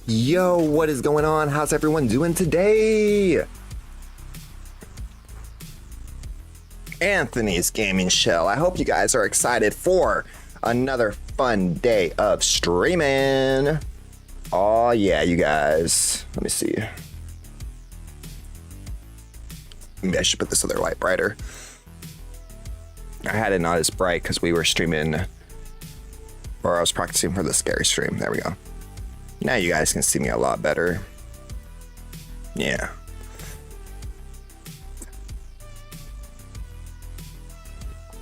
Yo, what is going on? How's everyone doing today? Anthony's Gaming Shell. I hope you guys are excited for another fun day of streaming. Oh yeah, you guys. Let me see. Maybe I should put this other light brighter. I had it not as bright because we were streaming, or I was practicing for the scary stream. There we go. Now you guys can see me a lot better. Yeah.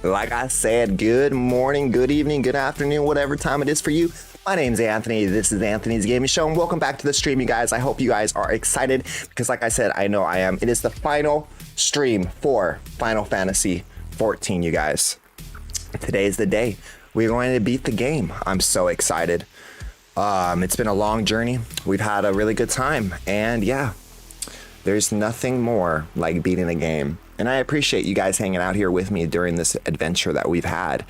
Like I said, good morning, good evening, good afternoon, whatever time it is for you. My name's Anthony. This is Anthony's Gaming Show, and welcome back to the stream, you guys. I hope you guys are excited because, like I said, I know I am. It is the final stream for Final Fantasy 14, you guys. Today is the day we're going to beat the game. I'm so excited. It's been a long journey. We've had a really good time, and yeah, there's nothing more like beating a game. And I appreciate you guys hanging out here with me during this adventure that we've had.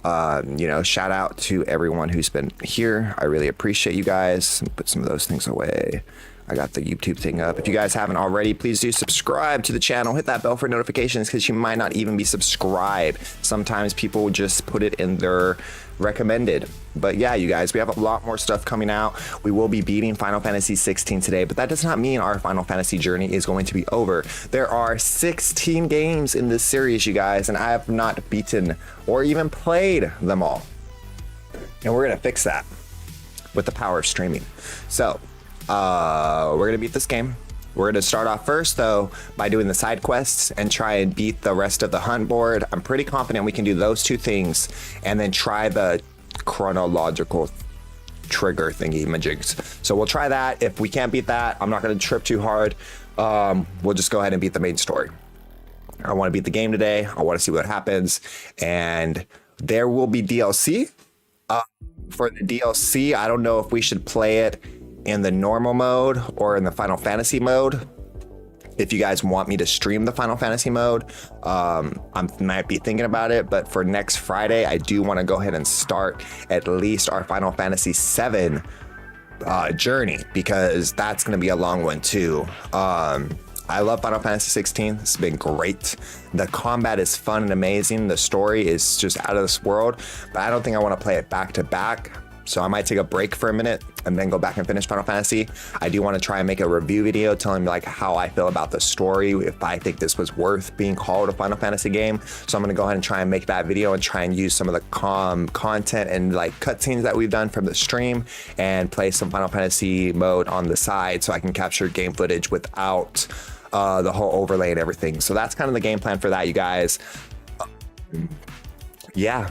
You know, shout out to everyone who's been here. I really appreciate you guys. Put some of those things away. I got the YouTube thing up. If you guys haven't already, please do subscribe to the channel. Hit that bell for notifications because you might not even be subscribed. Sometimes people just put it in their recommended. But yeah, you guys, we have a lot more stuff coming out. We will be beating Final Fantasy 16 today, but that does not mean our Final Fantasy journey is going to be over. There are 16 games in this series, you guys, and I have not beaten or even played them all. And we're going to fix that with the power of streaming. So, we're gonna beat this game. We're gonna start off first though by doing the side quests and try and beat the rest of the hunt board. I'm pretty confident we can do those two things and then try the chronological trigger thingy majigs. So we'll try that. If we can't beat that, I'm not gonna trip too hard. We'll just go ahead and beat the main story. I want to beat the game today. I want to see what happens, and there will be DLC. For the DLC, I don't know if we should play it in the normal mode or in the Final Fantasy mode. If you guys want me to stream the Final Fantasy mode, I might be thinking about it, but for next Friday, I do want to go ahead and start at least our Final Fantasy 7 journey, because that's going to be a long one too. I love Final Fantasy 16. It's been great. The combat is fun and amazing. The story is just out of this world, but I don't think I want to play it back to back. So I might take a break for a minute and then go back and finish Final Fantasy. I do want to try and make a review video telling me like how I feel about the story, if I think this was worth being called a Final Fantasy game. So I'm going to go ahead and try and make that video and try and use some of the content and like cutscenes that we've done from the stream and play some Final Fantasy mode on the side so I can capture game footage without the whole overlay and everything. So that's kind of the game plan for that, you guys. Yeah.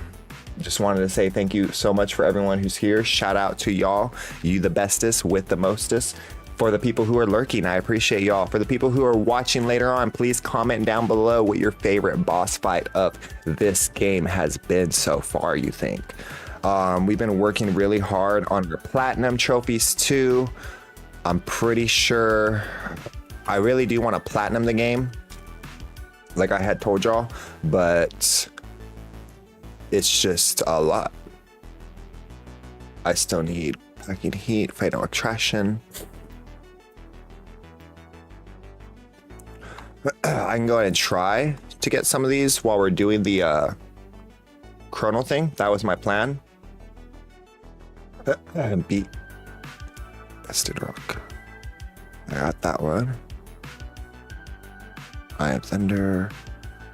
Just wanted to say thank you so much for everyone who's here. Shout out to y'all, you the bestest with the mostest. For the people who are lurking, I appreciate y'all. For the people who are watching later on, please comment down below what your favorite boss fight of this game has been so far, you think. We've been working really hard on our platinum trophies too. I'm pretty sure I really do want to platinum the game, like I had told y'all, but it's just a lot. I still need packing heat, fatal attraction. I can go ahead and try to get some of these while we're doing the chrono thing. That was my plan. And beat Bested Rock. I got that one. I Am Thunder.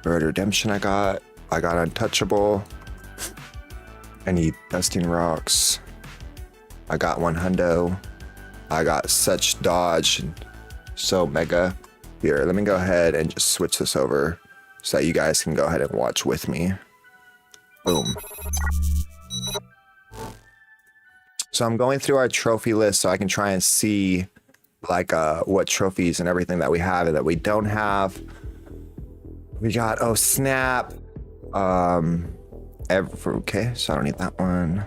Bird Redemption I got Untouchable. I need Dusting Rocks. I got one hundo. I got Such Dodge and So Mega. Here, let me go ahead and just switch this over so that you guys can go ahead and watch with me. Boom. So I'm going through our trophy list so I can try and see like what trophies and everything that we have and that we don't have. We got, oh snap. Okay, so I don't need that one.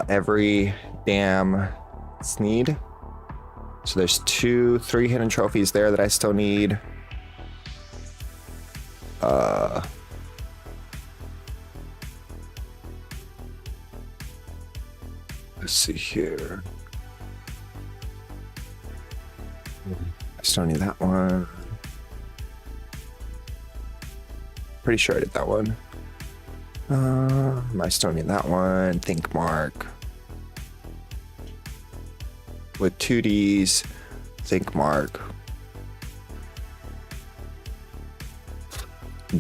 Every damn Sneed. So there's 3 hidden trophies there that I still need. Let's see here. I still need that one. Pretty sure I did that one. I still need that one. Think Mark. With 2Ds. Think Mark.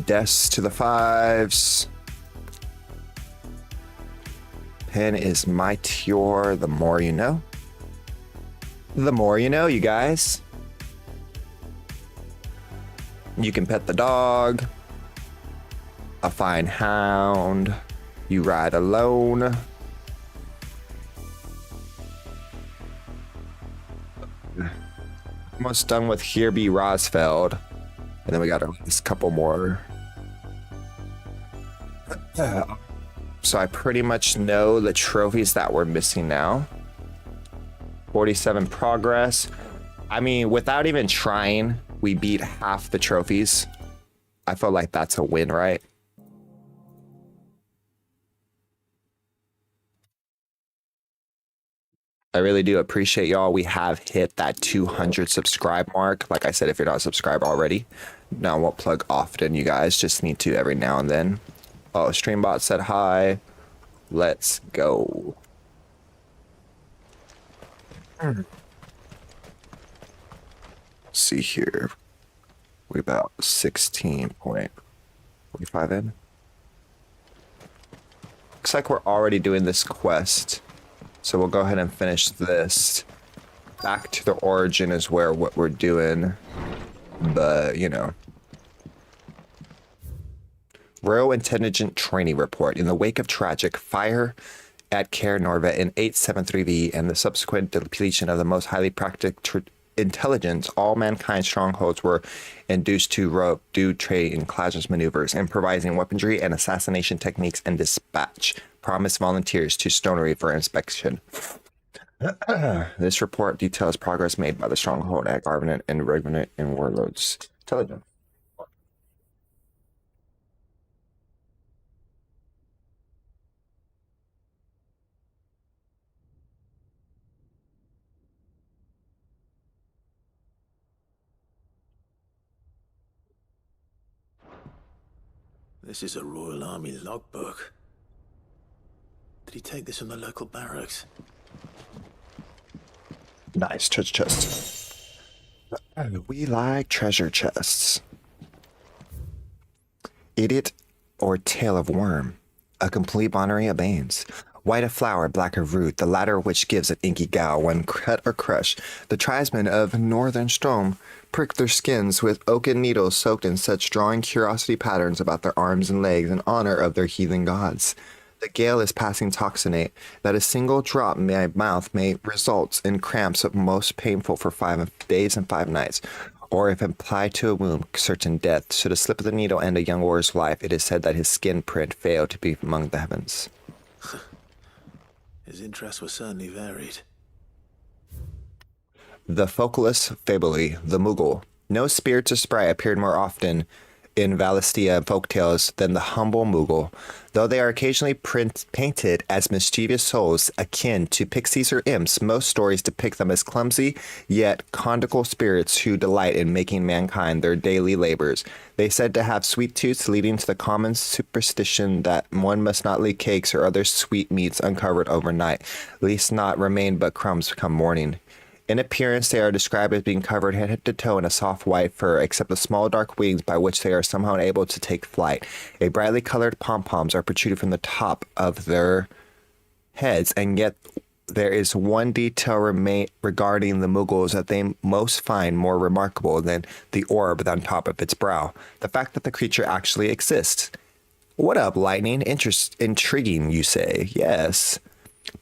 Deaths to the 5s. Pen is my Tior. The more you know. The more you know, you guys. You can pet the dog. A fine hound. You ride alone. Almost done with Here Be Rosfeld. And then we got this couple more. So I pretty much know the trophies that we're missing now. 47 progress. I mean, without even trying, we beat half the trophies. I feel like that's a win, right? I really do appreciate y'all. We have hit that 200 subscribe mark. Like I said, if you're not subscribed already, now I won't plug often, you guys. Just need to every now and then. Oh, Streambot said hi. Let's go. See here. We about 16.45 in. Looks like we're already doing this quest. So we'll go ahead and finish this. Back to the origin is where what we're doing. But, you know. Royal Intelligent Training Report. In the wake of tragic fire at Cair Norvet in 873V and the subsequent depletion of the most highly practical intelligence, all mankind's strongholds were induced to do trade in clashes maneuvers, improvising weaponry and assassination techniques, and dispatch promised volunteers to Stonery for inspection. This report details progress made by the stronghold at Garvenant and Revenant and Warlords. Intelligence. This is a Royal Army logbook. Did he take this from the local barracks? Nice treasure chest. We like treasure chests. Idiot or Tale of Worm. A complete bonnery of Banes. White of flower, black of root, the latter which gives an inky gow when cut or crushed. The tribesmen of Northern Strom prick their skins with oaken needles soaked in such drawing curiosity patterns about their arms and legs in honor of their heathen gods. The gale is passing toxinate, that a single drop in my mouth may result in cramps of most painful for 5 days and 5 nights. Or if applied to a wound, certain death. Should a slip of the needle end a young warrior's life, it is said that his skin print failed to be among the heavens. His interests were certainly varied. The Focalus Fabuli, the Mughal. No spirits or sprite appeared more often in Valistia folktales than the humble Mughal, though they are occasionally painted as mischievous souls akin to pixies or imps. Most stories depict them as clumsy yet conjugal spirits who delight in making mankind their daily labors. They said to have sweet tooths, leading to the common superstition that one must not leave cakes or other sweet meats uncovered overnight, lest not remain but crumbs come morning. In appearance, they are described as being covered head to toe in a soft white fur, except the small dark wings by which they are somehow able to take flight. A brightly colored pom-poms are protruded from the top of their heads, and yet there is one detail regarding the Mughals that they most find more remarkable than the orb on top of its brow: the fact that the creature actually exists. What up, Lightning? Intriguing, you say? Yes.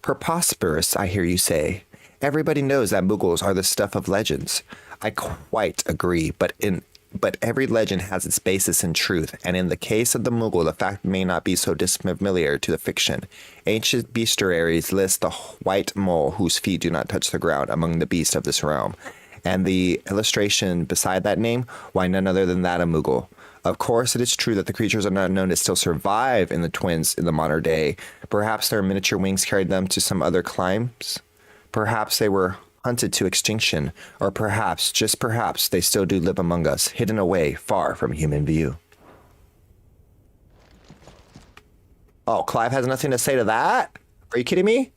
Preposterous, I hear you say. Everybody knows that Mughals are the stuff of legends. I quite agree, but every legend has its basis in truth, and in the case of the Mughal, the fact may not be so disfamiliar to the fiction. Ancient bestiaries list the white mole whose feet do not touch the ground among the beasts of this realm, and the illustration beside that name, why none other than that a Mughal. Of course, it is true that the creatures are not known to still survive in the twins in the modern day. Perhaps their miniature wings carried them to some other climes. Perhaps they were hunted to extinction, or perhaps, just perhaps, they still do live among us, hidden away far from human view. Oh, Clive has nothing to say to that? Are you kidding me?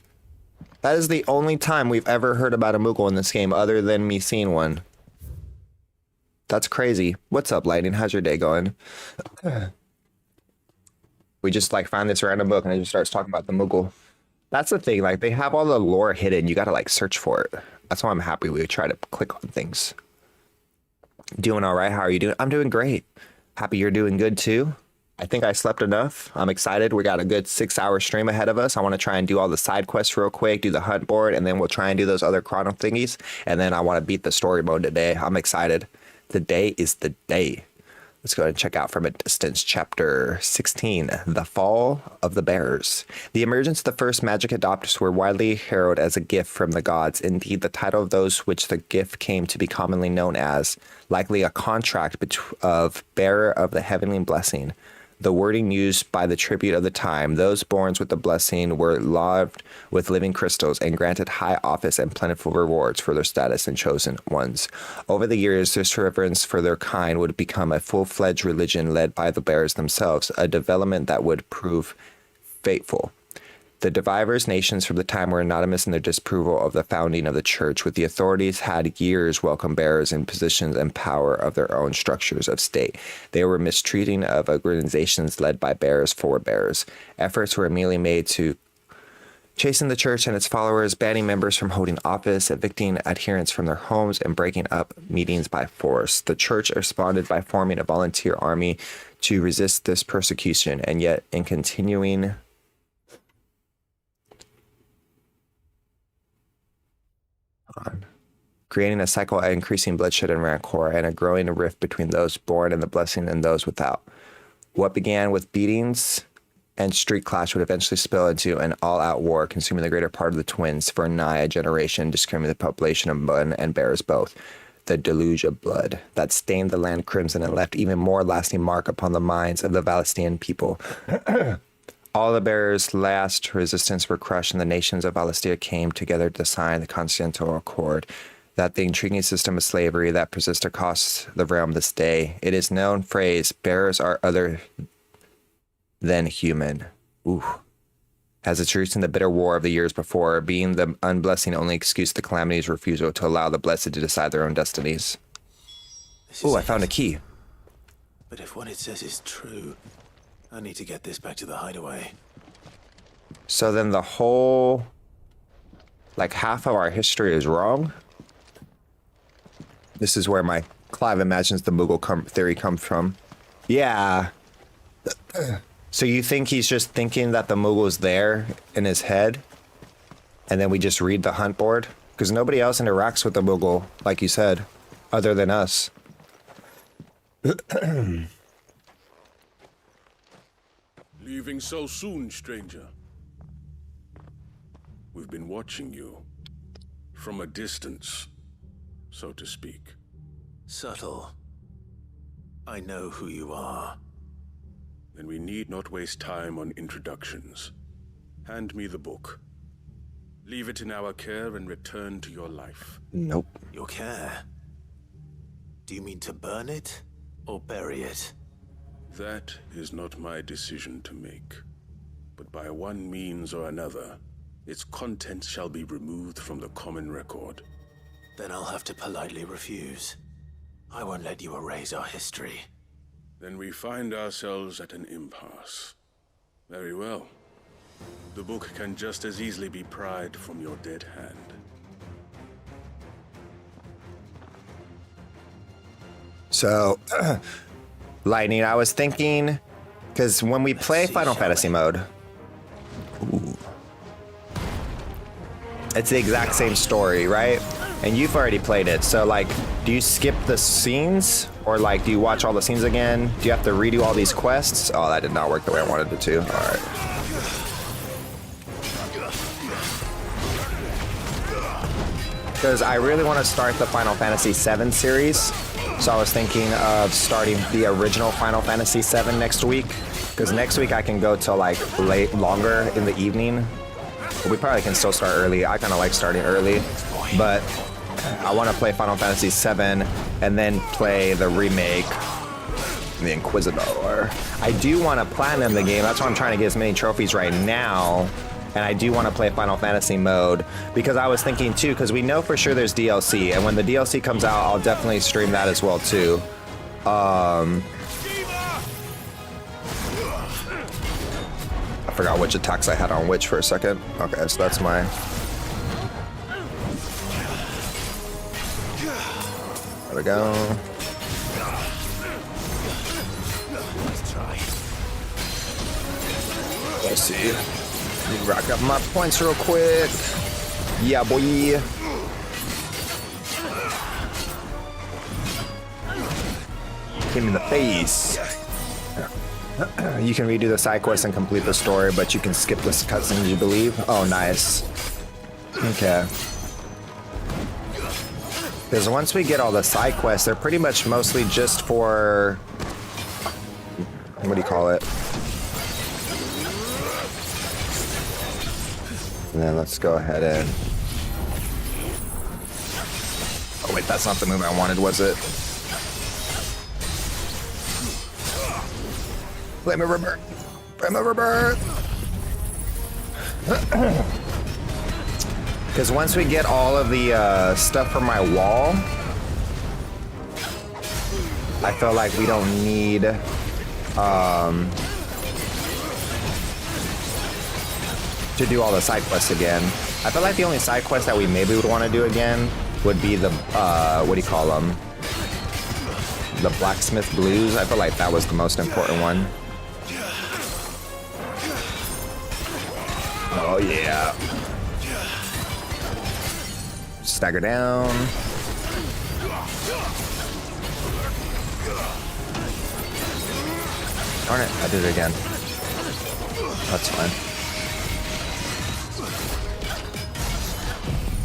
That is the only time we've ever heard about a Mughal in this game, other than me seeing one. That's crazy. What's up, Lightning? How's your day going? We just find this random book and it just starts talking about the Mughal. That's the thing, they have all the lore hidden. You gotta search for it. That's why I'm happy we try to click on things. Doing all right? How are you doing? I'm doing great. Happy you're doing good too. I think I slept enough. I'm excited. We got a good 6-hour stream ahead of us. I want to try and do all the side quests real quick, do the hunt board, and then we'll try and do those other chrono thingies. And then I want to beat the story mode today. I'm excited. Today is the day. Let's go ahead and check out From a Distance, Chapter 16, The Fall of the Bearers. The emergence of the first magic adopters were widely heralded as a gift from the gods. Indeed, the title of those which the gift came to be commonly known as, likely a contract of bearer of the heavenly blessing. The wording used by the tribute of the time, those born with the blessing were lauded with living crystals and granted high office and plentiful rewards for their status and chosen ones. Over the years, this reverence for their kind would become a full-fledged religion led by the bearers themselves, a development that would prove fateful. The divers nations from the time were anonymous in their disapproval of the founding of the church, with the authorities had years welcomed bearers in positions and power of their own structures of state. They were mistreating of organizations led by bearers for bearers. Efforts were immediately made to chasten the church and its followers, banning members from holding office, evicting adherents from their homes, and breaking up meetings by force. The church responded by forming a volunteer army to resist this persecution, and yet in continuing creating a cycle of increasing bloodshed and rancor, and a growing rift between those born in the blessing and those without. What began with beatings and street clash would eventually spill into an all-out war, consuming the greater part of the twins for nigh a generation, discriminating the population of Mun and bears both. The deluge of blood that stained the land crimson and left even more lasting mark upon the minds of the Valestian people. All the bearers' last resistance were crushed, and the nations of Valestia came together to sign the Constantinople Accord. That the intriguing system of slavery that persists across the realm this day. It is known phrase, bearers are other than human. Ooh. As a truce in the bitter war of the years before, being the unblessing only excuse the calamity's refusal to allow the blessed to decide their own destinies. Ooh, I found a key. But if what it says is true, I need to get this back to the hideaway. So then the whole, like half of our history is wrong? This is where my Clive imagines the Mughal theory comes from. Yeah. So you think he's just thinking that the Mughals there in his head? And then we just read the hunt board? Because nobody else interacts with the Mughal, like you said, other than us. Leaving so soon, stranger? We've been watching you. From a distance, so to speak. Subtle. I know who you are. Then we need not waste time on introductions. Hand me the book. Leave it in our care and return to your life. Nope. Your care? Do you mean to burn it or bury it? That is not my decision to make. But by one means or another, its contents shall be removed from the common record. Then I'll have to politely refuse. I won't let you erase our history. Then we find ourselves at an impasse. Very well. The book can just as easily be pried from your dead hand. So, Lightning, I was thinking, because when we play Final Fantasy mode, ooh, it's the exact same story, right? And you've already played it, so like, do you skip the scenes? Or like, do you watch all the scenes again? Do you have to redo all these quests? Oh, that did not work the way I wanted it to. All right. Because I really want to start the Final Fantasy VII series. So I was thinking of starting the original Final Fantasy VII next week. Because next week I can go till like longer in the evening. We probably can still start early. I kind of like starting early. But I want to play Final Fantasy VII and then play the remake, the Inquisitor. I do want to platinum the game. That's why I'm trying to get as many trophies right now. And I do want to play Final Fantasy mode because I was thinking too, because we know for sure there's DLC, and when the DLC comes out, I'll definitely stream that as well too. I forgot which attacks I had on which for a second. Okay, so that's my... There we go. see. Rack up my points real quick. Yeah, boy. Hit me in the face. You can redo the side quest and complete the story, but you can skip this cutscene, you believe? Oh, nice. Okay. Because once we get all the side quests, they're pretty much mostly just for... What do you call it? And then let's go ahead and... Oh wait, that's not the move I wanted, was it? Flame of Rebirth! Flame of Rebirth! Because once we get all of the stuff from my wall, I feel like we don't need to do all the side quests again. I feel like the only side quest that we maybe would want to do again would be the, what do you call them? The Blacksmith Blues. I feel like that was the most important one. Oh yeah. Stagger down. Darn it, I did it again. That's fine.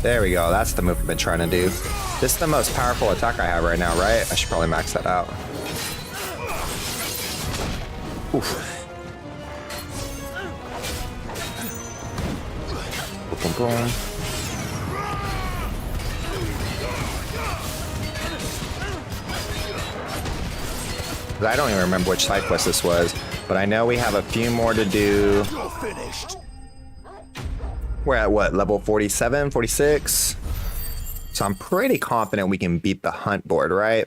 There we go, that's the move I've been trying to do. This is the most powerful attack I have right now, right? I should probably max that out. Oof. Boom, boom, boom. I don't even remember which side quest this was, but I know we have a few more to do. We're at what, level 47, 46? So I'm pretty confident we can beat the hunt board, right?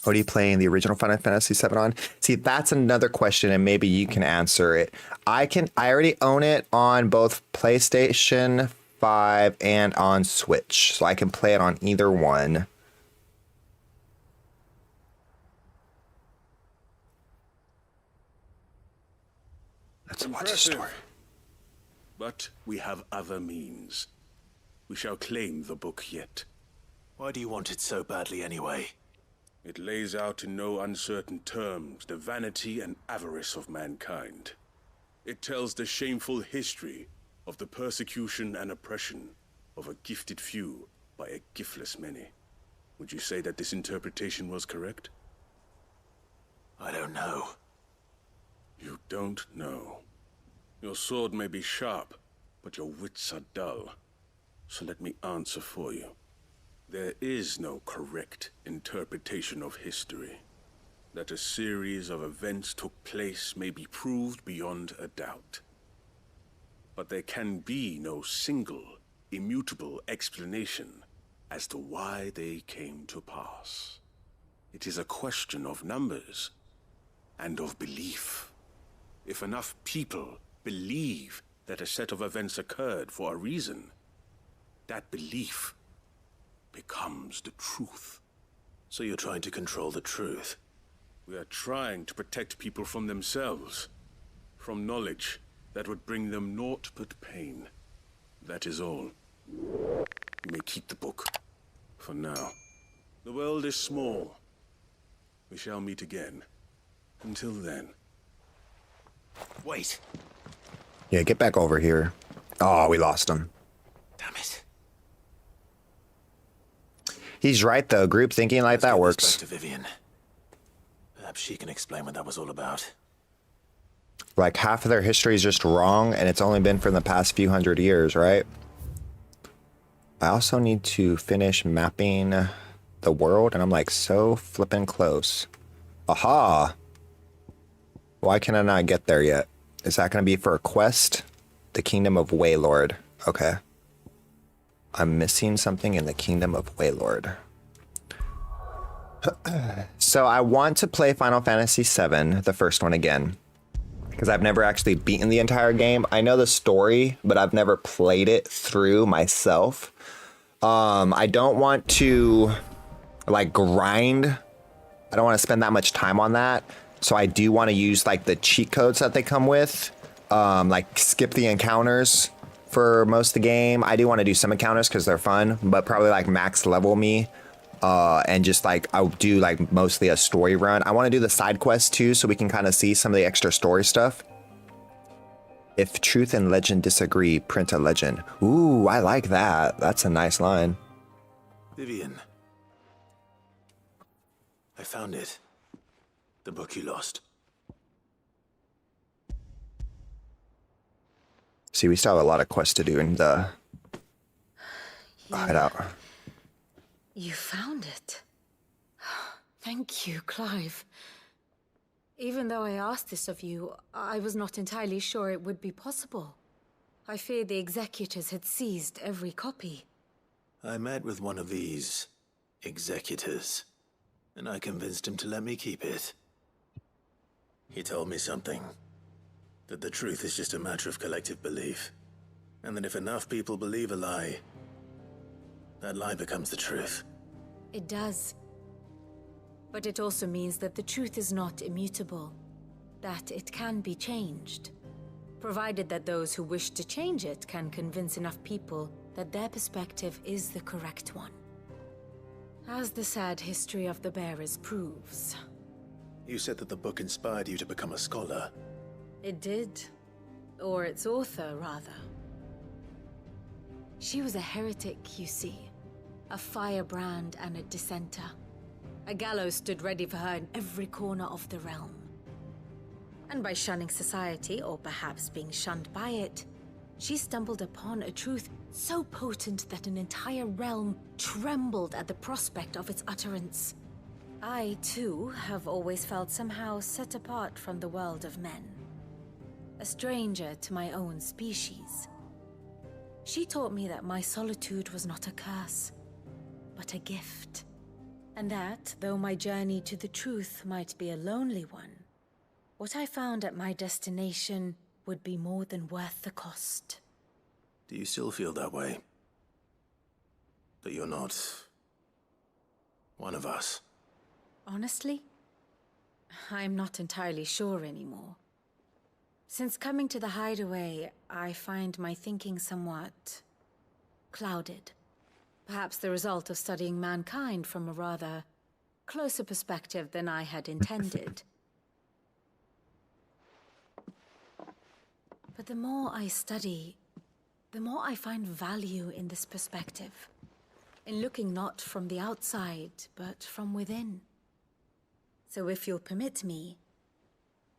What are you playing the original Final Fantasy VII on? See, that's another question, and maybe you can answer it. I already own it on both PlayStation 5 and on Switch, so I can play it on either one. Let's watch the story. But we have other means. We shall claim the book yet. Why do you want it so badly anyway? It lays out in no uncertain terms the vanity and avarice of mankind. It tells the shameful history of the persecution and oppression of a gifted few by a giftless many. Would you say that this interpretation was correct? I don't know. You don't know. Your sword may be sharp, but your wits are dull. So let me answer for you. There is no correct interpretation of history. That a series of events took place may be proved beyond a doubt. But there can be no single, immutable explanation as to why they came to pass. It is a question of numbers and of belief. If enough people believe that a set of events occurred for a reason, that belief becomes the truth. So you're trying to control the truth? We are trying to protect people from themselves, from knowledge that would bring them naught but pain. That is all. You may keep the book, for now. The world is small. We shall meet again. Until then. Wait. Yeah, get back over here. Oh, we lost him. Damn it. He's right, though. Group thinking like that works. Back to Vivian. Perhaps she can explain what that was all about. Like, half of their history is just wrong, and it's only been from the past few hundred years, right? I also need to finish mapping the world, and I'm like so flippin' close. Aha! Why can I not get there yet? Is that going to be for a quest? The Kingdom of Waylord. Okay. I'm missing something in the Kingdom of Waylord. So I want to play Final Fantasy VII, the first one again, because I've never actually beaten the entire game. I know the story, but I've never played it through myself. I don't want to like grind. I don't want to spend that much time on that. So I do want to use like the cheat codes that they come with like skip the encounters for most of the game. I do want to do some encounters because they're fun, but probably like max level me. And just like I'll do like mostly a story run. I want to do the side quests too, so we can kind of see some of the extra story stuff. If truth and legend disagree, print a legend. Ooh, I like that. That's a nice line. Vivian. I found it. The book you lost. See, we still have a lot of quests to do in the hideout. You found it. Thank you, Clive. Even though I asked this of you, I was not entirely sure it would be possible. I feared the executors had seized every copy. I met with one of these executors, and I convinced him to let me keep it. He told me something. That the truth is just a matter of collective belief. And that if enough people believe a lie, that lie becomes the truth. It does. But it also means that the truth is not immutable. That it can be changed. Provided that those who wish to change it can convince enough people that their perspective is the correct one. As the sad history of the bearers proves. You said that the book inspired you to become a scholar. It did. Or its author, rather. She was a heretic, you see. A firebrand and a dissenter. A gallows stood ready for her in every corner of the realm. And by shunning society, or perhaps being shunned by it, she stumbled upon a truth so potent that an entire realm trembled at the prospect of its utterance. I, too, have always felt somehow set apart from the world of men. A stranger to my own species. She taught me that my solitude was not a curse, but a gift. And that, though my journey to the truth might be a lonely one, what I found at my destination would be more than worth the cost. Do you still feel that way? That you're not one of us? Honestly, I'm not entirely sure anymore. Since coming to the hideaway, I find my thinking somewhat clouded. Perhaps the result of studying mankind from a rather closer perspective than I had intended. But the more I study, the more I find value in this perspective. In looking not from the outside, but from within. So if you'll permit me,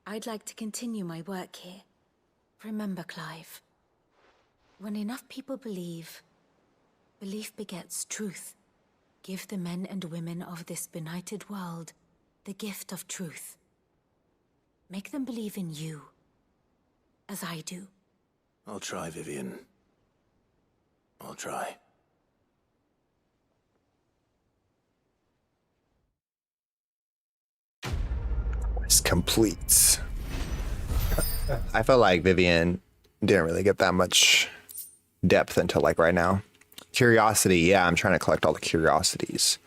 I'd like to continue my work here. Remember, Clive, when enough people believe, belief begets truth. Give the men and women of this benighted world the gift of truth. Make them believe in you, as I do. I'll try, Vivian. I'll try. It's complete. I feel like Vivian didn't really get that much depth until like right now. Curiosity, yeah, I'm trying to collect all the curiosities.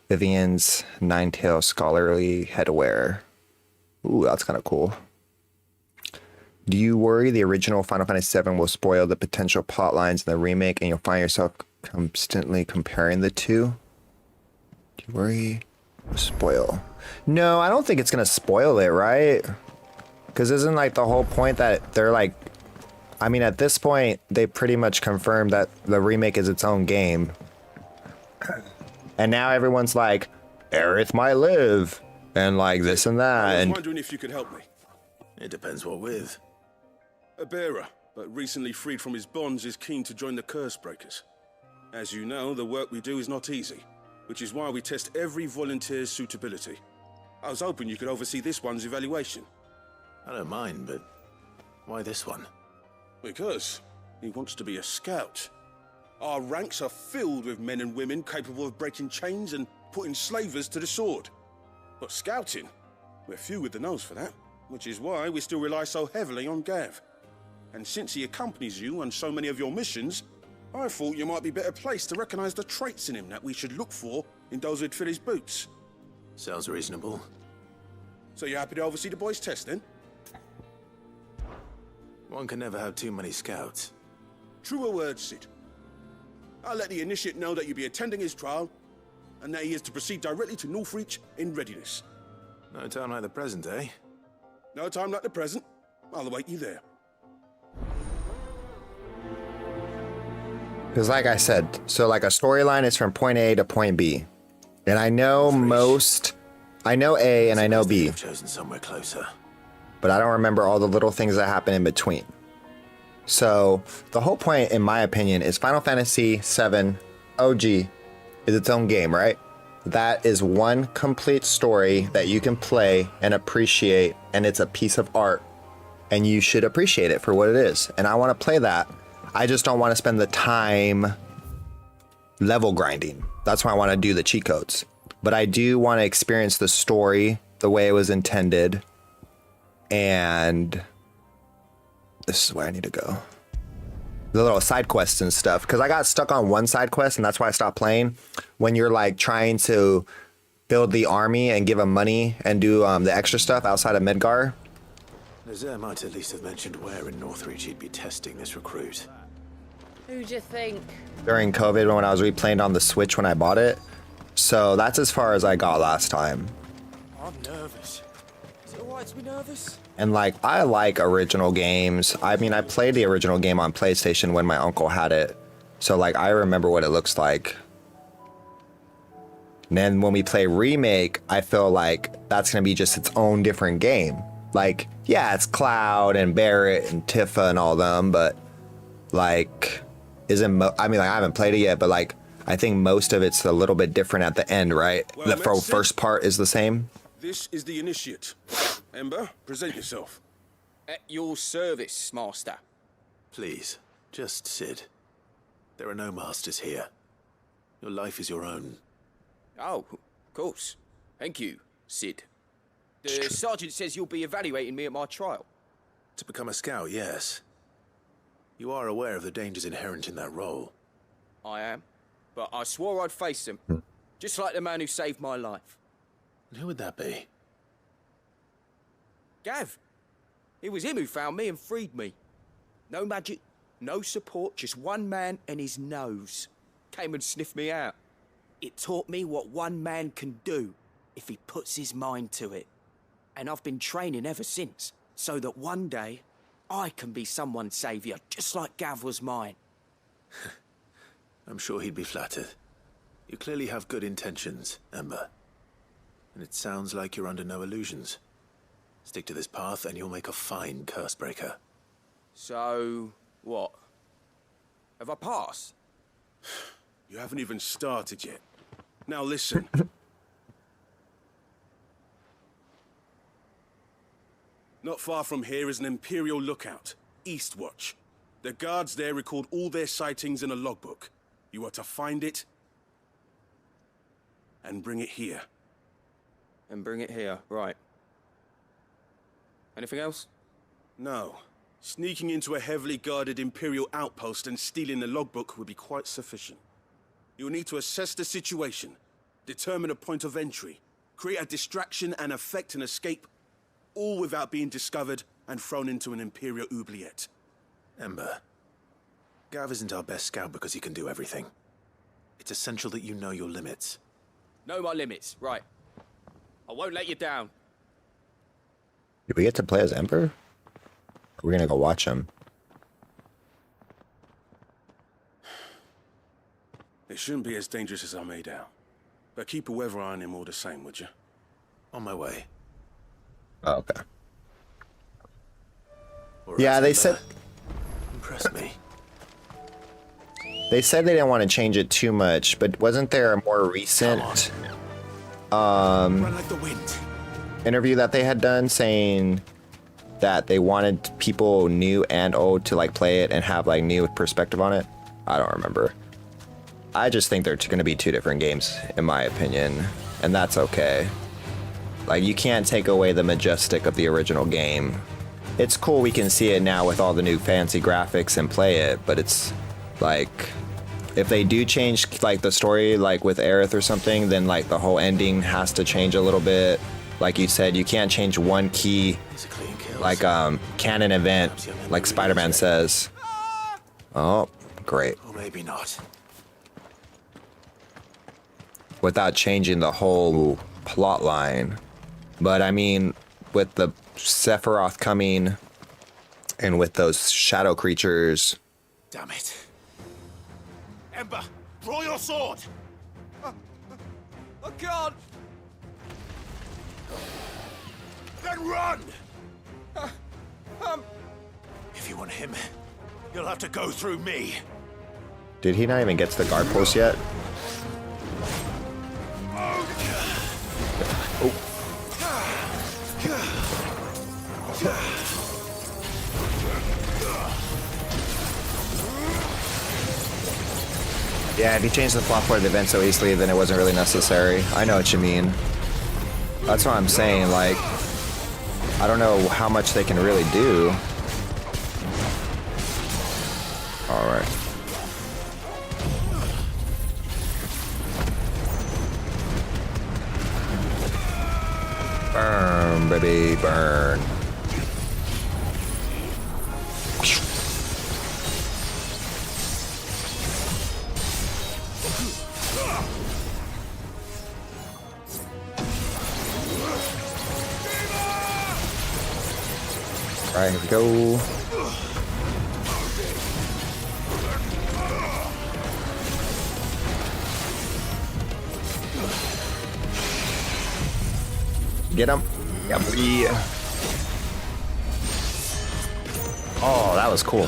Vivian's Nine-Tail Scholarly Headwear. Ooh, that's kind of cool. Do you worry the original Final Fantasy VII will spoil the potential plot lines in the remake and you'll find yourself constantly comparing the two? Do you worry? Spoil. No, I don't think it's gonna spoil it, right? Because isn't like the whole point that they're like, I mean, at this point, they pretty much confirmed that the remake is its own game. And now everyone's like, Aerith might live, and like this and that. I was And wondering if you could help me. It depends what with. A bearer, but recently freed from his bonds, is keen to join the Curse Breakers. As you know, the work we do is not easy, which is why we test every volunteer's suitability. I was hoping you could oversee this one's evaluation. I don't mind, but why this one? Because he wants to be a scout. Our ranks are filled with men and women capable of breaking chains and putting slavers to the sword. But scouting, we're few with the nose for that, which is why we still rely so heavily on Gav. And since he accompanies you on so many of your missions, I thought you might be better placed to recognize the traits in him that we should look for in those who'd fill his boots. Sounds reasonable. So you're happy to oversee the boys' test, then? One can never have too many scouts. Truer words, Sid. I'll let the initiate know that you'll be attending his trial, and that he is to proceed directly to Northreach in readiness. No time like the present, eh? No time like the present. I'll await you there. Because like I said, so like a storyline is from point A to point B. And I know I know A and I know B. I've chosen somewhere closer. But I don't remember all the little things that happen in between. So the whole point, in my opinion, is Final Fantasy VII OG is its own game, right? That is one complete story that you can play and appreciate, and it's a piece of art, and you should appreciate it for what it is. And I want to play that. I just don't want to spend the time level grinding. That's why I want to do the cheat codes. But I do want to experience the story the way it was intended. And this is where I need to go. The little side quests and stuff. Because I got stuck on one side quest, and that's why I stopped playing. When you're like trying to build the army and give them money and do the extra stuff outside of Midgar. Nazaire might at least have mentioned where in Northreach he'd be testing this recruit. Who'd you think? During COVID, when I was replaying on the Switch when I bought it. So that's as far as I got last time. I'm nervous. Is it alright to be nervous? And like, I like original games. I mean, I played the original game on PlayStation when my uncle had it. So like, I remember what it looks like. And then when we play Remake, I feel like that's going to be just its own different game. Like, yeah, it's Cloud and Barrett and Tifa and all them, but like, I mean, like, I haven't played it yet, but like, I think most of it's a little bit different at the end, right? Well, The first part is the same. This is the initiate. Ember, present yourself. At your service, Master. Please, just Sid. There are no masters here. Your life is your own. Oh, of course. Thank you, Sid. The sergeant says you'll be evaluating me at my trial. To become a scout, yes. You are aware of the dangers inherent in that role. I am. But I swore I'd face them. Just like the man who saved my life. And who would that be? Gav. It was him who found me and freed me. No magic, no support, just one man and his nose. Came and sniffed me out. It taught me what one man can do if he puts his mind to it. And I've been training ever since, so that one day I can be someone's saviour, just like Gav was mine. I'm sure he'd be flattered. You clearly have good intentions, Ember. And it sounds like you're under no illusions. Stick to this path and you'll make a fine Cursebreaker. So, what? Have I passed? You haven't even started yet. Now listen. Not far from here is an Imperial lookout, Eastwatch. The guards there record all their sightings in a logbook. You are to find it and bring it here. And bring it here, right. Anything else? No. Sneaking into a heavily guarded Imperial outpost and stealing the logbook would be quite sufficient. You'll need to assess the situation, determine a point of entry, create a distraction and effect an escape, all without being discovered and thrown into an Imperial oubliette. Ember, Gav isn't our best scout because he can do everything. It's essential that you know your limits. Know my limits, right. I won't let you down. Did we get to play as Emperor? We're gonna go watch him. It shouldn't be as dangerous as I made out. But keep a weather eye on him all the same, would you? On my way. Oh, okay. All right, Yeah, they Ember. said Impress me. they didn't want to change it too much, but wasn't there a more recent Run like the wind. interview that they had done saying that they wanted people new and old to like play it and have like new perspective on it? I don't remember. I just think they're going to be two different games in my opinion, and that's okay. Like, you can't take away the majestic of the original game. It's cool we can see it now with all the new fancy graphics and play it, but it's like, if they do change like the story, like with Aerith or something, then like the whole ending has to change a little bit. Like you said, you can't change one key He's a clean kill. like canon event, like Spider-Man says. Oh, great. Or maybe not. Without changing the whole plot line. But I mean, with the Sephiroth coming and with those shadow creatures. Damn it. Ember, draw your sword! I can't. Then run! If you want him, you'll have to go through me. Did he not even get to the guard post yet? Yeah, if you changed the plot for the event so easily, then it wasn't really necessary. I know what you mean. That's what I'm saying, like, I don't know how much they can really do. Alright. Burn, baby, burn. Alright, here we go. Get him. Yeah, boy. Oh, that was cool.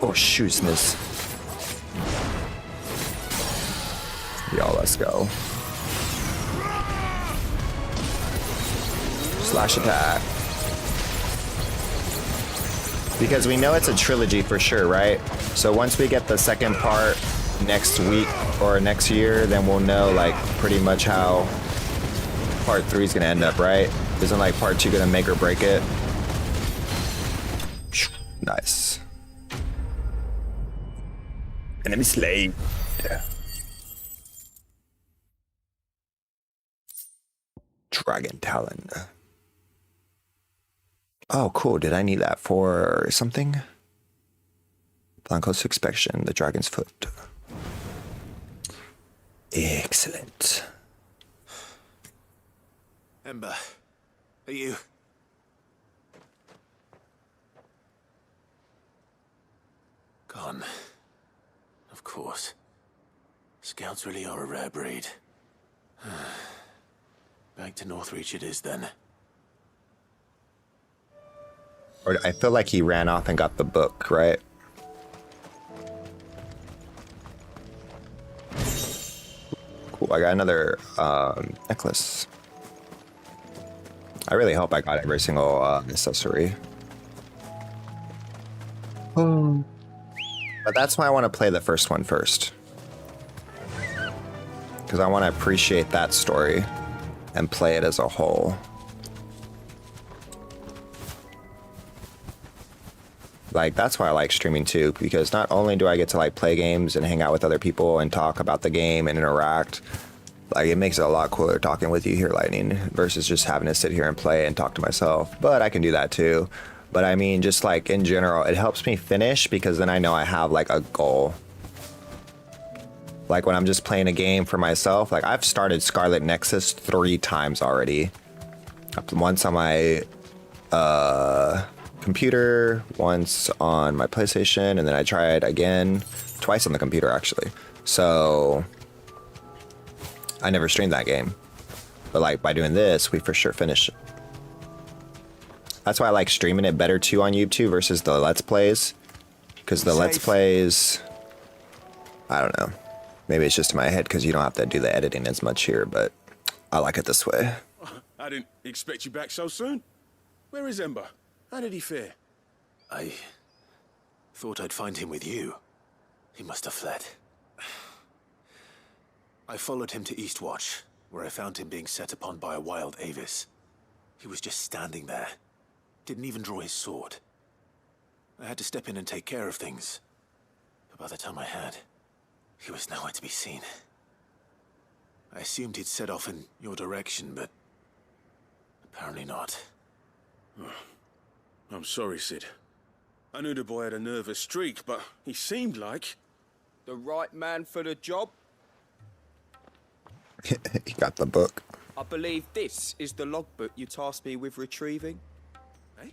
Oh, shoot, miss. Y'all, let's go. Slash attack. Because we know it's a trilogy for sure, right? So once we get the second part next week or next year, then we'll know like pretty much how part 3 is gonna end up, right? Isn't like part 2 gonna make or break it? Nice. Enemy slain. Dragon Talon. Oh, cool. Did I need that for something? Blanco's inspection, the dragon's foot. Excellent. Ember, are you... Gone. Of course. Scouts really are a rare breed. Back to Northreach it is then. Or I feel like he ran off and got the book, right? Cool, I got another necklace. I really hope I got every single accessory. But that's why I want to play the first one first. Because I want to appreciate that story and play it as a whole. Like, that's why I like streaming too, because not only do I get to like play games and hang out with other people and talk about the game and interact, like it makes it a lot cooler talking with you here, Lightning, versus just having to sit here and play and talk to myself. But I can do that too. But I mean, just like in general, it helps me finish because then I know I have like a goal. Like when I'm just playing a game for myself, like I've started Scarlet Nexus 3 times already. Once on my computer, once on my PlayStation, and then I tried again twice on the computer actually. So I never streamed that game, but like by doing this, we for sure finish it. That's why I like streaming it better too on YouTube versus the Let's Plays, because the Let's Plays, I don't know, maybe it's just in my head because you don't have to do the editing as much here, but I like it this way. I didn't expect you back so soon. Where is Ember? How did he fare? I thought I'd find him with you. He must have fled. I followed him to Eastwatch, where I found him being set upon by a wild Avis. He was just standing there. Didn't even draw his sword. I had to step in and take care of things. But by the time I had, he was nowhere to be seen. I assumed he'd set off in your direction, but apparently not. I'm sorry, Sid. I knew the boy had a nervous streak, but he seemed like... The right man for the job? He got the book. I believe this is the logbook you tasked me with retrieving. Eh?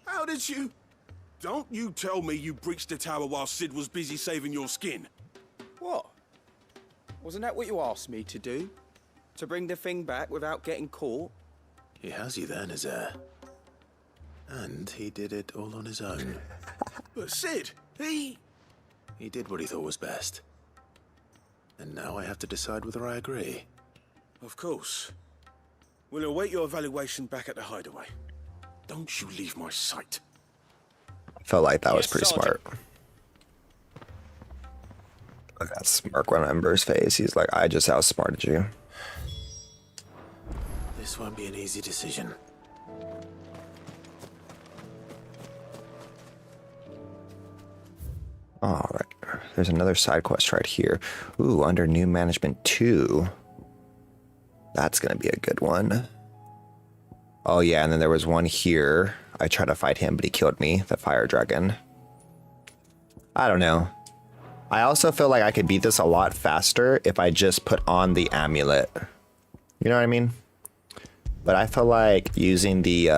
How did you... Don't you tell me you breached the tower while Sid was busy saving your skin. What? Wasn't that what you asked me to do? To bring the thing back without getting caught? He has you there, Nazaire. And he did it all on his own. But Sid, he did what he thought was best. And now I have to decide whether I agree. Of course. We'll await your evaluation back at the hideaway. Don't you leave my sight. Felt like that was pretty Sergeant. smart. Look at that smirk on Ember's face. He's like, I just outsmarted you. This won't be an easy decision. All right. There's another side quest right here. Ooh, under new management 2. That's going to be a good one. Oh, yeah. And then there was one here. I tried to fight him, but he killed me. The fire dragon. I don't know. I also feel like I could beat this a lot faster if I just put on the amulet. You know what I mean? But I feel like using the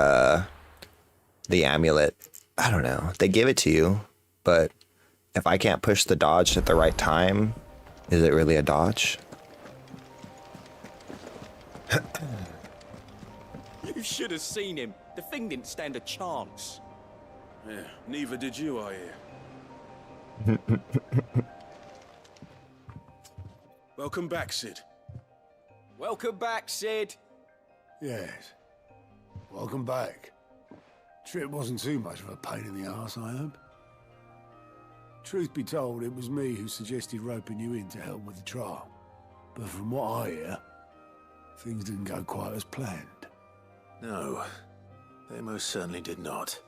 amulet, I don't know. They give it to you, but if I can't push the dodge at the right time, is it really a dodge? You should have seen him. The thing didn't stand a chance. Yeah, neither did you, I hear. Welcome back, Sid. Welcome back, Sid. Yes. Welcome back. Trip wasn't too much of a pain in the arse, I hope. Truth be told, it was me who suggested roping you in to help with the trial. But from what I hear, things didn't go quite as planned. No, they most certainly did not.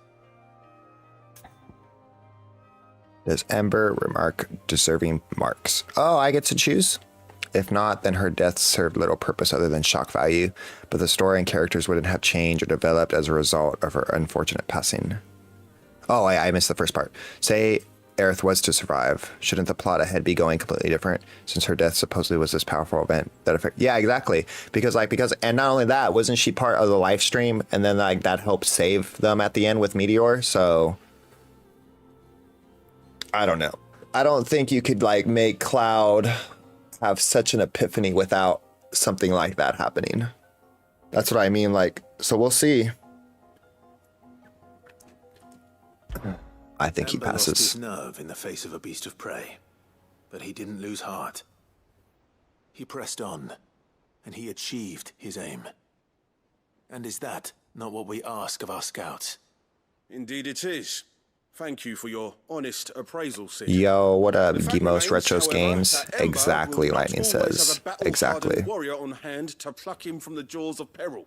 Does Ember remark deserving marks? Oh, I get to choose? If not, then her death served little purpose other than shock value, but the story and characters wouldn't have changed or developed as a result of her unfortunate passing. Oh, I missed the first part. Say Aerith was to survive. Shouldn't the plot ahead be going completely different, since her death supposedly was this powerful event that affected... Yeah, exactly. Because, and not only that, wasn't she part of the live stream, and then, like, that helped save them at the end with Meteor, so... I don't know. I don't think you could, like, make Cloud have such an epiphany without something like that happening. That's what I mean, like, so we'll see. I think he Ember lost passes. his nerve in the face of a beast of prey, but he didn't lose heart. He pressed on, and he achieved his aim. And is that not what we ask of our scouts? Indeed it is. Thank you for your honest appraisal, Sid. Yo, what up, The fact Gimos remains, Retros however, Games? that Ember Exactly, will not Lightning always have says. a battle-hardened Exactly. warrior on hand to pluck him from the jaws of peril.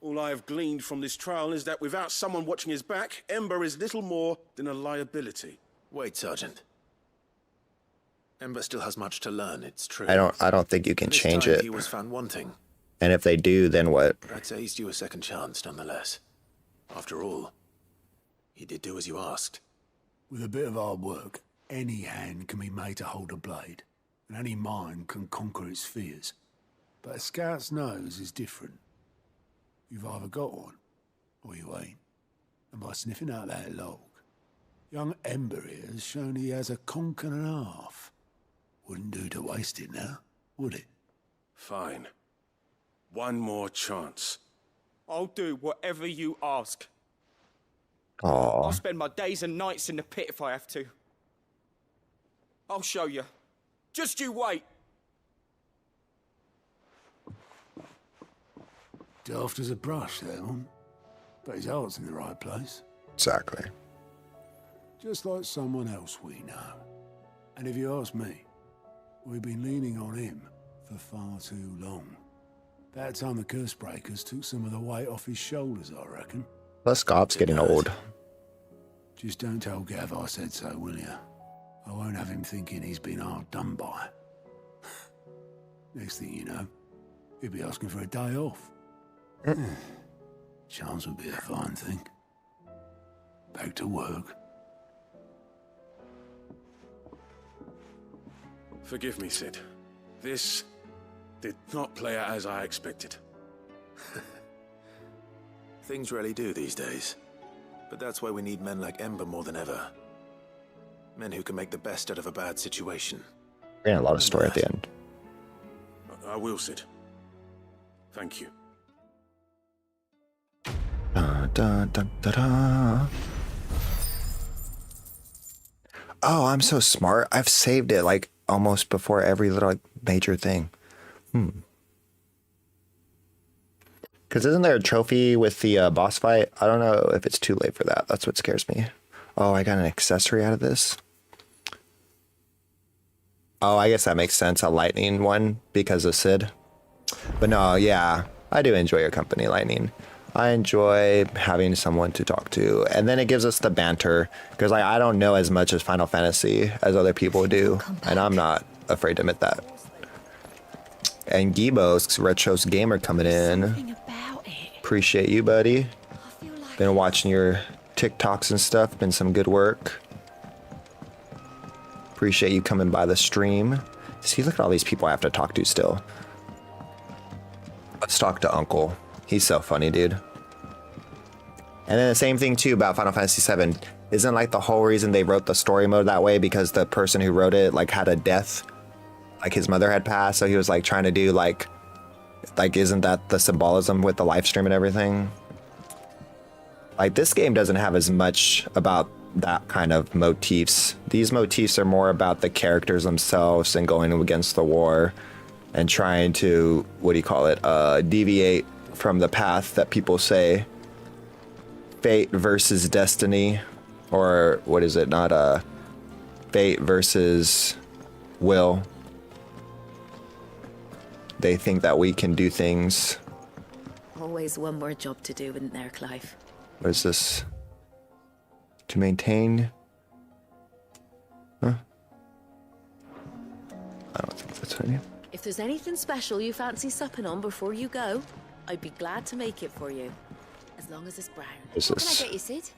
All I have gleaned from this trial is that without someone watching his back, Ember is little more than a liability. Wait, Sergeant. Ember still has much to learn, it's true. I don't think you can This change time it. He was found wanting. And if they do, then what? I'd say he's due a second chance, nonetheless. After all, he did do as you asked. With a bit of hard work, any hand can be made to hold a blade, and any mind can conquer its fears. But a scout's nose is different. You've either got one, or you ain't. And by sniffing out that log, young Ember here has shown he has a conch and a half. Wouldn't do to waste it now, would it? Fine. One more chance. I'll do whatever you ask. Aw. I'll spend my days and nights in the pit if I have to. I'll show you. Just you wait. Daft as a brush, that one. But his heart's in the right place. Exactly. Just like someone else we know. And if you ask me, we've been leaning on him for far too long. That time the curse breakers took some of the weight off his shoulders, I reckon. Plus, Gob's getting old. Just don't tell Gav I said so, will you? I won't have him thinking he's been hard done by. Next thing you know, he'll be asking for a day off. Chance would be a fine thing. Back to work. Forgive me, Sid. This did not play out as I expected. Things really do these days. But that's why we need men like Ember more than ever. Men who can make the best out of a bad situation. We're getting a lot of story at the end. I will, Sid. Thank you. Da, da, da, da, da. Oh, I'm so smart. I've saved it like almost before every little like, major thing. Because isn't there a trophy with the boss fight? I don't know if it's too late for that. That's what scares me. Oh, I got an accessory out of this. Oh, I guess that makes sense. A lightning one because of Sid. But no, yeah, I do enjoy your company, Lightning. I enjoy having someone to talk to. And then it gives us the banter. Because I don't know as much as Final Fantasy as other people do. And I'm not afraid to admit that. And Gibo's Retro's Gamer coming in. Appreciate you, buddy. Been watching your TikToks and stuff. Been some good work. Appreciate you coming by the stream. See, look at all these people I have to talk to still. Let's talk to Uncle. He's so funny, dude. And then the same thing too about Final Fantasy VII. Isn't like the whole reason they wrote the story mode that way because the person who wrote it like had a death, like his mother had passed, so he was like trying to do like isn't that the symbolism with the live stream and everything? Like this game doesn't have as much about that kind of motifs. These motifs are more about the characters themselves and going against the war and trying to, what do you call it, deviate from the path that people say. Fate versus destiny, or what is it, not fate versus will. They think that we can do things. Always one more job to do, isn't there, Clive? What is this? To maintain? Huh? I don't think that's what I need. If there's anything special you fancy supping on before you go, I'd be glad to make it for you. As long as it's brown. What Can I get you, Sid?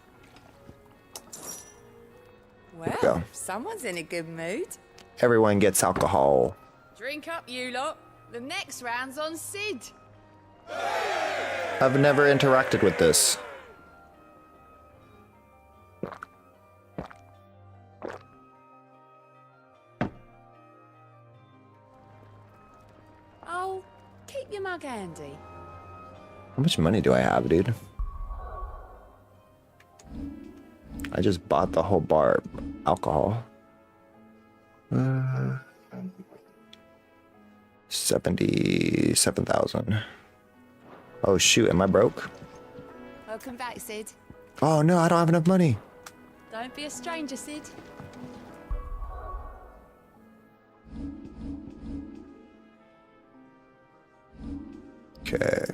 Well, someone's in a good mood. Everyone gets alcohol. Drink up, you lot. The next round's on Sid. I've never interacted with this. Oh, keep your mug handy. How much money do I have, dude? I just bought the whole bar of alcohol. 77,000. Oh shoot, am I broke? Welcome back, Sid. Oh no, I don't have enough money. Don't be a stranger, Sid. Okay.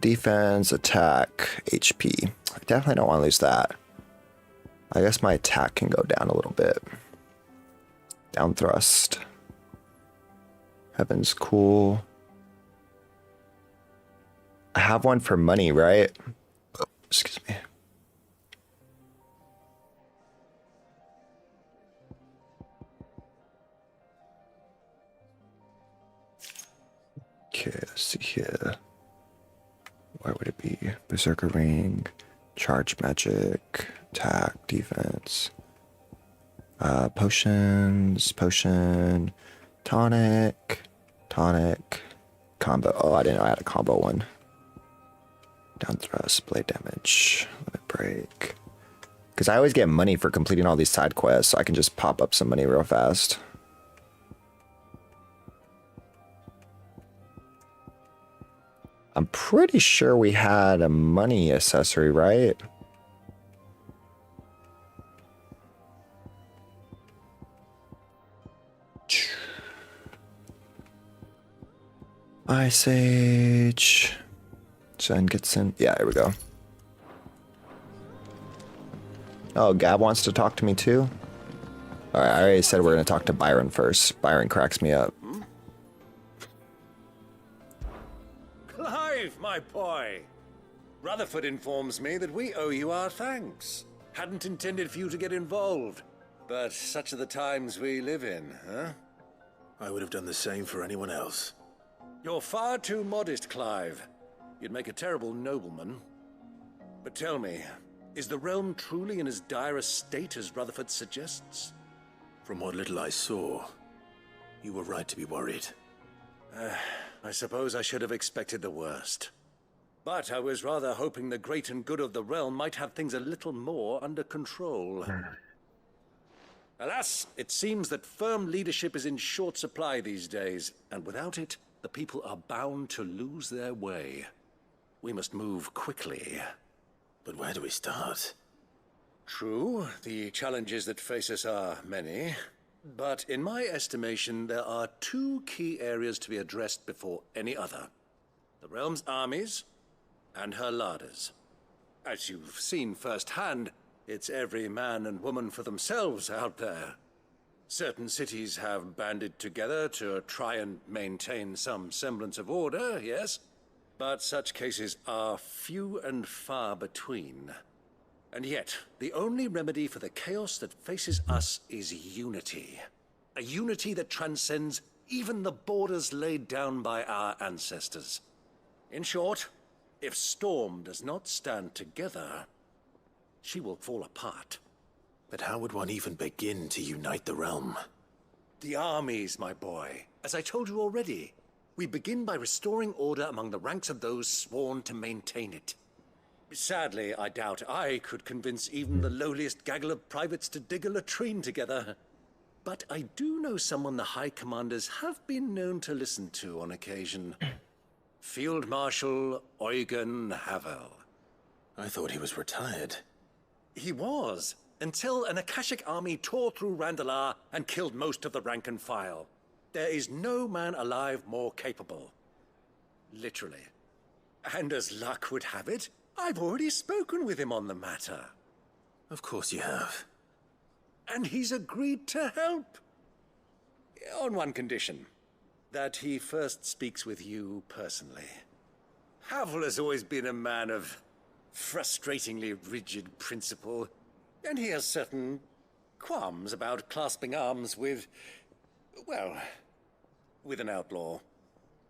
Defense, attack, HP. I definitely don't want to lose that. I guess my attack can go down a little bit. Down thrust. Heaven's cool. I have one for money, right? Oh, excuse me. Okay, let's see here. Where would it be? Berserker Ring, Charge Magic, Attack, Defense, Potions, Potion, Tonic, Combo. Oh, I didn't know I had a combo one. Down thrust, blade damage, limit break. Because I always get money for completing all these side quests, so I can just pop up some money real fast. I'm pretty sure we had a money accessory, right? Ice Age. Zen gets in. Yeah, here we go. Oh, Gab wants to talk to me too? Alright, I already said we're going to talk to Byron first. Byron cracks me up. Clive, my boy! Rutherford informs me that we owe you our thanks. Hadn't intended for you to get involved, but such are the times we live in, huh? I would have done the same for anyone else. You're far too modest, Clive. You'd make a terrible nobleman. But tell me, is the realm truly in as dire a state as Rutherford suggests? From what little I saw, you were right to be worried. I suppose I should have expected the worst. But I was rather hoping the great and good of the realm might have things a little more under control. Alas, it seems that firm leadership is in short supply these days, and without it, the people are bound to lose their way. We must move quickly. But where do we start? True, the challenges that face us are many. But in my estimation, there are two key areas to be addressed before any other. The realm's armies and her larders. As you've seen firsthand, it's every man and woman for themselves out there. Certain cities have banded together to try and maintain some semblance of order, yes? But such cases are few and far between. And yet, the only remedy for the chaos that faces us is unity. A unity that transcends even the borders laid down by our ancestors. In short, if Storm does not stand together, she will fall apart. But how would one even begin to unite the realm? The armies, my boy. As I told you already, we begin by restoring order among the ranks of those sworn to maintain it. Sadly, I doubt I could convince even the lowliest gaggle of privates to dig a latrine together. But I do know someone the High Commanders have been known to listen to on occasion. Field Marshal Eugen Havel. I thought he was retired. He was, until an Akashic army tore through Randalar and killed most of the rank and file. There is no man alive more capable. Literally. And as luck would have it, I've already spoken with him on the matter. Of course you have. And he's agreed to help. On one condition. That he first speaks with you personally. Havel has always been a man of frustratingly rigid principle, and he has certain qualms about clasping arms with, well, with an outlaw.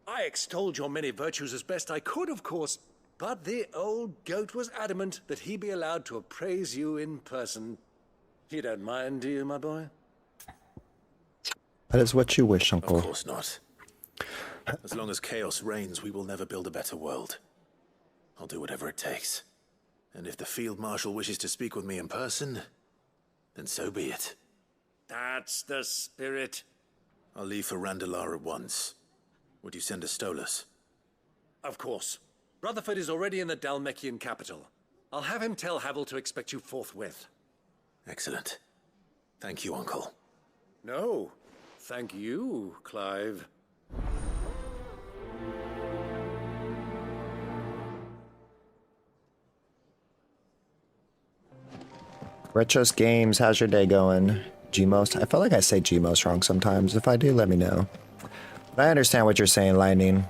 I extolled your many virtues as best I could, of course, but the old goat was adamant that he be allowed to appraise you in person. You don't mind, do you, my boy? That is what you wish, Uncle. Of course not. As long as chaos reigns, we will never build a better world. I'll do whatever it takes. And if the Field Marshal wishes to speak with me in person, then so be it. That's the spirit. I'll leave for Randalar at once. Would you send a Stolas? Of course. Rutherford is already in the Dalmekian capital. I'll have him tell Havel to expect you forthwith. Excellent. Thank you, Uncle. No, thank you, Clive. Retros Games, how's your day going? Gmos? I feel like I say Gmos wrong sometimes. If I do, let me know. But I understand what you're saying, Lightning.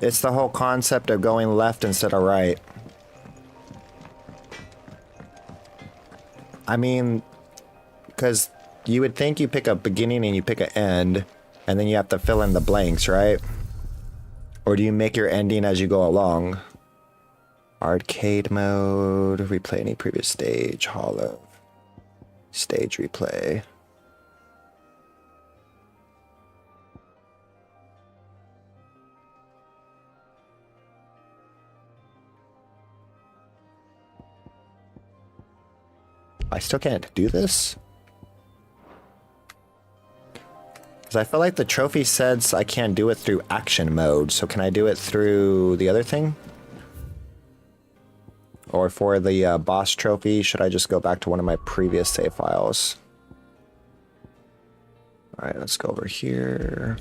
It's the whole concept of going left instead of right. I mean, because you would think you pick a beginning and you pick an end, and then you have to fill in the blanks, right? Or do you make your ending as you go along? Arcade mode, replay any previous stage, hollow, stage replay. I still can't do this? Because I feel like the trophy says I can't do it through action mode, so can I do it through the other thing? Or for the boss trophy, should I just go back to one of my previous save files? Alright, let's go over here.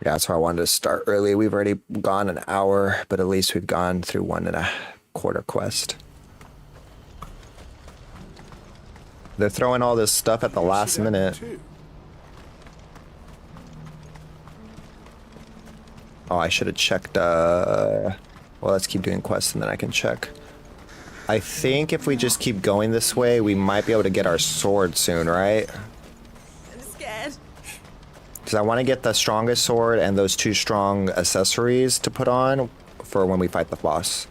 Yeah, that's why I wanted to start early. We've already gone an hour, but at least we've gone through 1.25 quest. They're throwing all this stuff at the last minute. Oh, I should have checked. Well, let's keep doing quests and then I can check. I think if we just keep going this way, we might be able to get our sword soon, right? I'm scared. Because I want to get the strongest sword and those 2 strong accessories to put on for when we fight the boss.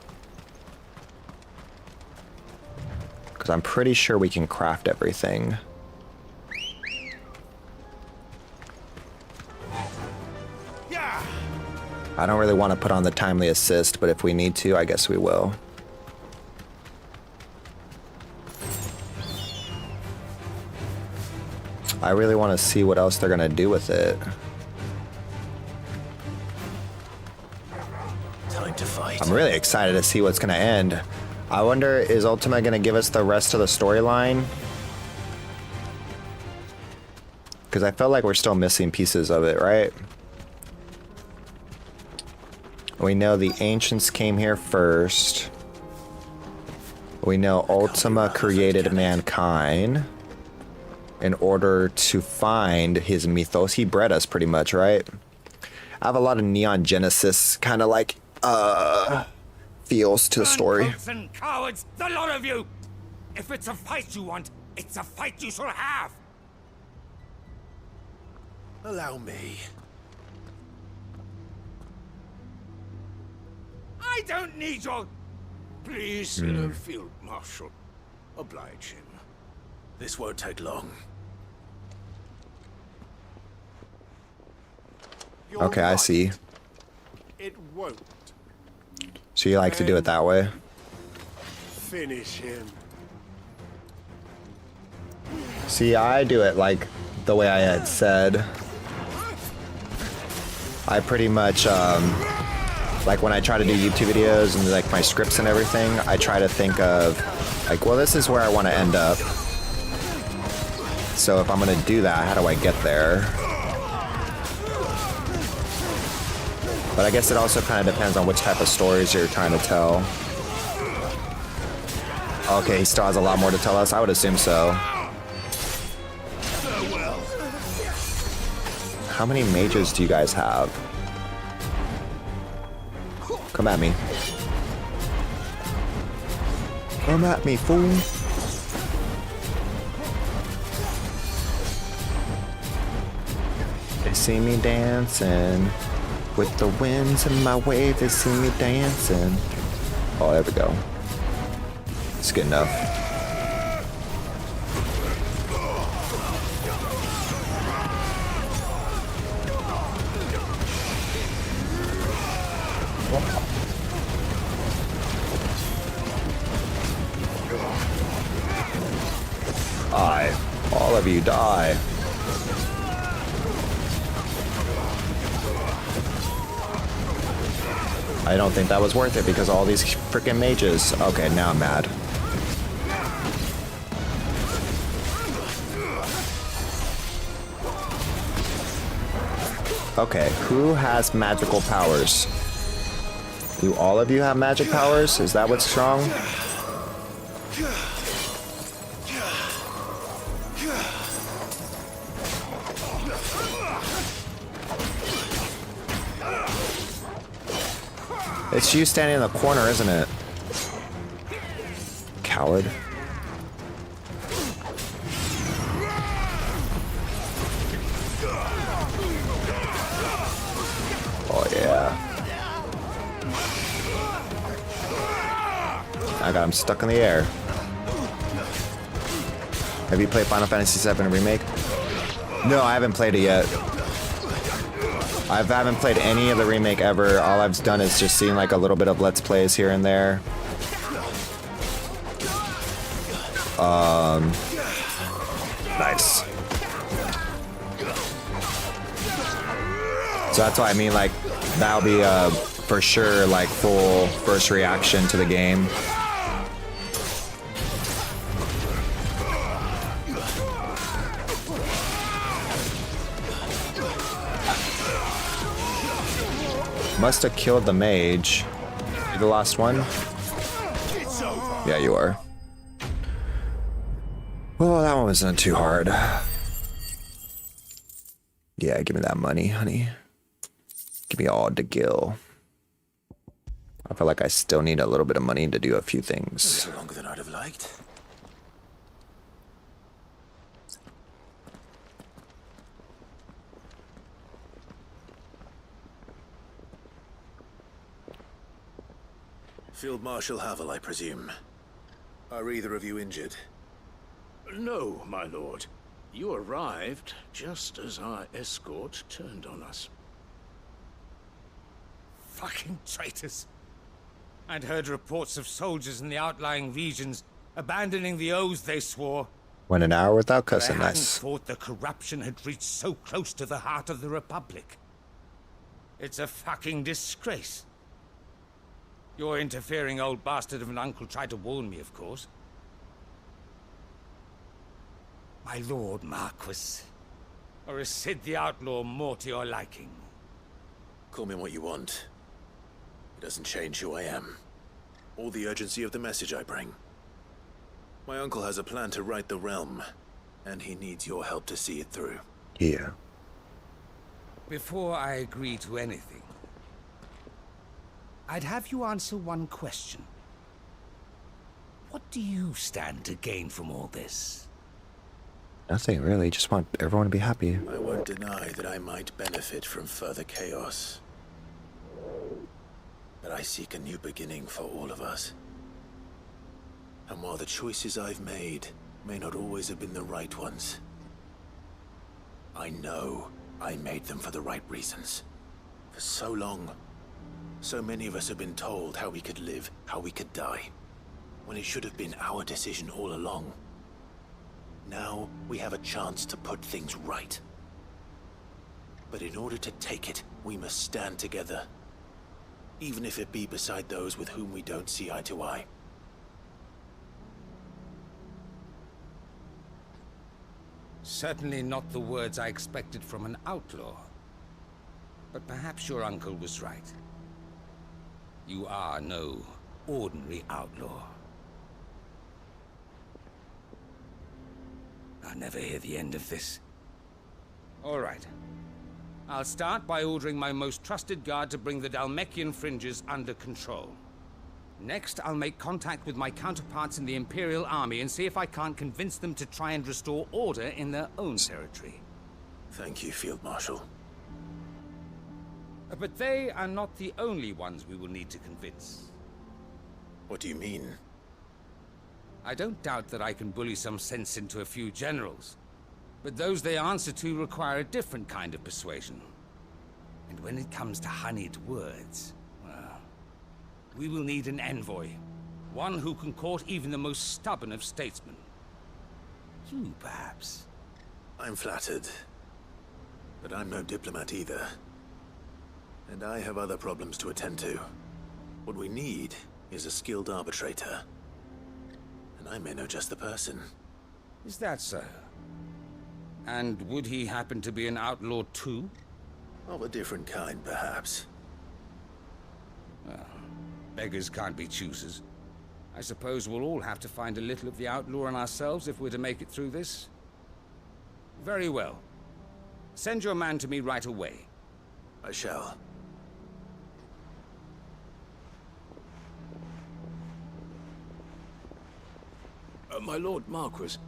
Because I'm pretty sure we can craft everything. I don't really want to put on the timely assist, but if we need to, I guess we will. I really want to see what else they're going to do with it. Time to fight. I'm really excited to see what's going to end. I wonder, is Ultima going to give us the rest of the storyline? Because I felt like we're still missing pieces of it, right? We know the ancients came here first. We know Ultima created mankind in order to find his mythos. He bred us pretty much, right? I have a lot of Neon Genesis kind of like feels to the story. Turncoats and cowards, the lot of you! If it's a fight you want, it's a fight you shall have! Allow me. I don't need your... Please, Field Marshal. Oblige him. This won't take long. Okay, I see. It won't. So you like to do it that way? Finish him. See, I do it like the way I had said. I pretty much, like when I try to do YouTube videos and like my scripts and everything, I try to think of like, well, this is where I want to end up. So if I'm going to do that, how do I get there? But I guess it also kind of depends on which type of stories you're trying to tell. Okay, he still has a lot more to tell us. I would assume so. How many mages do you guys have? Come at me. Come at me, fool. They see me dancing. With the winds in my way, they see me dancing. Oh, there we go. It's good enough. Die. All of you die. I don't think that was worth it because all these freaking mages. Okay, now I'm mad. Okay, who has magical powers? Do all of you have magic powers? Is that what's strong? It's you standing in the corner, isn't it? Coward. Oh yeah. I got him stuck in the air. Have you played Final Fantasy VII Remake? No, I haven't played it yet. I haven't played any of the remake ever. All I've done is just seen like a little bit of Let's Plays here and there. Nice. So that's why I mean, like, that'll be for sure like full first reaction to the game. Must have killed the mage. You the last one? Yeah, you are. Well, that one wasn't too hard. Yeah, give me that money, honey. Give me all the gil. I feel like I still need a little bit of money to do a few things. A little longer than I'd have liked. Field Marshal Havel, I presume. Are either of you injured? No, my lord. You arrived just as our escort turned on us. Fucking traitors. I'd heard reports of soldiers in the outlying regions abandoning the oaths they swore. Went an hour without But I cussing. hadn't Nice. thought the corruption had reached so close to the heart of the Republic. It's a fucking disgrace. Your interfering old bastard of an uncle tried to warn me, of course. My lord Marquis. Or is Sid the Outlaw more to your liking? Call me what you want. It doesn't change who I am, or the urgency of the message I bring. My uncle has a plan to right the realm, and he needs your help to see it through. Yeah. Before I agree to anything, I'd have you answer one question. What do you stand to gain from all this? Nothing really. Just want everyone to be happy. I won't deny that I might benefit from further chaos. But I seek a new beginning for all of us. And while the choices I've made may not always have been the right ones, I know I made them for the right reasons. For so long, so many of us have been told how we could live, how we could die, when it should have been our decision all along. Now we have a chance to put things right. But in order to take it, we must stand together. Even if it be beside those with whom we don't see eye to eye. Certainly not the words I expected from an outlaw. But perhaps your uncle was right. You are no ordinary outlaw. I'll never hear the end of this. All right. I'll start by ordering my most trusted guard to bring the Dalmekian fringes under control. Next, I'll make contact with my counterparts in the Imperial Army and see if I can't convince them to try and restore order in their own territory. Thank you, Field Marshal. But they are not the only ones we will need to convince. What do you mean? I don't doubt that I can bully some sense into a few generals. But those they answer to require a different kind of persuasion. And when it comes to honeyed words, well, we will need an envoy. One who can court even the most stubborn of statesmen. You, perhaps. I'm flattered. But I'm no diplomat either. And I have other problems to attend to. What we need is a skilled arbitrator. And I may know just the person. Is that so? And would he happen to be an outlaw too? Of a different kind, perhaps. Well, beggars can't be choosers. I suppose we'll all have to find a little of the outlaw in ourselves if we're to make it through this. Very well. Send your man to me right away. I shall. My Lord Marquis.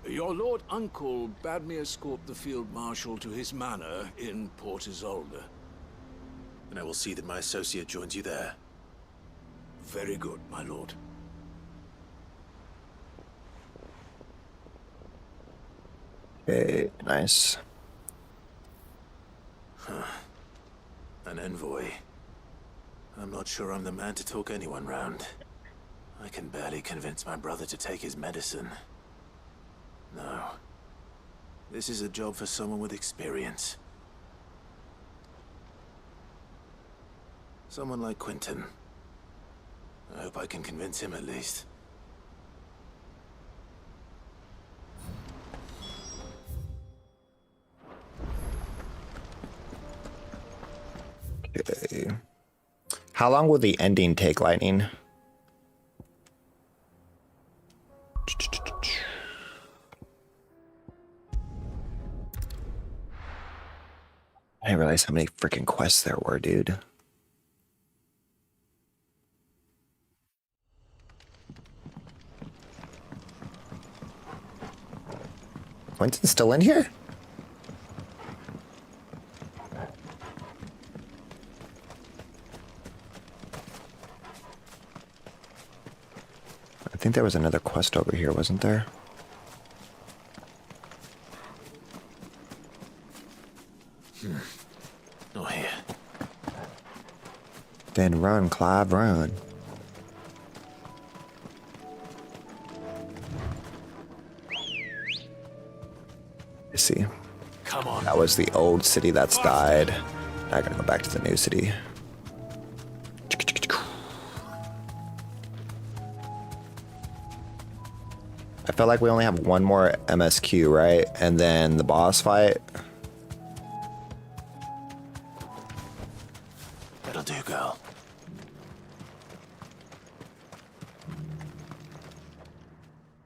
Your Lord Uncle bade me escort the Field Marshal to his manor in Port Isolde. And I will see that my associate joins you there. Very good, my lord. Okay, nice. An envoy. I'm not sure I'm the man to talk anyone round. I can barely convince my brother to take his medicine. No. This is a job for someone with experience. Someone like Quentin. I hope I can convince him at least. Okay. How long will the ending take, Lightning? I didn't realize how many freaking quests there were, dude. Quentin's still in here? I think there was another quest over here, wasn't there? Not here. Then run, Clive, run. I see. Come on. That was the old city that's died. Now I gotta go back to the new city. I feel like we only have one more MSQ, right? And then the boss fight. That'll do, girl.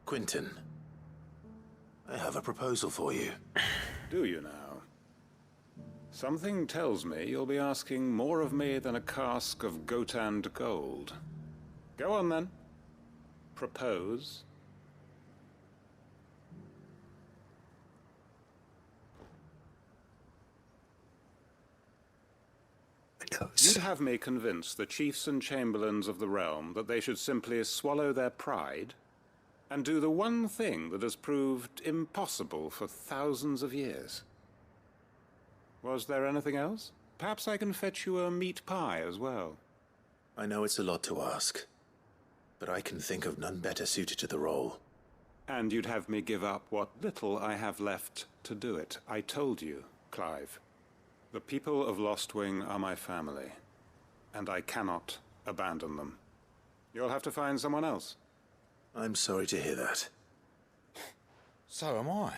Quentin, I have a proposal for you. Do you now? Something tells me you'll be asking more of me than a cask of Gotand gold. Go on then. Propose. You'd have me convince the chiefs and chamberlains of the realm that they should simply swallow their pride and do the one thing that has proved impossible for thousands of years. Was there anything else? Perhaps I can fetch you a meat pie as well. I know it's a lot to ask, but I can think of none better suited to the role. And you'd have me give up what little I have left to do it. I told you, Clive. The people of Lostwing are my family, and I cannot abandon them. You'll have to find someone else. I'm sorry to hear that. So am I.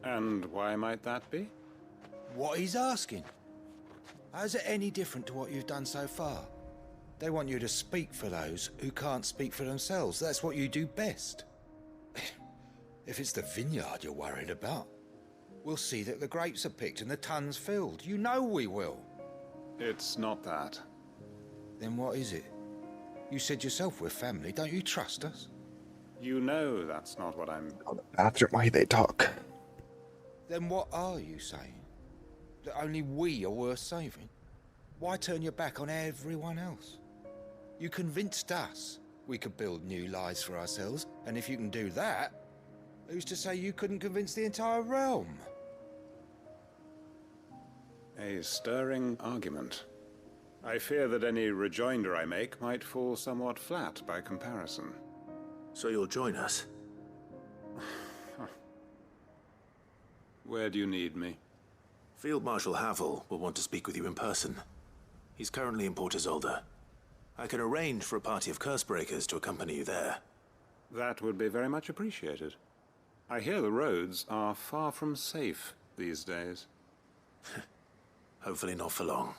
And why might that be? What he's asking. How's it any different to what you've done so far? They want you to speak for those who can't speak for themselves. That's what you do best. If it's the vineyard you're worried about, we'll see that the grapes are picked and the tons filled. You know we will. It's not that. Then what is it? You said yourself we're family. Don't you trust us? You know that's not what I'm... After why they talk. Then what are you saying? That only we are worth saving? Why turn your back on everyone else? You convinced us we could build new lives for ourselves, and if you can do that, who's to say you couldn't convince the entire realm? A stirring argument. I fear that any rejoinder I make might fall somewhat flat by comparison. So you'll join us? Where do you need me? Field Marshal Havel will want to speak with you in person. He's currently in Port Isolde. I can arrange for a party of Cursebreakers to accompany you there. That would be very much appreciated. I hear the roads are far from safe these days. Hopefully not for long.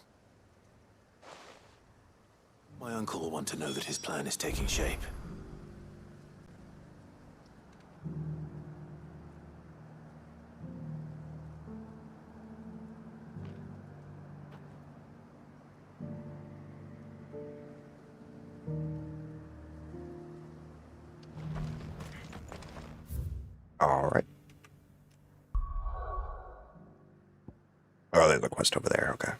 My uncle will want to know that his plan is taking shape. All right. Oh, there's a quest over there. Okay.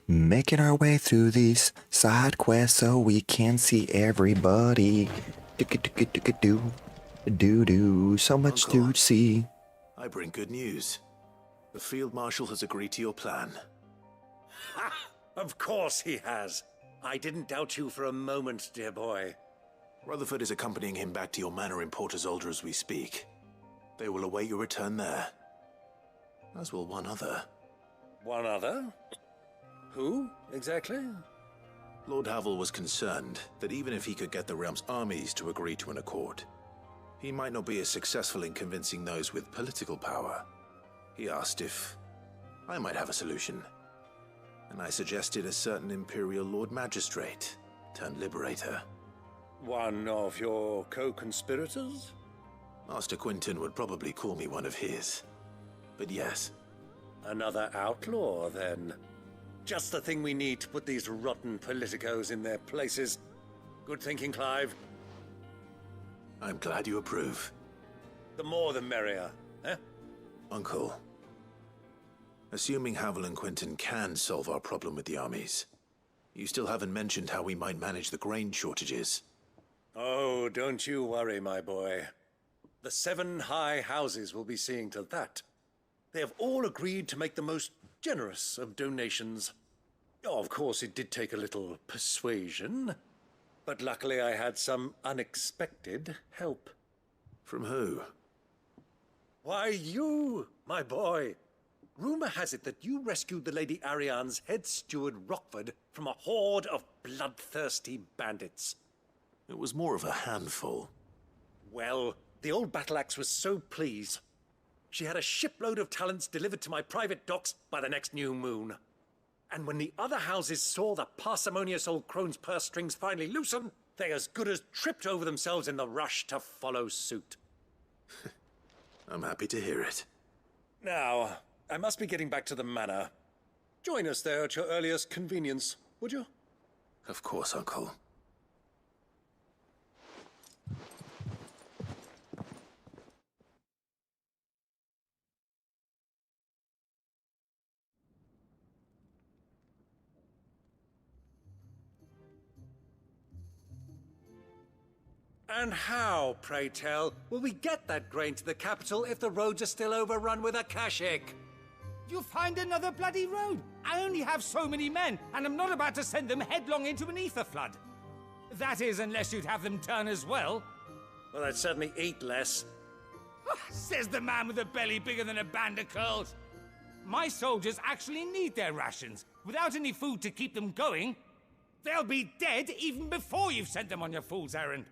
Making our way through these side quests so we can see everybody. Do so much Uncle, to see. I bring good news. The Field Marshal has agreed to your plan. Ha! Of course he has. I didn't doubt you for a moment, dear boy. Rutherford is accompanying him back to your manor in Port Isolde as we speak. They will await your return there. As will one other. One other? Who, exactly? Lord Havel was concerned that even if he could get the realm's armies to agree to an accord, he might not be as successful in convincing those with political power. He asked if I might have a solution, and I suggested a certain Imperial Lord Magistrate turned Liberator. One of your co-conspirators? Master Quinton would probably call me one of his. But yes. Another outlaw, then. Just the thing we need to put these rotten politicos in their places. Good thinking, Clive. I'm glad you approve. The more the merrier, eh? Uncle, assuming Havel and Quinton can solve our problem with the armies, you still haven't mentioned how we might manage the grain shortages. Oh, don't you worry, my boy. The 7 high houses will be seeing to that. They have all agreed to make the most generous of donations. Oh, of course, it did take a little persuasion, but luckily I had some unexpected help. From who? Why, you, my boy. Rumor has it that you rescued the Lady Ariane's head steward Rockford from a horde of bloodthirsty bandits. It was more of a handful. Well, the old battle axe was so pleased. She had a shipload of talents delivered to my private docks by the next new moon. And when the other houses saw the parsimonious old crone's purse strings finally loosen, they as good as tripped over themselves in the rush to follow suit. I'm happy to hear it. Now, I must be getting back to the manor. Join us there at your earliest convenience, would you? Of course, Uncle. And how, pray tell, will we get that grain to the capital if the roads are still overrun with Akashic? You'll find another bloody road. I only have so many men, and I'm not about to send them headlong into an ether flood. That is, unless you'd have them turn as well. Well, I'd certainly eat less. Says the man with a belly bigger than a band of curls. My soldiers actually need their rations. Without any food to keep them going, they'll be dead even before you've sent them on your fool's errand.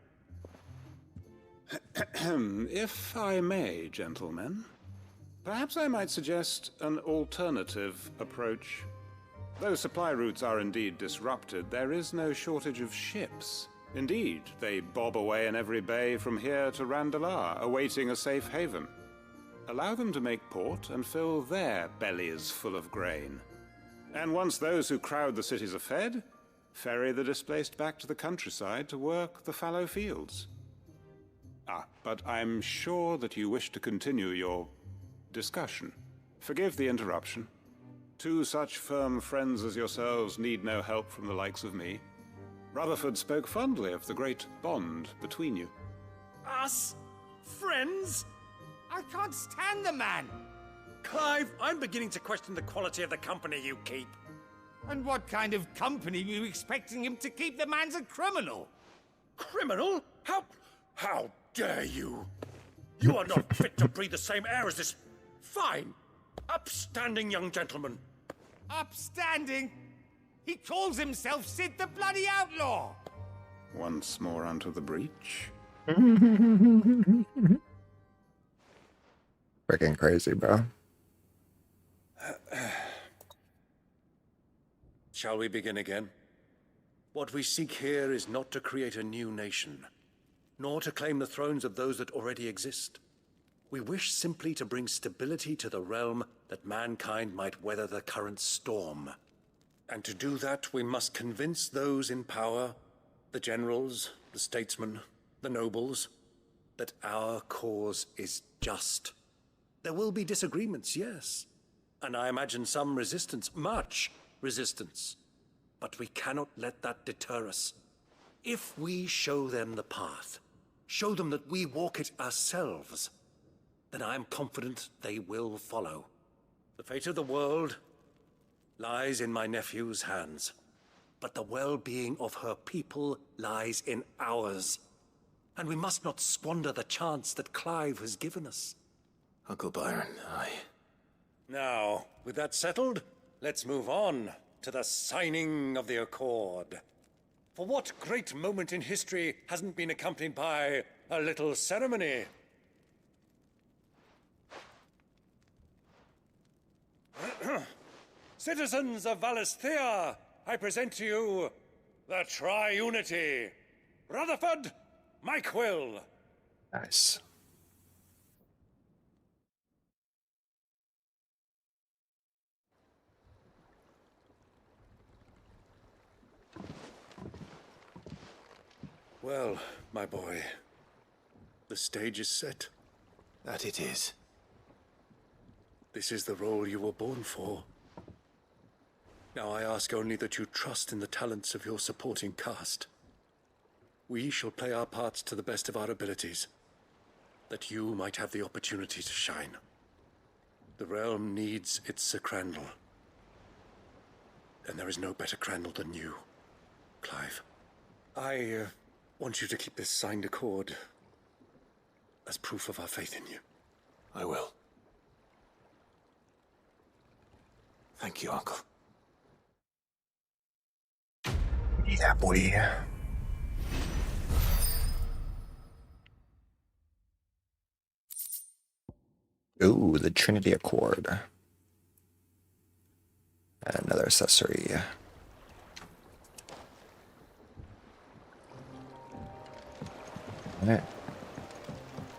If I may, gentlemen, perhaps I might suggest an alternative approach. Though supply routes are indeed disrupted, there is no shortage of ships. Indeed, they bob away in every bay from here to Randalar, awaiting a safe haven. Allow them to make port and fill their bellies full of grain. And once those who crowd the cities are fed, ferry the displaced back to the countryside to work the fallow fields. But I'm sure that you wish to continue your discussion. Forgive the interruption. 2 such firm friends as yourselves need no help from the likes of me. Rutherford spoke fondly of the great bond between you. Us? Friends? I can't stand the man! Clive, I'm beginning to question the quality of the company you keep. And what kind of company were you expecting him to keep? The man's a criminal! Criminal? How dare you? You are not fit to breathe the same air as this fine, upstanding young gentleman. Upstanding? He calls himself Sid the Bloody Outlaw! Once more onto the breach. Freaking crazy, bro. Shall we begin again? What we seek here is not to create a new nation, nor to claim the thrones of those that already exist. We wish simply to bring stability to the realm that mankind might weather the current storm. And to do that, we must convince those in power, the generals, the statesmen, the nobles, that our cause is just. There will be disagreements, yes, and I imagine some resistance, much resistance. But we cannot let that deter us. If we show them the path, show them that we walk it ourselves, then I am confident they will follow. The fate of the world lies in my nephew's hands, but the well-being of her people lies in ours. And we must not squander the chance that Clive has given us. Uncle Byron, Now, with that settled, let's move on to the signing of the Accord. For what great moment in history hasn't been accompanied by a little ceremony? Citizens of Valisthea, I present to you the Triunity. Rutherford, Mike Will. Nice. Well, my boy, the stage is set. That it is. This is the role you were born for. Now I ask only that you trust in the talents of your supporting cast. We shall play our parts to the best of our abilities, that you might have the opportunity to shine. The realm needs its Sir Crandall. And there is no better Crandall than you, Clive. I want you to keep this signed accord as proof of our faith in you. I will. Thank you, Uncle. Yeah, boy. Ooh, the Trinity Accord. Another accessory. Alright.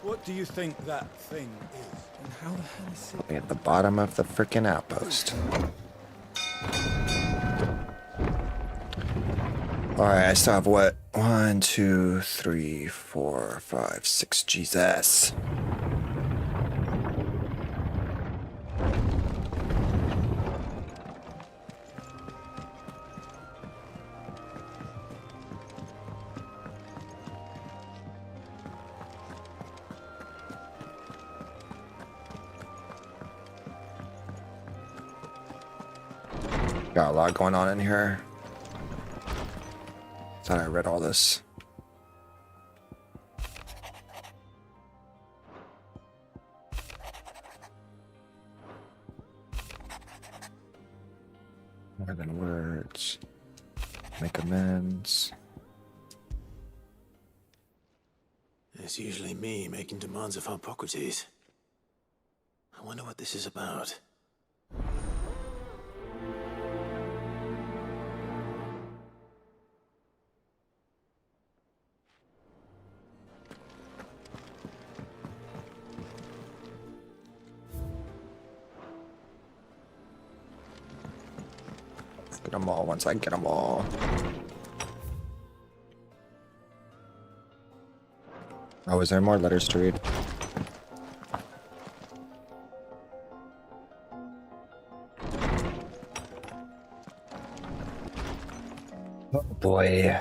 What do you think that thing is? And how the hell is it? At the bottom of the freaking outpost. Alright, I still have what? 1, 2, 3, 4, 5, 6. Jesus. Got a lot going on in here. Thought I read all this. More than words. Make amends. It's usually me making demands of Hippocrates. I wonder what this is about. Get them all once I get them all. Oh, is there more letters to read? Oh boy.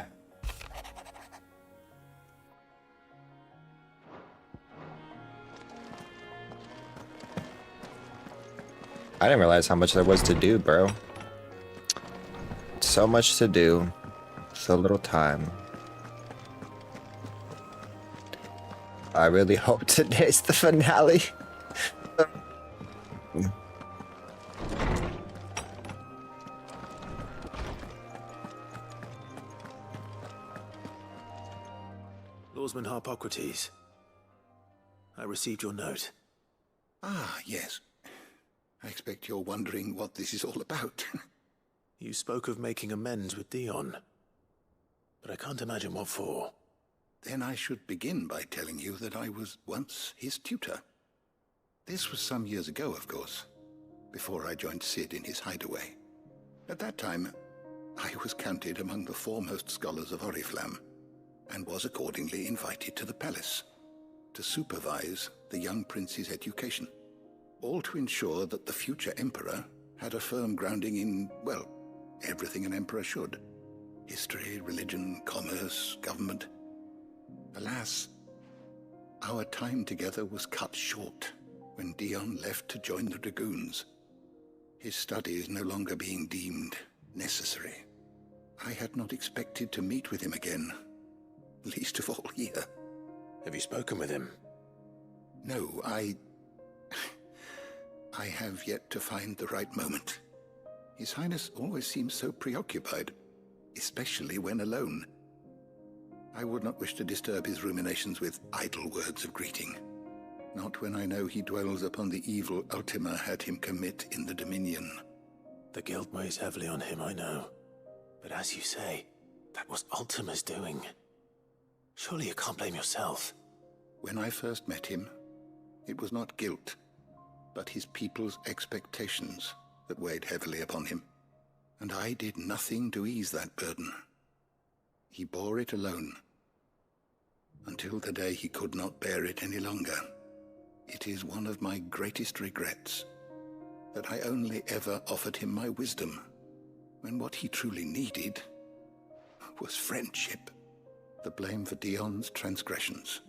I didn't realize how much there was to do, bro. So much to do, so little time. I really hope today's the finale. Lawsman Hippocrates, I received your note. Ah, yes. I expect you're wondering what this is all about. You spoke of making amends with Dion, but I can't imagine what for. Then I should begin by telling you that I was once his tutor. This was some years ago, of course, before I joined Sid in his hideaway. At that time, I was counted among the foremost scholars of Oriflamme, and was accordingly invited to the palace to supervise the young prince's education, all to ensure that the future emperor had a firm grounding in, well, everything an emperor should. History, religion, commerce, government. Alas, our time together was cut short when Dion left to join the Dragoons, his studies no longer being deemed necessary. I had not expected to meet with him again, least of all here. Have you spoken with him? No, I have yet to find the right moment. His Highness always seems so preoccupied, especially when alone. I would not wish to disturb his ruminations with idle words of greeting. Not when I know he dwells upon the evil Ultima had him commit in the Dominion. The guilt weighs heavily on him, I know. But as you say, that was Ultima's doing. Surely you can't blame yourself. When I first met him, it was not guilt, but his people's expectations that weighed heavily upon him. And I did nothing to ease that burden. He bore it alone, until the day he could not bear it any longer. It is one of my greatest regrets that I only ever offered him my wisdom, when what he truly needed was friendship. The blame for Dion's transgressions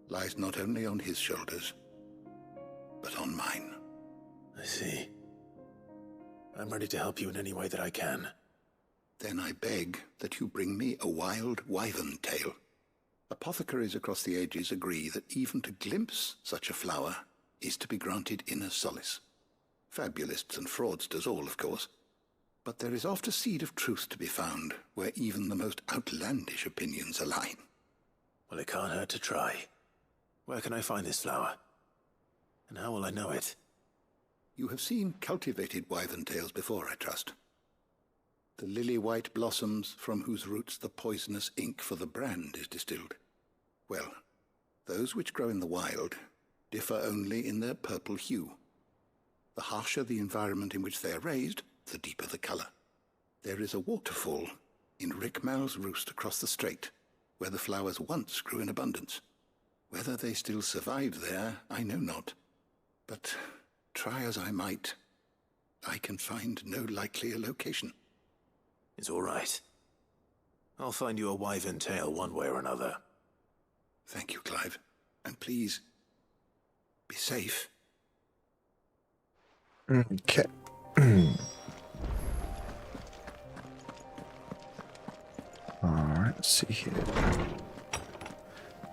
lies not only on his shoulders, but on mine. I see. I'm ready to help you in any way that I can. Then I beg that you bring me a wild wyvern tail. Apothecaries across the ages agree that even to glimpse such a flower is to be granted inner solace. Fabulists and fraudsters all, of course. But there is oft a seed of truth to be found where even the most outlandish opinions align. Well, it can't hurt to try. Where can I find this flower? And how will I know it? You have seen cultivated wyvern tails before, I trust. The lily-white blossoms from whose roots the poisonous ink for the brand is distilled. Well, those which grow in the wild differ only in their purple hue. The harsher the environment in which they are raised, the deeper the color. There is a waterfall in Rickmal's roost across the strait, where the flowers once grew in abundance. Whether they still survive there, I know not. But try as I might, I can find no likelier location. It's all right. I'll find you a wyvern tail one way or another. Thank you, Clive. And please, be safe. Okay. Alright, let's see here.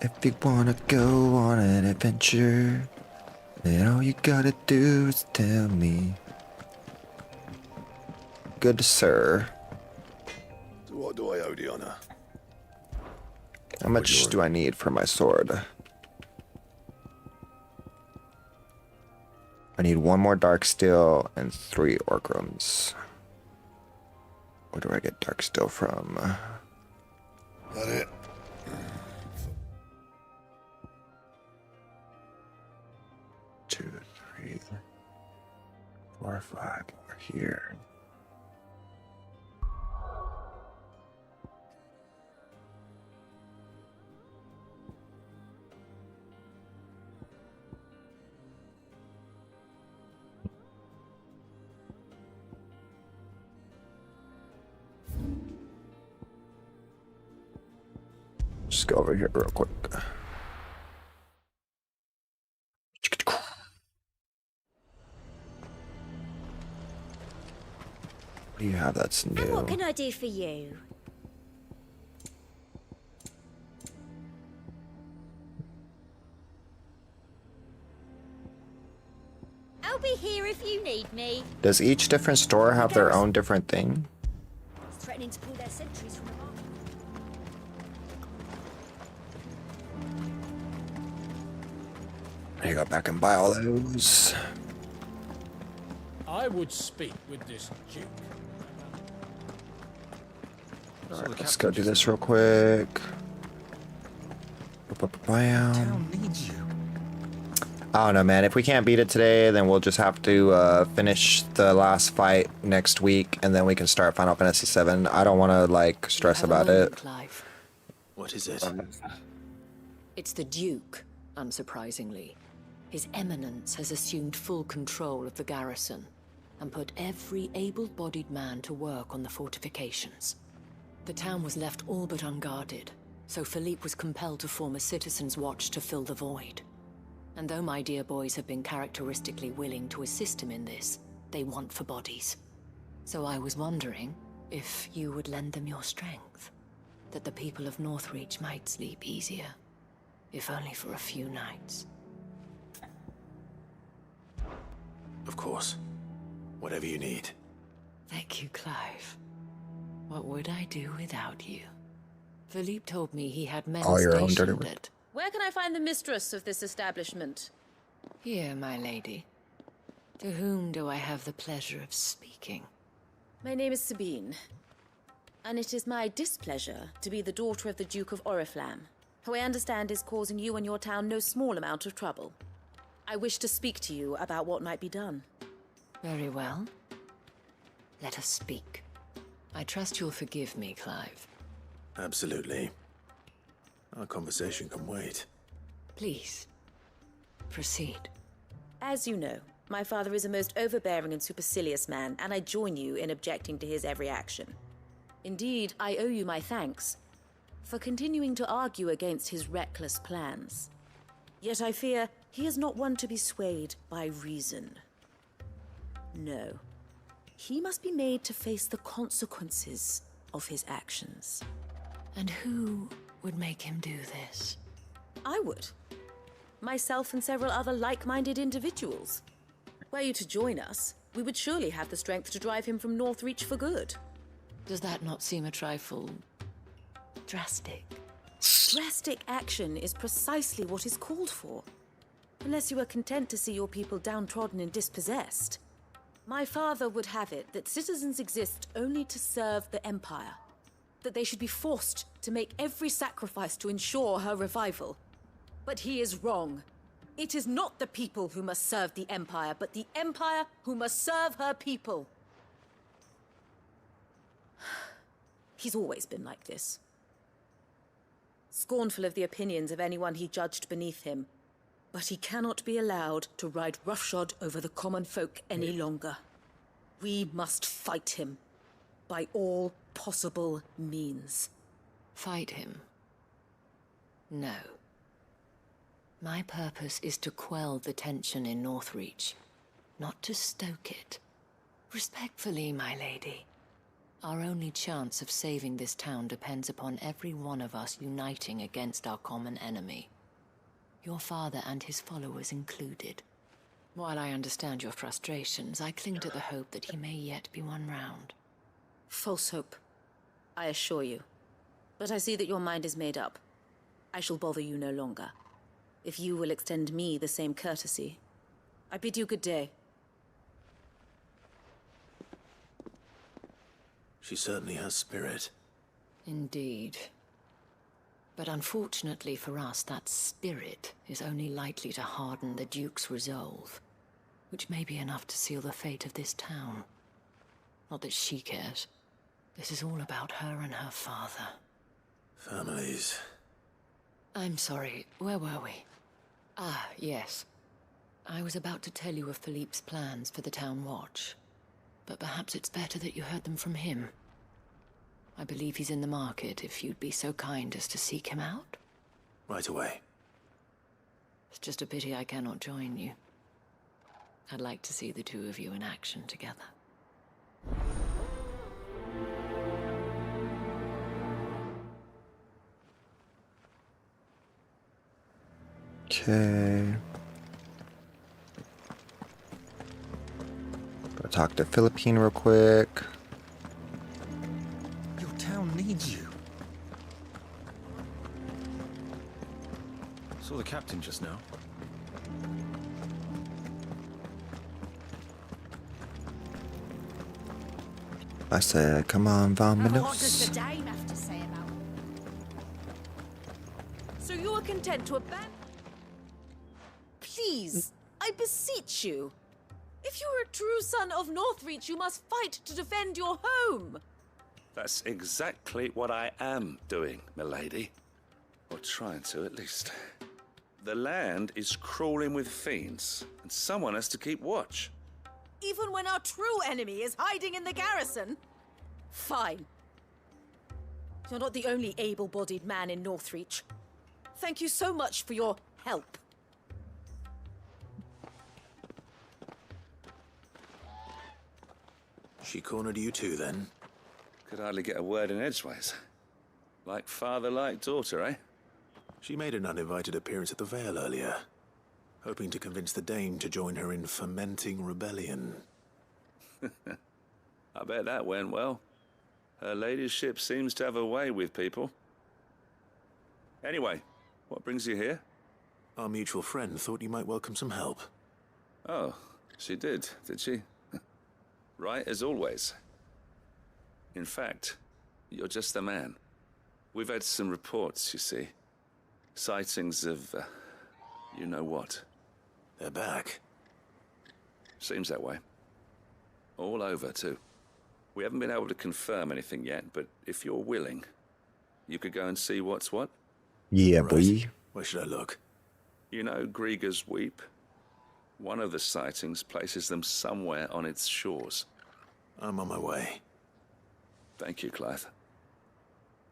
If you wanna go on an adventure, then all you gotta do is tell me. Good sir. So what do I owe the honor? How much do I need for my sword? I need 1 more dark steel and 3 orcrums. Where do I get dark steel from? That it? 2, 3, 4, 5 over here. Just go over here real quick. What do you have that's new? And what can I do for you? I'll be here if you need me. Does each different store have their own different thing? Threatening to pull their sentries from the market. I go back and buy all those. I would speak with this Duke. Alright, let's go do this real quick. Town needs you. I don't know, man. If we can't beat it today, then we'll just have to finish the last fight next week, and then we can start Final Fantasy VII. I don't want to, like, stress about it. Clive. What is it? It's the Duke, unsurprisingly. His Eminence has assumed full control of the garrison and put every able-bodied man to work on the fortifications. The town was left all but unguarded, so Philippe was compelled to form a citizens' watch to fill the void. And though my dear boys have been characteristically willing to assist him in this, they want for bodies. So I was wondering if you would lend them your strength, that the people of Northreach might sleep easier, if only for a few nights. Of course. Whatever you need. Thank you, Clive. What would I do without you? Philippe told me he had men All your own dirty stationed work. at... Where can I find the mistress of this establishment? Here, my lady. To whom do I have the pleasure of speaking? My name is Sabine, and it is my displeasure to be the daughter of the Duke of Oriflamme, who I understand is causing you and your town no small amount of trouble. I wish to speak to you about what might be done. Very well. Let us speak. I trust you'll forgive me, Clive. Absolutely. Our conversation can wait. Please, proceed. As you know, my father is a most overbearing and supercilious man, and I join you in objecting to his every action. Indeed, I owe you my thanks for continuing to argue against his reckless plans. Yet I fear he is not one to be swayed by reason. No. He must be made to face the consequences of his actions. And who would make him do this? I would. Myself and several other like-minded individuals. Were you to join us, we would surely have the strength to drive him from Northreach for good. Does that not seem a trifle drastic? Drastic action is precisely what is called for. Unless you are content to see your people downtrodden and dispossessed. My father would have it that citizens exist only to serve the Empire. That they should be forced to make every sacrifice to ensure her revival. But he is wrong. It is not the people who must serve the Empire, but the Empire who must serve her people. He's always been like this. Scornful of the opinions of anyone he judged beneath him. But he cannot be allowed to ride roughshod over the common folk any longer. We must fight him. By all possible means. Fight him? No. My purpose is to quell the tension in Northreach, not to stoke it. Respectfully, my lady. Our only chance of saving this town depends upon every one of us uniting against our common enemy. Your father and his followers included. While I understand your frustrations, I cling to the hope that he may yet be won round. False hope, I assure you. But I see that your mind is made up. I shall bother you no longer. If you will extend me the same courtesy, I bid you good day. She certainly has spirit. Indeed. But unfortunately for us, that spirit is only likely to harden the Duke's resolve, which may be enough to seal the fate of this town. Not that she cares. This is all about her and her father. Families. I'm sorry, where were we? Ah, yes. I was about to tell you of Philippe's plans for the town watch, but perhaps it's better that you heard them from him. I believe he's in the market, if you'd be so kind as to seek him out. Right away. It's just a pity I cannot join you. I'd like to see the two of you in action together. Okay. Go talk to Philippine real quick. Your town needs you. Saw the captain just now. I said, come on, What does Vominos. the dame have to say about it? So you are content to abandon... Please, I beseech you. If you are a true son of Northreach, you must fight to defend your home. That's exactly what I am doing, milady. Or trying to, at least. The land is crawling with fiends, and someone has to keep watch. Even when our true enemy is hiding in the garrison? Fine. You're not the only able-bodied man in Northreach. Thank you so much for your help. She cornered you too, then? Could hardly get a word in edgeways. Like father, like daughter, eh? She made an uninvited appearance at the Vale earlier, hoping to convince the Dame to join her in fomenting rebellion. I bet that went well. Her ladyship seems to have a way with people. Anyway, what brings you here? Our mutual friend thought you might welcome some help. Oh, she did she? Right as always. In fact, you're just the man. We've had some reports, you see. Sightings of, you know what. They're back. Seems that way. All over, too. We haven't been able to confirm anything yet, but if you're willing, you could go and see what's what. Yeah, Right. boy. Where should I look? You know Grieger's Weep? One of the sightings places them somewhere on its shores. I'm on my way. Thank you, Clive.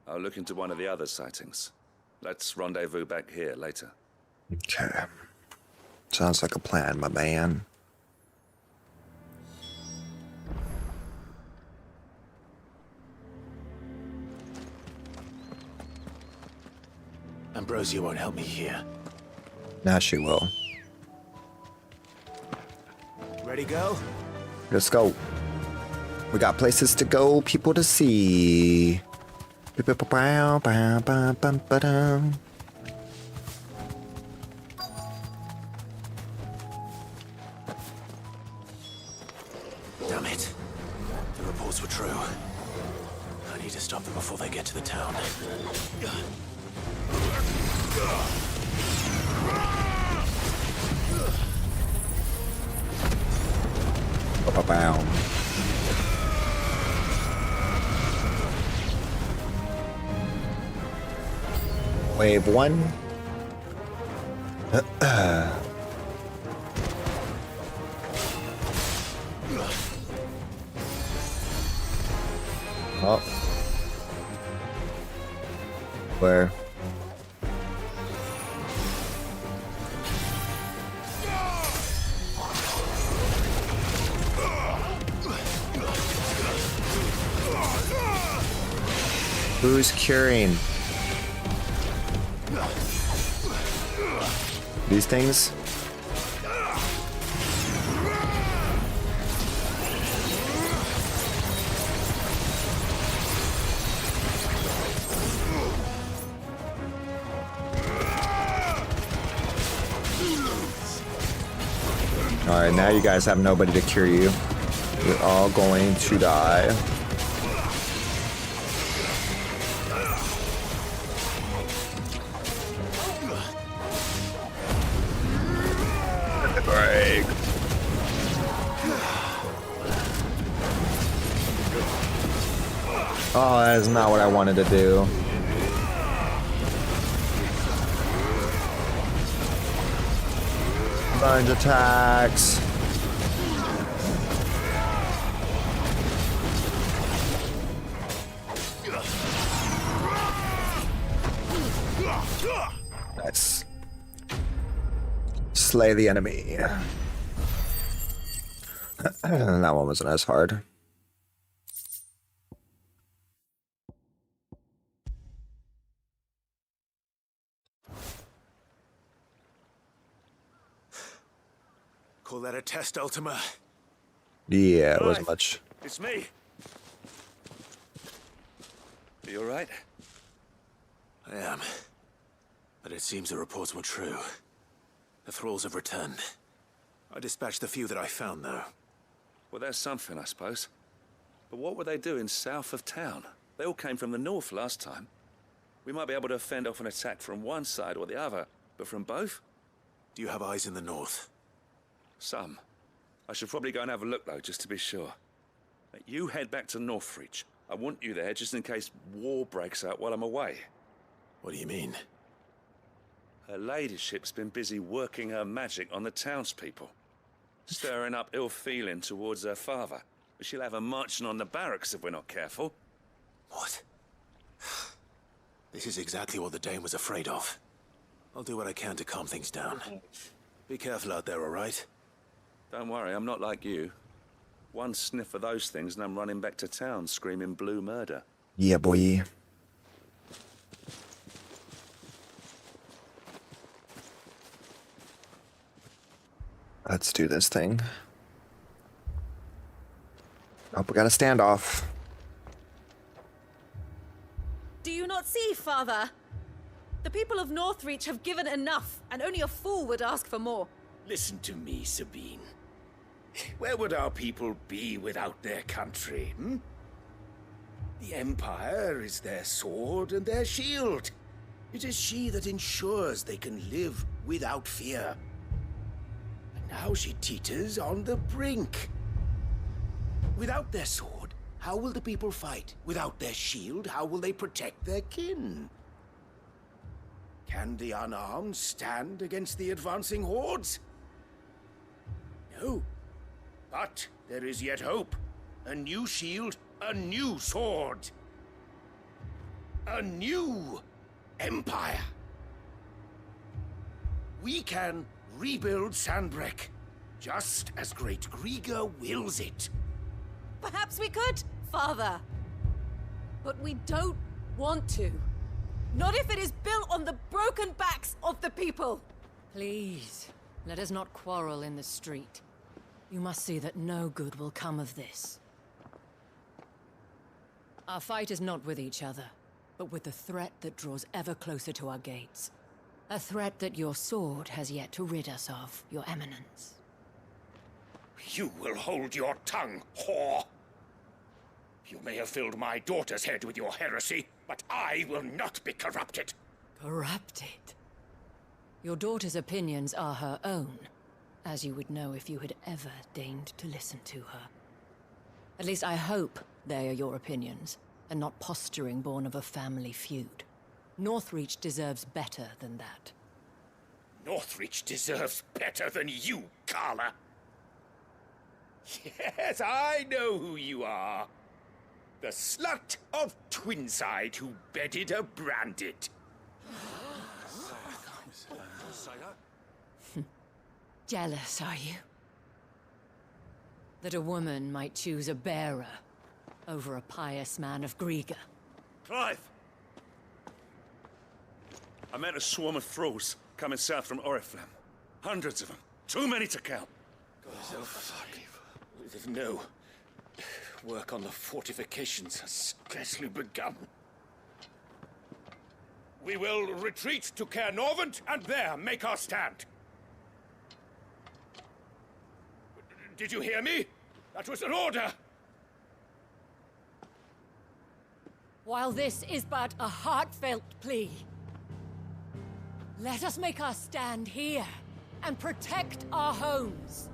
I'll look into one of the other sightings. Let's rendezvous back here later. Okay. Sounds like a plan, my man. Ambrosia won't help me here. Now she will. Ready, go? Let's go. We got places to go, people to see. Damn it. The reports were true. I need to stop them before they get to the town. Ba-ba-bow. Wave 1. Oh. Where? Who's curing? These things? Alright, now you guys have nobody to cure you. You're all going to die. Break. Oh, that is not what I wanted to do. Lunge attacks. Nice. Slay the enemy. That one wasn't as hard. Call that a test, Ultima? Yeah, it wasn't much. It's me. Are you alright? I am. But it seems the reports were true. The thralls have returned. I dispatched the few that I found, though. Well, there's something, I suppose. But what were they doing south of town? They all came from the north last time. We might be able to fend off an attack from one side or the other, but from both? Do you have eyes in the north? Some. I should probably go and have a look, though, just to be sure. You head back to Northreach. I want you there just in case war breaks out while I'm away. What do you mean? Her ladyship's been busy working her magic on the townspeople, stirring up ill feeling towards her father. She'll have her marching on the barracks if we're not careful. What? This is exactly what the Dane was afraid of. I'll do what I can to calm things down. Be careful out there, all right? Don't worry, I'm not like you. One sniff of those things and I'm running back to town screaming blue murder. Yeah, boy. Let's do this thing. Oh, we got a standoff. Do you not see, Father? The people of Northreach have given enough, and only a fool would ask for more. Listen to me, Sabine. Where would our people be without their country, hmm? The Empire is their sword and their shield. It is she that ensures they can live without fear. And now she teeters on the brink. Without their sword, how will the people fight? Without their shield, how will they protect their kin? Can the unarmed stand against the advancing hordes? No. But there is yet hope. A new shield, a new sword. A new empire. We can rebuild Sandbreck, just as Great Grieger wills it. Perhaps we could, Father. But we don't want to. Not if it is built on the broken backs of the people. Please, let us not quarrel in the street. You must see that no good will come of this. Our fight is not with each other, but with the threat that draws ever closer to our gates. A threat that your sword has yet to rid us of, Your Eminence. You will hold your tongue, whore. You may have filled my daughter's head with your heresy, but I will not be corrupted. Corrupted? Your daughter's opinions are her own, as you would know if you had ever deigned to listen to her. At least I hope they are your opinions, and not posturing born of a family feud. Northreach deserves better than that. Northreach deserves better than you, Carla. Yes, I know who you are. The slut of Twinside who bedded a Branded. Jealous, are you? That a woman might choose a bearer over a pious man of Grieger. Clive! I met a swarm of thralls coming south from Oriflamme. Hundreds of them. Too many to count. No. Work on the fortifications has scarcely begun. We will retreat to Caer Norvent and there make our stand. Did you hear me? That was an order! While this is but a heartfelt plea, let us make our stand here and protect our homes.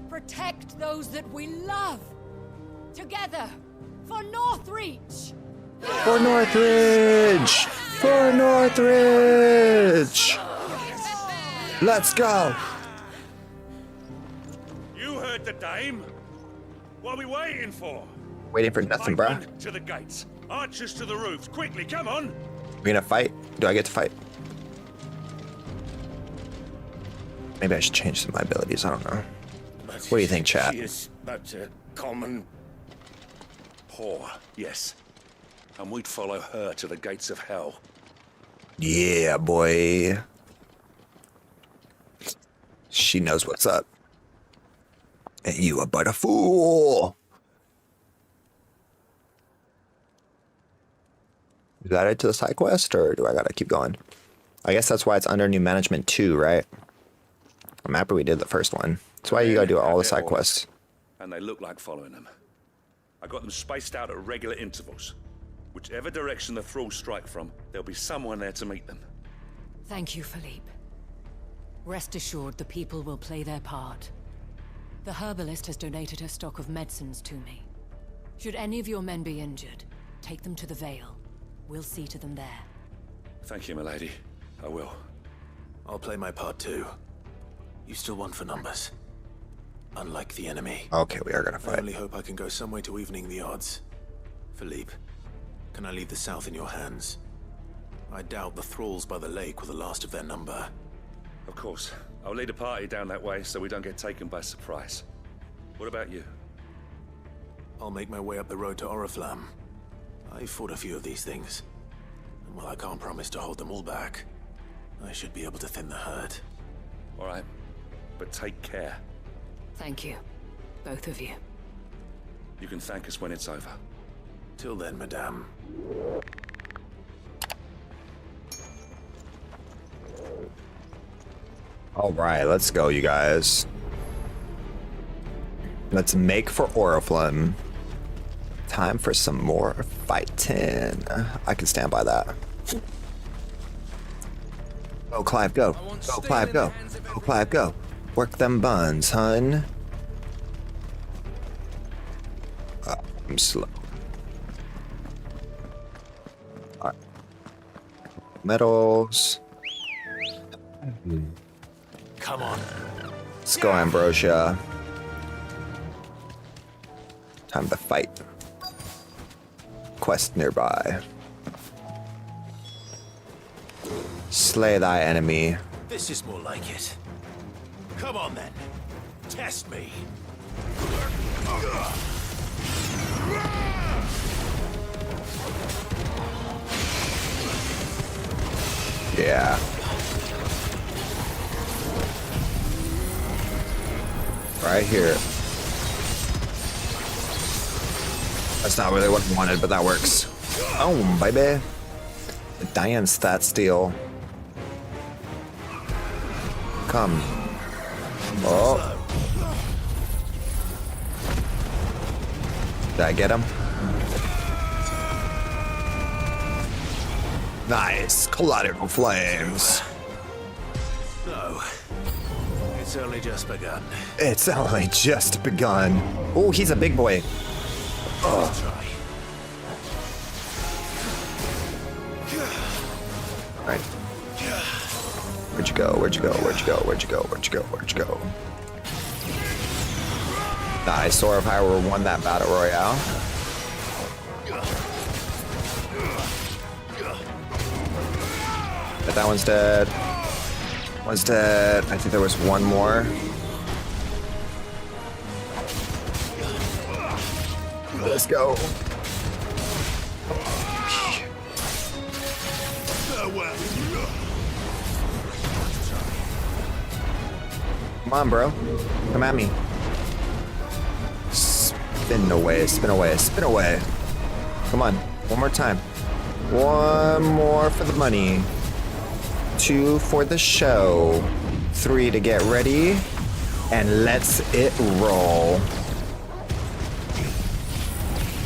Protect those that we love. Together, for Northreach! For Northridge! For Northridge! Let's go! You heard the dame. What are we waiting for? Waiting for nothing, bruh. Pikemen to the gates. Archers to the roofs. Quickly, come on! We gonna fight? Do I get to fight? Maybe I should change some of my abilities, I don't know. What do you think, chat? She is but a common whore, yes. And we'd follow her to the gates of hell. Yeah, boy. She knows what's up. And you are but a fool. Is that it to the side quest, or do I gotta keep going? I guess that's why it's under new management 2, right? I'm happy we did the first one. That's why you gotta do all the side quests. And they look like following them. I got them spaced out at regular intervals. Whichever direction the thralls strike from, there'll be someone there to meet them. Thank you, Philippe. Rest assured the people will play their part. The herbalist has donated her stock of medicines to me. Should any of your men be injured, take them to the Vale. We'll see to them there. Thank you, milady. I will. I'll play my part too. You still want for numbers. Unlike the enemy. Okay, we are gonna I fight. only hope I can go some way to evening the odds. Philippe, can I leave the south in your hands? I doubt the thralls by the lake were the last of their number. Of course. I'll lead a party down that way so we don't get taken by surprise. What about you? I'll make my way up the road to Oriflamme. I fought a few of these things. And while I can't promise to hold them all back, I should be able to thin the herd. All right. But take care. Thank you. Both of you. You can thank us when it's over. Till then, madame. All right, let's go, you guys. Let's make for Oriflamme. Time for some more fighting. I can stand by that. Go, Clive, go. Go, Clive, go. Go, Clive, go. Work them buns, hun. I'm slow. All right. Medals. Come on. Let's go, Ambrosia. Time to fight. Quest nearby. Slay thy enemy. This is more like it. Come on then. Test me. Yeah. Right here. That's not really what I wanted, but that works. Oh, baby. The Diane stat steal. Come. Oh. Did I get him? Nice. Collateral flames. No. It's only just begun. It's only just begun. Oh, he's a big boy. Let's try. Right. Where'd you go? Where'd you go? Where'd you go? Where'd you go? Where'd you go? Where'd you go? Nice. Sword of Hyrule won that battle royale. But that one's dead. One's dead. I think there was one more. Let's go. Come on, bro. Come at me. Spin away, spin away, spin away. Come on. One more time. One more for the money. 2 for the show. 3 to get ready. And let's it roll.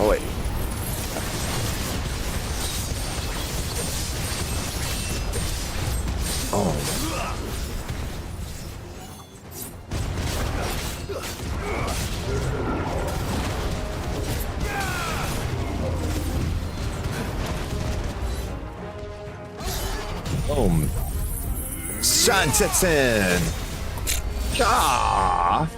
Oh, wait. Oh. Boom. Shantetsun. Ah.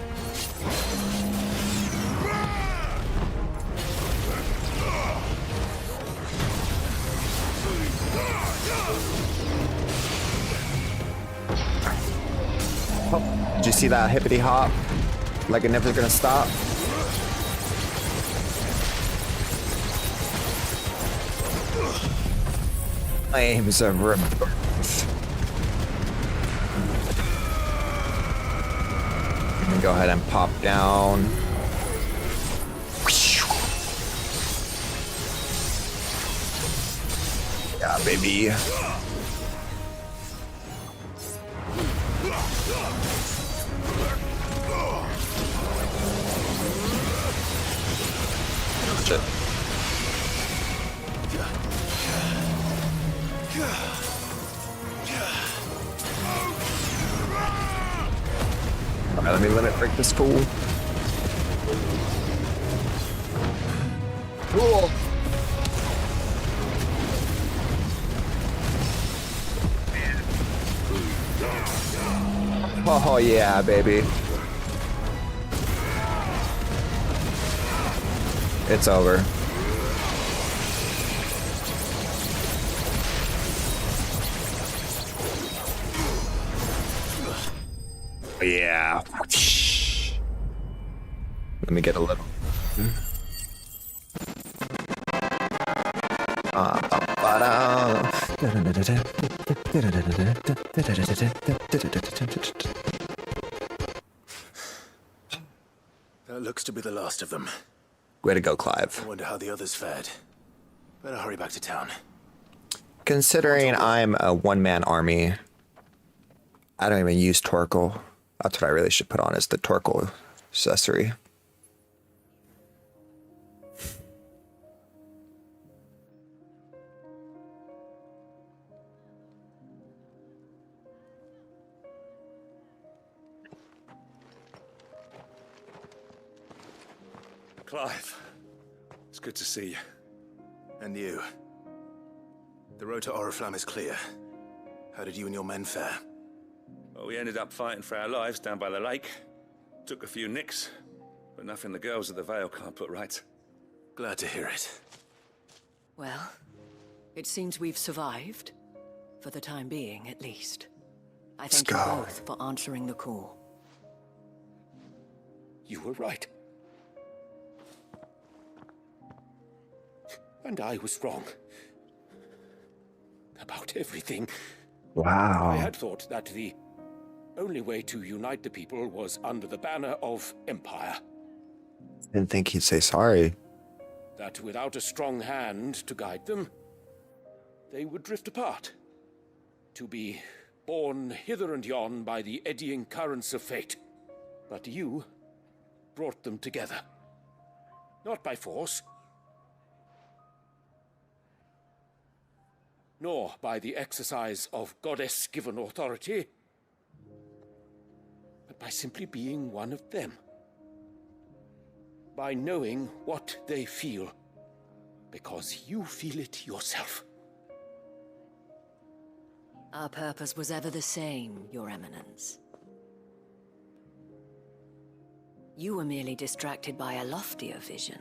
Oh, did you see that hippity hop? Like it never gonna stop? Flames of rebirth. Let me go ahead and pop down. Yeah, baby. Shit. Alright, let me limit break this fool. Cool. Oh yeah, baby. It's over. Yeah. Let me get a little. That looks to be the last of them. Way to go, Clive. I wonder how the others fared. Better hurry back to town. Considering I'm a one-man army, I don't even use Torkel. That's what I really should put on, is the Torkel accessory. Clive, it's good to see you. And you. The road to Oriflamme is clear. How did you and your men fare? Well, we ended up fighting for our lives down by the lake. Took a few nicks, but nothing the girls of the Vale can't put right. Glad to hear it. Well, it seems we've survived. For the time being, at least. I thank you both for answering the call. You were right. And I was wrong. About everything. Wow. I had thought that the only way to unite the people was under the banner of Empire. Didn't think he'd say sorry. That without a strong hand to guide them, they would drift apart. To be borne hither and yon by the eddying currents of fate. But you brought them together. Not by force, nor by the exercise of goddess-given authority, but by simply being one of them. By knowing what they feel, because you feel it yourself. Our purpose was ever the same, Your Eminence. You were merely distracted by a loftier vision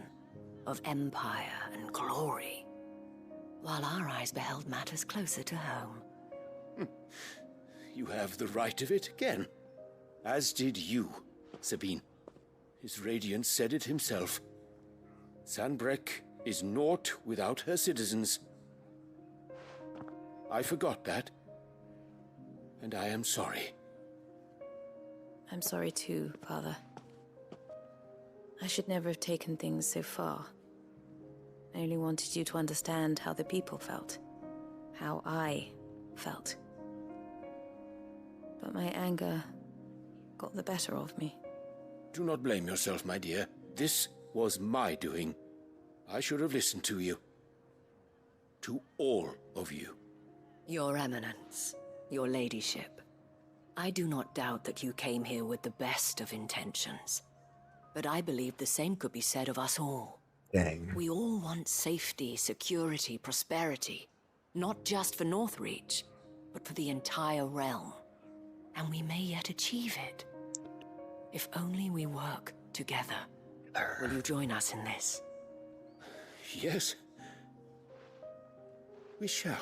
of empire and glory, while our eyes beheld matters closer to home. You have the right of it again, as did you, Sabine. His radiance said it himself. Sanbreque is naught without her citizens. I forgot that. And I am sorry. I'm sorry too, Father. I should never have taken things so far. I only wanted you to understand how the people felt. How I felt. But my anger got the better of me. Do not blame yourself, my dear. This was my doing. I should have listened to you. To all of you. Your Eminence, your ladyship, I do not doubt that you came here with the best of intentions. But I believe the same could be said of us all. Dang. We all want safety, security, prosperity. Not just for Northreach, but for the entire realm. And we may yet achieve it. If only we work together. Will you join us in this? Yes. We shall.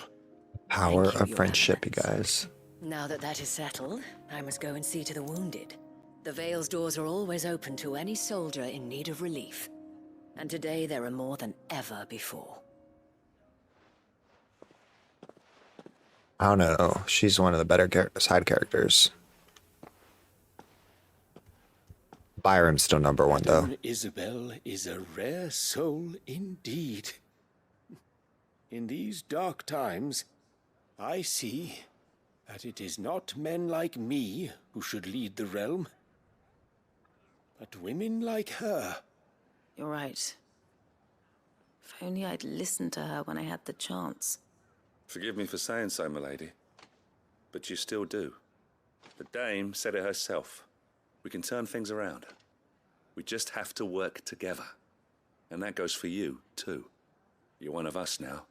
Power Thank you, of Your friendship, you Eminence. guys. Now that that is settled, I must go and see to the wounded. The Vale's doors are always open to any soldier in need of relief. And today there are more than ever before. I don't know. She's one of the better side characters. Byron's still number one, though. Madame Isabel is a rare soul indeed. In these dark times, I see that it is not men like me who should lead the realm, but women like her. You're right. If only I'd listened to her when I had the chance. Forgive me for saying so, milady, but you still do. The dame said it herself. We can turn things around. We just have to work together. And that goes for you, too. You're one of us now.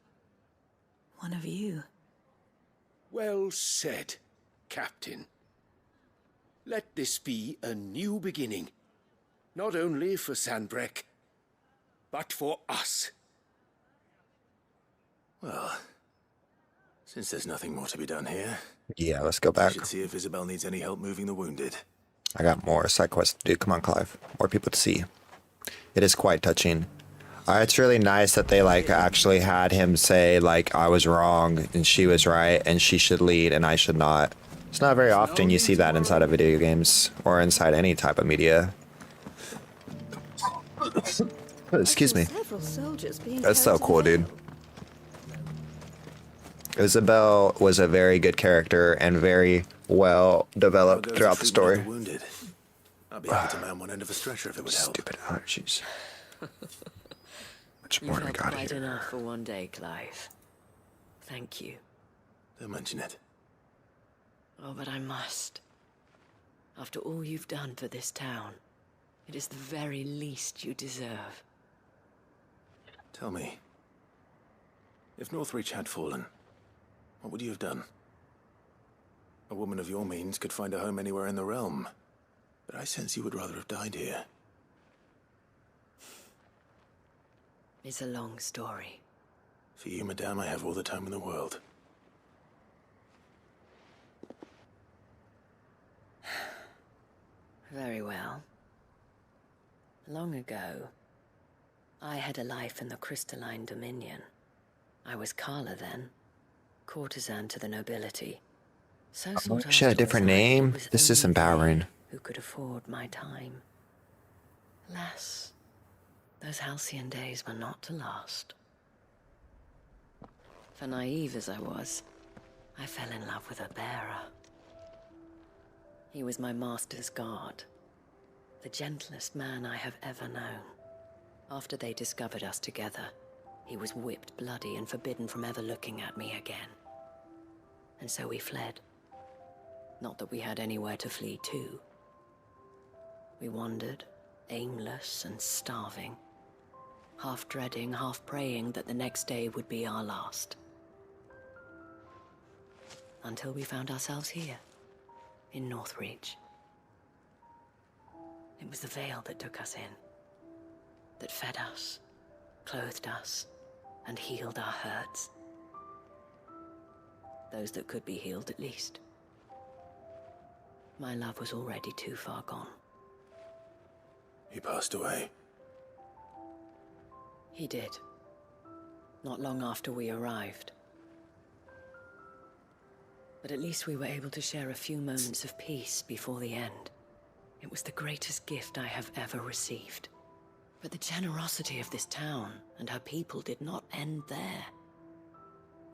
One of you. Well said, Captain. Let this be a new beginning. Not only for Sanbreque, but for us. Well, since there's nothing more to be done here... Yeah, let's go back. We should see if Isabel needs any help moving the wounded. I got more side quests to do. Come on, Clive. More people to see. It is quite touching. It's really nice that they like actually had him say like I was wrong and she was right and she should lead and I should not. It's not very often you see that inside of video games or inside any type of media. Excuse me. That's so cool, dude. Isabel was a very good character and very well developed throughout the story. Wounded. I'll be happy to man one end of a stretcher if it would help. Stupid allergies. Much You've more do we helped got quite here? enough for one day, Clive. Thank you. Don't mention it. Oh, but I must. After all you've done for this town, it is the very least you deserve. Tell me, if Northreach had fallen, what would you have done? A woman of your means could find a home anywhere in the realm. But I sense you would rather have died here. It's a long story. For you, madame, I have all the time in the world. Very well. Long ago, I had a life in the Crystalline Dominion. I was Carla then, courtesan to the nobility. So sought She had a after different as I, it name. was This is only empowering. they who could afford my time. Alas, those halcyon days were not to last. For naive as I was, I fell in love with a bearer. He was my master's guard, the gentlest man I have ever known. After they discovered us together, he was whipped bloody and forbidden from ever looking at me again. And so we fled. Not that we had anywhere to flee to. We wandered, aimless and starving, half dreading, half praying that the next day would be our last. Until we found ourselves here, in Northreach. It was the veil that took us in, that fed us, clothed us, and healed our hurts. Those that could be healed, at least. My love was already too far gone. He passed away. He did. Not long after we arrived. But at least we were able to share a few moments of peace before the end. It was the greatest gift I have ever received. But the generosity of this town and her people did not end there.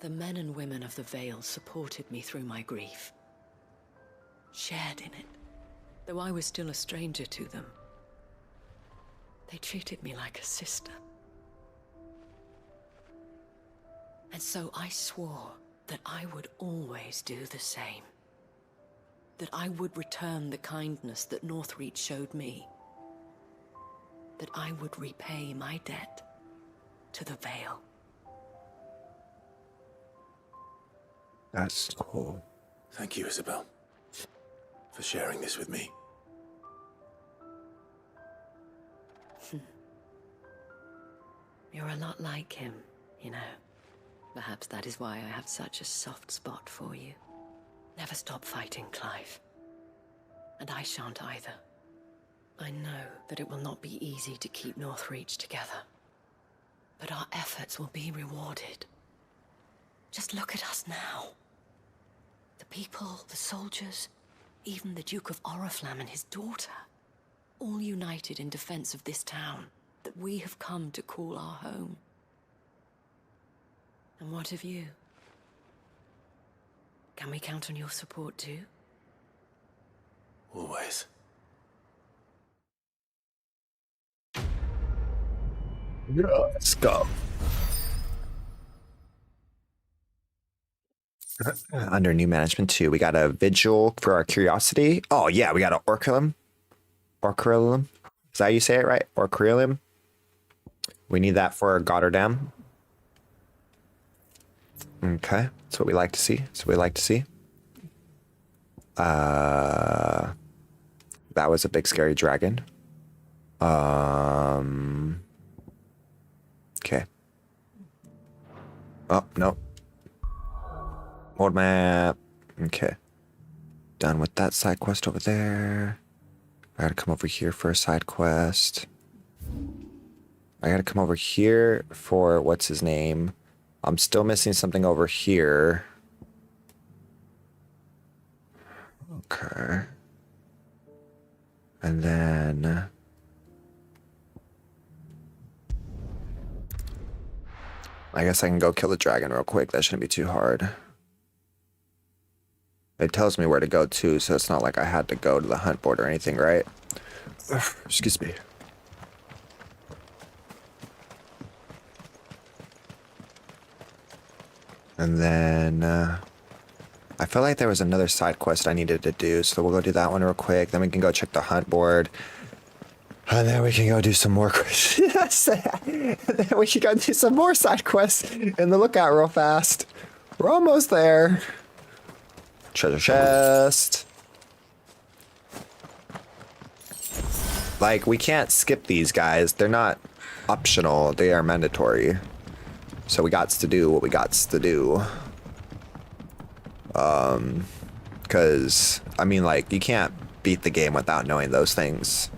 The men and women of the Vale supported me through my grief. Shared in it, though I was still a stranger to them. They treated me like a sister. And so I swore that I would always do the same. That I would return the kindness that Northreach showed me. That I would repay my debt to the Vale. That's cool. Thank you, Isabel, for sharing this with me. You're a lot like him, you know. Perhaps that is why I have such a soft spot for you. Never stop fighting, Clive. And I shan't either. I know that it will not be easy to keep Northreach together. But our efforts will be rewarded. Just look at us now. The people, the soldiers, even the Duke of Oriflamme and his daughter, all united in defense of this town that we have come to call our home. And what of you? Can we count on your support too? Always. Let's go. Under new management 2, we got a vigil for our curiosity. Oh yeah, we got an orculum. Orculum. Is that how you say it right? Orculum. We need that for Goddardam. Okay, that's what we like to see. That's what we like to see. That was a big scary dragon. Okay. Oh, no. Old map. Okay. Done with that side quest over there. I gotta come over here for a side quest. I gotta come over here for what's his name. I'm still missing something over here. Okay. And then I guess I can go kill the dragon real quick. That shouldn't be too hard. It tells me where to go to, so it's not like I had to go to the hunt board or anything, right? Excuse me. And then I felt like there was another side quest I needed to do, so we'll go do that one real quick. Then we can go check the hunt board. And then we can go do some more quests. And then we can go do some more side quests in the lookout real fast. We're almost there. Treasure chest. Like, we can't skip these guys. They're not optional. They are mandatory. So we gots to do what we gots to do. Because, I mean, like, you can't beat the game without knowing those things.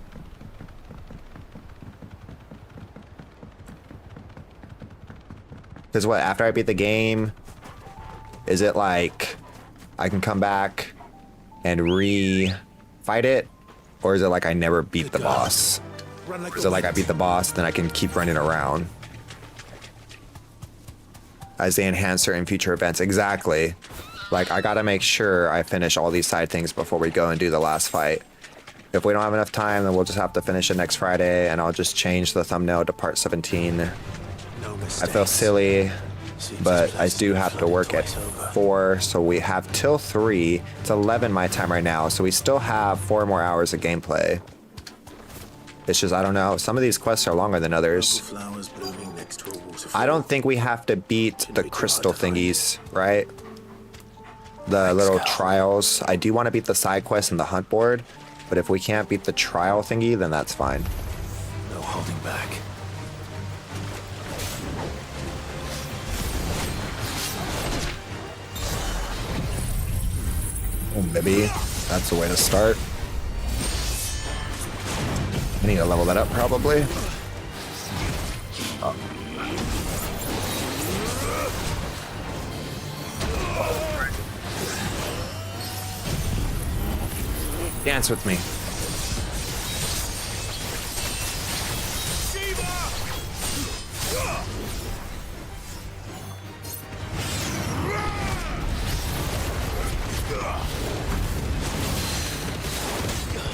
Because what, after I beat the game, is it like I can come back and re-fight it? Or is it like I never beat the boss? Is it like I beat the boss, then I can keep running around? As they enhance certain future events. Exactly. Like, I gotta make sure I finish all these side things before we go and do the last fight. If we don't have enough time, then we'll just have to finish it next Friday, and I'll just change the thumbnail to part 17. I feel silly, but I do have to work at 4, so we have till 3. It's 11 my time right now, so we still have 4 more hours of gameplay. It's just, I don't know, some of these quests are longer than others. I don't think we have to beat the crystal thingies, right? The little trials. I do want to beat the side quest and the hunt board, but if we can't beat the trial thingy, then that's fine. No holding back. Oh, maybe that's the way to start. I need to level that up, probably. Oh. Dance with me.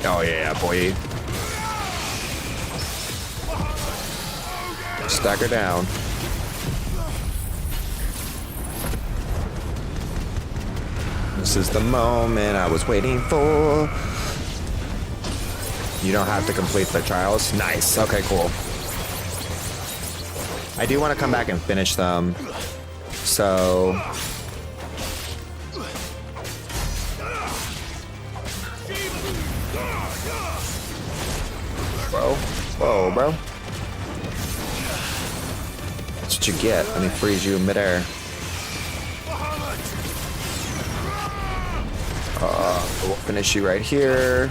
Oh yeah, boy. Stack her down. This is the moment I was waiting for. You don't have to complete the trials. Nice. Okay, cool. I do want to come back and finish them. So... Bro. Whoa, bro. That's what you get when he frees you in midair. We'll finish you right here.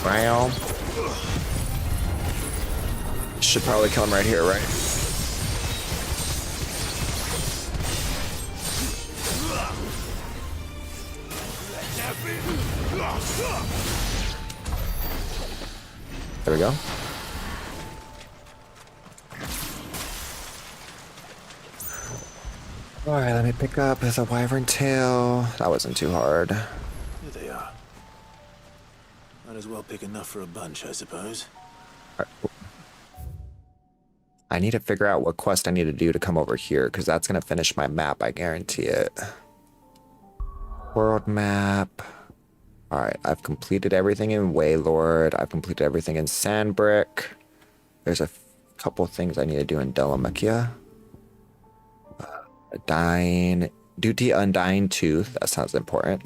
Wow. Should probably kill him right here, right? There we go. Alright, let me pick up the wyvern tail. That wasn't too hard. Here they are. Might as well pick enough for a bunch, I suppose. I need to figure out what quest I need to do to come over here, because that's going to finish my map, I guarantee it. World map. Alright, I've completed everything in Waylord. I've completed everything in Sandbrick. There's a couple things I need to do in Delamakia. Dying... Duty Undying Tooth. That sounds important.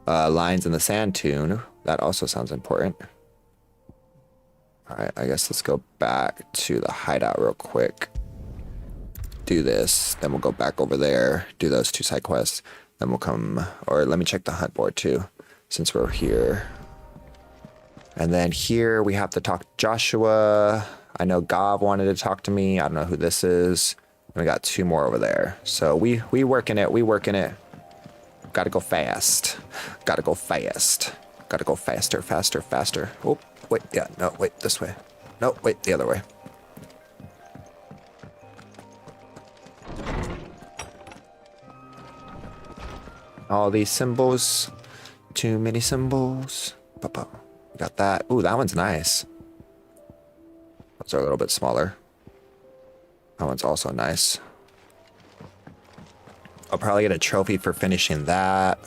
Lines in the Sand Tune. That also sounds important. Alright, I guess let's go back to the hideout real quick. Do this. Then we'll go back over there. Do those 2 side quests. Then we'll come... Or let me check the hunt board too, since we're here. And then here we have to talk to Joshua. I know Gav wanted to talk to me. I don't know who this is. And we got 2 more over there. So we working it. We working it. Gotta go fast. Gotta go fast. Gotta go faster, faster, faster. Oh, wait, yeah, no, wait, this way. No, wait, the other way. All these symbols. Too many symbols. Got that. Ooh, that one's nice. Those are a little bit smaller. That one's also nice. I'll probably get a trophy for finishing that.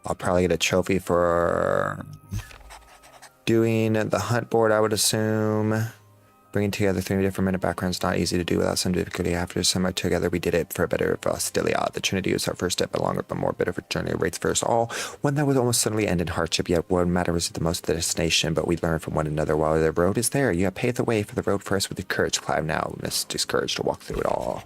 I'll probably get a trophy for doing the hunt board, I would assume. Bringing together 3 different men of backgrounds, not easy to do without some difficulty. After summer together, we did it for a better Stilia. The Trinity was our first step, a longer but more bitter journey awaits for us all. One that would almost suddenly end in hardship, yet what matters the most the destination, but we learn from one another while the road is there. You have paved the way for the road first with your courage, Clive. Now, discouraged to walk through it all.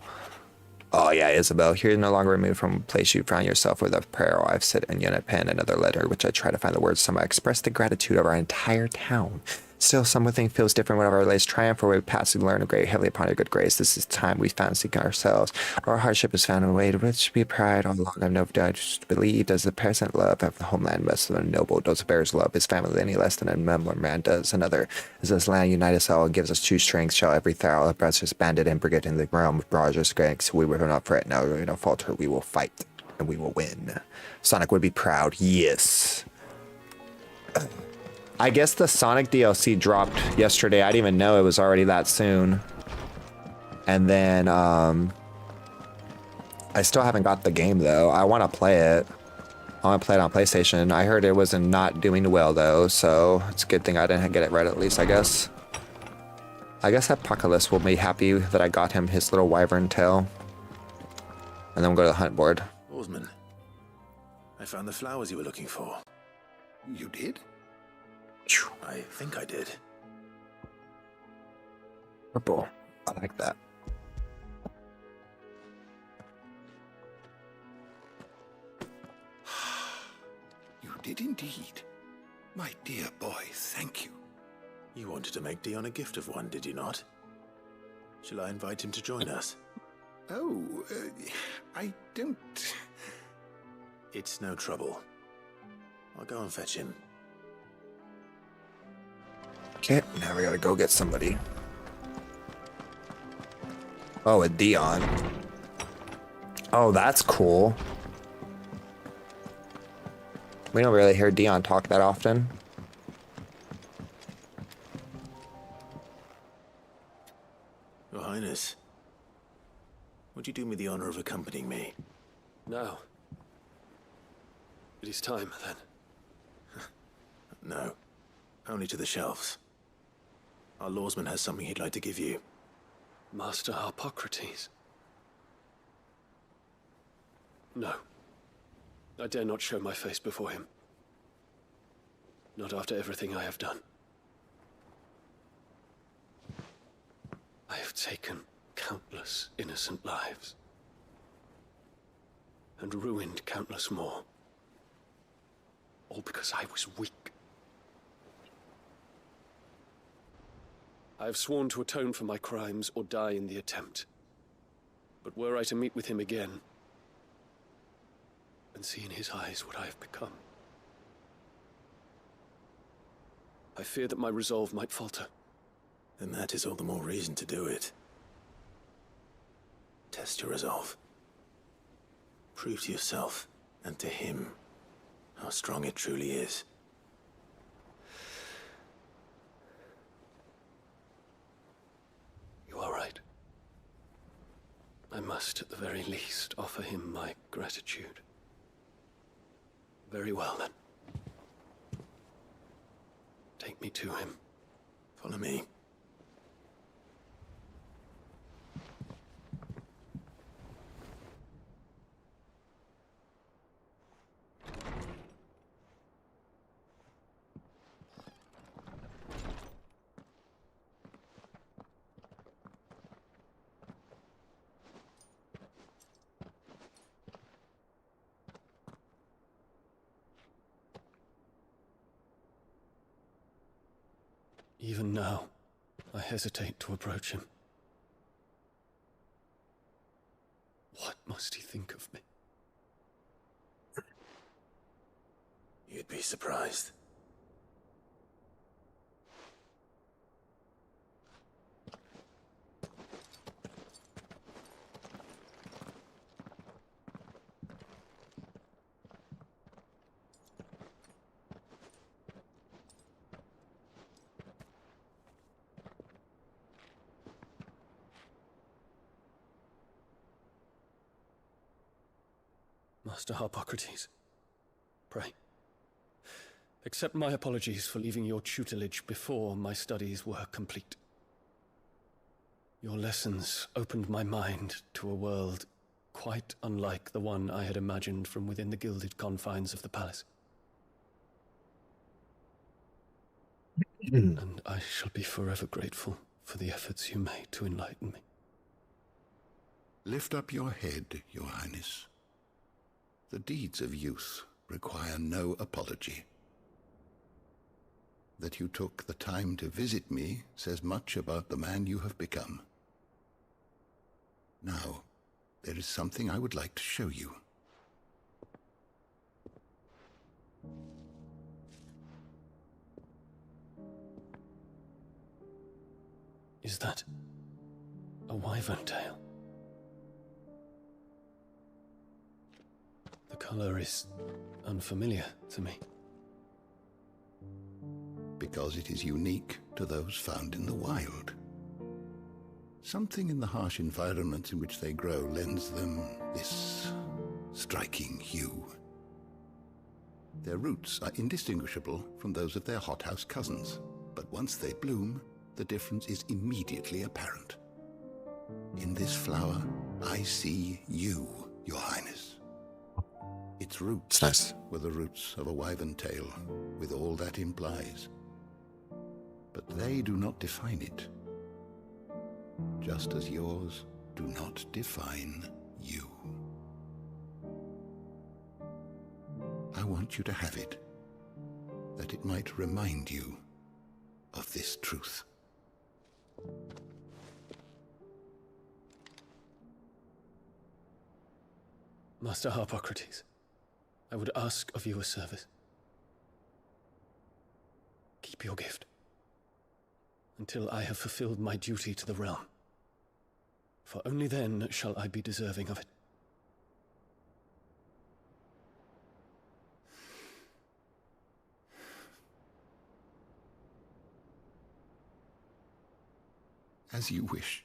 Oh yeah, Isabel, here no longer removed from a place you found yourself with a prayer. I've set in a pen another letter, which I try to find the words. Some I express the gratitude of our entire town. Still, something feels different whenever our latest triumph, where we pass and learn a great heavily upon your good grace. This is time we found seeking ourselves. Our hardship has found a way to which be pride all along. I've no doubt believed as the present love of the homeland must have been noble. Does bears love his family any less than a member man does another. As this land unite us all and gives us true strength, shall every thou of brothers bandit and brigade in the realm of Roger's strength. We will not fret, now we will not falter, we will fight, and we will win. Sonic would be proud, yes. I guess the Sonic DLC dropped yesterday. I didn't even know it was already that soon. And then, I still haven't got the game though. I want to play it. I want to play it on PlayStation. I heard it was not doing well though, so it's a good thing I didn't get it right at least, I guess. I guess Apocalypse will be happy that I got him his little wyvern tail. And then we'll go to the hunt board. Oarsman, I found the flowers you were looking for. You did? I think I did. Purple. I like that. You did indeed. My dear boy, thank you. You wanted to make Dion a gift of one, did you not? Shall I invite him to join us? Oh, I don't... It's no trouble. I'll go and fetch him. Okay, now we gotta go get somebody. Oh, a Dion. Oh, that's cool. We don't really hear Dion talk that often. Your Highness, would you do me the honor of accompanying me? No. It is time, then. No. Only to the shelves. Our lawsman has something he'd like to give you. Master Harpocrates. No. I dare not show my face before him. Not after everything I have done. I have taken countless innocent lives. And ruined countless more. All because I was weak. I have sworn to atone for my crimes or die in the attempt. But were I to meet with him again, and see in his eyes what I have become, I fear that my resolve might falter. Then that is all the more reason to do it. Test your resolve. Prove to yourself, and to him, how strong it truly is. You are right. I must, at the very least, offer him my gratitude. Very well, then. Take me to him. Follow me. Even now, I hesitate to approach him. What must he think of me? You'd be surprised. Master Harpocrates, pray, Accept my apologies for leaving your tutelage before my studies were complete. Your lessons opened my mind to a world quite unlike the one I had imagined from within the gilded confines of the palace. And I shall be forever grateful for the efforts you made to enlighten me. Lift up your head, Your Highness. The deeds of youth require no apology. That you took the time to visit me says much about the man you have become. Now, there is something I would like to show you. Is that a wyvern tail? The color is unfamiliar to me. Because it is unique to those found in the wild. Something in the harsh environments in which they grow lends them this striking hue. Their roots are indistinguishable from those of their hothouse cousins, but once they bloom, the difference is immediately apparent. In this flower, I see you, Your Highness. Its roots were the roots of a wyvern tail, with all that implies. But they do not define it, just as yours do not define you. I want you to have it, that it might remind you of this truth. Master Harpocrates, I would ask of you a service. Keep your gift until I have fulfilled my duty to the realm, for only then shall I be deserving of it. As you wish,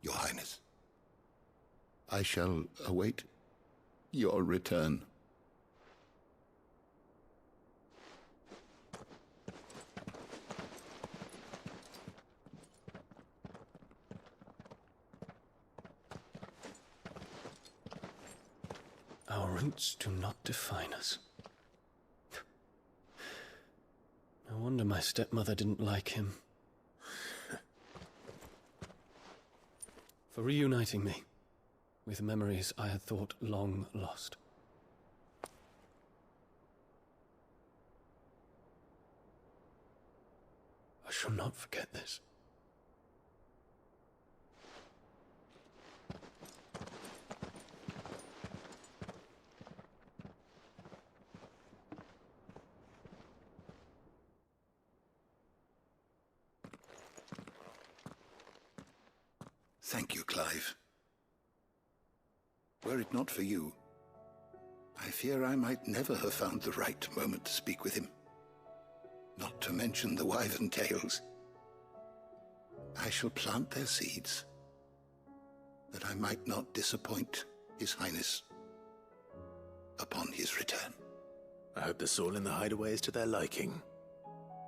Your Highness. I shall await your return. Our roots do not define us. No wonder my stepmother didn't like him. For reuniting me with memories I had thought long lost. I shall not forget this. Thank you, Clive. Were it not for you, I fear I might never have found the right moment to speak with him. Not to mention the wyvern tales. I shall plant their seeds, that I might not disappoint His Highness upon his return. I hope the soil in the hideaway is to their liking.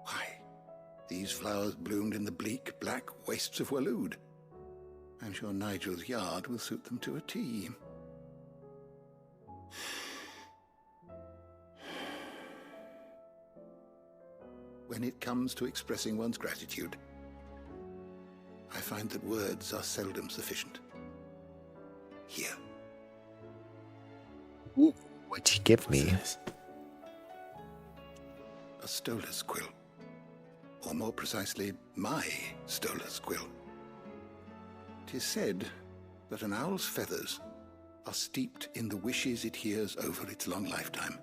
Why, these flowers bloomed in the bleak, black wastes of Waloed. I'm sure Nigel's yard will suit them to a T. When it comes to expressing one's gratitude, I find that words are seldom sufficient. Here. Ooh, what'd you give me? A stolas quill. Or more precisely, my stolas quill. 'Tis said that an owl's feathers are steeped in the wishes it hears over its long lifetime.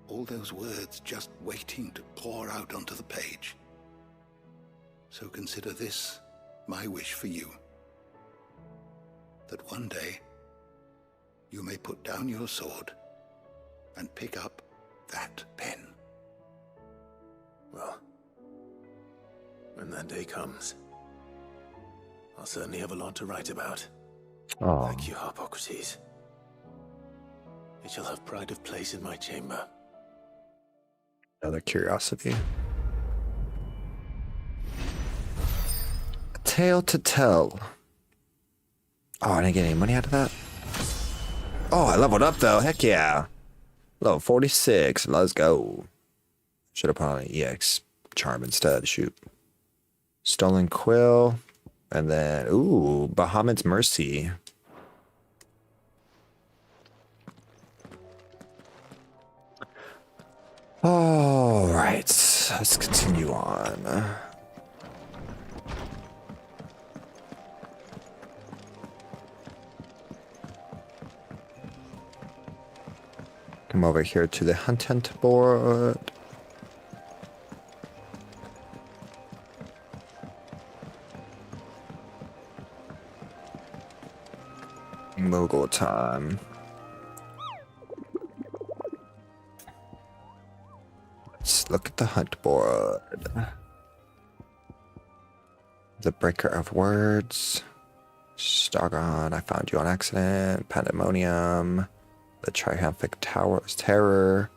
All those words just waiting to pour out onto the page. So consider this my wish for you. That one day you may put down your sword and pick up that pen. Well, when that day comes, I'll certainly have a lot to write about. Oh. Thank you, Harpocrates. It shall have pride of place in my chamber. Another curiosity. A tale to tell. Oh, I didn't get any money out of that. Oh, I leveled up though. Heck yeah. Level 46. Let's go. Should have put on an EX charm instead. Shoot. Stolen Quill. And then, ooh, Bahamut's Mercy. All right. Let's continue on. Come over here to the hunt board. Mogul time. Let's look at the hunt board. The Breaker of Words. Doggone, I found you on accident. Pandemonium. The Triumphant Tower's Terror.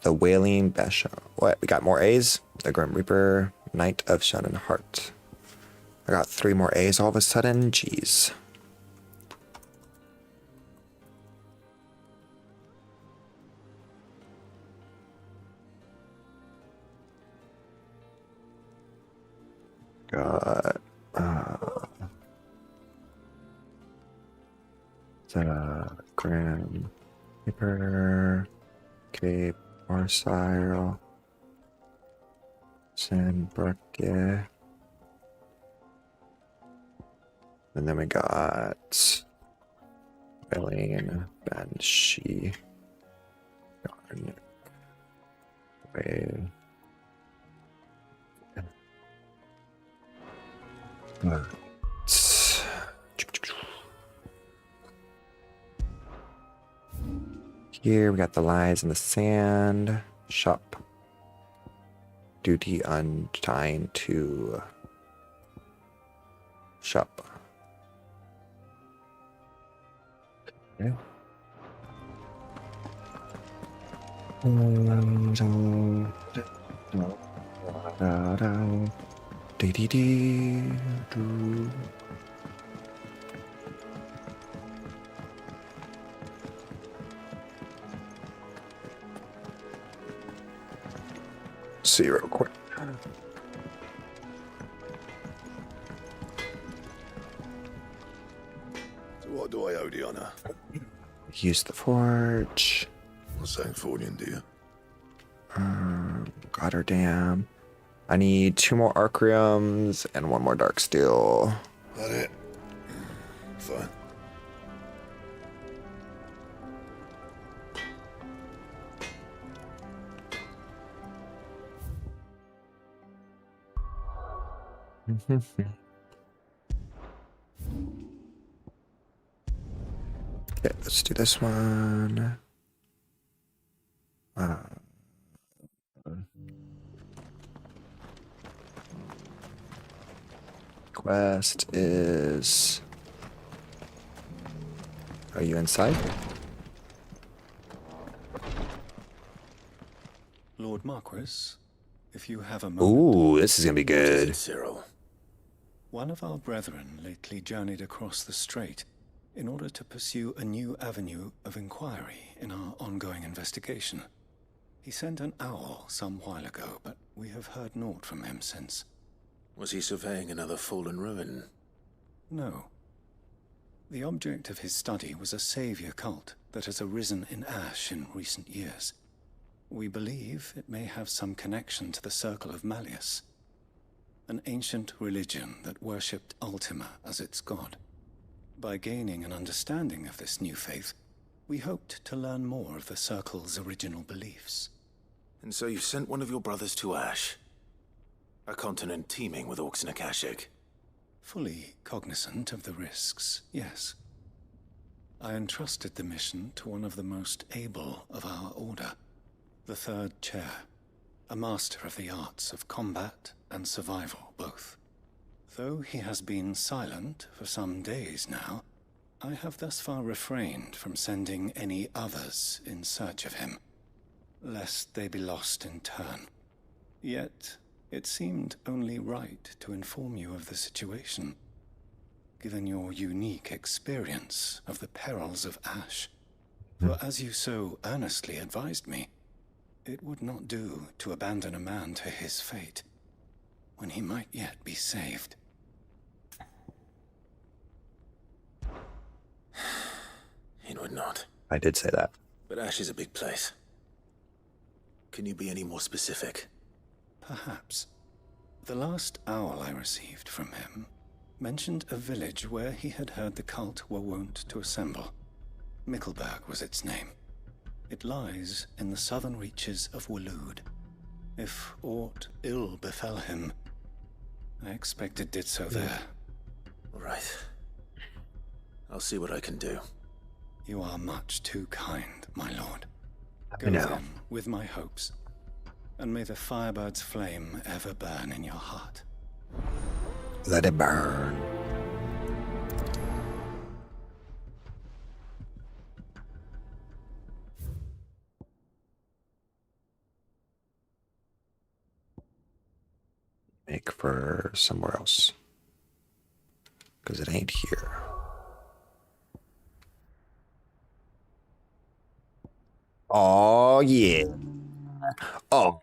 The Wailing Basho. What? We got more A's? The Grim Reaper. Knight of Shannon Heart. I got 3 more A's all of a sudden. Jeez. Got the Grim Reaper, Cape Marsile, Sandbrook, yeah. And then we got Wailing Banshee. Darn. Wait. Here we got the Lies in the Sand. Shop. Duty Untying to shop. Okay. See real quick. So what do I owe the honor? Use the forge. What's that Fordian, do you? Goddardam. I need 2 more Arcriums and 1 more Dark Steel. That it? Fine. Okay, let's do this one. Quest is... Are you inside? Lord Marquis, if you have a moment... Ooh, this is gonna be good. Cyril. One of our brethren lately journeyed across the strait in order to pursue a new avenue of inquiry in our ongoing investigation. He sent an owl some while ago, but we have heard naught from him since. Was he surveying another fallen ruin? No. The object of his study was a savior cult that has arisen in Ash in recent years. We believe it may have some connection to the Circle of Malleus, an ancient religion that worshipped Ultima as its god. By gaining an understanding of this new faith, we hoped to learn more of the Circle's original beliefs. And so you sent one of your brothers to Ash? A continent teeming with orcs and Akashic? Fully cognizant of the risks, yes. I entrusted the mission to one of the most able of our order, the Third Chair, a master of the arts of combat and survival both. Though he has been silent for some days now, I have thus far refrained from sending any others in search of him. lest they be lost in turn. Yet, it seemed only right to inform you of the situation, given your unique experience of the perils of Ash. For as you so earnestly advised me, it would not do to abandon a man to his fate, when he might yet be saved. It would not. I did say that. But Ash is a big place. Can you be any more specific? Perhaps. The last owl I received from him mentioned a village where he had heard the cult were wont to assemble. Mickleburg was its name. It lies in the southern reaches of Waloed. If aught ill befell him, I expect it did so there. Right. I'll see what I can do. You are much too kind, my lord. I Go know. then with my hopes, and may the Firebird's flame ever burn in your heart. Let it burn. Make for somewhere else. Because it ain't here. Oh, yeah. Oh,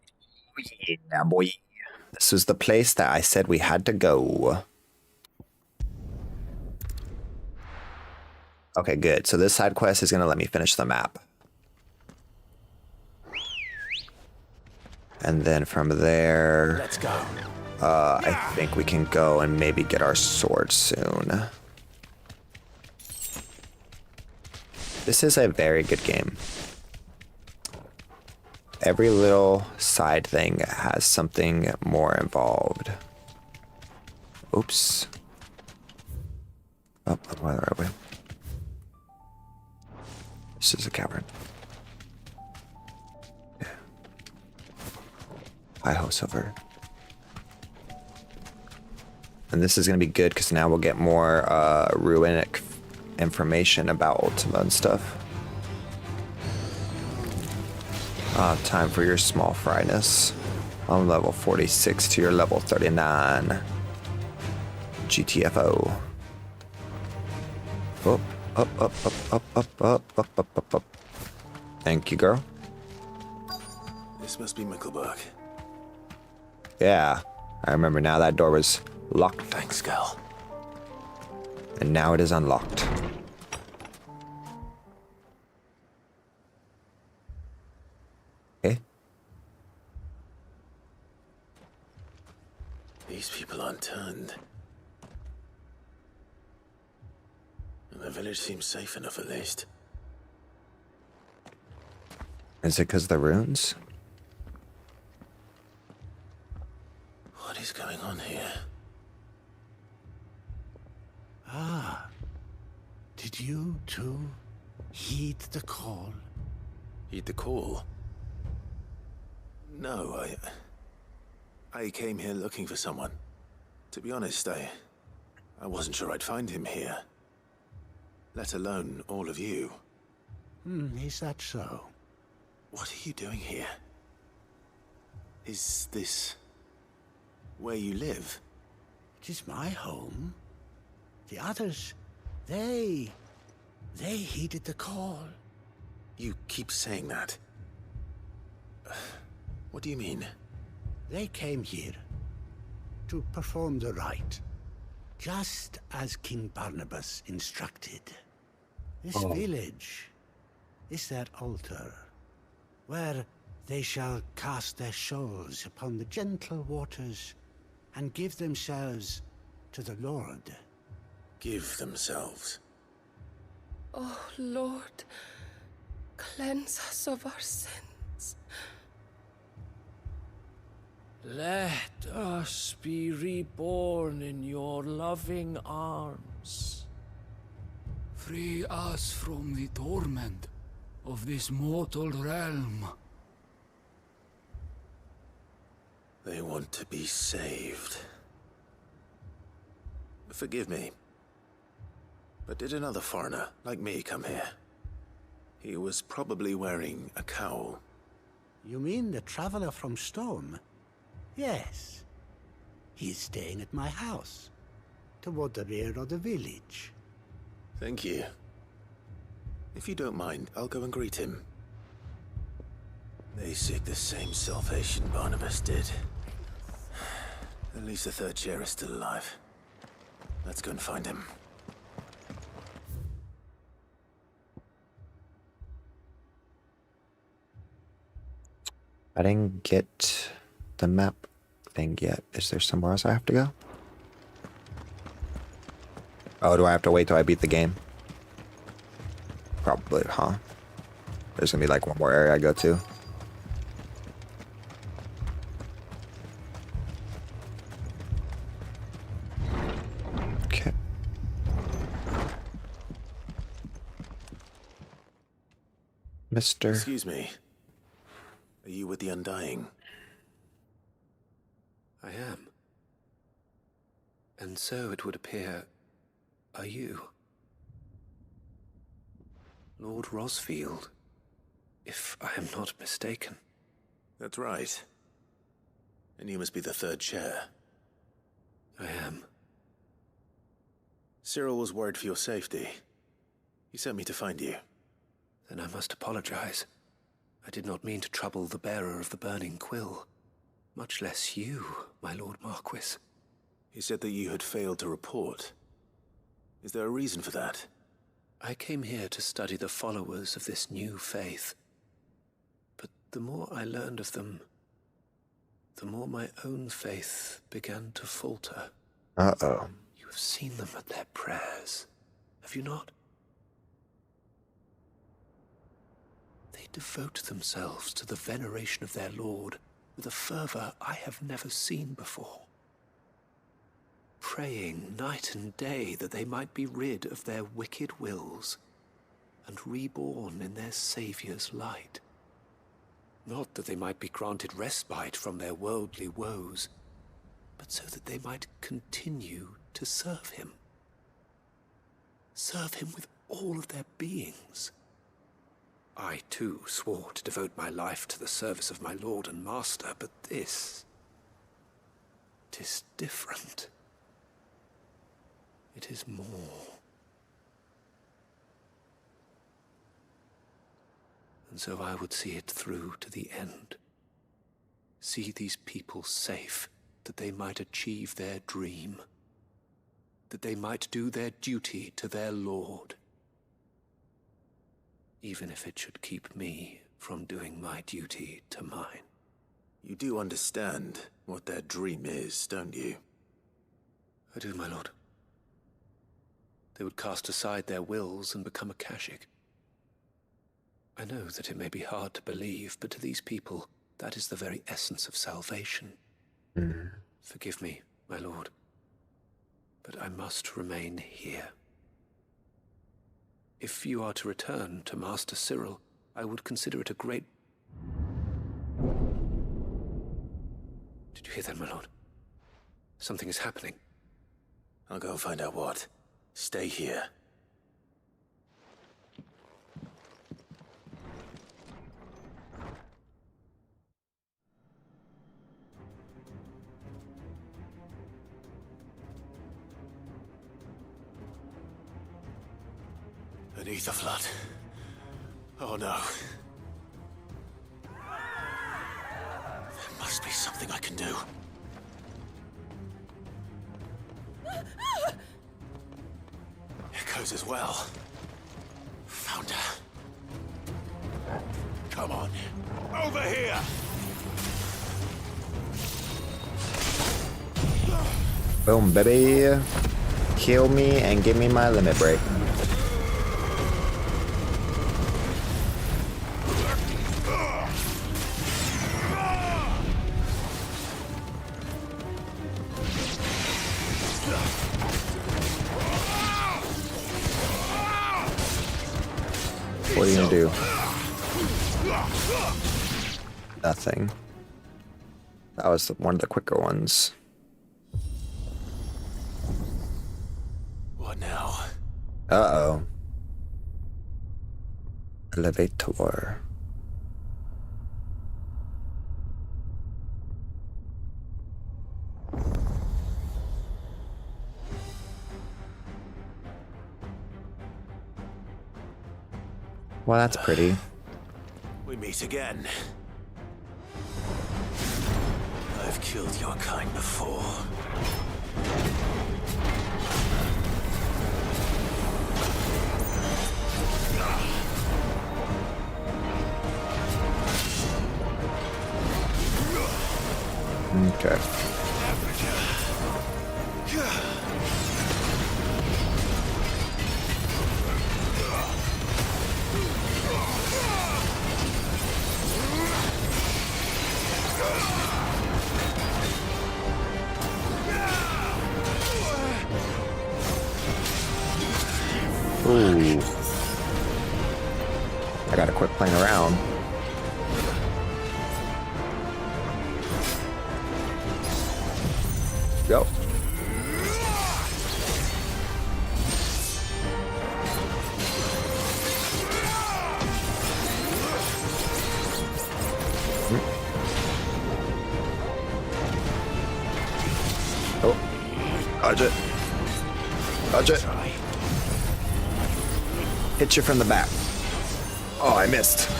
yeah, boy. This is the place that I said we had to go. Okay, good. So this side quest is going to let me finish the map. And then from there... Let's go. I think we can go and maybe get our sword soon. This is a very good game. Every little side thing has something more involved. Oops. Oh, I'm going the right way. This is a cavern. Yeah. Hi-ho, Silver. And this is going to be good because now we'll get more runic information about Ultima and stuff. Time for your small fryness. I'm level 46 to your level 39. GTFO. Up, up, up, up, up, up, up, up, up, up, up. Thank you, girl. This must be Mickleburg. Yeah, I remember now that door was locked. Thanks, Gal. And now it is unlocked. Okay. These people aren't turned. And the village seems safe enough at least. Is it because of the runes? What is going on here? Ah. Did you, too, heed the call? Heed the call? No, I came here looking for someone. To be honest, I wasn't sure I'd find him here. Let alone all of you. Is that so? What are you doing here? Is this where you live? It is my home. The others, they heeded the call. You keep saying that. What do you mean? They came here to perform the rite, just as King Barnabas instructed. This village is their altar, where they shall cast their souls upon the gentle waters and give themselves to the Lord. Give themselves? Oh, Lord, cleanse us of our sins. Let us be reborn in your loving arms. Free us from the torment of this mortal realm. They want to be saved. Forgive me, but did another foreigner like me come here? He was probably wearing a cowl. You mean the traveler from Storm? Yes. He's staying at my house, toward the rear of the village. Thank you. If you don't mind, I'll go and greet him. They seek the same salvation Barnabas did. At least the third chair is still alive. Let's go and find him. I didn't get the map thing yet. Is there somewhere else I have to go? Oh, do I have to wait till I beat the game? Probably, huh? There's gonna be like one more area I go to. Okay. Mr. Excuse me. Are you with the Undying? I am. And so it would appear, are you? Lord Rosfield, if I am not mistaken. That's right. And you must be the third chair. I am. Cyril was worried for your safety. He sent me to find you. Then I must apologize. I did not mean to trouble the bearer of the burning quill, much less you, my Lord Marquis. He said that you had failed to report. Is there a reason for that? I came here to study the followers of this new faith. But the more I learned of them, the more my own faith began to falter. Uh-oh. You have seen them at their prayers, have you not? They devote themselves to the veneration of their Lord with a fervor I have never seen before. Praying night and day that they might be rid of their wicked wills and reborn in their Saviour's light. Not that they might be granted respite from their worldly woes, but so that they might continue to serve him. Serve him with all of their beings. I, too, swore to devote my life to the service of my Lord and Master, but this... 'tis different. It is more. And so I would see it through to the end. See these people safe, that they might achieve their dream. That they might do their duty to their Lord. Even if it should keep me from doing my duty to mine. You do understand what their dream is, don't you? I do, my lord. They would cast aside their wills and become a Kashik. I know that it may be hard to believe, but to these people, that is the very essence of salvation. Forgive me, my lord, but I must remain here. If you are to return to Master Cyril, I would consider it a great... Did you hear that, my lord? Something is happening. I'll go and find out what. Stay here. An ether flood. Oh no. There must be something I can do. Echoes as well. Found her. Come on. Over here! Boom, baby. Kill me and give me my limit break. What are you gonna do? Nothing. That was one of the quicker ones. What now? Uh-oh. Elevator. Well, that's pretty. We meet again. I've killed your kind before. Okay. Ooh. I gotta quit playing around. Go. Oh. Dodge it. Dodge it. Hit you from the back. Oh, I missed.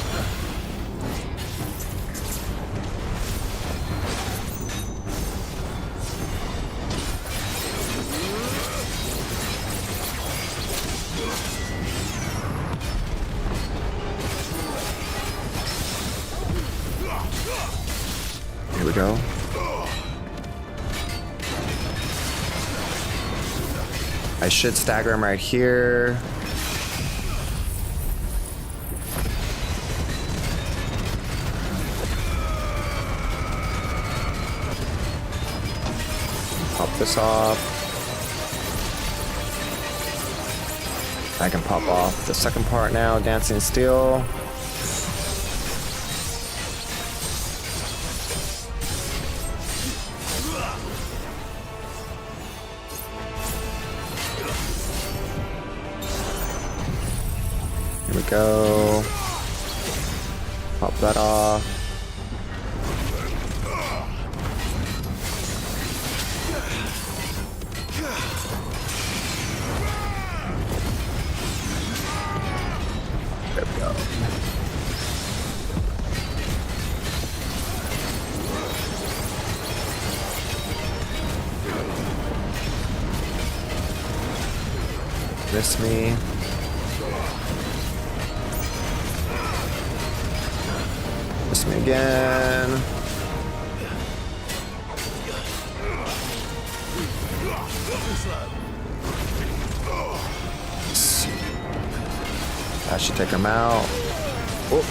Here we go. I should stagger him right here. Pop this off. I can pop off the second part now, Dancing Steel. Here we go. Pop that off. There we go. Miss me. Miss me again. That should take him out. Oh.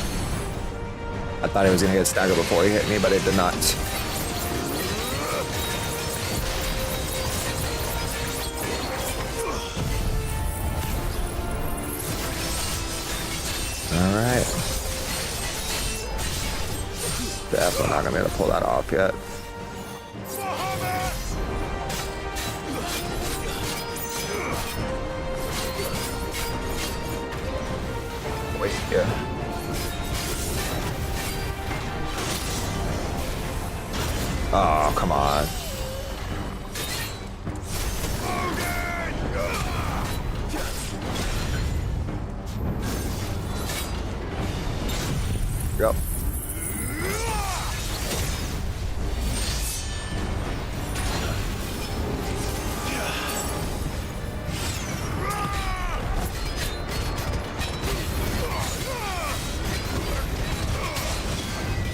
I thought he was gonna get staggered before he hit me, but it did not. Alright. Definitely not gonna be able to pull that off yet. Wait, yeah. Oh, come on. Yep.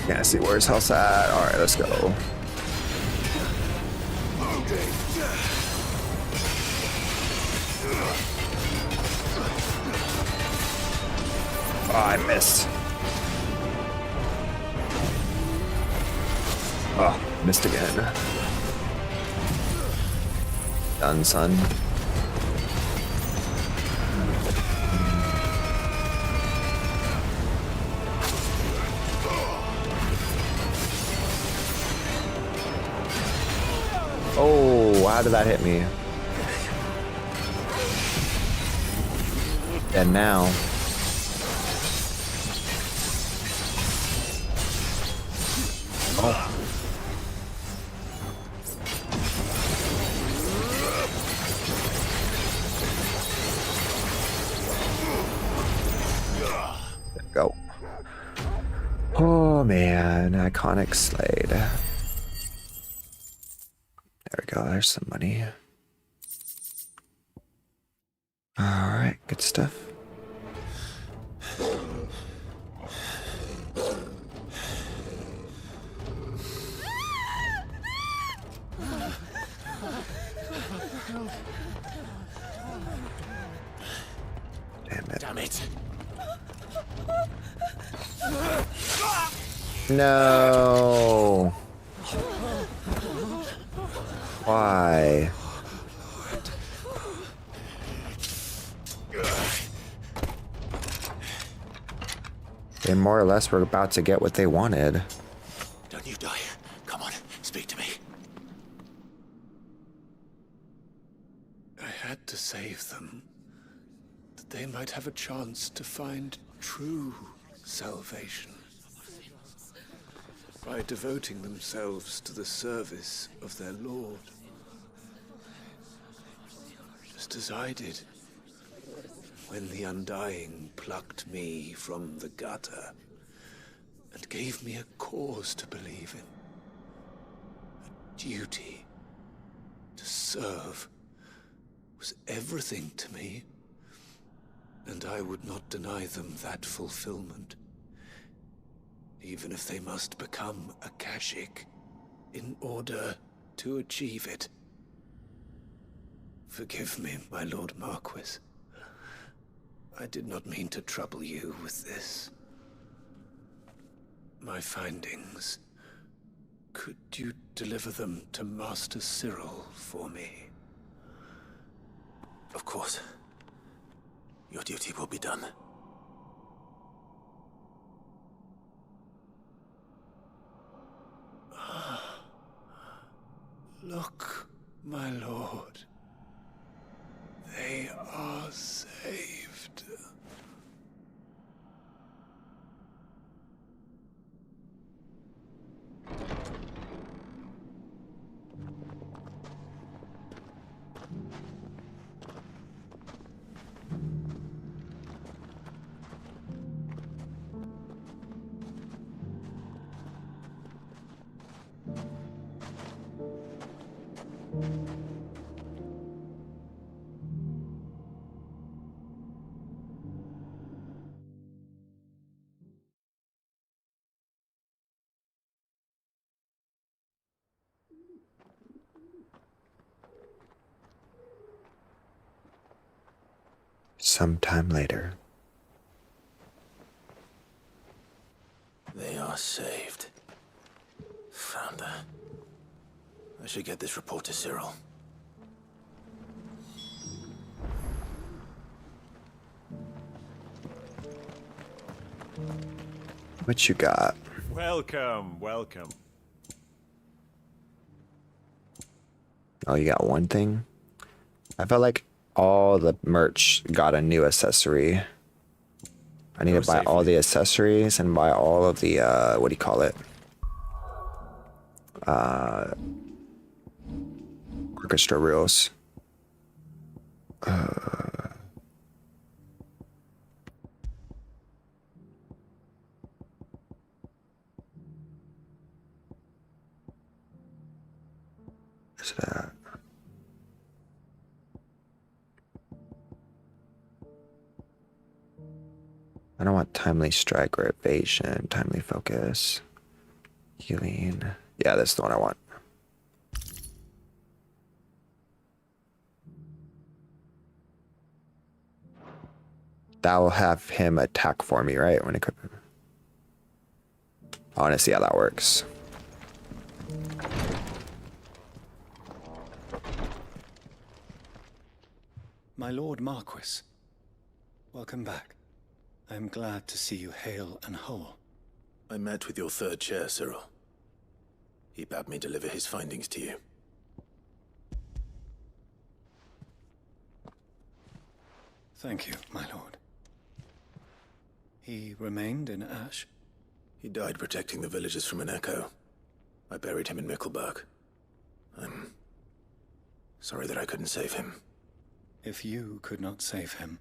Can't see where his health's at. Alright, let's go. Oh, I missed. Oh, missed again. Done, son. Oh, how did that hit me? And now. Oh. Go. Oh man, iconic Slade. There we go, there's some money. Alright, good stuff. Damn it. No. Why? They more or less were about to get what they wanted. Don't you die. Come on, speak to me. I had to save them, that they might have a chance to find true salvation by devoting themselves to the service of their Lord. Just as I did when the Undying plucked me from the gutter and gave me a cause to believe in. A duty to serve was everything to me, and I would not deny them that fulfillment, even if they must become a Kashik in order to achieve it. Forgive me, my Lord Marquis. I did not mean to trouble you with this. My findings. Could you deliver them to Master Cyril for me? Of course. Your duty will be done. Look, my lord. They are saved. Sometime later. They are saved. Founder. I should get this report to Cyril. What you got? Welcome, welcome. Oh, you got one thing? I felt like all the merch got a new accessory. I need to buy all the accessories and buy all of the, what do you call it? Orchestra reels. Where's that? I don't want timely strike or evasion, timely focus, healing. Yeah, that's the one I want. That will have him attack for me, right? When equipped. I want to see how that works. My Lord Marquis, welcome back. I am glad to see you hale and whole. I met with your third chair, Cyril. He bade me deliver his findings to you. Thank you, my lord. He remained in Ash? He died protecting the villagers from an echo. I buried him in Mickelberg. I'm sorry that I couldn't save him. If you could not save him,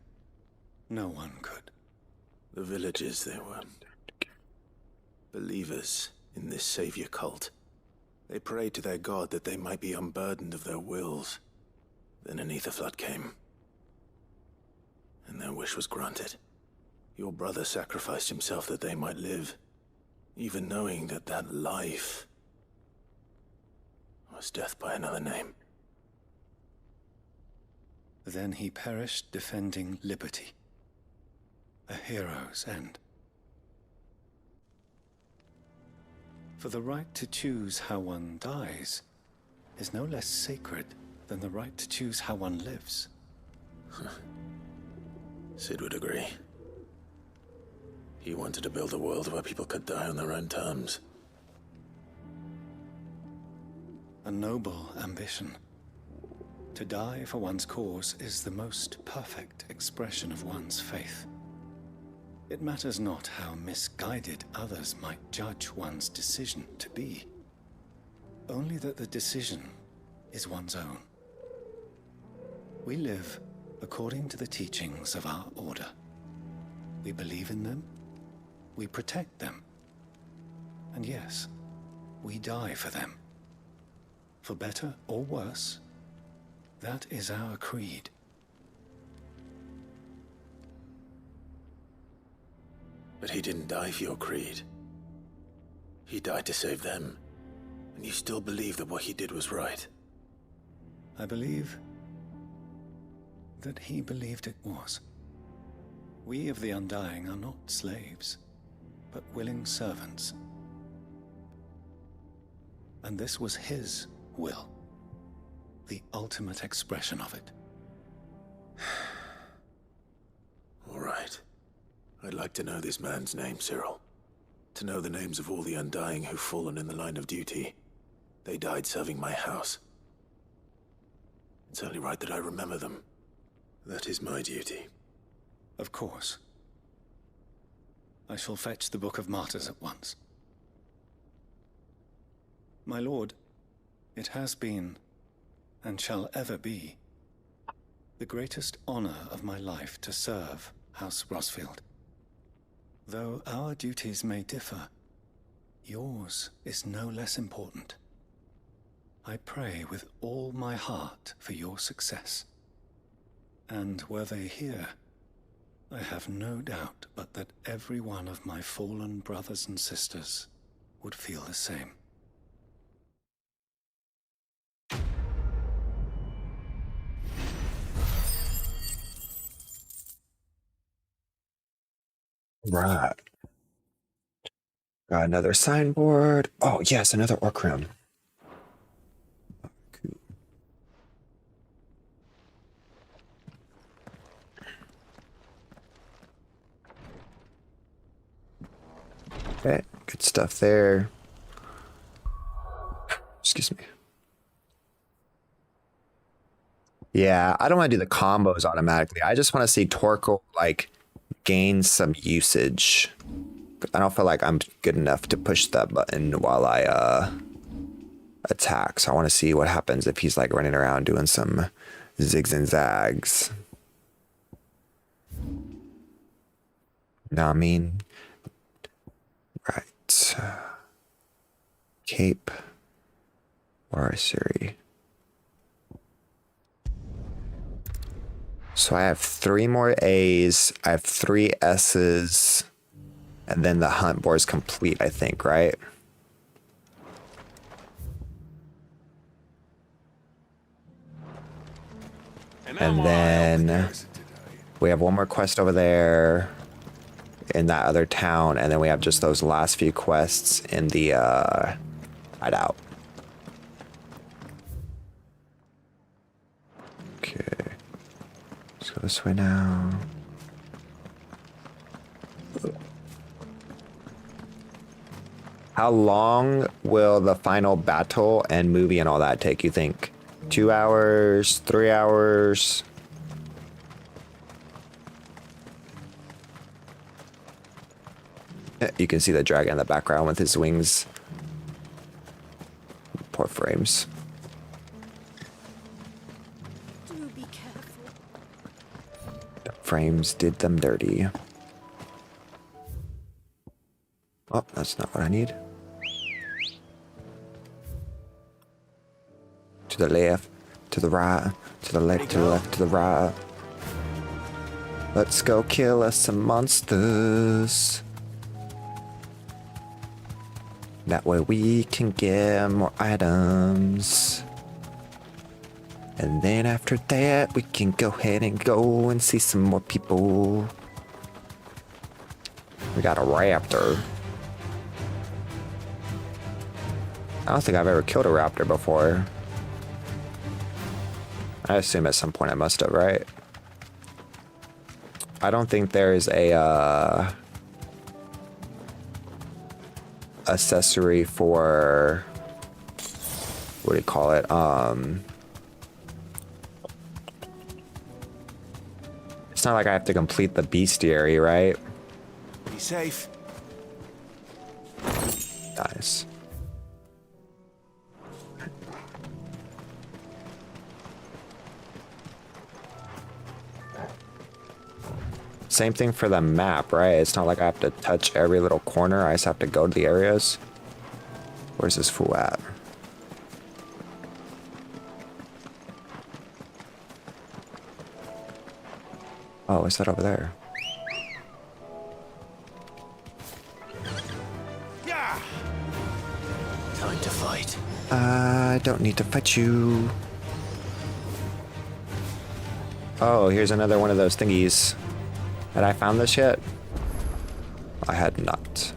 no one could. The villagers, they were believers in this savior cult. They prayed to their god that they might be unburdened of their wills. Then an ether flood came, and their wish was granted. Your brother sacrificed himself that they might live, even knowing that that life was death by another name. Then he perished defending liberty. A hero's end. For the right to choose how one dies is no less sacred than the right to choose how one lives. Sid would agree. He wanted to build a world where people could die on their own terms. A noble ambition. To die for one's cause is the most perfect expression of one's faith. It matters not how misguided others might judge one's decision to be. Only that the decision is one's own. We live according to the teachings of our order. We believe in them, we protect them, and yes, we die for them. For better or worse, that is our creed. But he didn't die for your creed. He died to save them. And you still believe that what he did was right. I believe that he believed it was. We of the Undying are not slaves, but willing servants. And this was his will, the ultimate expression of it. All right. I'd like to know this man's name, Cyril. To know the names of all the Undying who've fallen in the line of duty. They died serving my house. It's only right that I remember them. That is my duty. Of course. I shall fetch the Book of Martyrs at once. My lord, it has been, and shall ever be, the greatest honor of my life to serve House Rosfield. Though our duties may differ, yours is no less important. I pray with all my heart for your success. And were they here, I have no doubt but that every one of my fallen brothers and sisters would feel the same. Right. Got another signboard. Oh, yes, another orc room. Cool. Okay, good stuff there. Excuse me. Yeah, I don't want to do the combos automatically. I just want to see Torkel, like, gain some usage. I don't feel like I'm good enough to push that button while I attack. So I want to see what happens if he's like running around doing some zigs and zags. Know what I mean? Right. Cape. Or Siri. So I have 3 more A's. I have 3 S's. And then the hunt board is complete, I think, right? And then we have 1 more quest over there in that other town. And then we have just those last few quests in the hideout. Okay. Let's go this way now. How long will the final battle and movie and all that take, you think? 2 hours? 3 hours? You can see the dragon in the background with his wings. Poor frames. Do be careful. The frames did them dirty. Oh, that's not what I need. To the left, to the right, to the left, to the left, to the right. Let's go kill us some monsters. That way we can get more items. And then after that, we can go ahead and go and see some more people. We got a raptor. I don't think I've ever killed a raptor before. I assume at some point I must have, right? I don't think there's a accessory for, what do you call it? It's not like I have to complete the bestiary, right? Be safe. Nice. Same thing for the map, right? It's not like I have to touch every little corner. I just have to go to the areas. Where's this fool at? Oh, is that over there? Time to fight. I don't need to fight you. Oh, here's another one of those thingies. Had I found this yet? I had not.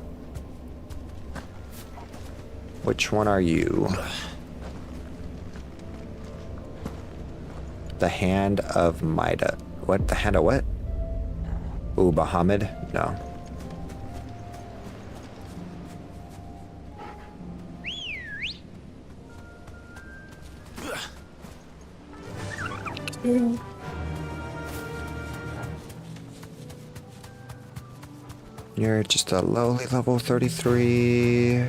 Which one are you? The Hand of Mida. What? The Hand of what? Ooh, Bahamid? No. You're just a lowly level 33.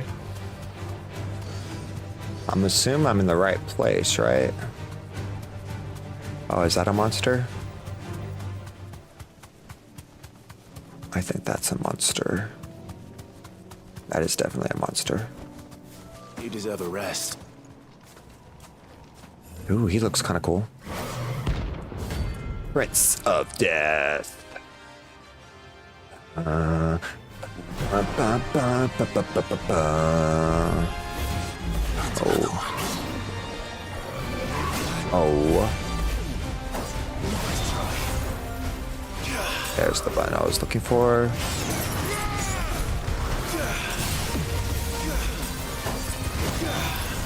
I'm assuming I'm in the right place, right? Oh, is that a monster? I think that's a monster. That is definitely a monster. You deserve a rest. Ooh, he looks kind of cool. Prince of Death. Oh. Oh. There's the button I was looking for.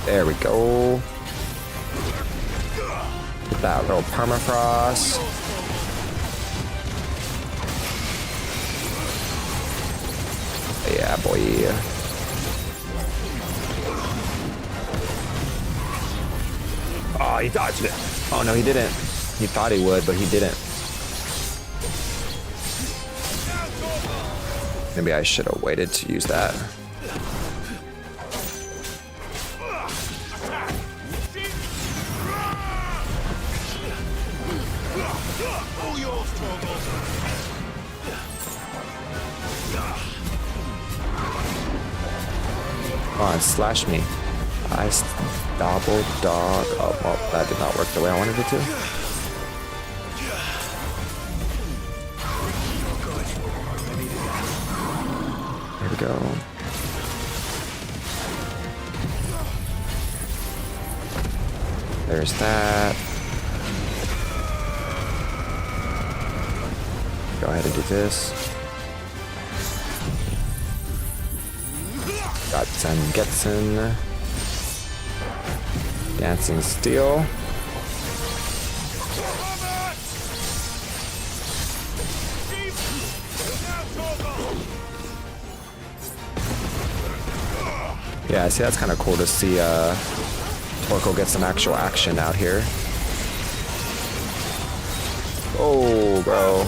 There we go. Get that little permafrost. Yeah, boy. Oh, he dodged it. Oh, no, he didn't. He thought he would, but he didn't. Maybe I should have waited to use that. Come on, slash me. Ice double dog. Oh, well, that did not work the way I wanted it to. There we go. There's that. Go ahead and do this. Gatsen, Getsen. Dancing Steel. Yeah, see, that's kind of cool to see Torko get some actual action out here. Oh, bro.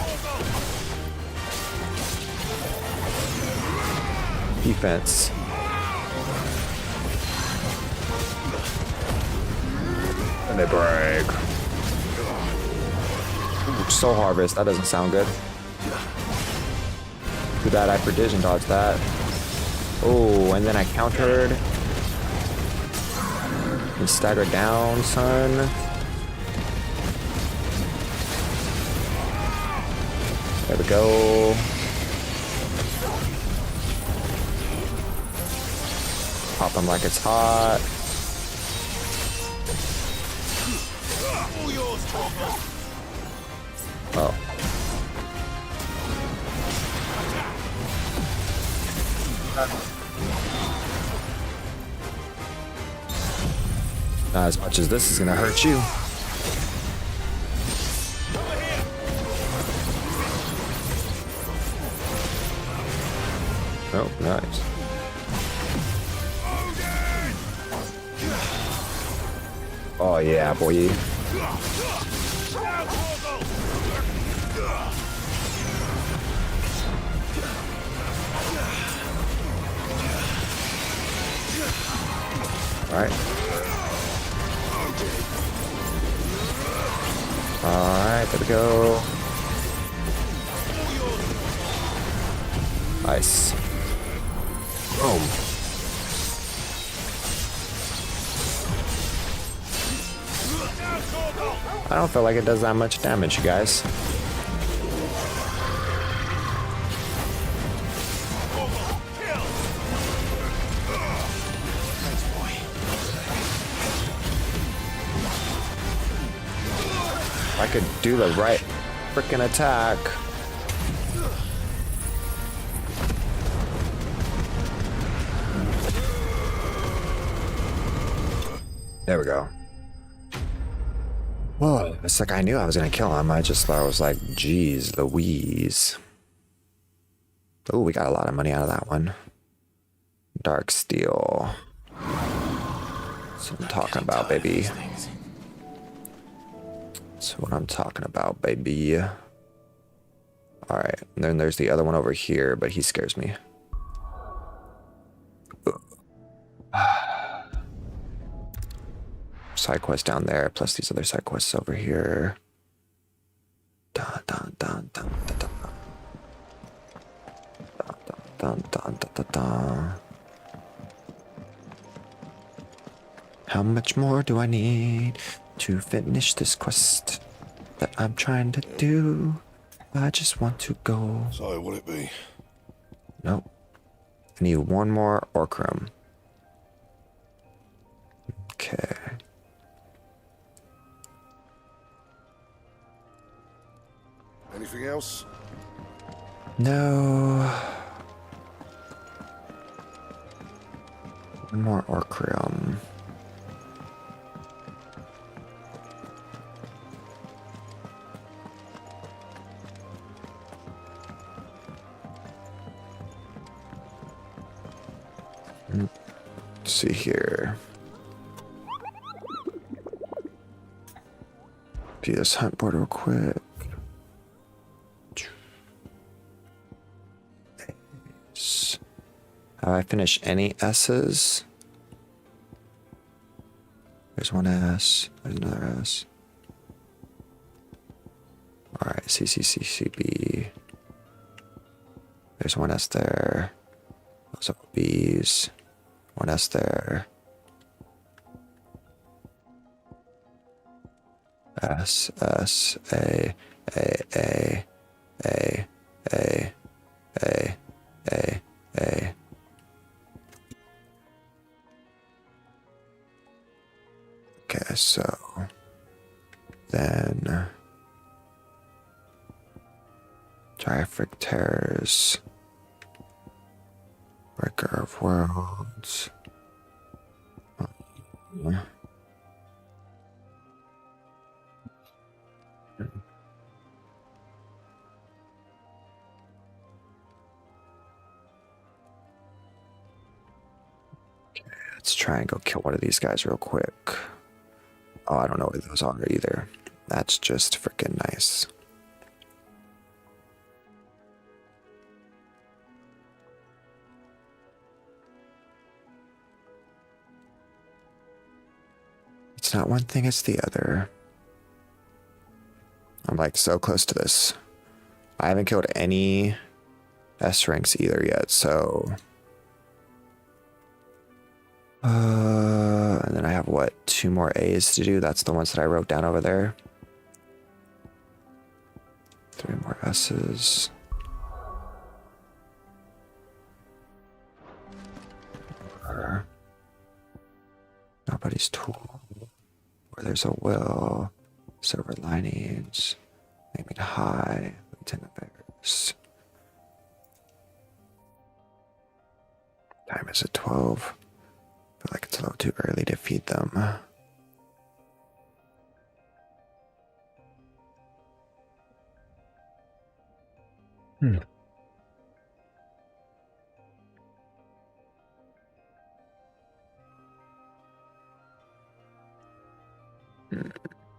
Defense. And they break. Ooh, Soul Harvest, that doesn't sound good. Too bad I precision dodged that. Oh, and then I countered. And staggered down, son. There we go. Pop him like it's hot. Oh. Not as much as this is gonna hurt you. Oh, nice. Oh yeah, boy. Alright. Alright, there we go. Nice. Boom. I don't feel like it does that much damage, you guys. I could do the right frickin' attack. There we go. Whoa, it's like I knew I was gonna kill him. I just thought I was like, geez Louise. Oh, we got a lot of money out of that one. Dark steel. That's what I'm talking about, baby. That's what I'm talking about, baby. Alright, and then there's the other one over here, but he scares me. Side quest down there, plus these other side quests over here. Dun, dun, dun, dun, dun, dun. Dun, dun, dun, dun, dun, dun. How much more do I need to finish this quest that I'm trying to do? I just want to go. So, would it be? Nope. I need one more orc room. Okay. Anything else? No. One more orc room. Let's see here. Do this hunt board real quick. Have I finished any S's? There's one S. There's another S. Alright, CCCCB. There's one S there. Those are B's. One S there. S, S, A, A, A, A, A, A, A, A. Okay, so then Triumphant Terrors, Breaker of Worlds. Let's try and go kill one of these guys real quick. Oh, I don't know what those are either. That's just freaking nice. It's not one thing, it's the other. I'm like so close to this. I haven't killed any S ranks either yet, so And then I have what, 2 more A's to do? That's the ones that I wrote down over there. 3 more S's. Nobody's tool. Where there's a will. Silver linings. Aiming high. Lieutenant Bears. Time is at 12. I feel like it's a little too early to feed them.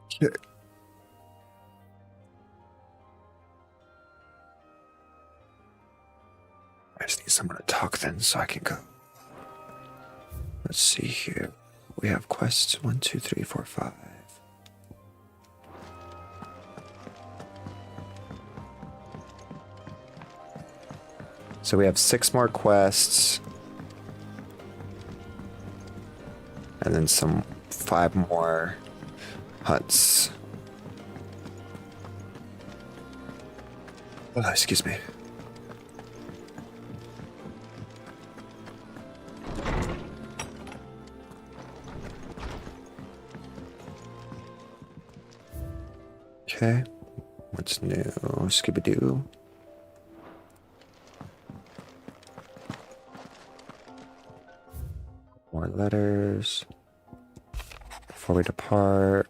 Shit. I just need someone to talk then so I can go. Let's see here. We have quests 1, 2, 3, 4, 5. So we have 6 more quests. And then 5 more hunts. Oh, excuse me. Okay. What's new? Scooby-Doo. More letters. Before we depart.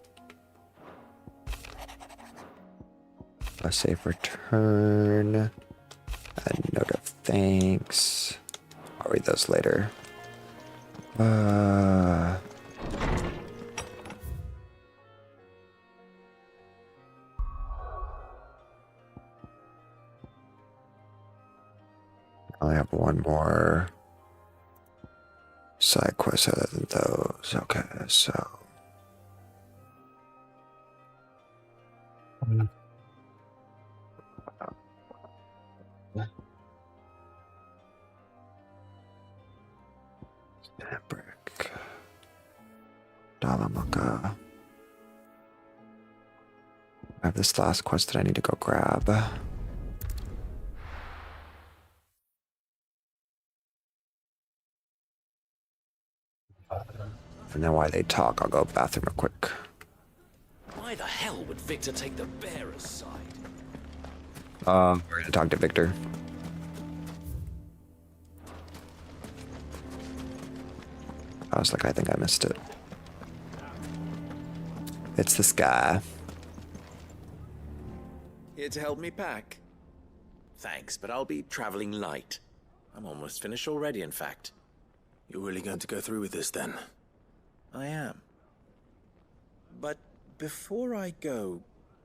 A safe return. A note of thanks. I'll read those later. I only have 1 more side quest other than those. Okay, so. Brick. Dalamaka. I have this last quest that I need to go grab. And then while they talk, I'll go bathroom real quick. Why the hell would Victor take the bearer's side? We're gonna talk to Victor. I was like, I think I missed it. It's this guy. Here to help me pack? Thanks, but I'll be traveling light. I'm almost finished already, in fact. You're really going to go through with this, then? I am. But before I go,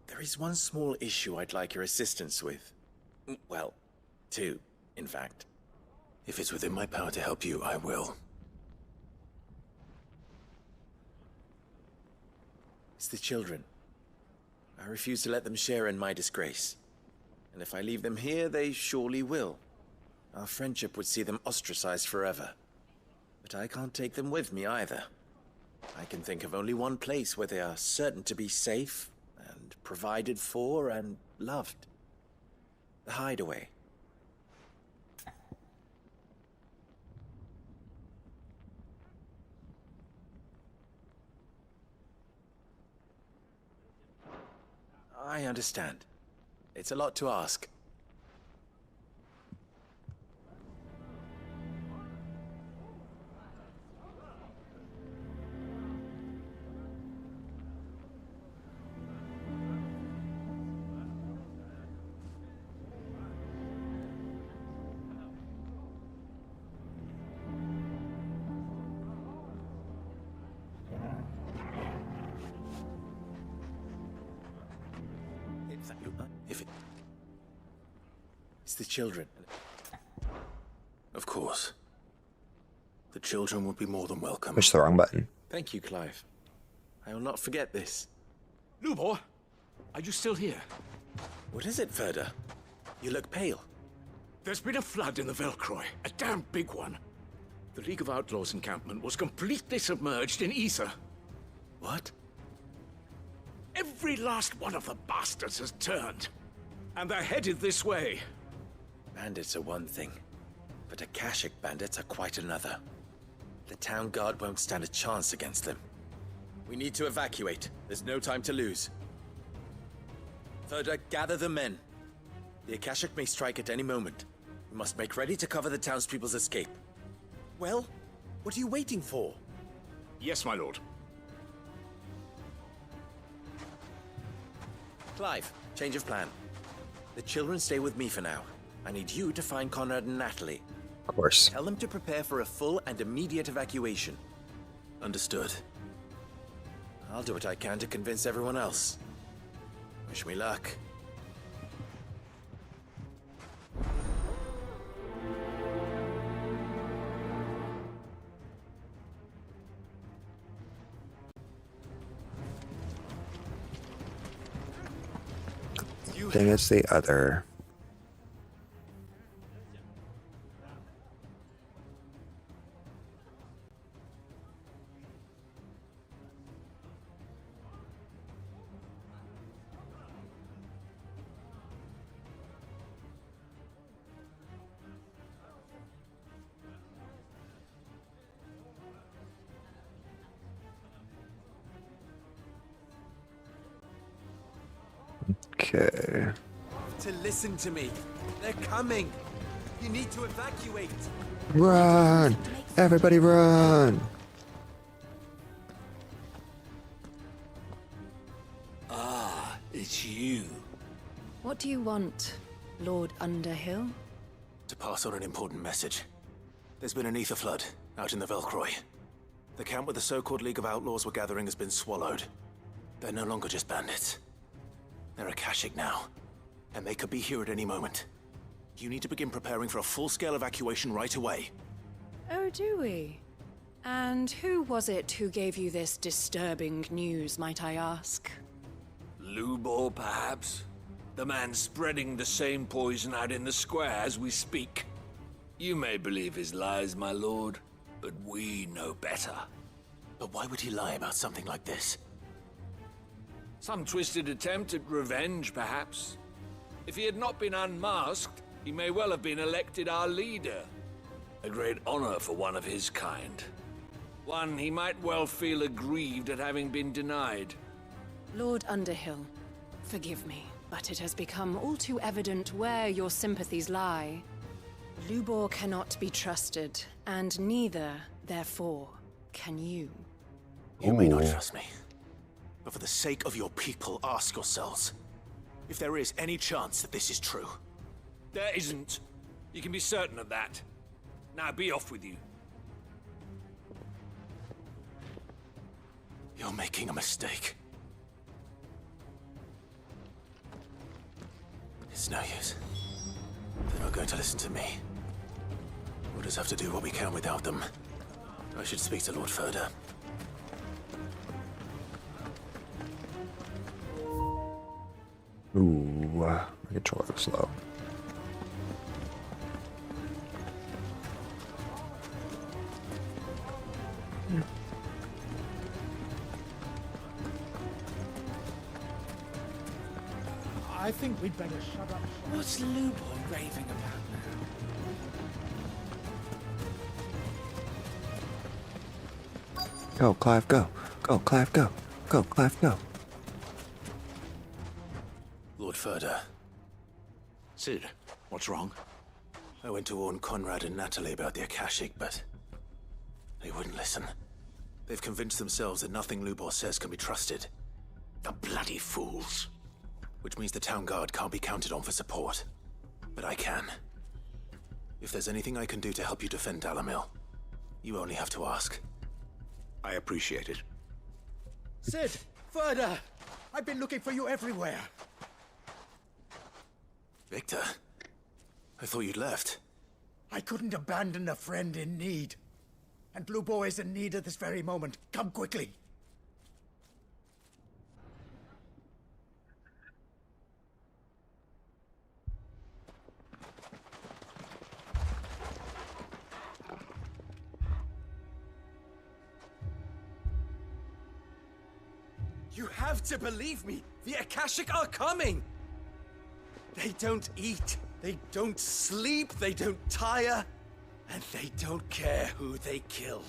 there is one small issue I'd like your assistance with. Well, 2, in fact. If it's within my power to help you, I will. It's the children. I refuse to let them share in my disgrace. And if I leave them here, they surely will. Our friendship would see them ostracized forever. But I can't take them with me either. I can think of only one place where they are certain to be safe and provided for and loved. The Hideaway. I understand. It's a lot to ask. It's the children. Of course. The children would be more than welcome. Push the wrong button. Thank you, Clive. I will not forget this. Lubor, are you still here? What is it, Ferda? You look pale. There's been a flood in the Velcroy, a damn big one. The League of Outlaws encampment was completely submerged in ether. What? Every last one of the bastards has turned. And they're headed this way. Bandits are one thing, but Akashic bandits are quite another. The town guard won't stand a chance against them. We need to evacuate. There's no time to lose. Further, gather the men. The Akashic may strike at any moment. We must make ready to cover the townspeople's escape. Well, what are you waiting for? Yes, my lord. Clive, change of plan. The children stay with me for now. I need you to find Conrad and Natalie. Of course. Tell them to prepare for a full and immediate evacuation. Understood. I'll do what I can to convince everyone else. Wish me luck. Then it's the other. Okay. To listen to me. They're coming. You need to evacuate. Run! Everybody run! Ah, it's you. What do you want, Lord Underhill? To pass on an important message. There's been an ether flood out in the Velcroy. The camp where the so-called League of Outlaws were gathering has been swallowed. They're no longer just bandits. They're Akashic now, and they could be here at any moment. You need to begin preparing for a full-scale evacuation right away. Oh, do we? And who was it who gave you this disturbing news, might I ask? Lubor, perhaps? The man spreading the same poison out in the square as we speak. You may believe his lies, my lord, but we know better. But why would he lie about something like this? Some twisted attempt at revenge, perhaps. If he had not been unmasked, he may well have been elected our leader. A great honor for one of his kind. One he might well feel aggrieved at having been denied. Lord Underhill, forgive me, but it has become all too evident where your sympathies lie. Lubor cannot be trusted, and neither, therefore, can you. You may not trust me, but for the sake of your people, ask yourselves if there is any chance that this is true. There isn't. You can be certain of that. Now be off with you. You're making a mistake. It's no use. They're not going to listen to me. We'll just have to do what we can without them. I should speak to Lord Furder. Ooh, my controller looks slow. I think we'd better shut up. What's Lubor raving about now? Go, Clive, go. Go, Clive, go. Go, Clive, go. Lord Furder. Sid, what's wrong? I went to warn Conrad and Natalie about the Akashic, but they wouldn't listen. They've convinced themselves that nothing Lubor says can be trusted. The bloody fools. Which means the town guard can't be counted on for support. But I can. If there's anything I can do to help you defend Dalamil, you only have to ask. I appreciate it. Sid! Further! I've been looking for you everywhere. Victor? I thought you'd left. I couldn't abandon a friend in need. And Lubor is in need at this very moment. Come quickly. You have to believe me! The Akashic are coming! They don't eat, they don't sleep, they don't tire, and they don't care who they kill.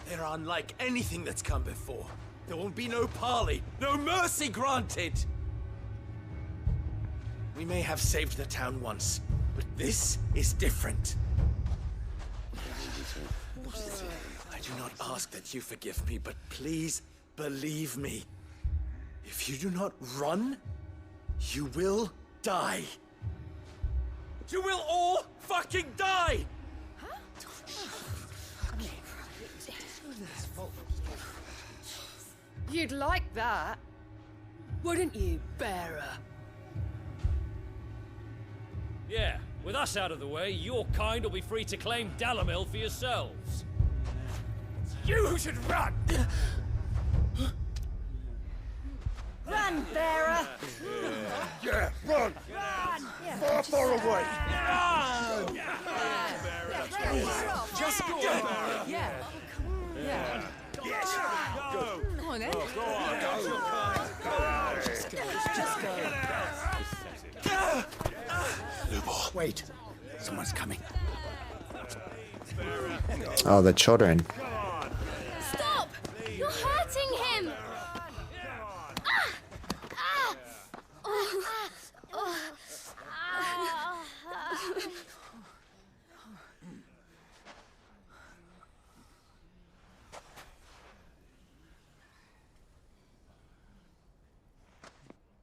They're unlike anything that's come before. There won't be no parley, no mercy granted! We may have saved the town once, but this is different. I do not ask that you forgive me, but please believe me. If you do not run, you will die. You will all fucking die! You'd like that, wouldn't you, bearer? Yeah, with us out of the way, your kind will be free to claim Dalamil for yourselves. You should run! Run, bearer! Yeah, run! Run! Far away! Run! Just go! Yeah. Yeah. Yes! Go! Go on, then. Go on! Go! Just go! Just go! Wait. Someone's coming. Oh, the children. Stop! You're hurting him!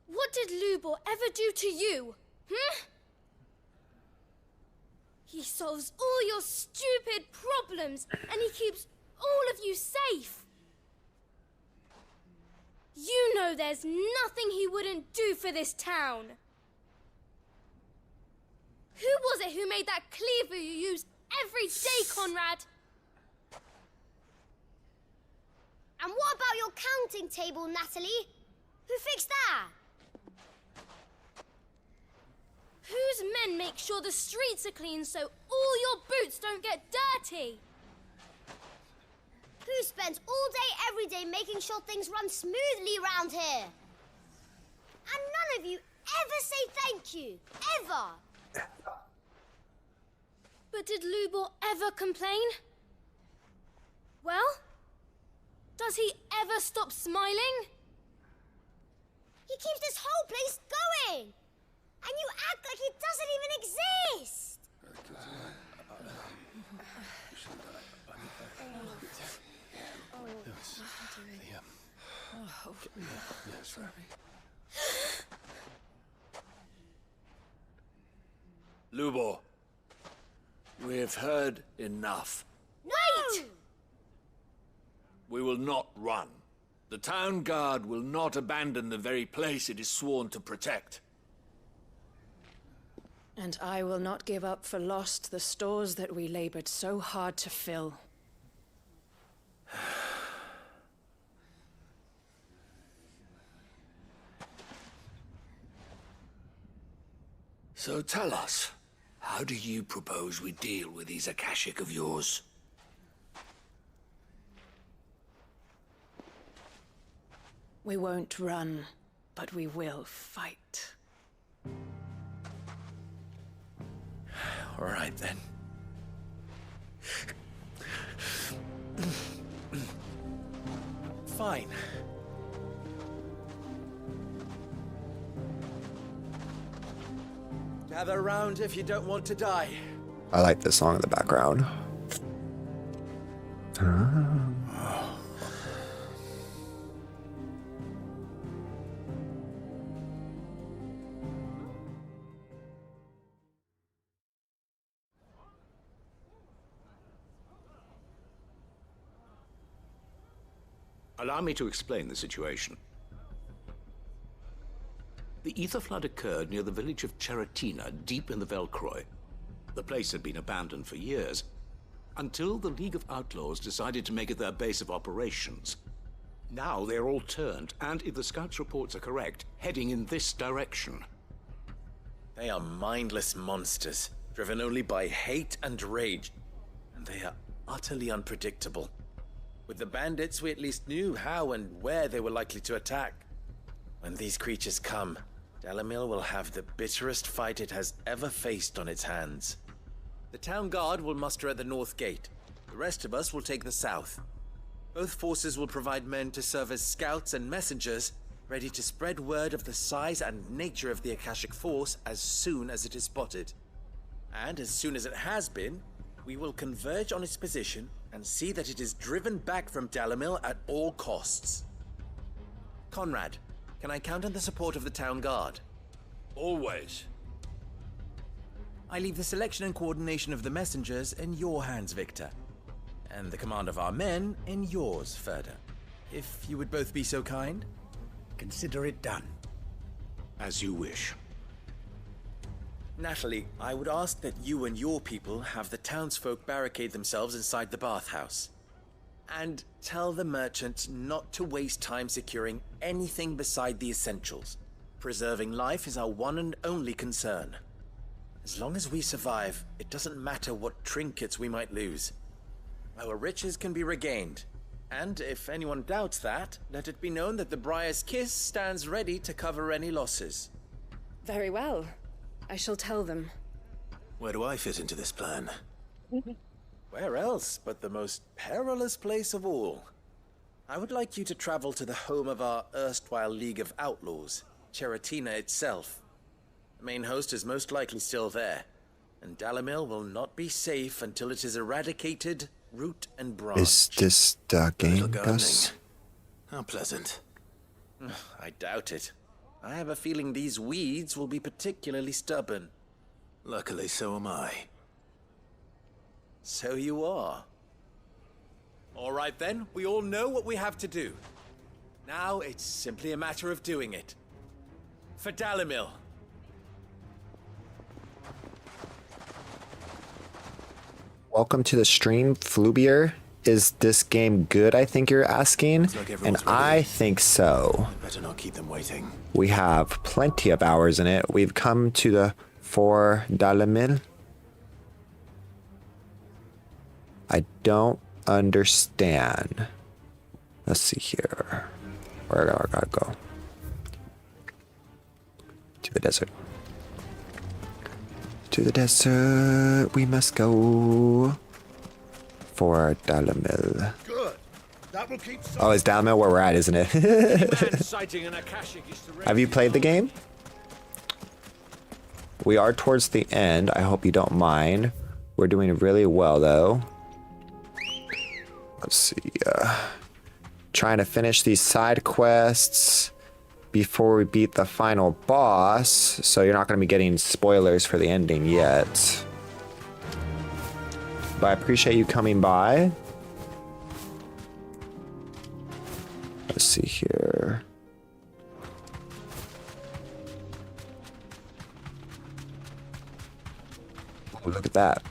What did Lubor ever do to you? He solves all your stupid problems, and he keeps all of you safe. You know there's nothing he wouldn't do for this town. Who was it who made that cleaver you use every day, Conrad? And what about your counting table, Natalie? Who fixed that? Whose men make sure the streets are clean so all your boots don't get dirty? Who spends all day, every day making sure things run smoothly around here? And none of you ever say thank you. Ever. But did Lubor ever complain? Well, does he ever stop smiling? He keeps this whole place going. And you act like it doesn't even exist. Lubor, we have heard enough. Wait! We will not run. The town guard will not abandon the very place it is sworn to protect. And I will not give up for lost the stores that we labored so hard to fill. So tell us, how do you propose we deal with these Akashic of yours? We won't run, but we will fight. All right, then. Fine. Gather round if you don't want to die. I like this song in the background. Allow me to explain the situation. The ether flood occurred near the village of Cheratina, deep in the Velcroy. The place had been abandoned for years, until the League of Outlaws decided to make it their base of operations. Now they're all turned, and if the scouts' reports are correct, heading in this direction. They are mindless monsters, driven only by hate and rage, and they are utterly unpredictable. With the bandits, we at least knew how and where they were likely to attack. When these creatures come, Dalimil will have the bitterest fight it has ever faced on its hands. The town guard will muster at the north gate. The rest of us will take the south. Both forces will provide men to serve as scouts and messengers, ready to spread word of the size and nature of the Akashic Force as soon as it is spotted. And as soon as it has been, we will converge on its position and see that it is driven back from Dalimil at all costs. Conrad, can I count on the support of the town guard? Always. I leave the selection and coordination of the messengers in your hands, Victor. And the command of our men in yours, Ferda. If you would both be so kind. Consider it done. As you wish. Natalie, I would ask that you and your people have the townsfolk barricade themselves inside the bathhouse. And tell the merchant not to waste time securing anything beside the essentials. Preserving life is our one and only concern. As long as we survive, it doesn't matter what trinkets we might lose. Our riches can be regained. And if anyone doubts that, let it be known that the Briar's Kiss stands ready to cover any losses. Very well. I shall tell them. Where do I fit into this plan? Where else but the most perilous place of all? I would like you to travel to the home of our erstwhile League of Outlaws, Cheratina itself. The main host is most likely still there, and Dalimil will not be safe until it is eradicated, root and branch. Is this the game, Gus? How pleasant. I doubt it. I have a feeling these weeds will be particularly stubborn. Luckily, so am I. So you are. All right then, we all know what we have to do. Now it's simply a matter of doing it. For Dalimil. Welcome to the stream, Flubier. Is this game good, I think you're asking? And I think so. Better not keep them waiting. We have plenty of hours in it. We've come to the For Dalimil. I don't understand. Let's see here. Where do I gotta go? To the desert. To the desert we must go. For Dalimil. Good. That will keep Oh, it's Dalimil where we're at, isn't it? Have you played the game? We are towards the end. I hope you don't mind. We're doing really well, though. Let's see. Trying to finish these side quests before we beat the final boss. So you're not going to be getting spoilers for the ending yet. But I appreciate you coming by. Let's see here. Oh, look at that.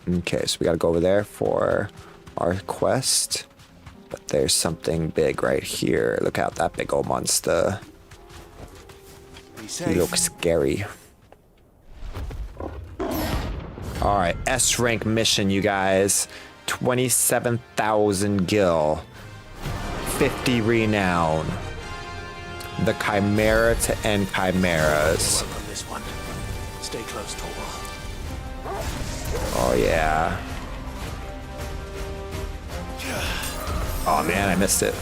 Okay, so we gotta go over there for our quest. But there's something big right here. Look out, that big old monster. He looks scary. Alright, S rank mission, you guys. 27,000 gil. 50 renown. The Chimera to end chimeras. This one. Stay close, Torwal. Oh yeah. Oh man, I missed it.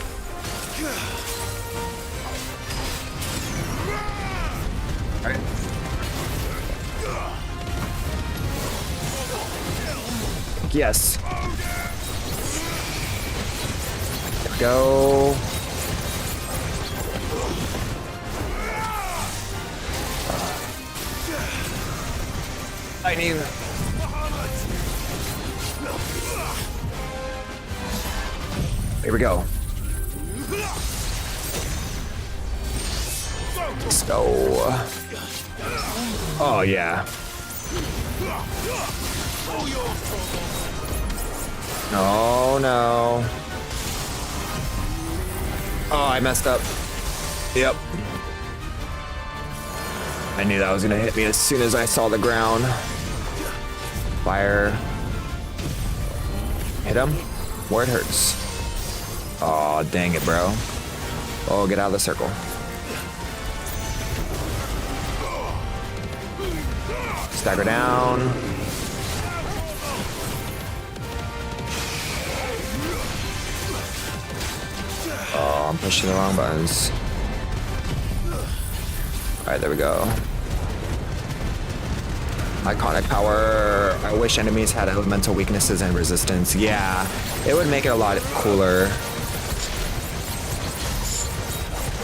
Alright. Yes. There we go. Lightning. Here we go. Let's go. Oh yeah. Oh no. Oh, I messed up. Yep. I knew that was gonna hit me as soon as I saw the ground. Fire. Hit him where it hurts. Oh, dang it, bro. Oh, get out of the circle. Stagger down. Oh, I'm pushing the wrong buttons. Alright, there we go. Iconic power. I wish enemies had elemental weaknesses and resistance. Yeah, it would make it a lot cooler.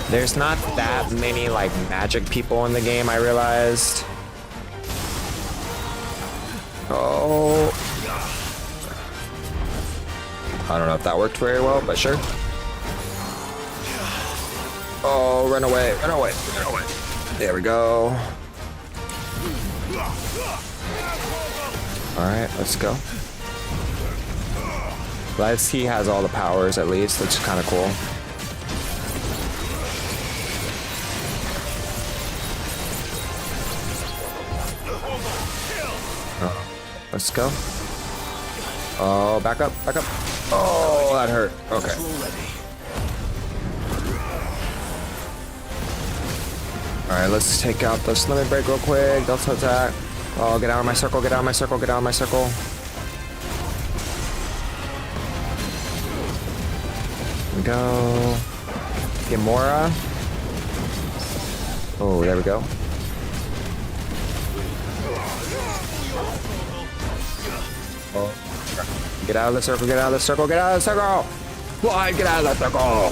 There's not that many like magic people in the game, I realized. Oh. I don't know if that worked very well, but sure. Oh, run away, run away, run away. There we go. Alright, let's go. He has all the powers at least, which is kind of cool. Let's go. Oh, back up, back up. Oh, that hurt. Okay. Alright, let's take out this limit break real quick. Delta attack. Oh, get out of my circle, get out of my circle, get out of my circle. Here we go. Gamora. Oh, there we go. Oh. Get out of the circle, get out of the circle, get out of the circle! Why? Get out of the circle!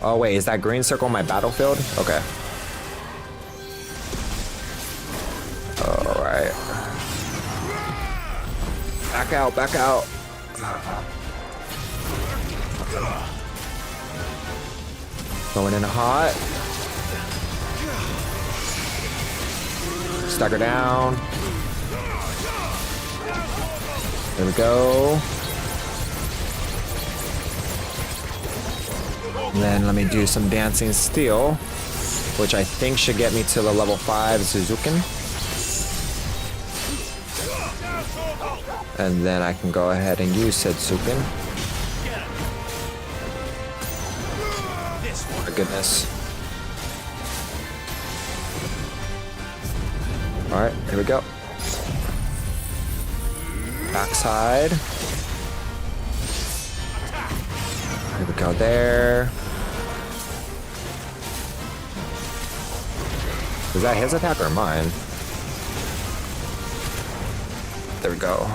Oh wait, is that green circle my battlefield? Okay. Alright. Back out, back out. Going in hot. Stagger down. There we go. And then let me do some dancing steel, which I think should get me to the level 5 Suzukin. And then I can go ahead and use Setsuken. Oh my goodness. Alright, here we go. Backside. Here we go there. Is that his attack or mine? There we go.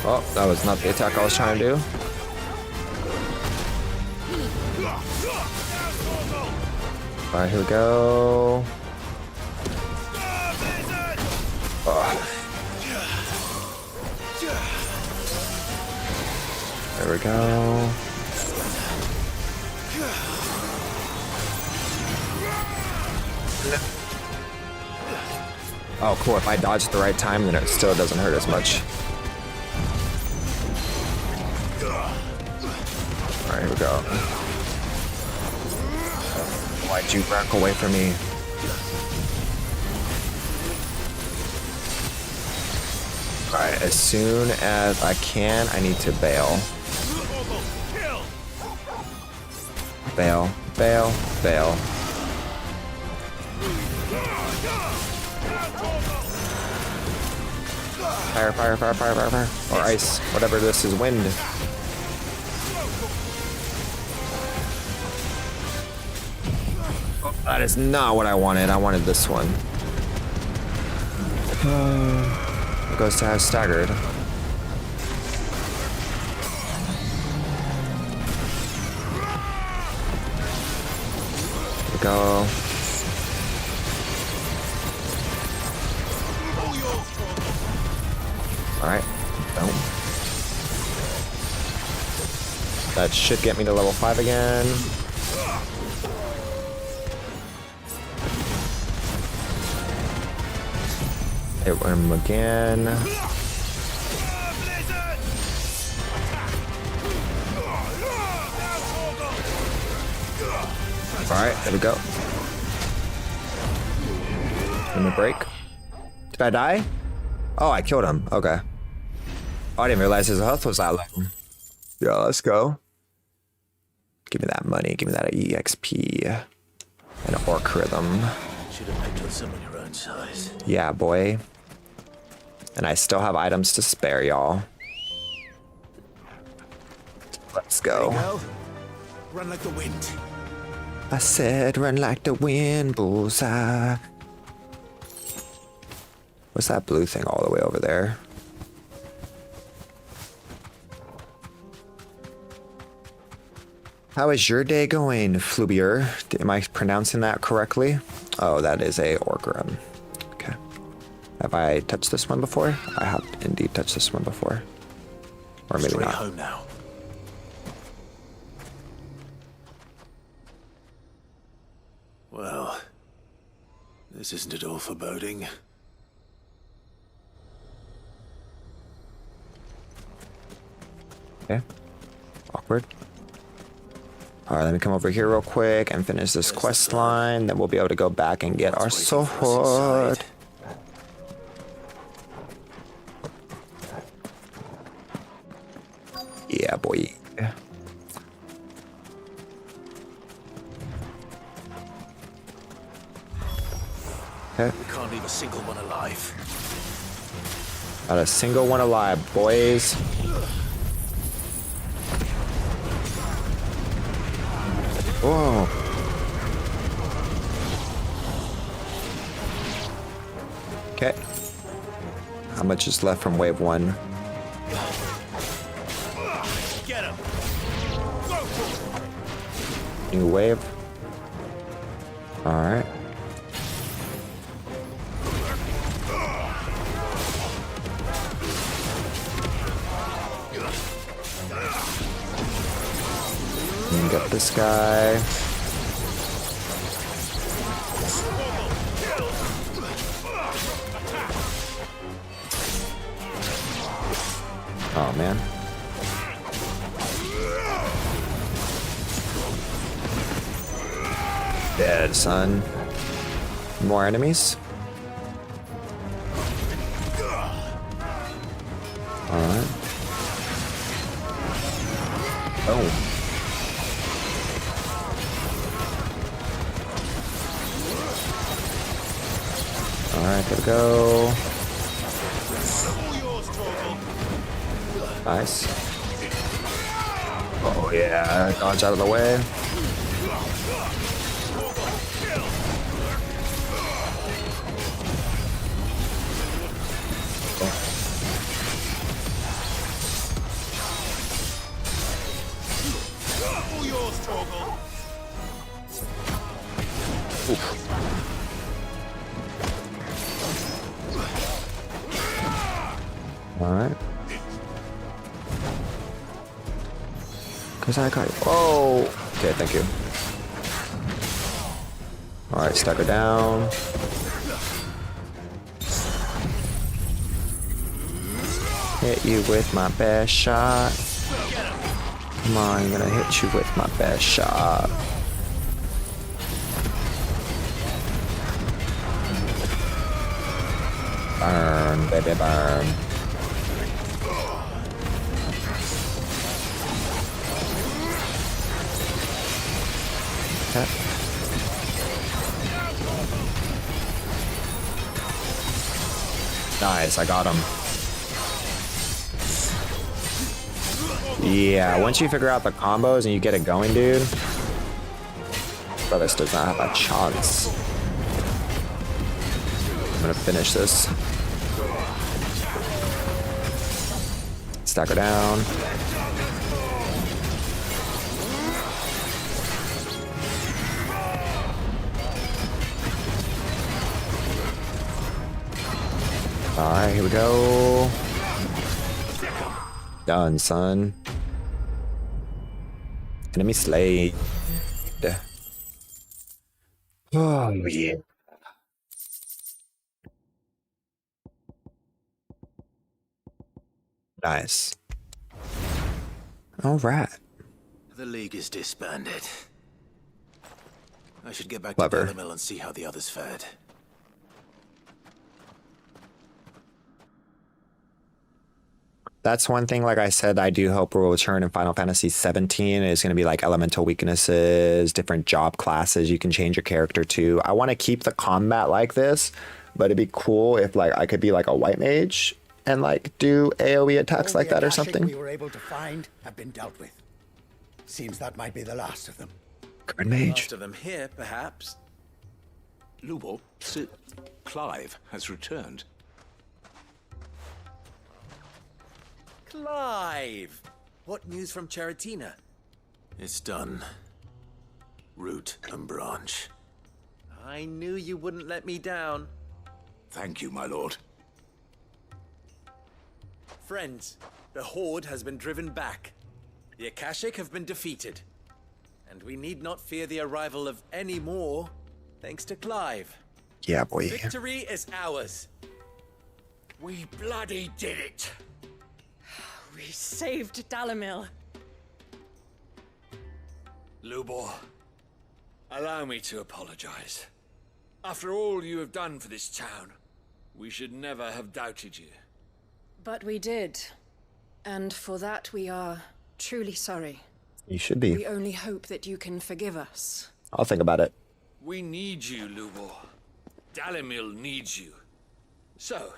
Oh, that was not the attack I was trying to do. Alright, here we go. Oh. There we go. Oh, cool. If I dodge at the right time, then it still doesn't hurt as much. Alright, here we go. Why'd you back away from me? Alright, as soon as I can, I need to bail. Bail, bail, bail. Fire, fire, fire, fire, fire, fire. Or ice, whatever this is, wind. Oh, that is not what I wanted. I wanted this one. It goes to have staggered. Here we go. Alright. Nope. That should get me to level 5 again. Hit him again. Alright, there we go. Let me break. Did I die? Oh, I killed him. Okay. Oh, I didn't realize his health was that low. Yeah, let's go. Give me that money. Give me that EXP. An orc rhythm. Should have picked on someone your own size. Yeah, boy. And I still have items to spare, y'all. Let's go. Go. Run like the wind. I said run like the wind, bullseye. What's that blue thing all the way over there? How is your day going, Flubier? Am I pronouncing that correctly? Oh, that is a Orgrim. Okay. Have I touched this one before? I have indeed touched this one before. Or maybe Straight not. home now. Well, this isn't at all foreboding. Okay. Awkward. Alright, let me come over here real quick and finish this quest line. Then we'll be able to go back and get our sword. Yeah, boy. Okay. We can't leave a single one alive. Not a single one alive, boys. Whoa. Okay. How much is left from wave 1? Get him. New wave. Alright. Get this guy. Oh man. Dead, son. More enemies. Alright. Oh. Alright, there we go. Nice. Oh yeah, dodge out of the way. Oof. Alright. Cause I got it. Oh! Okay, thank you. Alright, stack her down. Hit you with my best shot. Come on, I'm gonna hit you with my best shot. Burn, baby, burn. Okay. Nice, I got him. Yeah, once you figure out the combos and you get it going, dude, Brothers does not have a chance. I'm gonna finish this. Stack her down. Alright, here we go. Done, son. Enemy slayed. Oh, yeah. Nice. Alright. The League is disbanded. I should get back Clever. to Dalamil and see how the others fared. That's one thing, like I said, I do hope will return in Final Fantasy 17 is going to be like elemental weaknesses, different job classes you can change your character to. I want to keep the combat like this, but it'd be cool if like I could be like a white mage and like do AoE attacks like that or something. We were able to find have been dealt with. Seems that might be the last of them. Guard mage. Last of them here, perhaps. Lubor, Sir Clive has returned. Clive! What news from Charatina? It's done. Root and branch. I knew you wouldn't let me down. Thank you, my lord. Friends, the Horde has been driven back. The Akashic have been defeated. And we need not fear the arrival of any more, thanks to Clive. Yeah, boy. Victory is ours. We bloody did it. We saved Dalamil. Lubor, allow me to apologize. After all you have done for this town, we should never have doubted you. But we did. And for that we are truly sorry. You should be. We only hope that you can forgive us. I'll think about it. We need you, Lubor. Dalamil needs you. So,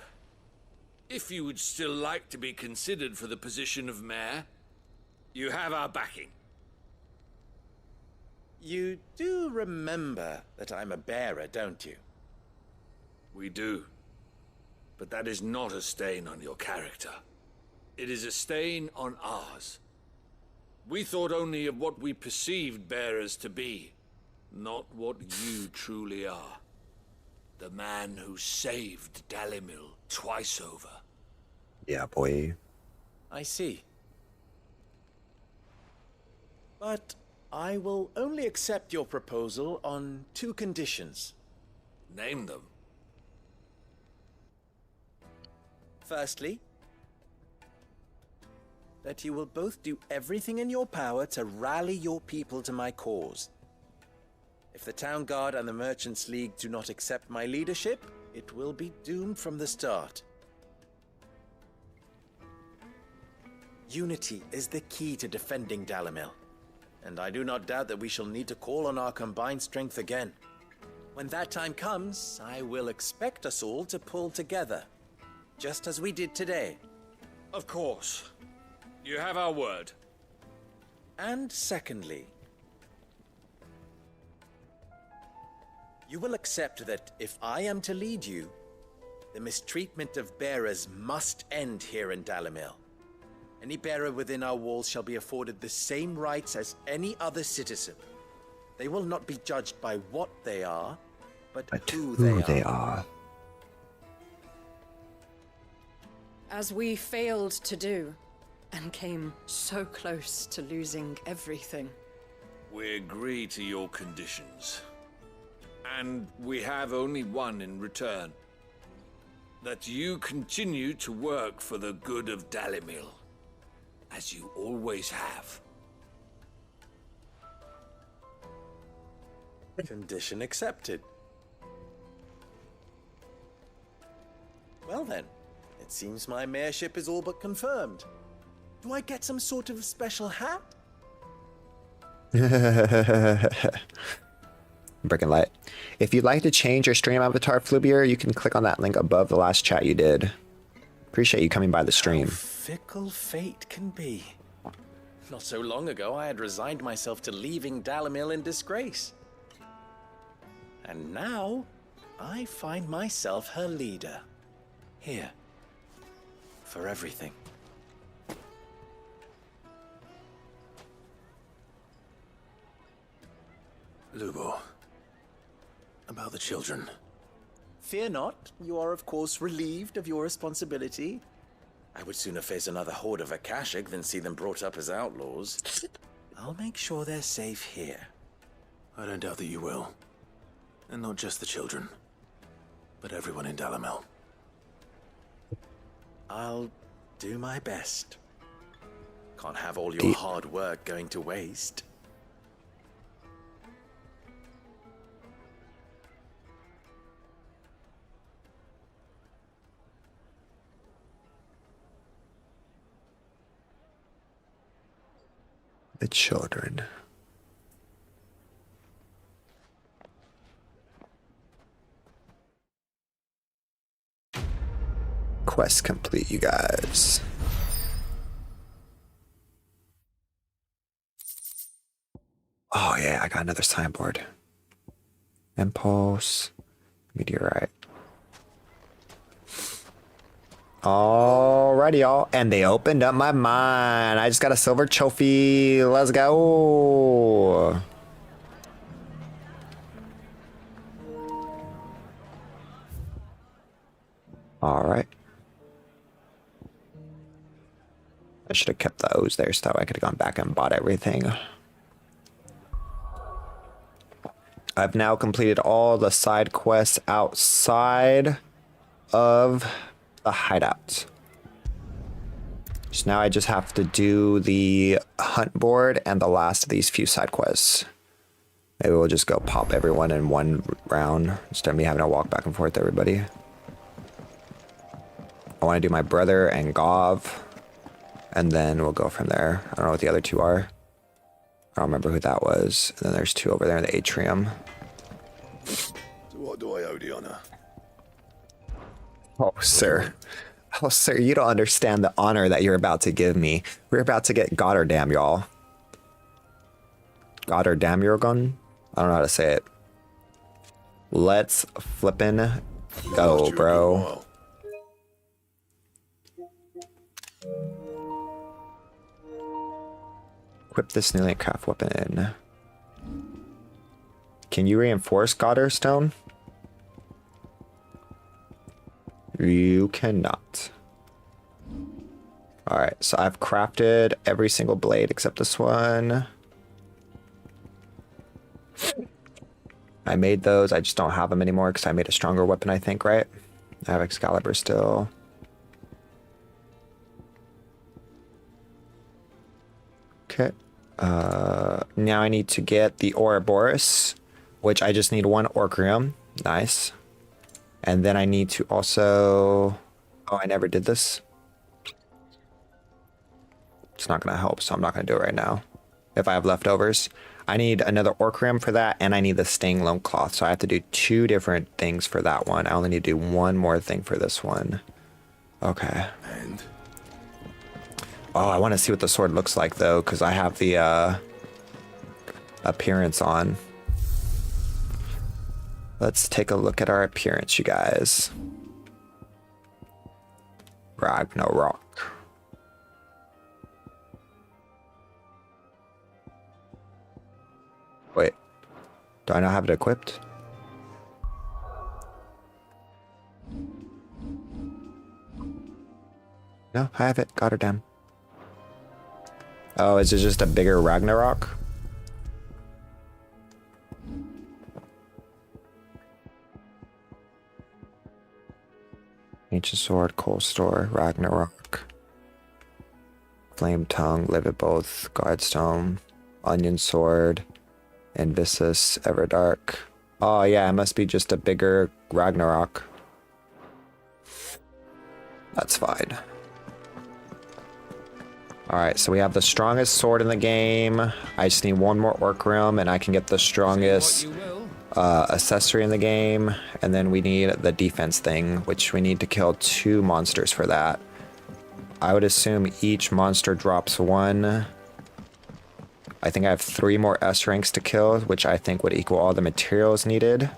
if you would still like to be considered for the position of mayor, you have our backing. You do remember that I'm a bearer, don't you? We do. But that is not a stain on your character. It is a stain on ours. We thought only of what we perceived bearers to be, not what you truly are. The man who saved Dalamil twice over. Yeah, boy. I see. But I will only accept your proposal on 2 conditions. Name them. Firstly, that you will both do everything in your power to rally your people to my cause. If the Town Guard and the Merchants League do not accept my leadership, it will be doomed from the start. Unity is the key to defending Dalamil, and I do not doubt that we shall need to call on our combined strength again. When that time comes, I will expect us all to pull together, just as we did today. Of course. You have our word. And secondly, you will accept that if I am to lead you, the mistreatment of bearers must end here in Dalamil. Any bearer within our walls shall be afforded the same rights as any other citizen. They will not be judged by what they are, but who they are. As we failed to do, and came so close to losing everything. We agree to your conditions. And we have only one in return. That you continue to work for the good of Dalamil, as you always have. Condition accepted. Well then, it seems my mayorship is all but confirmed. Do I get some sort of special hat? Brick and light. If you'd like to change your stream avatar, Flubier, you can click on that link above the last chat you did. Appreciate you coming by the stream. How fickle fate can be. Not so long ago, I had resigned myself to leaving Dalamil in disgrace. And now, I find myself her leader. Here. For everything. Lubor. About the children. Fear not, you are of course relieved of your responsibility. I would sooner face another horde of Akashic than see them brought up as outlaws. I'll make sure they're safe here. I don't doubt that you will. And not just the children, but everyone in Dalamil. I'll do my best. Can't have all your hard work going to waste. the children. Quest complete, you guys. Oh yeah, I got another signboard. Impulse, meteorite. Alrighty, y'all. And they opened up my mind. I just got a silver trophy. Let's go. Alright. I should have kept those there so I could have gone back and bought everything. I've now completed all the side quests outside of the hideout. So now I just have to do the hunt board and the last of these few side quests. Maybe we'll just go pop everyone in one round instead of me having to walk back and forth to everybody. I want to do my brother and Gov, and then we'll go from there. I don't know what the other two are. I don't remember who that was. And then there's two over there in the atrium. So what do I owe the honor? Oh, sir. Oh, sir, you don't understand the honor that you're about to give me. We're about to get Goddardam, y'all. Goddardam, your gun? I don't know how to say it. Let's flippin' go, bro. Equip this newly craft weapon. Can you reinforce Goddard Stone? You cannot. Alright, so I've crafted every single blade except this one. I made those, I just don't have them anymore because I made a stronger weapon, I think, right? I have Excalibur still. Okay. Now I need to get the Ouroboros, which I just need one Orcrium. Nice. And then I need to also... Oh, I never did this. It's not going to help, so I'm not going to do it right now. If I have leftovers. I need another Orcrium for that, and I need the Sting Loam Cloth. So I have to do two different things for that one. I only need to do one more thing for this one. Okay. And... Oh, I want to see what the sword looks like, though, because I have the appearance on. Let's take a look at our appearance, you guys. Ragnarok. Wait, do I not have it equipped? No, I have it. Got her down. Oh, is it just a bigger Ragnarok? Ancient Sword, Cold Store, Ragnarok. Flame Tongue, Live It Both, Guardstone, Onion Sword, Invisus, Everdark. Oh yeah, it must be just a bigger Ragnarok. That's fine. Alright, so we have the strongest sword in the game. I just need one more Orcrium and I can get the strongest accessory in the game. And then we need the defense thing, which we need to kill 2 monsters for that. I would assume each monster drops 1. I think I have 3 more S ranks to kill, which I think would equal all the materials needed.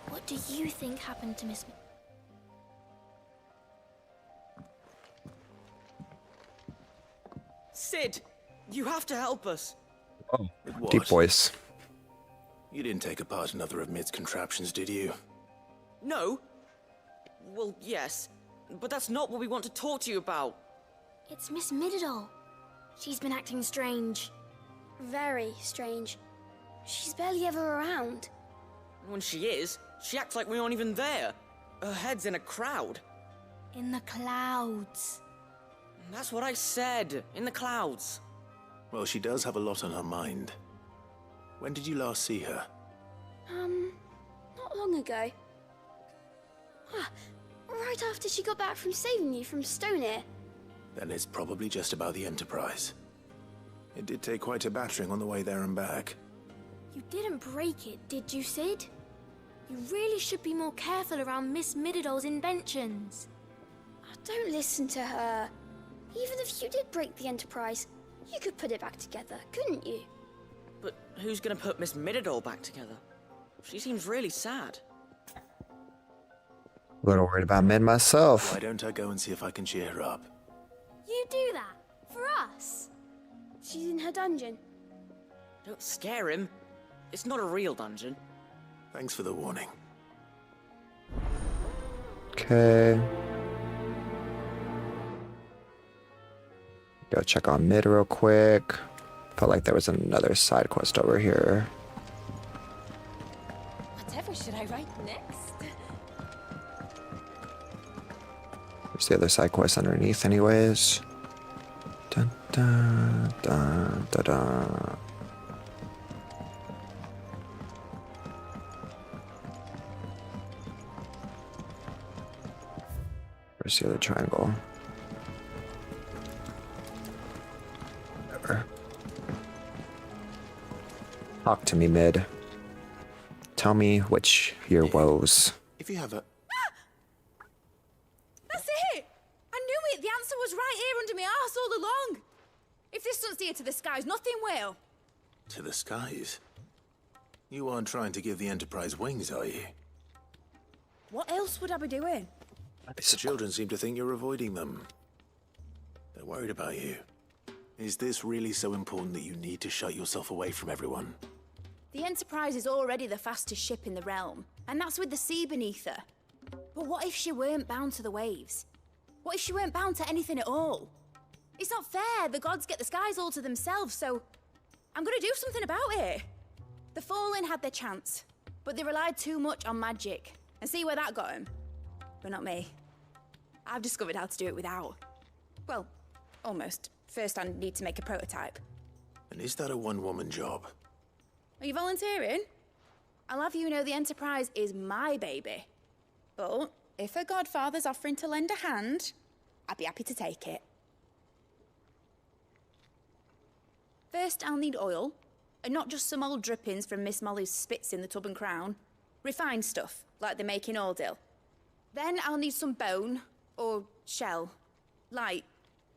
What do you think happened to Miss... Sid, you have to help us. Oh, deep voice. You didn't take apart another of Mid's contraptions, did you? No. Well, yes, but that's not what we want to talk to you about. It's Miss Midadol. She's been acting strange. Very strange. She's barely ever around. When she is, she acts like we aren't even there. Her head's in a crowd. In the clouds. That's what I said. In the clouds. Well, she does have a lot on her mind. When did you last see her? Not long ago. Right after she got back from saving you from Stonehir. Then it's probably just about the Enterprise. It did take quite a battering on the way there and back. You didn't break it, did you, Sid? You really should be more careful around Miss Mididol's inventions. Oh, don't listen to her. Even if you did break the Enterprise, you could put it back together, couldn't you? But who's gonna put Miss Mididol back together? She seems really sad. A little worried about Mid myself. Why don't I go and see if I can cheer her up? You do that? For us? She's in her dungeon. Don't scare him. It's not a real dungeon. Thanks for the warning. Okay. Go check on Mid real quick. Felt like there was another side quest over here. Whatever should I write next? There's the other side quest underneath anyways. Dun, dun, dun, dun, dun. Where's the other triangle? Whatever. Talk to me, Mid. Tell me which your woes. If you have a... That's it! I knew it! The answer was right here under my arse all along! If this doesn't steer to the skies, nothing will. To the skies? You aren't trying to give the Enterprise wings, are you? What else would I be doing? The children seem to think you're avoiding them. They're worried about you. Is this really so important that you need to shut yourself away from everyone? The Enterprise is already the fastest ship in the realm, and that's with the sea beneath her. But what if she weren't bound to the waves? What if she weren't bound to anything at all? It's not fair. The gods get the skies all to themselves, so I'm gonna do something about it. The Fallen had their chance, but they relied too much on magic. And see where that got them? But not me. I've discovered how to do it without. Well, almost. First, I need to make a prototype. And is that a one-woman job? Are you volunteering? I'll have you know the Enterprise is my baby. But if a godfather's offering to lend a hand, I'd be happy to take it. First, I'll need oil, and not just some old drippings from Miss Molly's spits in the Tub and Crown. Refined stuff, like they make in Ordill. Then I'll need some bone, or shell. Light,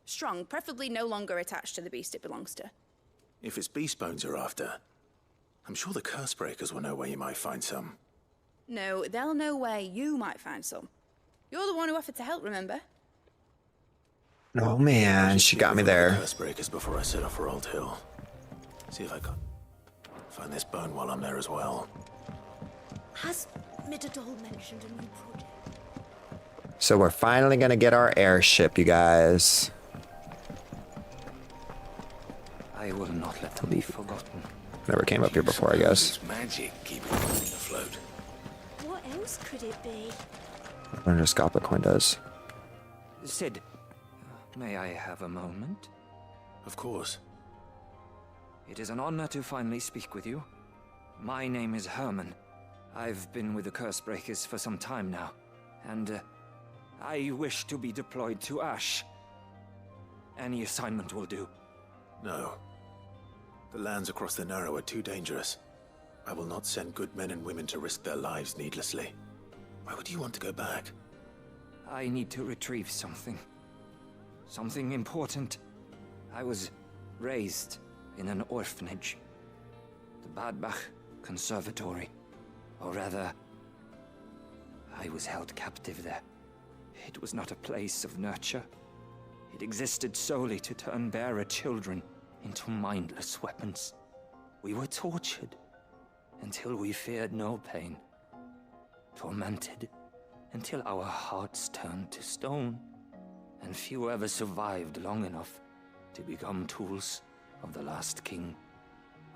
strong, preferably no longer attached to the beast it belongs to. If it's beast bones you're after, I'm sure the curse breakers will know where you might find some. No, they'll know where you might find some. You're the one who offered to help, remember? Oh man, she got me there. Curse breakers before I set off for Old Hill. See if I can find this bone while I'm there as well. Has Mididol mentioned a new project? So we're finally gonna get our airship, you guys. I will not let them be forgotten. Never came up here before, I guess. Magic keeping them afloat. What else could it be? What a scopic coin does. Sid, may I have a moment? Of course. It is an honor to finally speak with you. My name is Herman. I've been with the Cursebreakers for some time now, and I wish to be deployed to Ash. Any assignment will do. No. The lands across the Narrow are too dangerous. I will not send good men and women to risk their lives needlessly. Why would you want to go back? I need to retrieve something. Something important. I was raised in an orphanage. The Badbach Conservatory. Or rather, I was held captive there. It was not a place of nurture. It existed solely to turn bearer children into mindless weapons. We were tortured until we feared no pain. Tormented until our hearts turned to stone. And few ever survived long enough to become tools of the last king.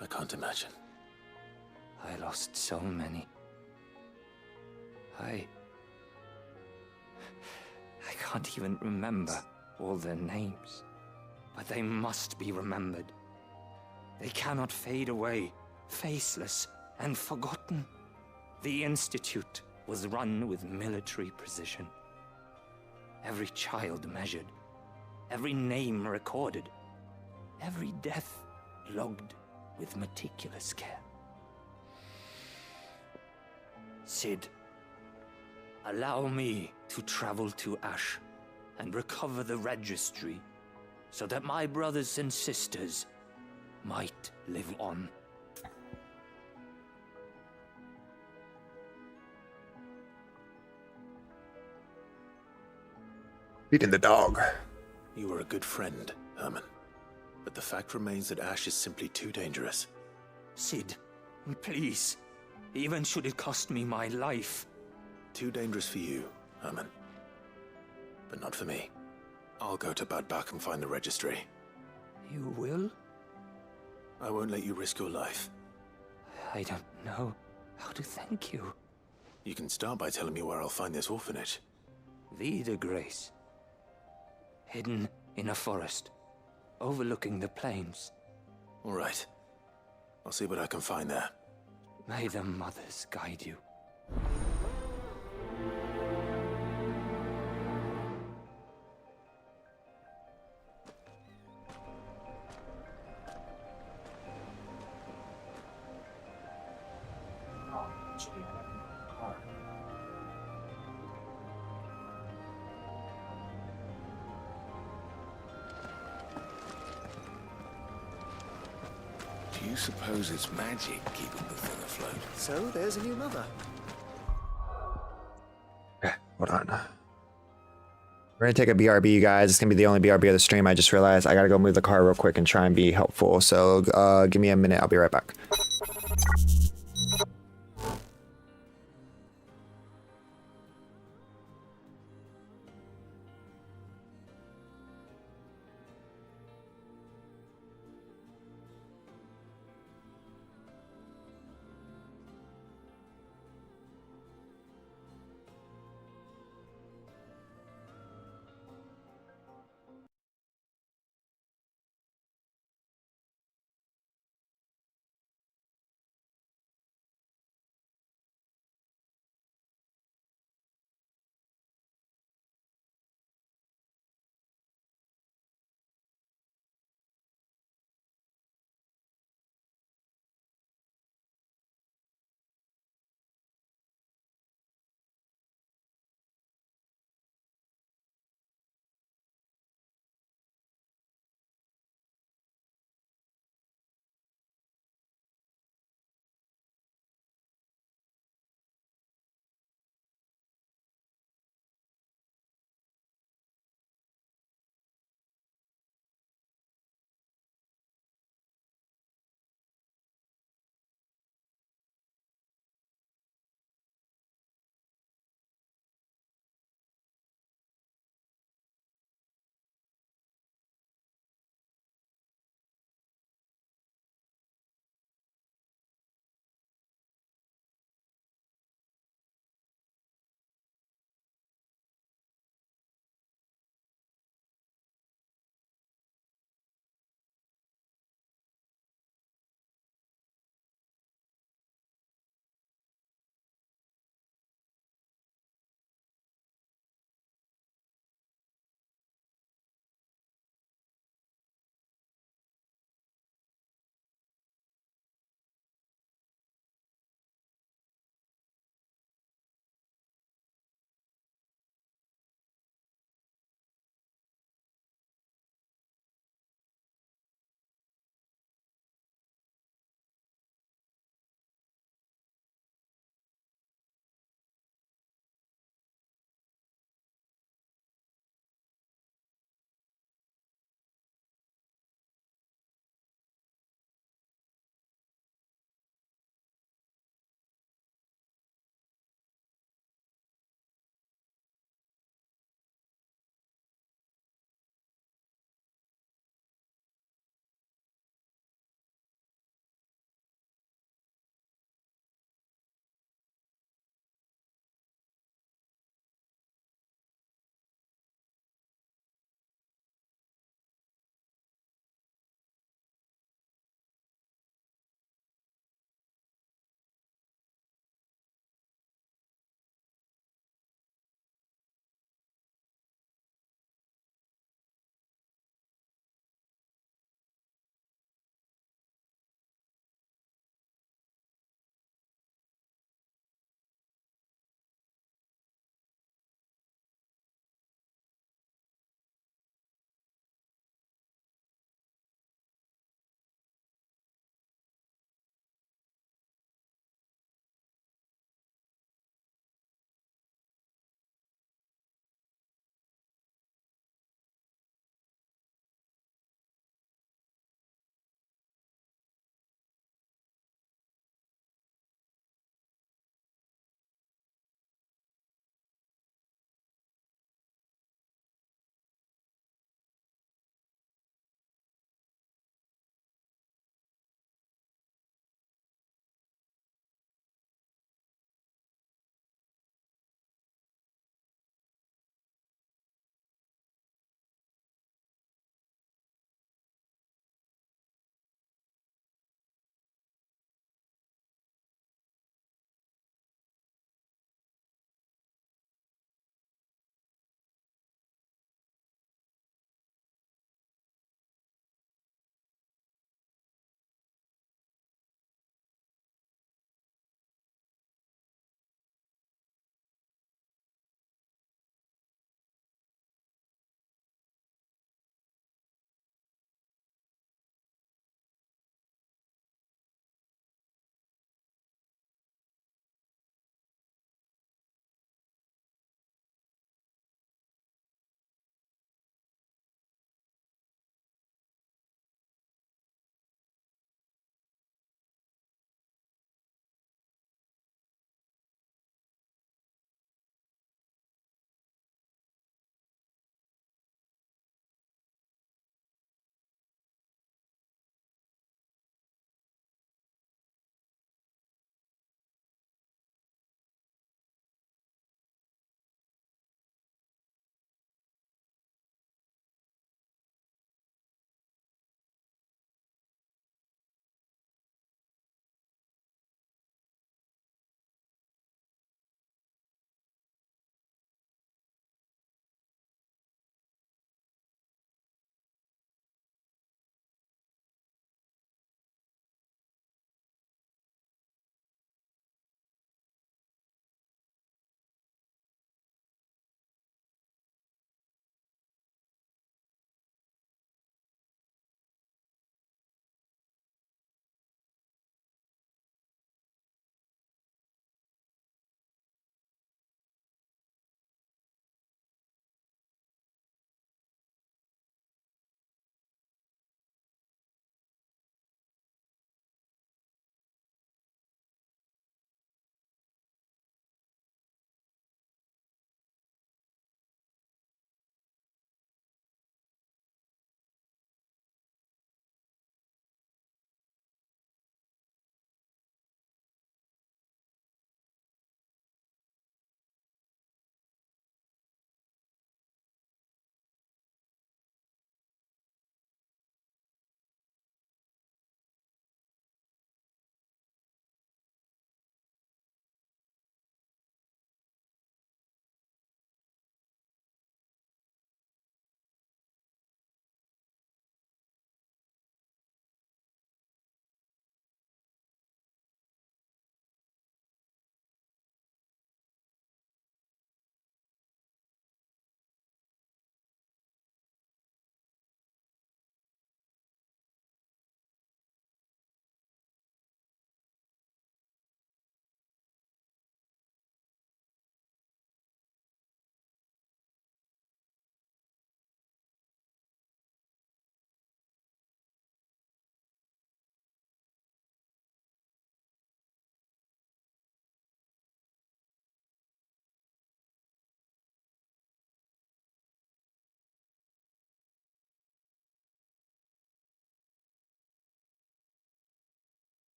I can't imagine. I lost so many. I can't even remember all their names. But they must be remembered. They cannot fade away, faceless and forgotten. The Institute was run with military precision. Every child measured, every name recorded, every death logged with meticulous care. Cid, allow me to travel to Ash and recover the registry so that my brothers and sisters might live on. Beating the dog. You were a good friend, Herman. But the fact remains that Ash is simply too dangerous. Cid, please. Even should it cost me my life. Too dangerous for you, Herman. But not for me. I'll go to Bad Bach and find the registry. You will? I won't let you risk your life. I don't know how to thank you. You can start by telling me where I'll find this orphanage. Vida Grace. Hidden in a forest, overlooking the plains. All right. I'll see what I can find there. May the mothers guide you. Do you suppose it's magic keeping the thing afloat? So, there's a new mother. Okay, hold on. We're gonna take a BRB, you guys. It's gonna be the only BRB of the stream. I just realized I gotta go move the car real quick and try and be helpful. So give me a minute. I'll be right back.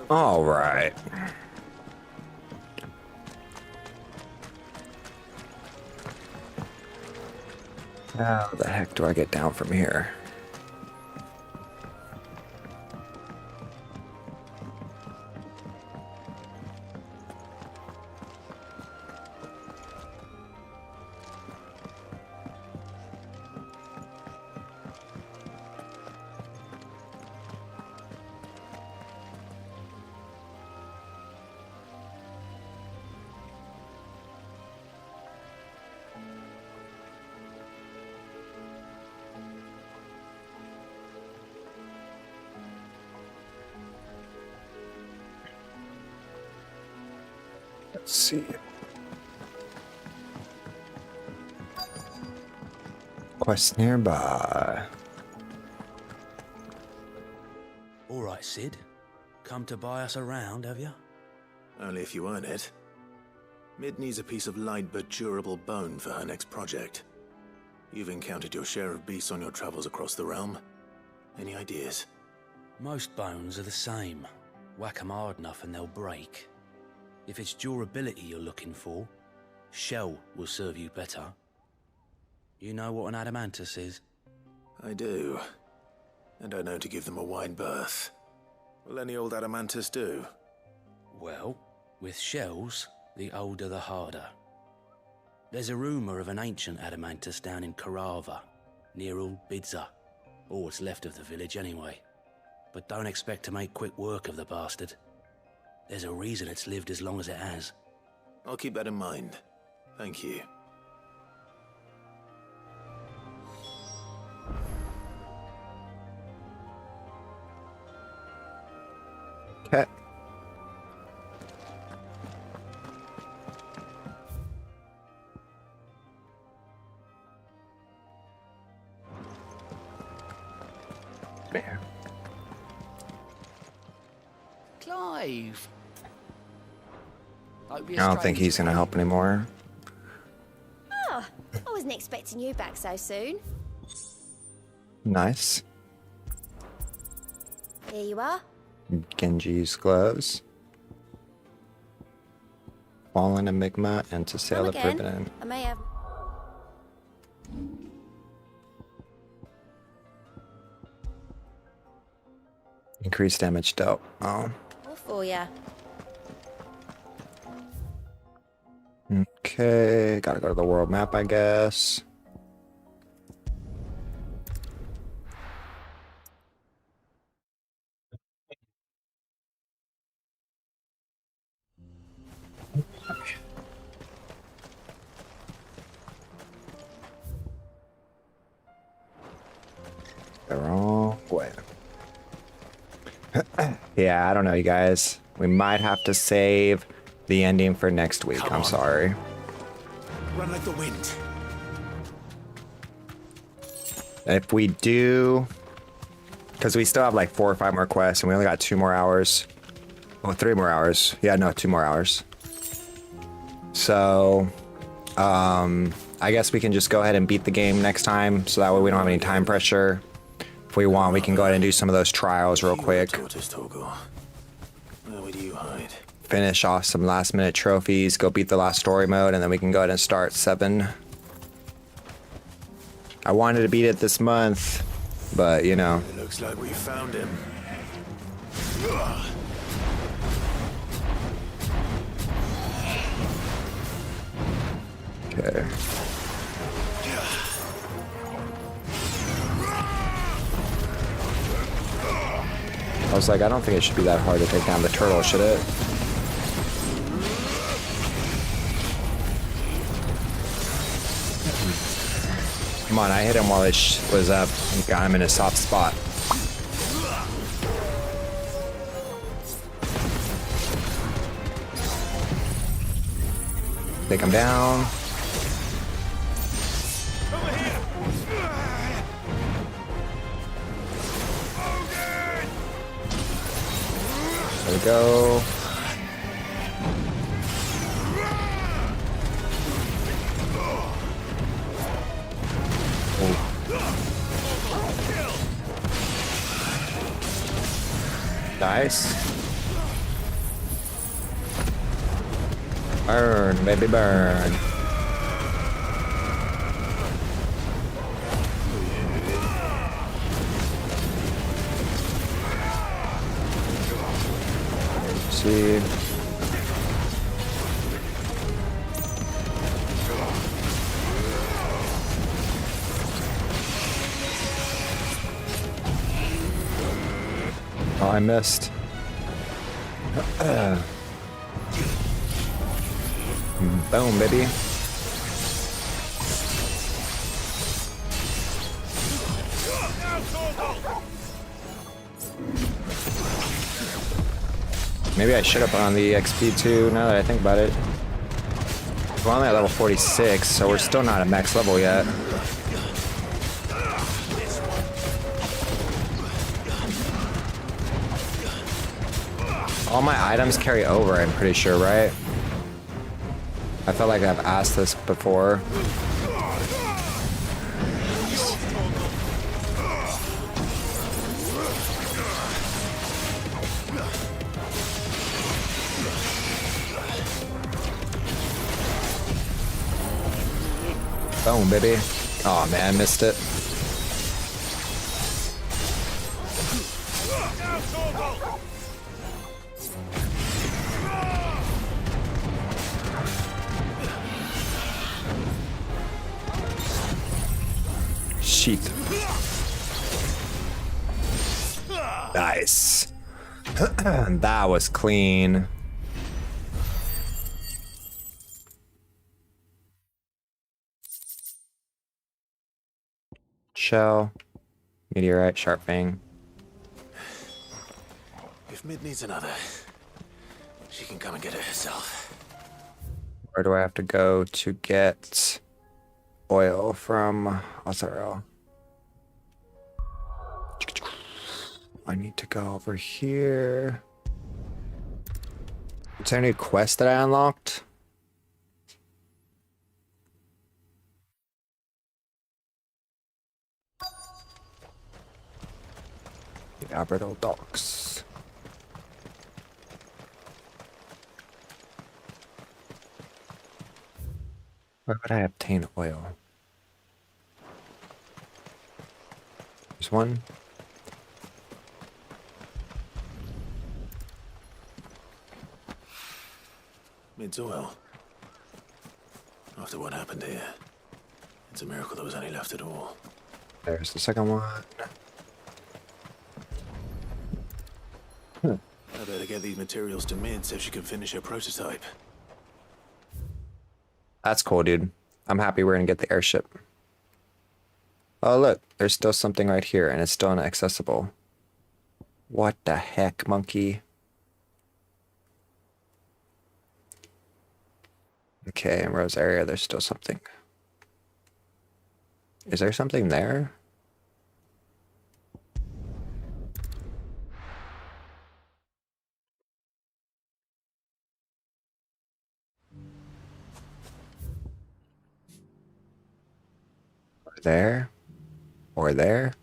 All right. How the heck do I get down from here? Let's see. Quest nearby. All right, Sid. Come to buy us around, have you? Only if you earn it. Mid needs a piece of light but durable bone for her next project. You've encountered your share of beasts on your travels across the realm. Any ideas? Most bones are the same. Whack 'em hard enough and they'll break. If it's durability you're looking for, shell will serve you better. You know what an adamantus is? I do. And I know to give them a wide berth. Will any old adamantus do? Well, with shells, the older the harder. There's a rumour of an ancient adamantus down in Karava, near Ul Bidza, or what's left of the village anyway. But don't expect to make quick work of the bastard. There's a reason it's lived as long as it has. I'll keep that in mind. Thank you. Okay. There. Clive. I don't think he's gonna help anymore. Oh, I wasn't expecting you back so soon. Nice. Here you are. Genji's gloves. Fallen Enigma and to sail Come the again. Forbidden. I may have. Increased damage dealt. Oh. All for ya. Okay, gotta go to the world map, I guess. The wrong way. Yeah, I don't know, you guys. We might have to save the ending for next week. I'm sorry. Run like the wind. If we do, because we still have like 4 or 5 more quests, and we only got 2 more hours. Oh, 3 more hours. Yeah, no, 2 more hours. So, I guess we can just go ahead and beat the game next time, so that way we don't have any time pressure. If we want, we can go ahead and do some of those trials real quick. Where would you hide? Finish off some last minute trophies, go beat the last story mode, and then we can go ahead and start 7. I wanted to beat it this month, but you know. It looks like we found him. Okay. I was like, I don't think it should be that hard to take down the turtle, should it? Come on, I hit him while it was up and got him in a soft spot. Take him down. There we go. Nice. Burn, baby, burn. See. Oh, I missed. Boom, baby. Maybe I should have put on the XP too, now that I think about it. We're only at level 46, so we're still not at max level yet. All my items carry over, I'm pretty sure, right? I felt like I've asked this before. Boom, baby. Oh man, I missed it. Sheath. Nice. That was clean. Shell, meteorite, sharp fang. If Mid needs another, she can come and get it herself. Where do I have to go to get oil from Azarel? I need to go over here. Is there any quest that I unlocked? The Alberto Docks. Where would I obtain oil? There's one. Mid's oil. After what happened here, it's a miracle there was any left at all. There's the second one. I better get these materials to Mid so she can finish her prototype. That's cool, dude. I'm happy we're gonna get the airship. Oh, look. There's still something right here, and it's still inaccessible. What the heck, monkey? Okay, in Rose area, there's still something. Is there something there? There? Or there?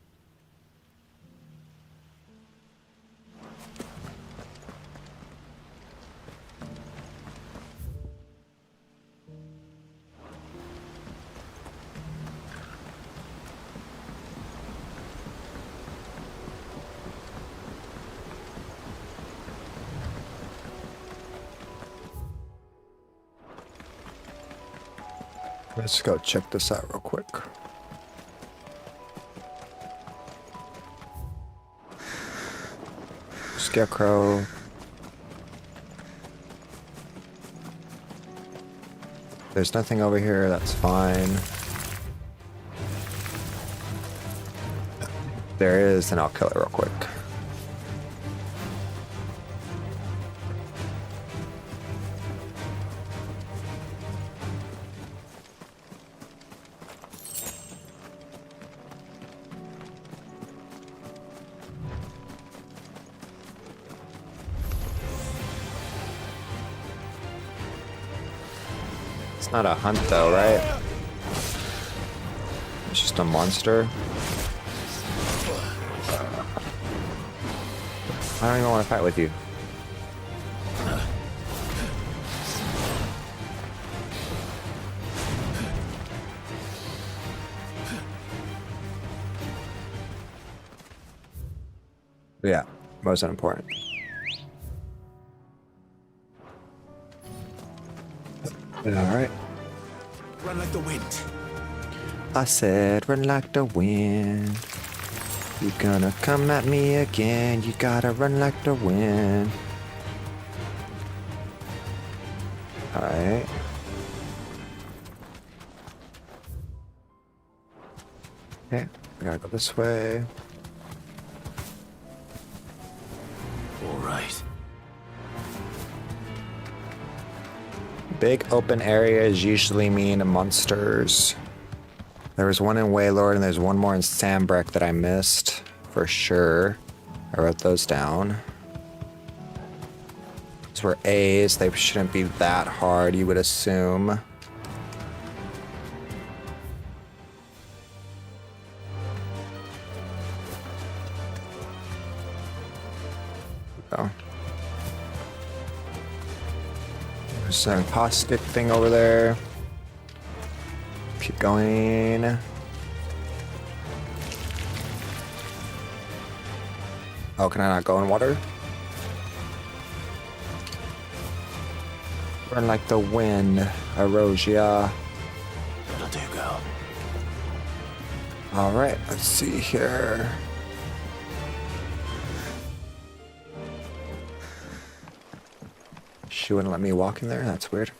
Let's go check this out real quick. Scarecrow. There's nothing over here, that's fine. There is, then I'll kill it real quick. It's not a hunt though, right? It's just a monster. I don't even want to fight with you. Yeah, wasn't important. All right. Run like the wind. I said, run like the wind. You gonna come at me again. You gotta run like the wind. All right. Okay, we gotta go this way. All right. Big open areas usually mean monsters. There was one in Waylord and there's one more in Sandbreck that I missed for sure. I wrote those down. Those were A's. They shouldn't be that hard, you would assume. Oh. There's a caustic thing over there. Keep going. Oh, can I not go in water? Run like the wind, Erosia. That'll do, girl. All right, let's see here. She wouldn't let me walk in there? That's weird.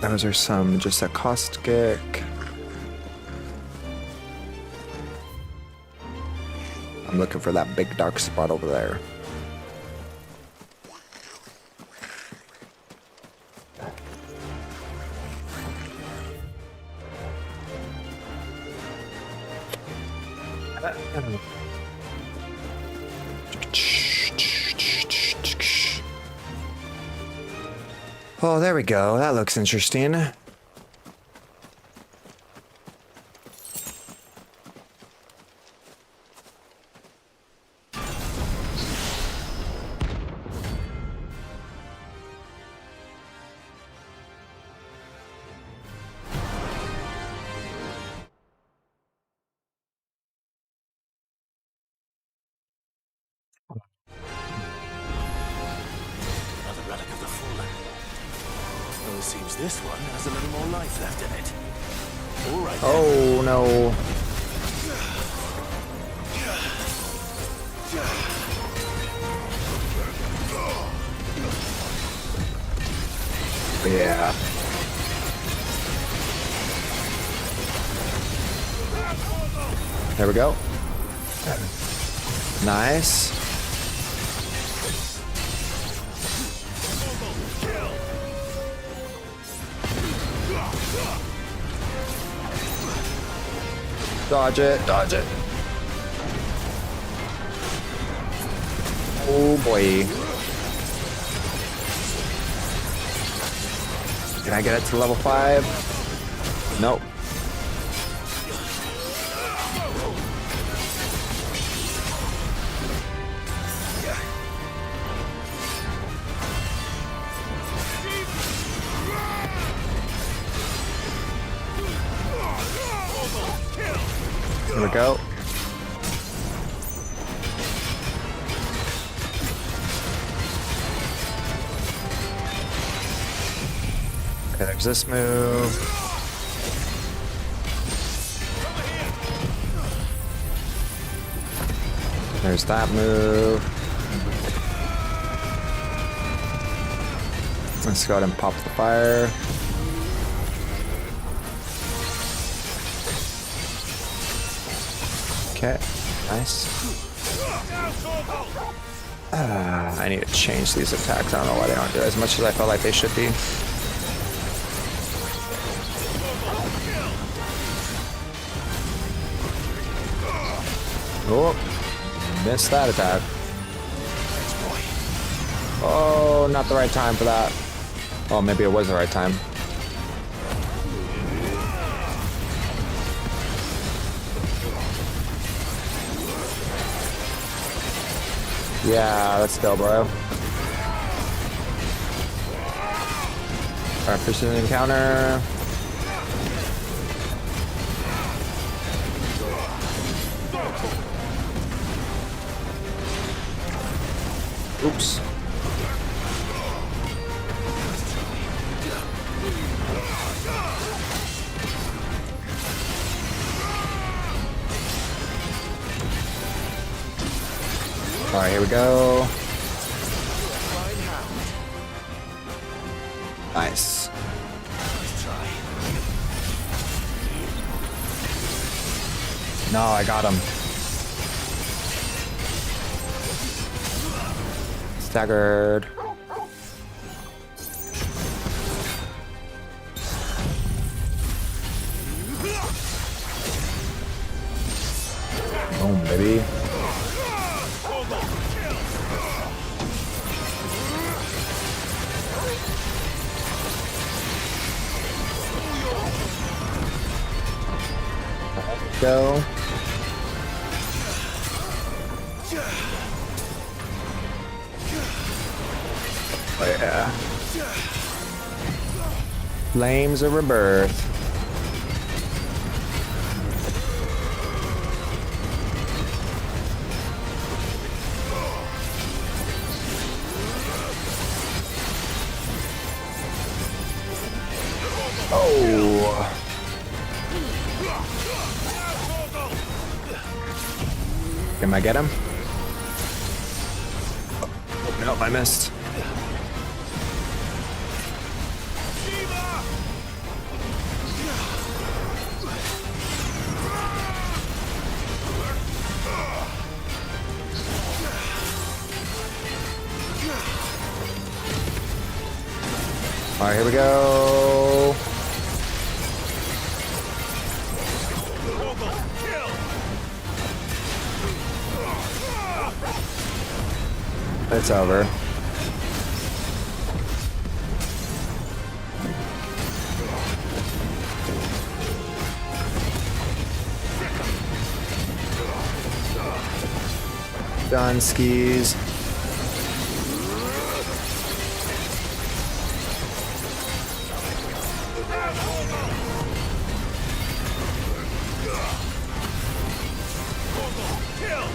Those are some just a caustic. I'm looking for that big dark spot over there. Oh, there we go. That looks interesting. Another relic of the fallen. Well, it seems this one has a little more life left in it. All right. Oh no. Yeah. There we go. Nice. Dodge it, dodge it. Oh boy. Can I get it to level 5? Nope. Here we go. Okay, there's this move. There's that move. Let's go ahead and pop the fire. Okay, nice. I need to change these attacks. I don't know why they don't do as much as I felt like they should be. Oh, missed that attack. Oh, not the right time for that. Oh, maybe it was the right time. Yeah, let's go, bro. Alright, precision encounter. Oops. Alright, here we go. Nice. No, I got him. Staggered. Boom, baby. Go. Oh yeah. Flames of Rebirth. Oh. Can I get him? Oh, nope, I missed. All right, here we go. It's over. Done, skis.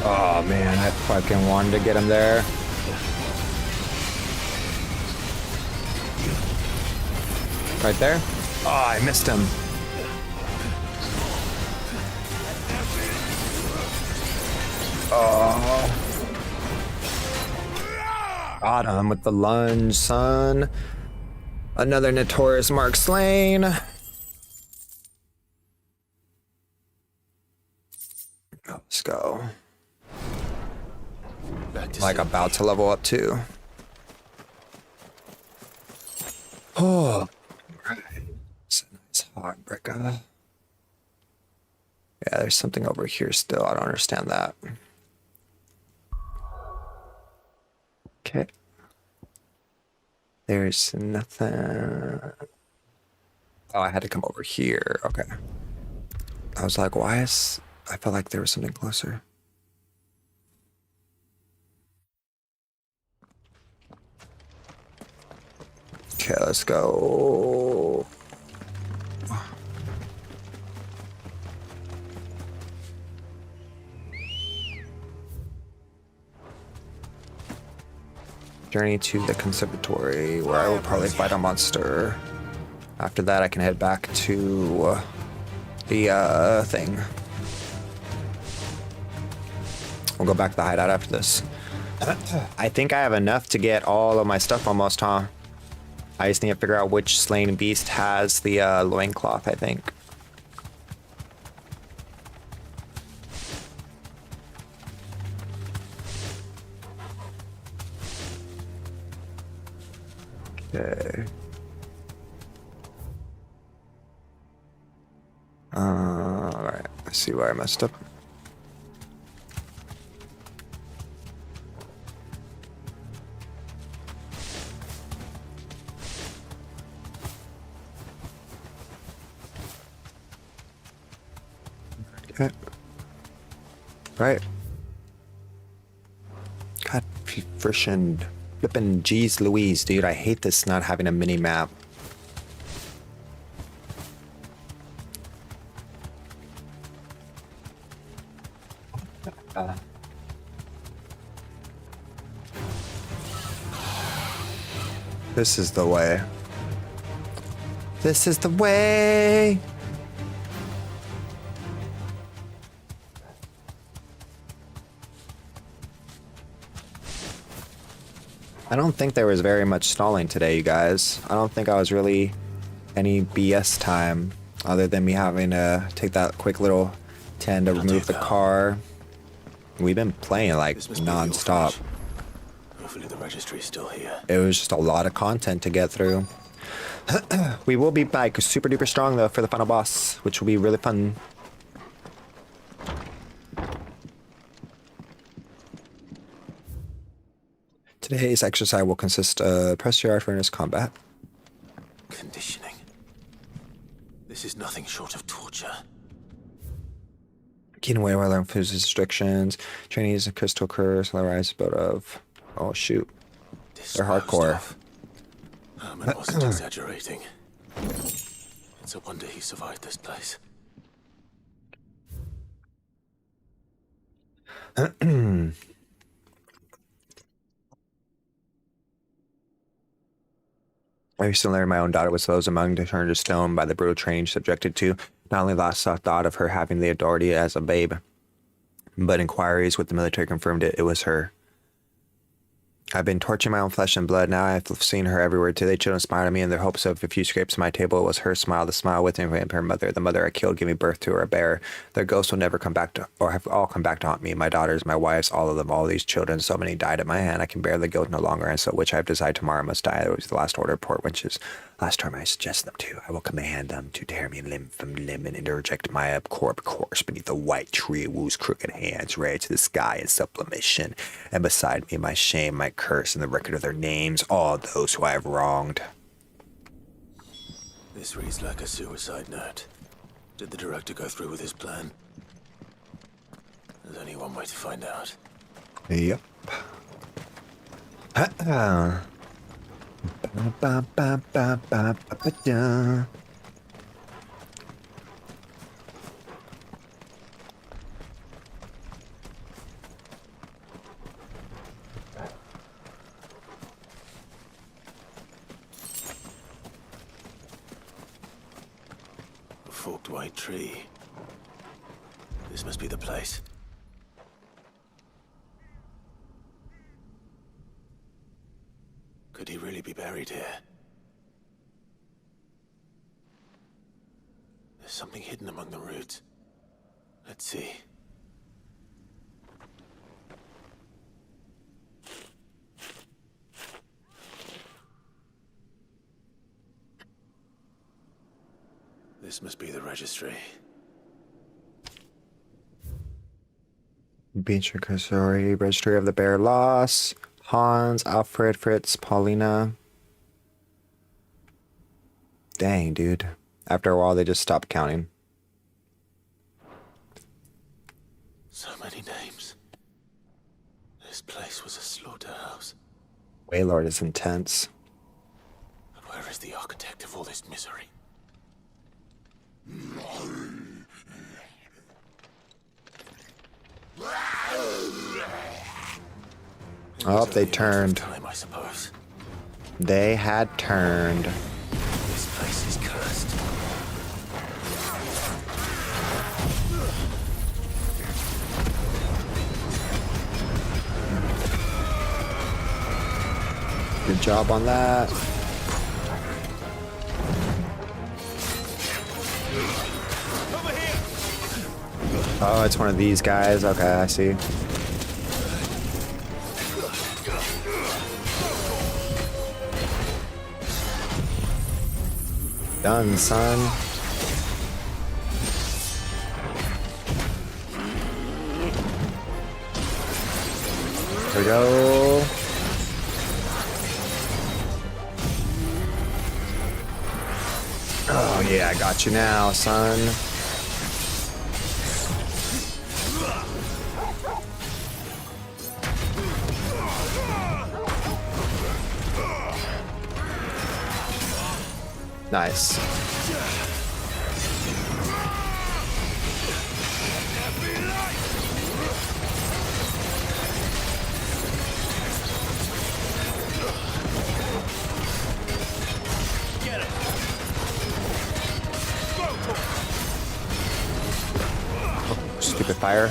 Oh man, I fucking wanted to get him there. Right there? Oh, I missed him. Oh. Got him with the lunge, son. Another notorious mark slain. Let's go. Like about to level up too. Oh, right. It's a nice hot bricker. Yeah, there's something over here still. I don't understand that. Okay. There's nothing. Oh, I had to come over here. Okay. I was like, why is... I felt like there was something closer. Okay, let's go. Journey to the conservatory, where I will probably fight a monster. After that, I can head back to the thing. We'll go back to the hideout after this. I think I have enough to get all of my stuff almost, huh? I just need to figure out which slain beast has the loincloth, I think. Okay. Alright, let's see where I messed up. Okay. Right. God, Flippin' Jeez Louise, dude. I hate this not having a mini map. This is the way. This is the way. I don't think there was very much stalling today, you guys. I don't think I was really any BS time other than me having to take that quick little 10 to remove the car. We've been playing like non-stop. Hopefully the registry is still here. It was just a lot of content to get through. We will be back super duper strong though for the final boss, which will be really fun. Today's exercise will consist of press your furnace combat. Conditioning. This is nothing short of torture. Getting away while learning foods restrictions. Training is a crystal curse, rise but of. Oh shoot. They're hardcore. Herman wasn't exaggerating. It's a wonder he survived this place. I used to learn my own daughter was those among to turn to stone by the brutal training subjected to. Not only last thought of her having the authority as a babe, but inquiries with the military confirmed it was her. I've been torturing my own flesh and blood. Now I've seen her everywhere. Today children smiled at me in their hopes of a few scrapes on my table. It was her smile, the smile with her mother. The mother I killed gave me birth to her bear. Their ghosts will never come back to, or have all come back to haunt me. My daughters, my wives, all of them, all these children. So many died at my hand. I can bear the guilt no longer, and so which I have decided tomorrow must die. It was the last order of port, which is last time I suggest them to. I will command them to tear me limb from limb and interject my abhorrent corpse beneath the white tree whose crooked hands raise to the sky in sublimation. And beside me, my shame, my curse, and the record of their names, all those who I have wronged. This reads like a suicide note. Did the director go through with his plan? There's only one way to find out. Yep. A forked white tree. This must be the place. Could he really be buried here? There's something hidden among the roots. Let's see. This must be the registry. Beecher Cursory, Registry of the Bear Loss. Hans, Alfred, Fritz, Paulina. Dang, dude. After a while, they just stopped counting. So many names. This place was a slaughterhouse. Waylord is intense. But where is the architect of all this misery? Oh, they turned. Time, I suppose. They had turned. This place is cursed. Good job on that. Oh, it's one of these guys. Okay, I see. Done, son. Here we go. Oh yeah, I got you now, son. Nice. Get it. Stupid fire.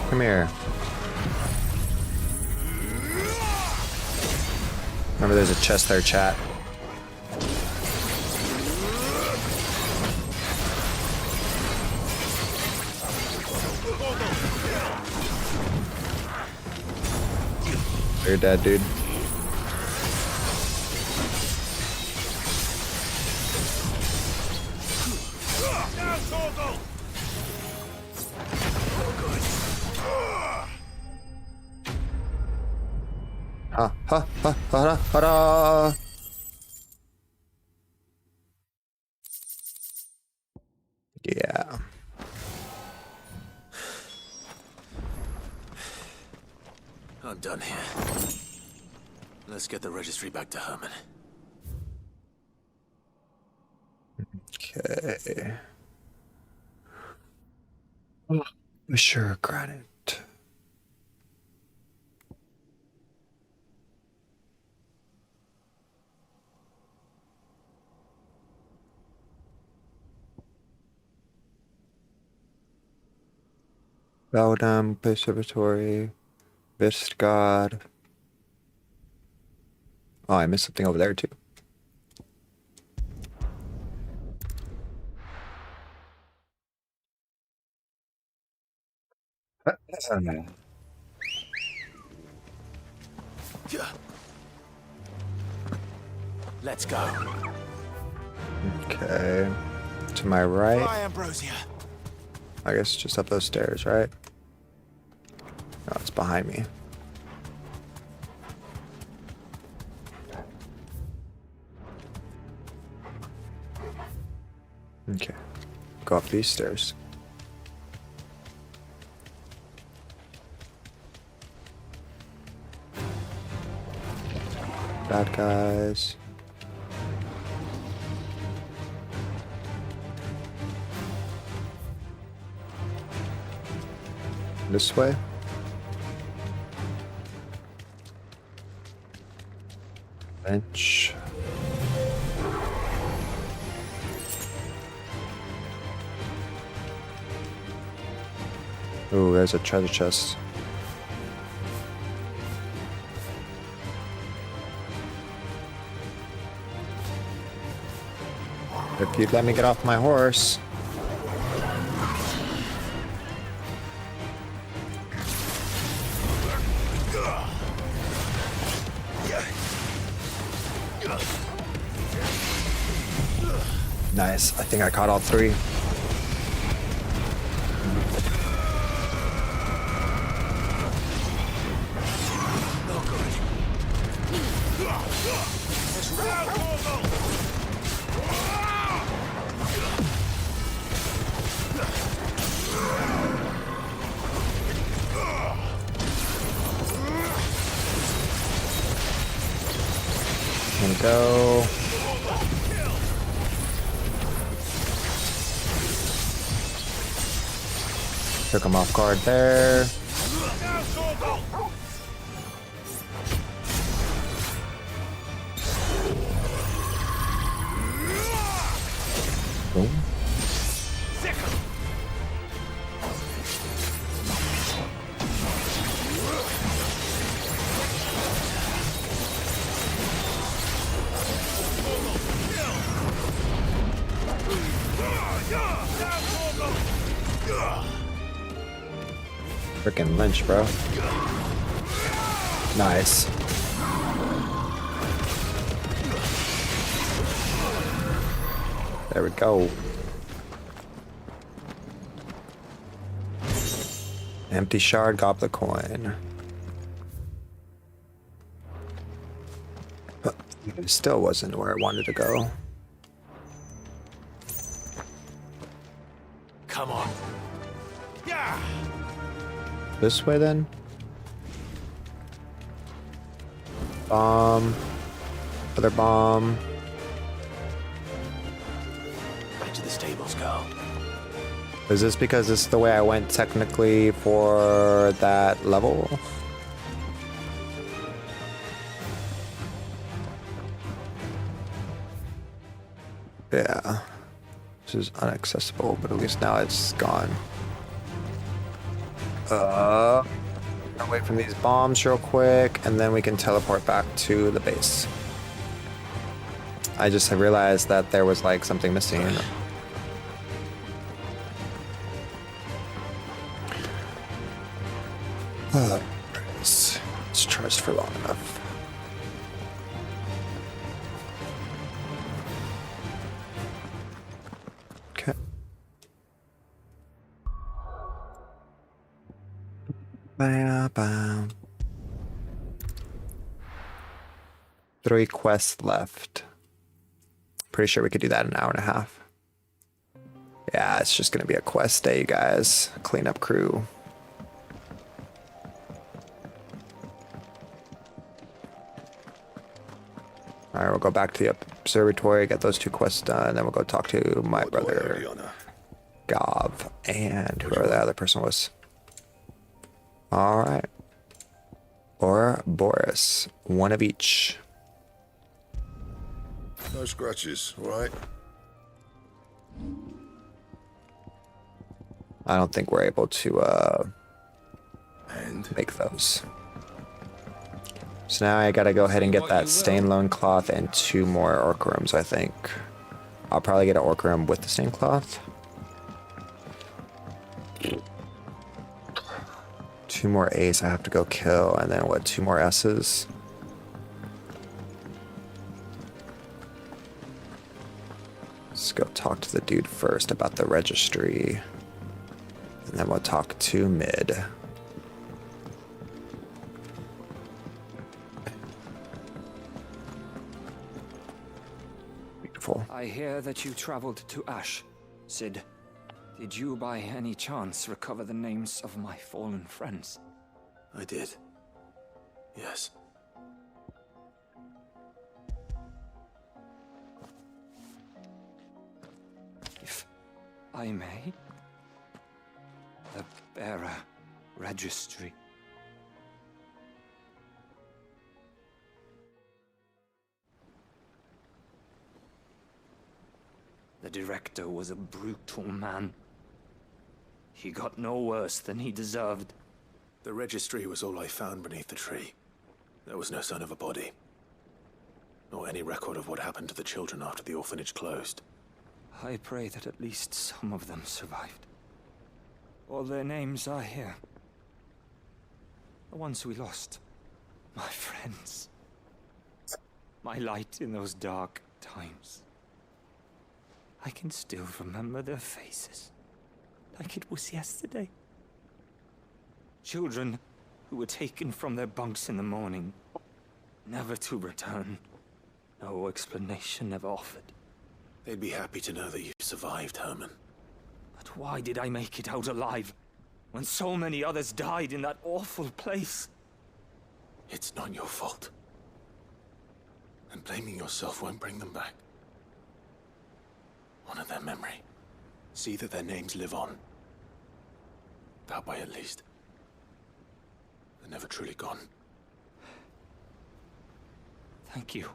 Come here. Remember, there's a chest there, chat. You're dead, dude. Ha ha ha ha ha ha. Yeah. I'm done here. Let's get the registry back to Herman. Okay. Oh, sure, granite. Beldam, Preservatory, Vistgod. Oh, I missed something over there too. Let's go. Okay. To my right. Fly, Ambrosia. I guess just up those stairs, right? No, it's behind me. Okay. Go up these stairs. Bad guys. This way. Bench. Ooh, there's a treasure chest. If you'd let me get off my horse. Nice. I think I caught all three. Here we go. Took him off guard there. Boom. Freaking lynch, bro. Nice. There we go. Empty shard, goblet coin. But it still wasn't where I wanted to go. Come on. Yeah. This way then? Bomb. Other bomb. Back to the stables, girl. Is this because this is the way I went technically for that level? Yeah. This is inaccessible, but at least now it's gone. Away from these bombs real quick, and then we can teleport back to the base. I just realized that there was like something missing. It's charged for long enough. Okay. Ba-ba. 3 quests left. Pretty sure we could do that in an hour and a half. Yeah, it's just gonna be a quest day, guys. Cleanup crew. Alright, we'll go back to the observatory, get those 2 quests done, then we'll go talk to my brother, Gav, and whoever the other person was. Alright. Or Boris. One of each. No scratches, right? I don't think we're able to make those. So now I gotta go ahead and get that stained loincloth and 2 more orc rooms, I think. I'll probably get an orc room with the stained cloth. 2 more A's I have to go kill, and then what, 2 more S's? Let's go talk to the dude first about the registry. And then we'll talk to Mid. Beautiful. I hear that you traveled to Ash, Sid. Did you by any chance recover the names of my fallen friends? I did. Yes. If I may? The bearer registry. The director was a brutal man. He got no worse than he deserved. The registry was all I found beneath the tree. There was no sign of a body. Nor any record of what happened to the children after the orphanage closed. I pray that at least some of them survived. All their names are here. The ones we lost. My friends. My light in those dark times. I can still remember their faces. Like it was yesterday. Children who were taken from their bunks in the morning. Never to return. No explanation ever offered. They'd be happy to know that you survived, Herman. But why did I make it out alive? When so many others died in that awful place? It's not your fault. And blaming yourself won't bring them back. Honor their memory. See that their names live on. That way, at least. They're never truly gone. Thank you.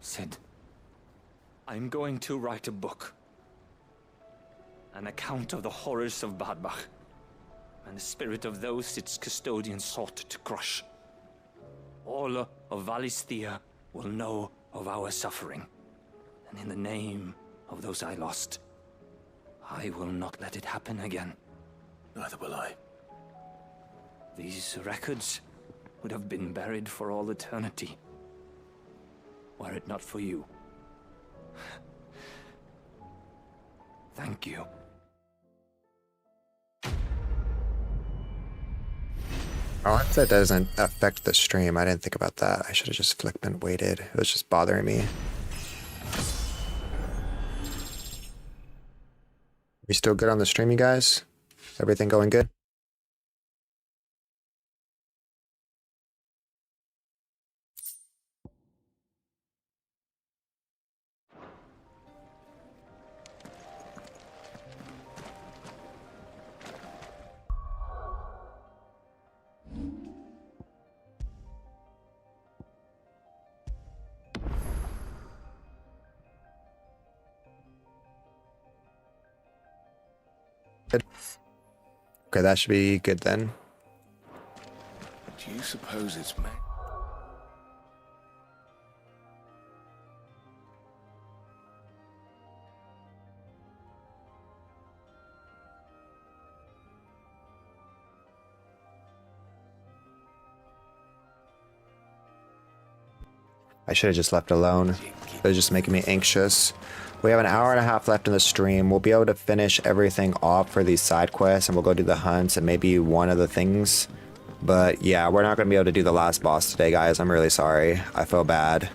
Sid, I'm going to write a book. An account of the horrors of Bad Bach, and the spirit of those its custodians sought to crush. All of Valisthea will know of our suffering, and in the name of those I lost, I will not let it happen again. Neither will I. These records would have been buried for all eternity, were it not for you. Thank you. Oh, if that doesn't affect the stream, I didn't think about that. I should have just flicked and waited. It was just bothering me. We still good on the stream, you guys? Everything going good? Good. Okay, that should be good then. Do you suppose it's me? I should have just left alone. It was just making me anxious. We have an hour and a half left in the stream. We'll be able to finish everything off for these side quests, and we'll go do the hunts and maybe one of the things. But yeah, we're not going to be able to do the last boss today, guys. I'm really sorry. I feel bad.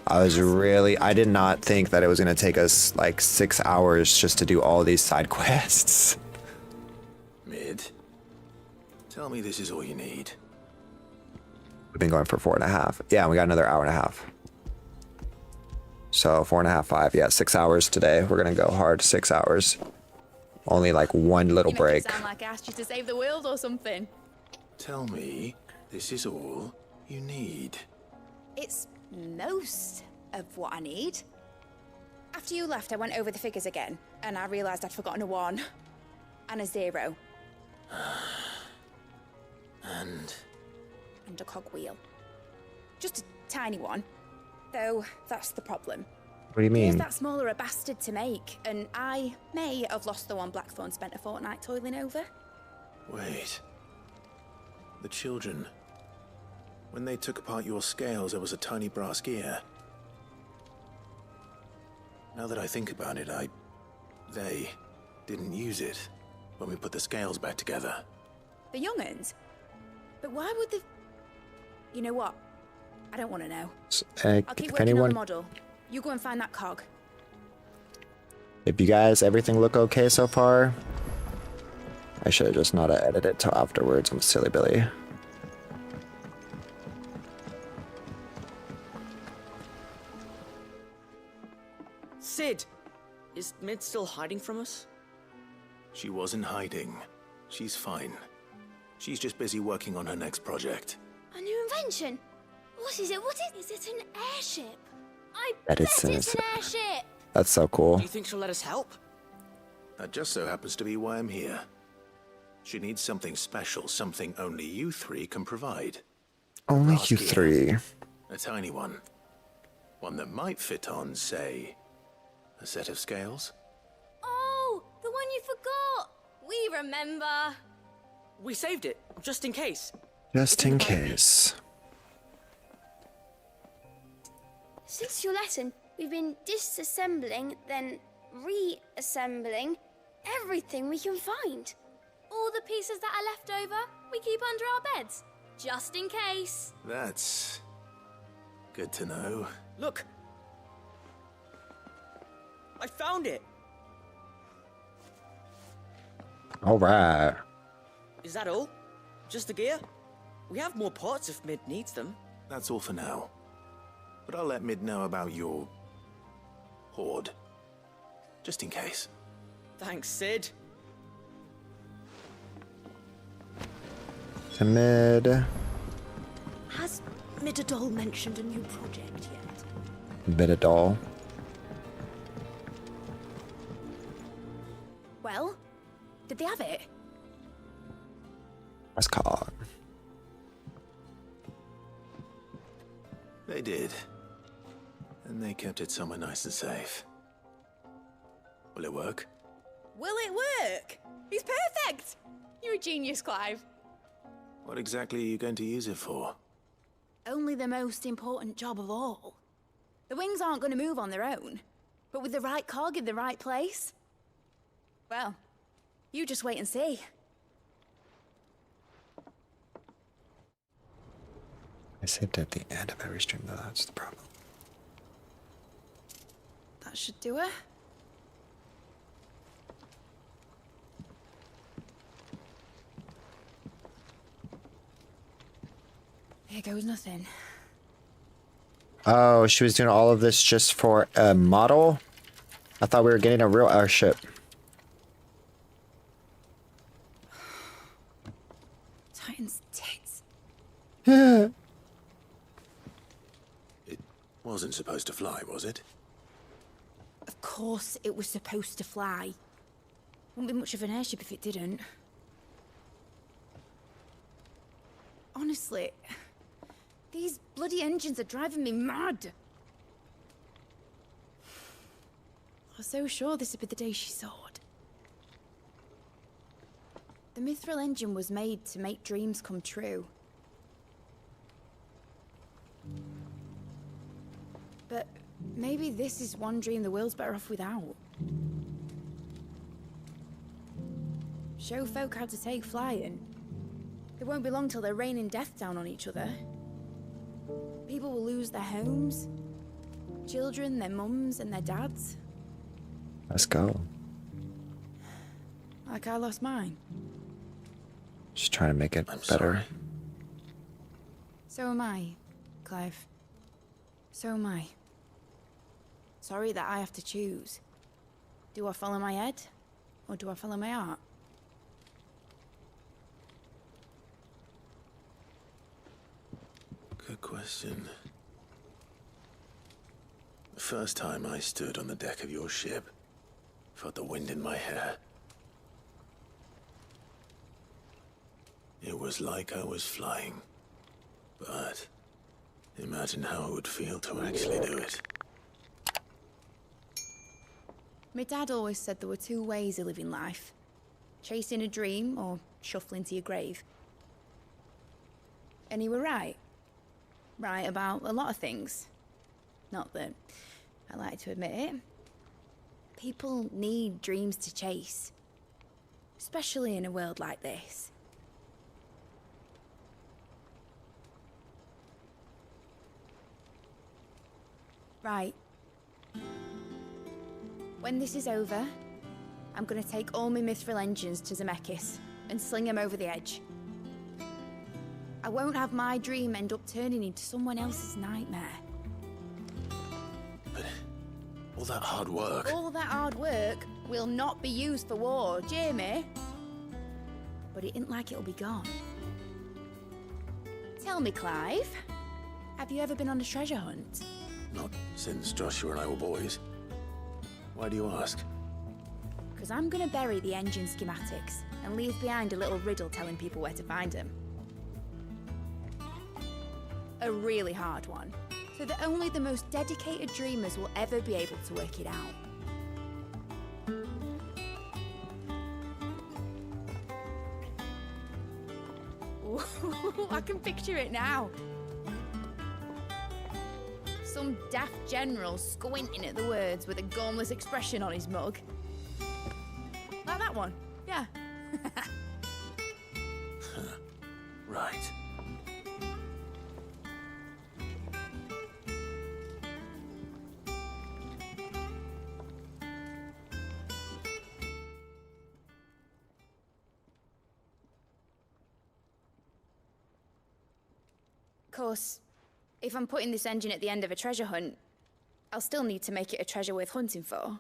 I did not think that it was going to take us like 6 hours just to do all these side quests. Mid, tell me this is all you need. We've been going for 4.5. Yeah, we got another hour and a half. So 4.5, 5. Yeah, 6 hours today. We're gonna go hard 6 hours. Only like one little break. You make it sound like I asked you to save the world or something. Tell me this is all you need. It's most of what I need. After you left, I went over the figures again, and I realized I'd forgotten a 1 and a 0. And a cogwheel. Just a tiny one. Though, that's the problem. What do you mean? Is that smaller a bastard to make, and I may have lost the one Blackthorn spent a fortnight toiling over. Wait. The children. When they took apart your scales, there was a tiny brass gear. Now that I think about it, they didn't use it when we put the scales back together. The young'uns? But why would the... You know what? I don't want to know. I'll keep working on the model. You go and find that cog. If you guys, everything look okay so far? I should have just not edited it till afterwards. I'm silly Billy. Sid! Is Mid still hiding from us? She wasn't hiding. She's fine. She's just busy working on her next project. A new invention? What is it? What is it? An airship? I That bet is it's an airship! That's so cool. Do you think she'll let us help? That just so happens to be why I'm here. She needs something special, something only you three can provide. Only Brass you gear. three. A tiny one. One that might fit on, say, a set of scales? Oh, the one you forgot! We remember! We saved it, just in case. Just in case. Since your lesson, we've been disassembling, then reassembling everything we can find. All the pieces that are left over, we keep under our beds, just in case. That's good to know. Look! I found it! Alright. Is that all? Just the gear? We have more parts if Mid needs them. That's all for now. But I'll let Mid know about your hoard. Just in case. Thanks, Sid. To Mid. Has Midadol mentioned a new project yet? Bit of doll. Well, did they have it? That's called. They did. And they kept it somewhere nice and safe. Will it work? Will it work? He's perfect! You're a genius, Clive. What exactly are you going to use it for? Only the most important job of all. The wings aren't going to move on their own, but with the right cog in the right place. Well, you just wait and see. I saved it at the end of every stream, though. That's the problem. That should do it. there was nothing. Oh, she was doing all of this just for a model? I thought we were getting a real airship. Titan's tits. It wasn't supposed to fly, was it? Of course it was supposed to fly. Wouldn't be much of an airship if it didn't. Honestly, these bloody engines are driving me mad. I was so sure this would be the day she soared. The Mithril engine was made to make dreams come true. But maybe this is one dream the world's better off without. Show folk how to take flying. It won't be long till they're raining death down on each other. People will lose their homes. Children, their mums and their dads. Let's go. Like I lost mine. Just trying to make it better. Sorry. So am I, Clive. So am I. Sorry that I have to choose. Do I follow my head? Or do I follow my heart? Good question. The first time I stood on the deck of your ship, felt the wind in my hair. It was like I was flying. But imagine how it would feel to actually do it. My dad always said there were two ways of living life. Chasing a dream or shuffling to your grave. And he were right. Right about a lot of things. Not that I like to admit it. People need dreams to chase. Especially in a world like this. Right. When this is over, I'm gonna take all my Mithril engines to Zemeckis and sling them over the edge. I won't have my dream end up turning into someone else's nightmare. But all that hard work... All that hard work will not be used for war, Jamie. But it ain't like it'll be gone. Tell me, Clive, have you ever been on a treasure hunt? Not since Joshua and I were boys. Why do you ask? Because I'm gonna bury the engine schematics and leave behind a little riddle telling people where to find them. A really hard one, so that only the most dedicated dreamers will ever be able to work it out. Ooh, I can picture it now. Some daft general squinting at the words with a gormless expression on his mug. Like that one, yeah. Right. Of course, if I'm putting this engine at the end of a treasure hunt, I'll still need to make it a treasure worth hunting for.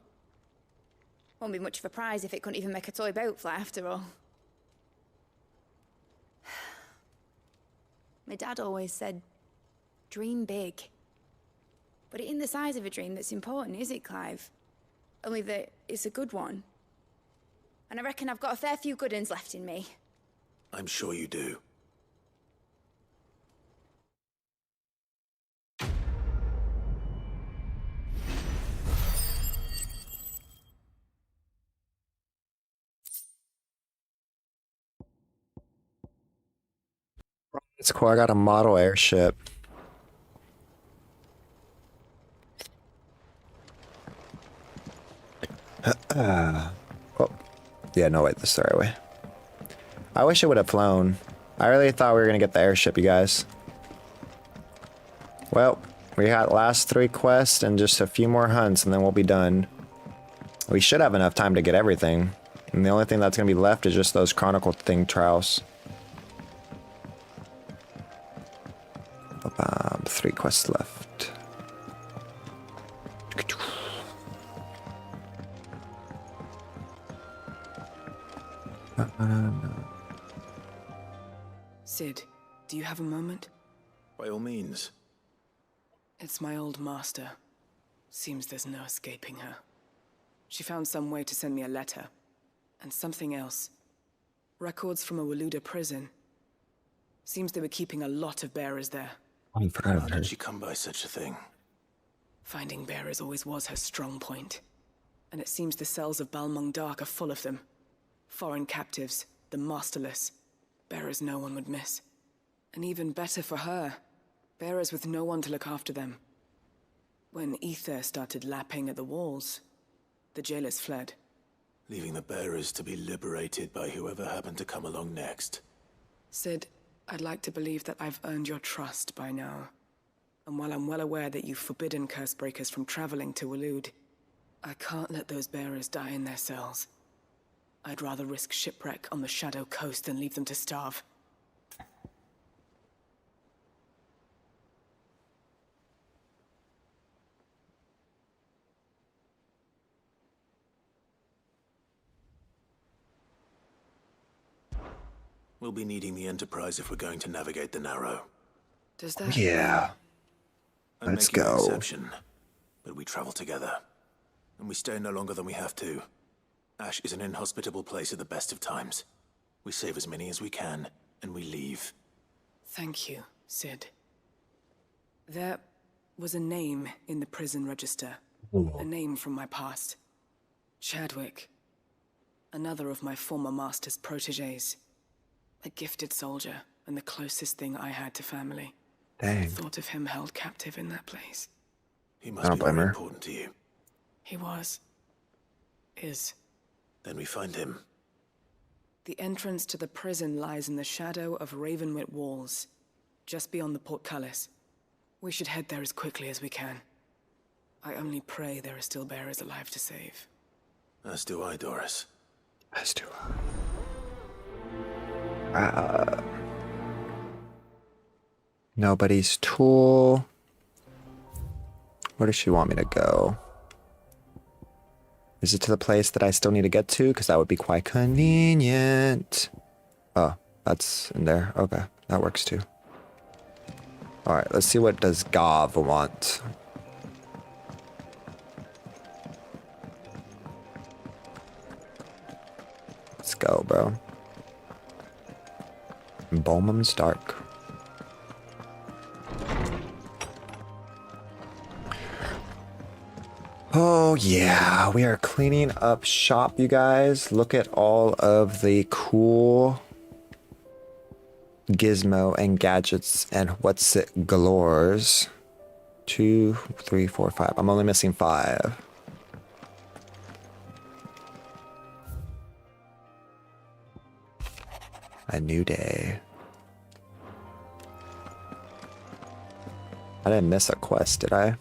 Won't be much of a prize if it couldn't even make a toy boat fly after all. My dad always said, dream big. But it ain't the size of a dream that's important, is it, Clive? Only that it's a good one. And I reckon I've got a fair few good uns left in me. I'm sure you do. It's cool. I got a model airship. Oh, yeah, no, wait, this is the right way. I wish it would have flown. I really thought we were gonna get the airship, you guys. Well, we got last 3 quests and just a few more hunts, and then we'll be done. We should have enough time to get everything. And the only thing that's gonna be left is just those Chronicle thing trials. 3 quests left. Sid, do you have a moment? By all means. It's my old master. Seems there's no escaping her. She found some way to send me a letter. And something else. Records from a Waluda prison. Seems they were keeping a lot of bearers there. How did she come by such a thing? Finding bearers always was her strong point. And it seems the cells of Balmung Dark are full of them. Foreign captives, the masterless. Bearers no one would miss. And even better for her, bearers with no one to look after them. When ether started lapping at the walls, the jailers fled. Leaving the bearers to be liberated by whoever happened to come along next. Sid, I'd like to believe that I've earned your trust by now. And while I'm well aware that you've forbidden Cursebreakers from traveling to Waloed, I can't let those bearers die in their cells. I'd rather risk shipwreck on the Shadow Coast than leave them to starve. We'll be needing the Enterprise if we're going to navigate the Narrow. Does that... Yeah. I'm Let's making an go. exception, but we travel together. And we stay no longer than we have to. Ash is an inhospitable place at the best of times. We save as many as we can, and we leave. Thank you, Sid. There was a name in the prison register. A name from my past. Chadwick. Another of my former master's protégés. A gifted soldier, and the closest thing I had to family. Dang. The thought of him held captive in that place. He I must don't be blame very her. important to you. He was. Is. Then we find him. The entrance to the prison lies in the shadow of Ravenwit Walls, just beyond the portcullis. We should head there as quickly as we can. I only pray there are still bearers alive to save. As do I, Doris. As do I. Nobody's tool. Where does she want me to go? Is it to the place that I still need to get to? Because that would be quite convenient. Oh, that's in there. Okay, that works too. All right, let's see what does Gav want. Let's go, bro. Balmum's Dark. Oh yeah, we are cleaning up shop, you guys. Look at all of the cool gizmo and gadgets and what's it galores. 2, 3, 4, 5. I'm only missing 5. A new day. I didn't miss a quest, did I?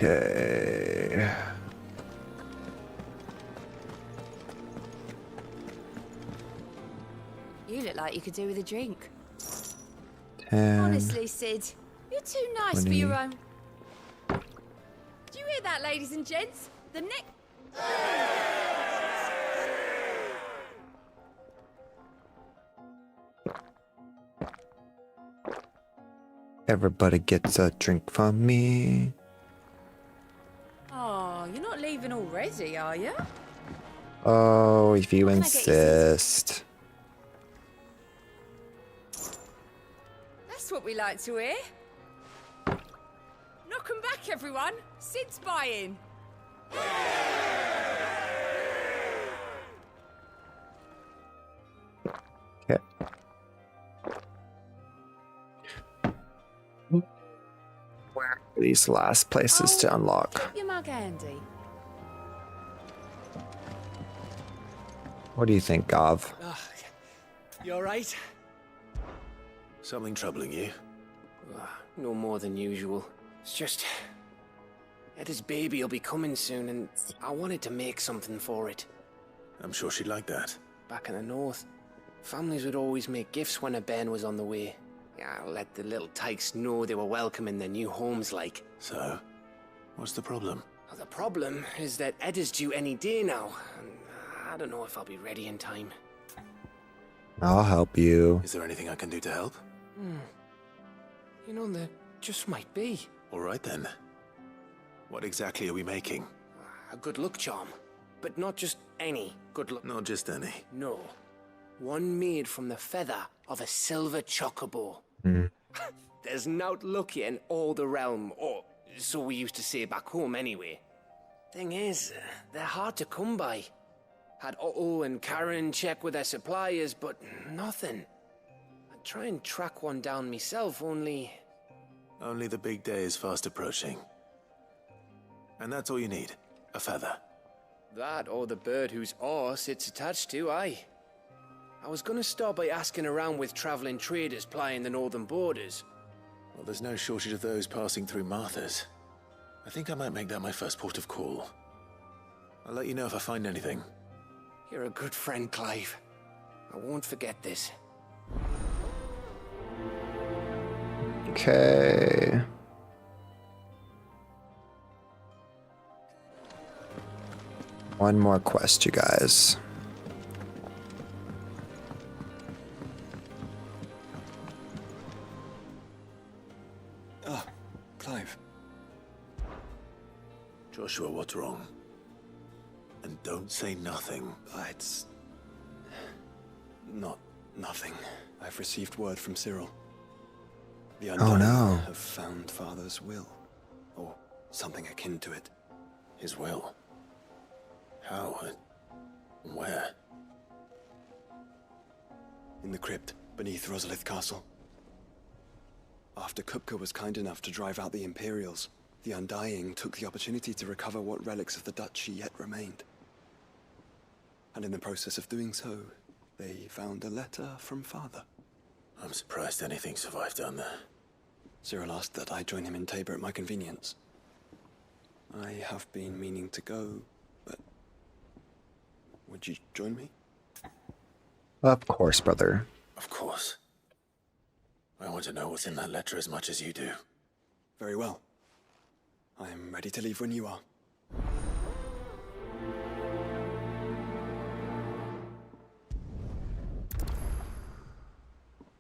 Okay. You look like you could do with a drink. 10. Honestly, Sid, you're too nice 20. for your own. Do you hear that, ladies and gents? The neck. Everybody gets a drink from me. Oh, you're not leaving already, are you? Oh, if you What can I get you, Sid? insist. That's what we like to hear. Knock 'em back, everyone. Sid's buying. Okay. Where are these last places to unlock? Keep your mug handy. What do you think, Gav? You alright? Something troubling you? No more than usual. It's just... Eda's baby will be coming soon, and I wanted to make something for it. I'm sure she'd like that. Back in the north, families would always make gifts when a bairn was on the way. Yeah, let the little tykes know they were welcome in their new homes, like. So, what's the problem? Well, the problem is that Eda's due any day now, and I don't know if I'll be ready in time. I'll help you. Is there anything I can do to help? You know, there just might be. All right then. What exactly are we making? A good luck charm. But not just any good luck. Not just any. No. One made from the feather of a silver chocobo. There's naught luckier in all the realm, or so we used to say back home anyway. Thing is, they're hard to come by. Had Otto and Karen check with their suppliers, but nothing. I'd try and track one down myself, only... Only the big day is fast approaching. And that's all you need, a feather. That or the bird whose arse it's attached to, aye. I was gonna start by asking around with traveling traders plying the northern borders. Well, there's no shortage of those passing through Martha's. I think I might make that my first port of call. I'll let you know if I find anything. You're a good friend, Clive. I won't forget this. Okay. One more quest, you guys. Ah, Clive. Joshua, what's wrong? And don't say nothing. It's... not nothing. I've received word from Cyril. The Undying have found Father's will. Or something akin to it. His will? How? Where? In the crypt, beneath Rosalith Castle. After Kupka was kind enough to drive out the Imperials, the Undying took the opportunity to recover what relics of the Duchy yet remained. And in the process of doing so, they found a letter from Father. I'm surprised anything survived down there. Cyril asked that I join him in Tabor at my convenience. I have been meaning to go, but... would you join me? Of course, brother. Of course. I want to know what's in that letter as much as you do. Very well. I am ready to leave when you are.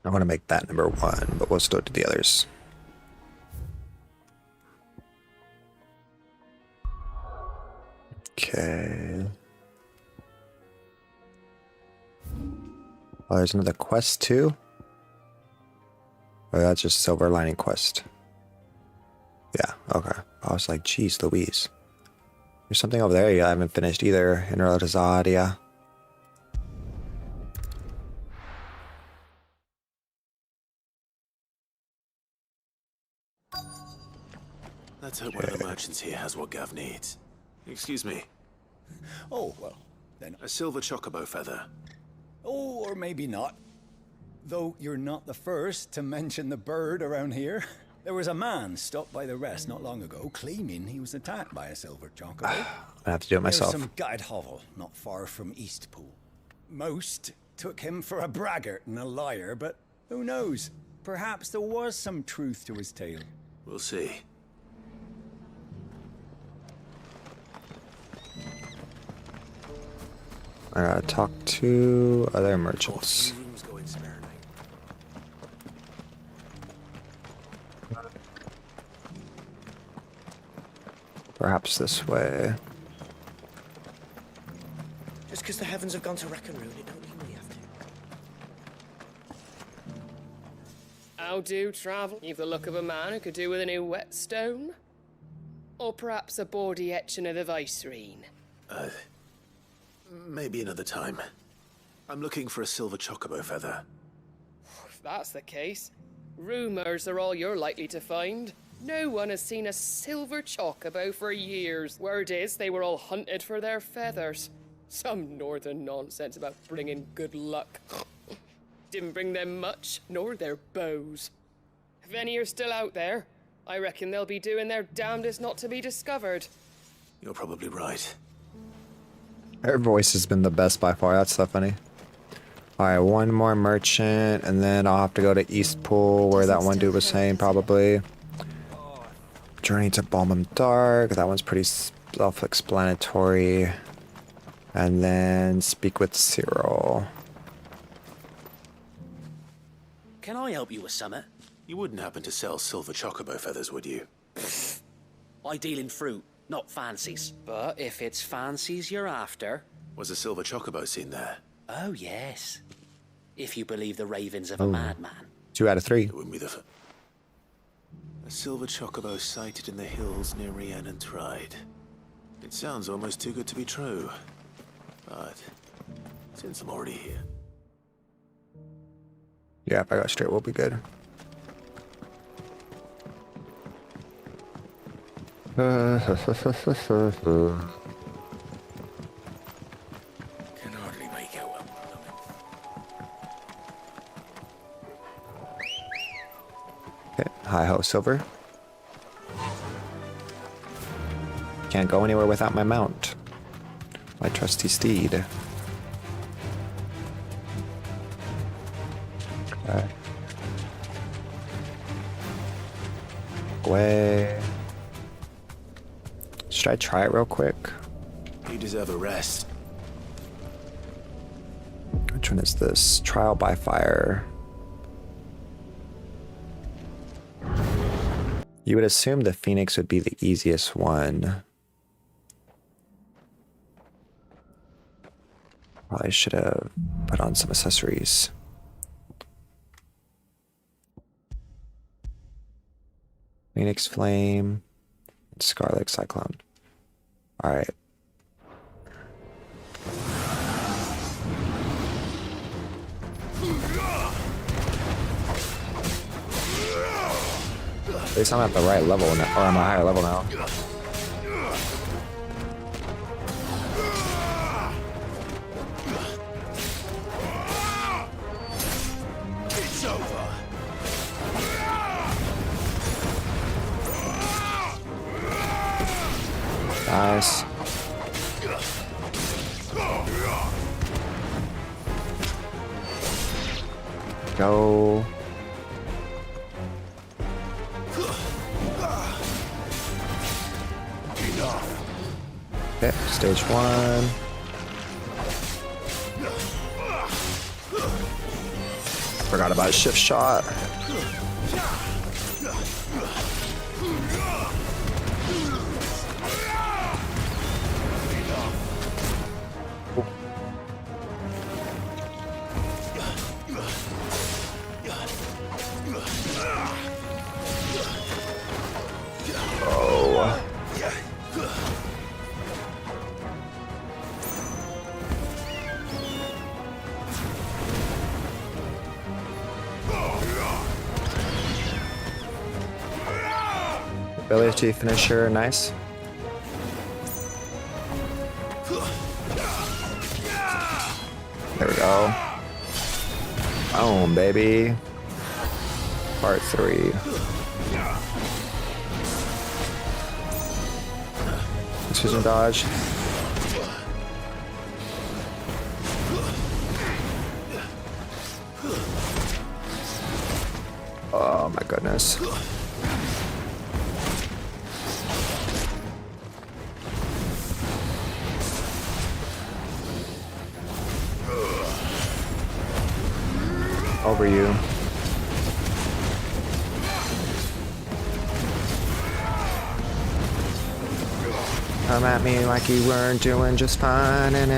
I want to make that number 1, but we'll still do the others. Okay. Oh, there's another quest too? Oh, that's just Silver Lining quest. Yeah, okay. I was like, geez, Louise. There's something over there I haven't finished either. In Rosadia. Let's hope one of the merchants here has what Gav needs. Excuse me. Oh, well, then... A silver chocobo feather. Oh, or maybe not. Though you're not the first to mention the bird around here. There was a man stopped by the rest not long ago, claiming he was attacked by a silver chocobo. I have to do it myself. There's some gutted hovel not far from Eastpool. Most took him for a braggart and a liar, but who knows? Perhaps there was some truth to his tale. We'll see. I gotta talk to other merchants. Perhaps this way. Just because the heavens have gone to wreck and ruin, it don't mean we have to. How do travel? You've the look of a man who could do with a new whetstone. Or perhaps a bawdy etching of the Vicerine. Maybe another time. I'm looking for a silver chocobo feather. If that's the case, rumors are all you're likely to find. No one has seen a silver chocobo for years. Word is they were all hunted for their feathers. Some northern nonsense about bringing good luck. Didn't bring them much, nor their bows. If any are still out there, I reckon they'll be doing their damnedest not to be discovered. You're probably right. Her voice has been the best by far. That's so funny. Alright, one more merchant, and then I'll have to go to Eastpool, where that one dude was saying, probably. Journey to Balmung Dark. That one's pretty self-explanatory. And then speak with Cyril. Can I help you with something? You wouldn't happen to sell silver chocobo feathers, would you? I deal in fruit, not fancies. But if it's fancies you're after... Was a silver chocobo seen there? Oh, yes. If you believe the ravings of a madman. 2 out of 3. It wouldn't be the... A silver chocobo sighted in the hills near Rhiannon Tride. It sounds almost too good to be true. But since I'm already here... Yeah, if I got straight, we'll be good. Can hardly make out what I'm Okay, hi-ho, Silver. Can't go anywhere without my mount. My trusty steed. Okay. Away. Should I try it real quick? You deserve a rest. Which one is this? Trial by fire. You would assume the Phoenix would be the easiest one. Probably should have put on some accessories. Phoenix Flame, Scarlet Cyclone. All right. At least I'm at the right level now, or I'm a higher level now. It's over. Nice. Go. Okay, stage 1. Forgot about shift shot. Oh. Ability finisher, nice. There we go. Boom, baby. Part 3. Precision dodge. Oh my goodness. Over you. Come at me like you weren't doing just fine, and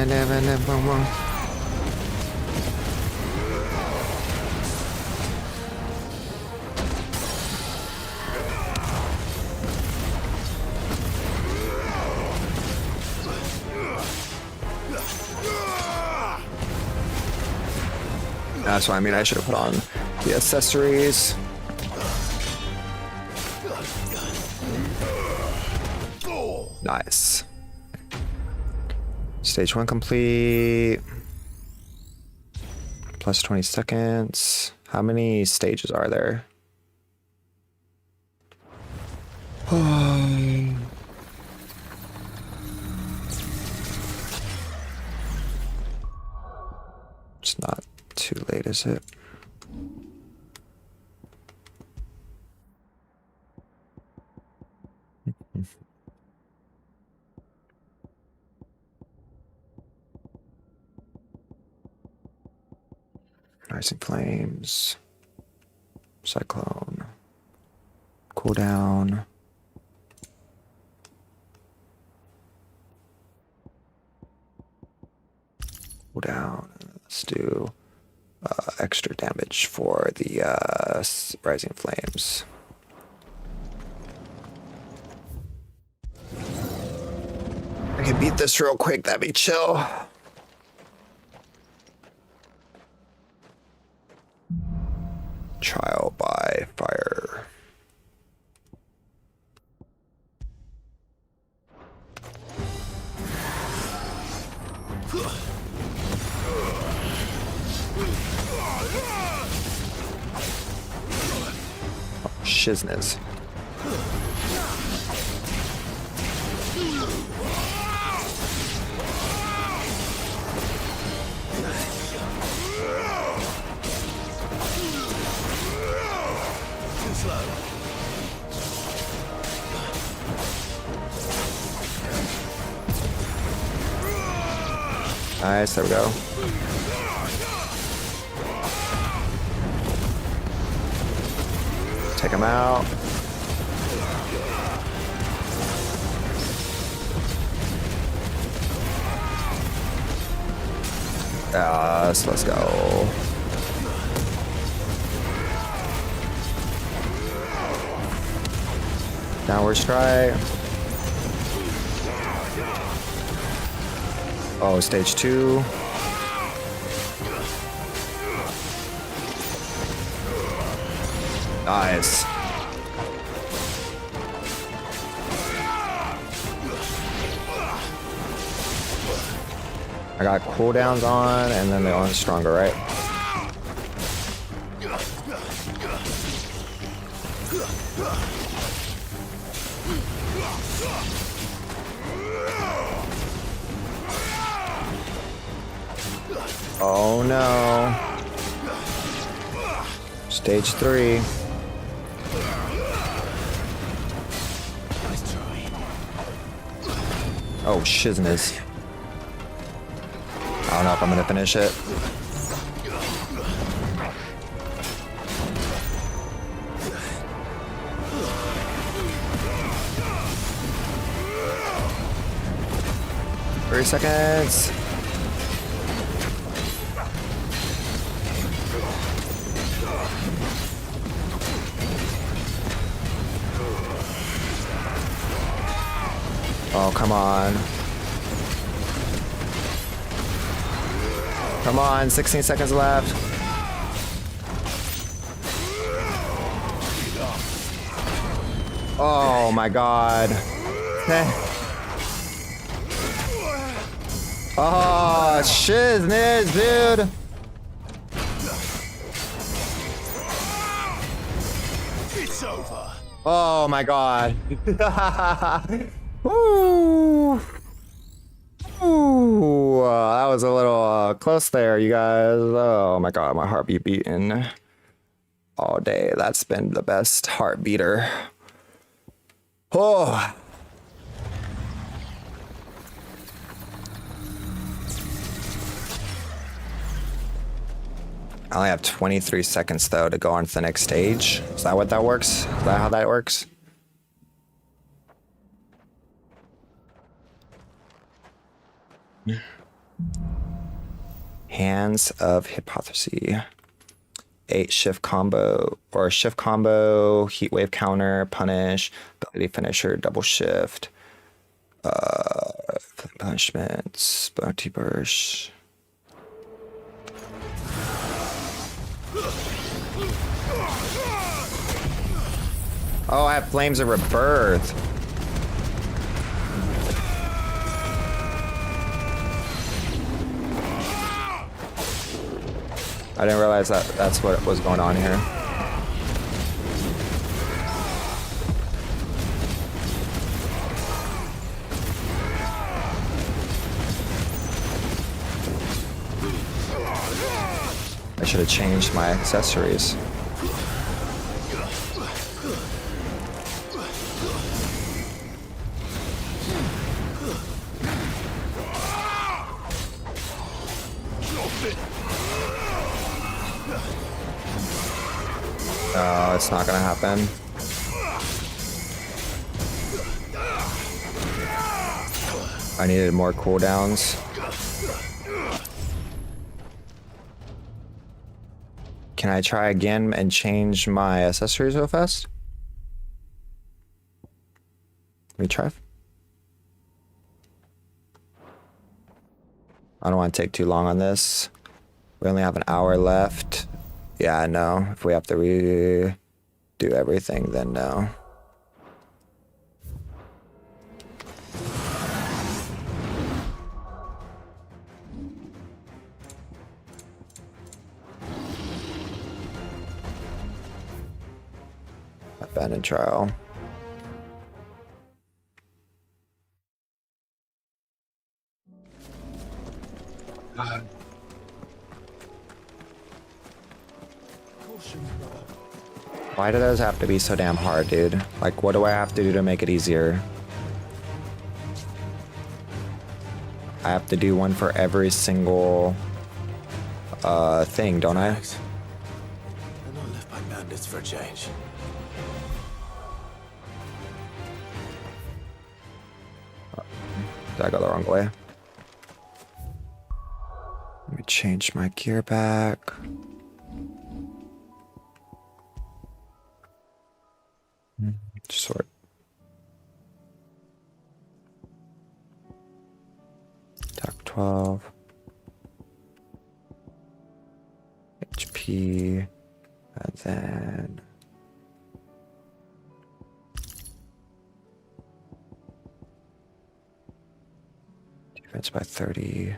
that's what I mean. I should have put on the accessories. Nice. Stage 1 complete. Plus 20 seconds. How many stages are there? It's not too late, is it? Rising flames, cyclone, cooldown. Cooldown. Let's do extra damage for the rising flames. I can beat this real quick. That'd be chill. Trial by fire. Oh, shizness. Nice, there we go. Take him out. Yes, let's go. Downward strike. Oh, stage 2. Nice. I got cooldowns on, and then they're on stronger, right? Oh no. Stage 3. Oh, shizness. I don't know if I'm gonna finish it. Three seconds. Oh, come on. Come on, 16 seconds left. Oh my god. Oh, shizness, dude. It's over. Oh my god. Ooh. Ooh, that was a little close there, you guys. Oh my god, my heart be beating all day. That's been the best heart beater. Oh. I only have 23 seconds though to go on to the next stage. Is that what that works? Is that how that works? Hands of Hypocrisy. 8 shift combo or shift combo, heat wave counter, punish, ability finisher, double shift, punishments, bounty burst. Oh, I have Flames of Rebirth. I didn't realize that that's what was going on here. I should have changed my accessories. Oh, it's not gonna happen. I needed more cooldowns. Can I try again and change my accessories real fast? Let me try. I don't want to take too long on this. We only have an hour left. Yeah, no. If we have to redo everything, then no. Abandoned trial. Why do those have to be so damn hard, dude? Like, what do I have to do to make it easier? I have to do one for every single thing, don't I? I'm not left by bandits for a change. Did I go the wrong way? Let me change my gear back. Sort. Attack 12. HP. And then... defense by 30.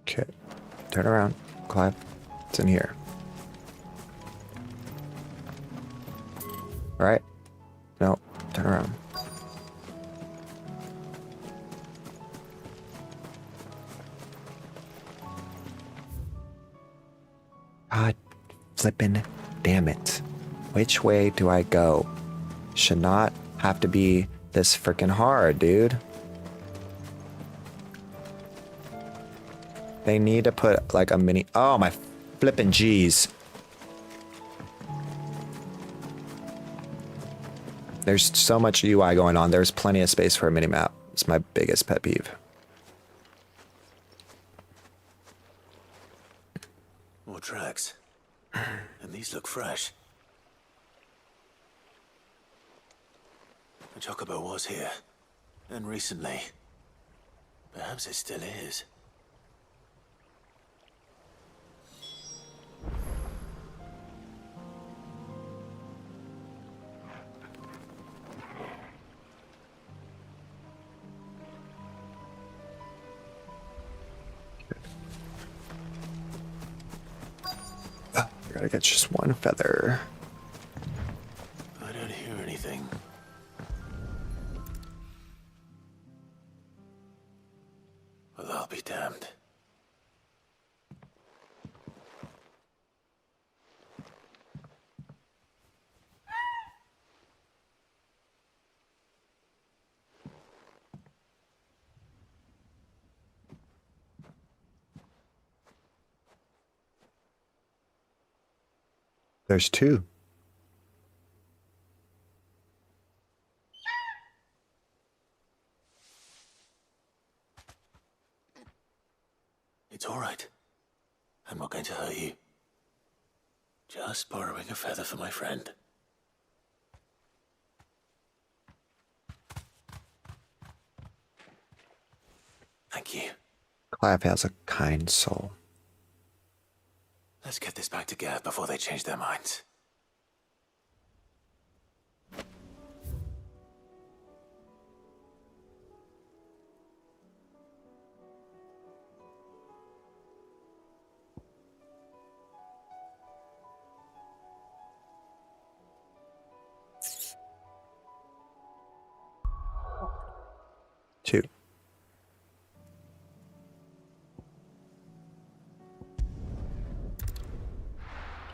Okay, turn around, Clive. It's in here. All right. No, turn around. God flippin' damn it. Which way do I go? Should not have to be this freaking hard, dude. They need to put like a mini... Oh, my flippin' G's. There's so much UI going on. There's plenty of space for a mini map. It's my biggest pet peeve. More tracks. And these look fresh. The chocobo was here. And recently. Perhaps it still is. I gotta get just one feather. I don't hear anything. Well, I'll be damned. There's two. It's all right. I'm not going to hurt you. Just borrowing a feather for my friend. Thank you. Clive has a kind soul. Let's get this back to Gav before they change their minds.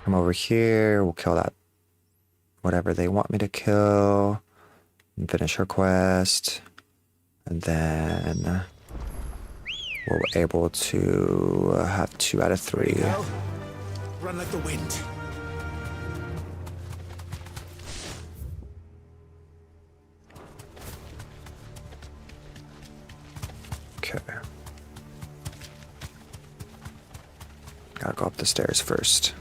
Come over here. We'll kill that. Whatever they want me to kill. And finish her quest. And then we're able to have 2 out of 3. Run like the wind. Okay. Gotta go up the stairs first.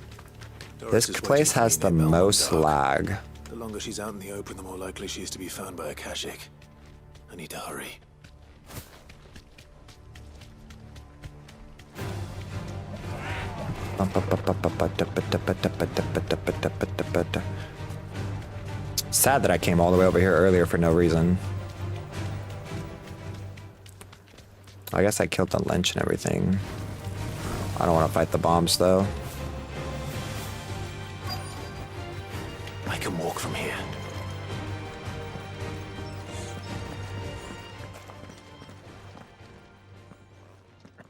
This place has the most lag. The longer she's out in the open, the more likely she is to be found by a Kashik. I need to hurry. Sad that I came all the way over here earlier for no reason. I guess I killed the lynch and everything. I don't want to fight the bombs though. I can walk from here.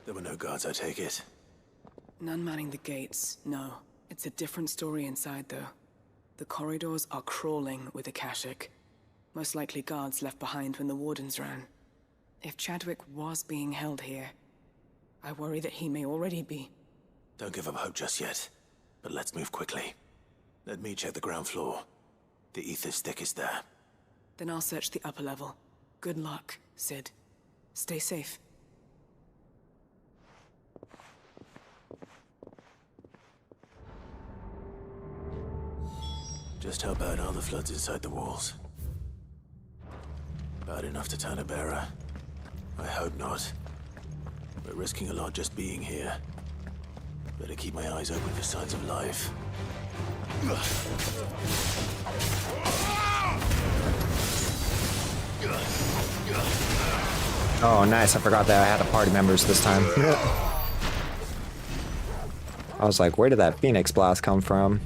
There were no guards, I take it. None manning the gates, no. It's a different story inside, though. The corridors are crawling with Akashic. Most likely guards left behind when the wardens ran. If Chadwick was being held here, I worry that he may already be. Don't give up hope just yet, but let's move quickly. Let me check the ground floor. The ether stick is there. Then I'll search the upper level. Good luck, Sid. Stay safe. Just how bad are the floods inside the walls? Bad enough to turn a bearer? I hope not. We're risking a lot just being here. Better keep my eyes open for signs of life. Oh, nice. I forgot that I had a party members this time. I was like, where did that Phoenix blast come from?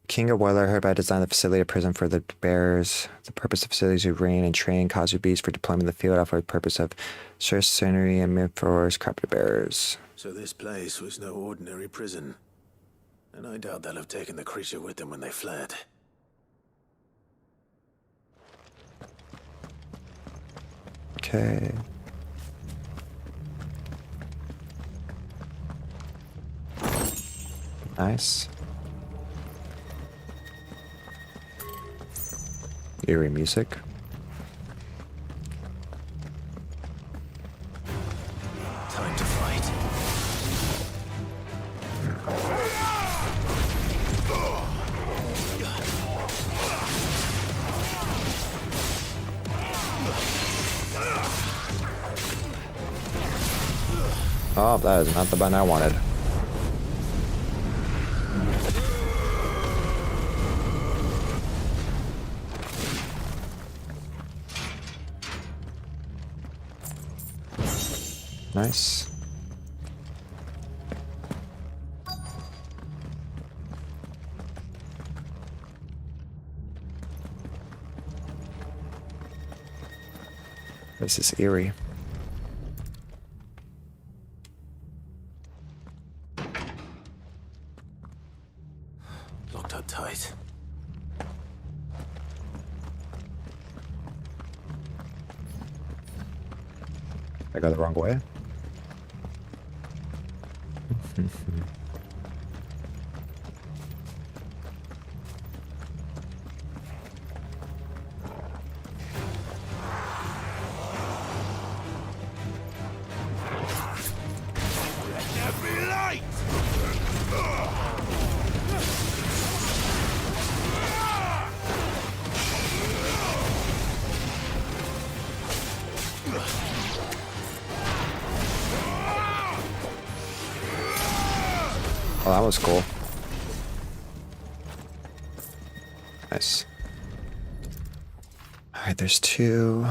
King of Weller hereby designed the facility a prison for the bearers. The purpose of facilities to rein and train Kazu beasts for deployment in the field, for the purpose of mercenary and mid-force captive bearers. So this place was no ordinary prison. And I doubt they'll have taken the creature with them when they fled. Okay. Nice. Eerie music. Time to fight. Oh, that is not the button I wanted. Nice. This is eerie. Locked up tight. I go the wrong way. Oh, that was cool. Nice. Alright, there's 2.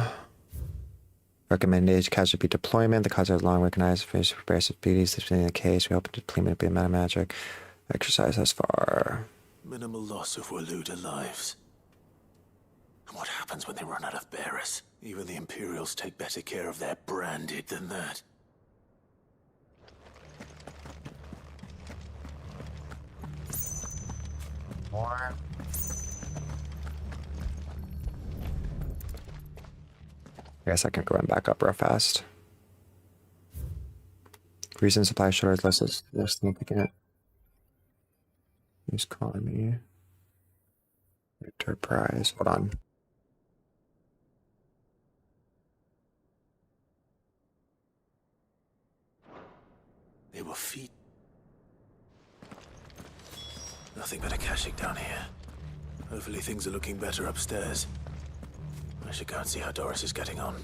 Recommended casualty deployment. The cause are long recognized for progressive beauties. This being the case, we hope the deployment will be a meta magic exercise thus far. Minimal loss of Waluda lives. And what happens when they run out of bearers? Even the Imperials take better care of their branded than that. more. I guess I can go and back up real fast. Reason supply shutters less than picking it. He's calling me. Enterprise. Hold on. They were feet. Nothing but a caching down here. Hopefully things are looking better upstairs. I should go and see how Doris is getting on.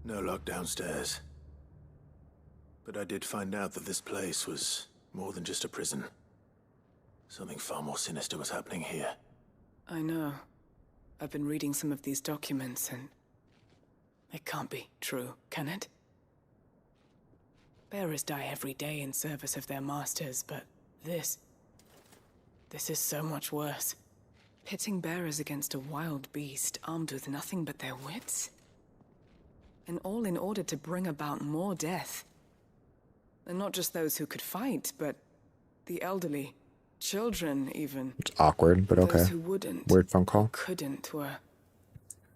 No lock downstairs. But I did find out that this place was more than just a prison. Something far more sinister was happening here. I know. I've been reading some of these documents and... it can't be true, can it? Bearers die every day in service of their masters, but this is so much worse. Pitting bearers against a wild beast armed with nothing but their wits? And all in order to bring about more death. And not just those who could fight, but the elderly, children even. It's awkward, but okay. Those who wouldn't, weird phone call. Couldn't, were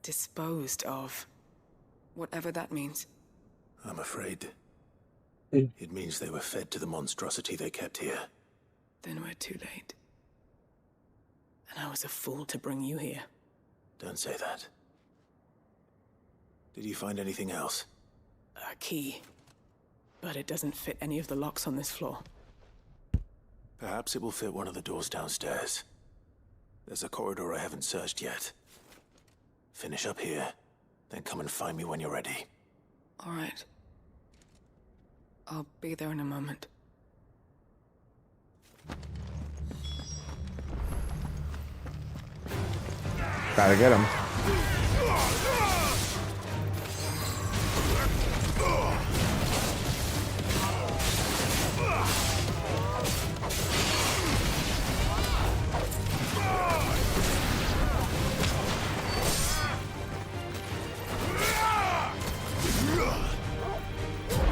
disposed of. Whatever that means. I'm afraid it means they were fed to the monstrosity they kept here. Then we're too late. And I was a fool to bring you here. Don't say that. Did you find anything else? A key. But it doesn't fit any of the locks on this floor. Perhaps it will fit one of the doors downstairs. There's a corridor I haven't searched yet. Finish up here, then come and find me when you're ready. All right. I'll be there in a moment. Gotta get him.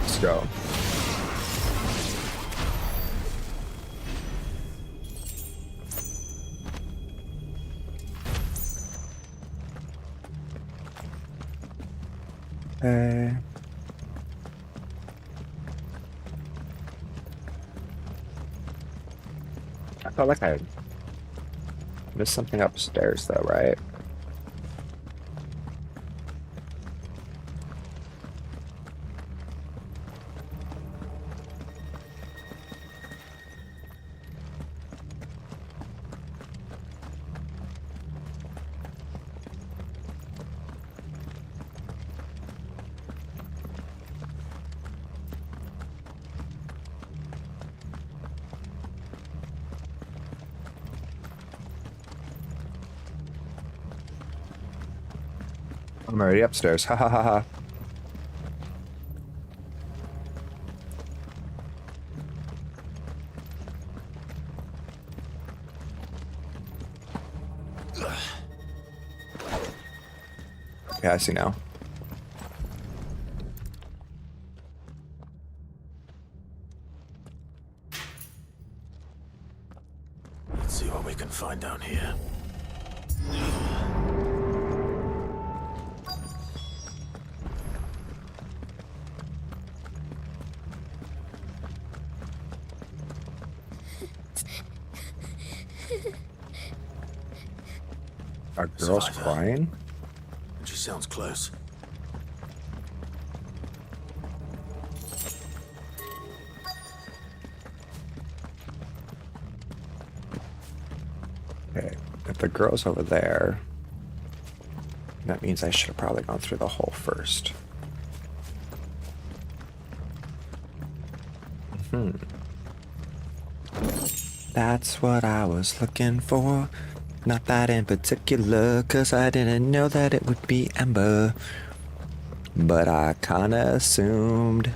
Let's go. I felt like I missed something upstairs though, right? I'm already upstairs. Ha ha ha ha. Yeah, I see now. Let's see what we can find down here. Our girl's crying? She sounds close. Okay, if the girl's over there, that means I should have probably gone through the hole first. That's what I was looking for. Not that in particular, cause I didn't know that it would be amber. But I kinda assumed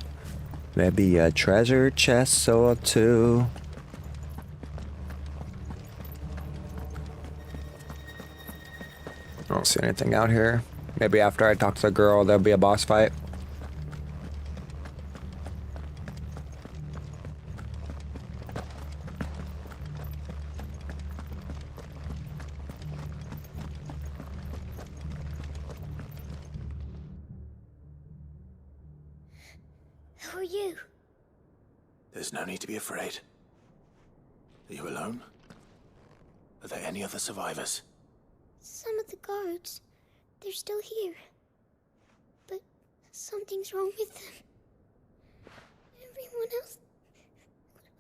there'd be a treasure chest or two. I don't see anything out here. Maybe after I talk to the girl, there'll be a boss fight. Who are you? There's no need to be afraid. Are you alone? Are there any other survivors? Some of the guards. They're still here. But something's wrong with them. Everyone else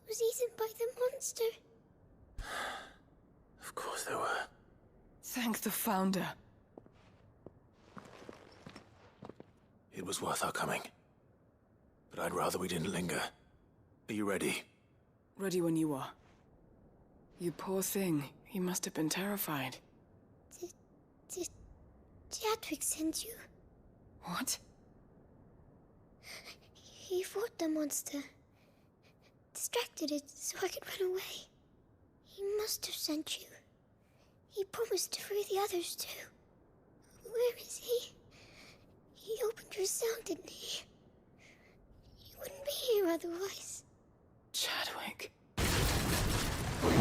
was eaten by the monster. Of course there were. Thank the Founder. It was worth our coming. But I'd rather we didn't linger. Are you ready? Ready when you are. You poor thing. He must have been terrified. Did Chadwick send you? What? He fought the monster. Distracted it so I could run away. He must have sent you. He promised to free the others too. Where is he? He opened your cell, didn't he? He wouldn't be here otherwise. Chadwick.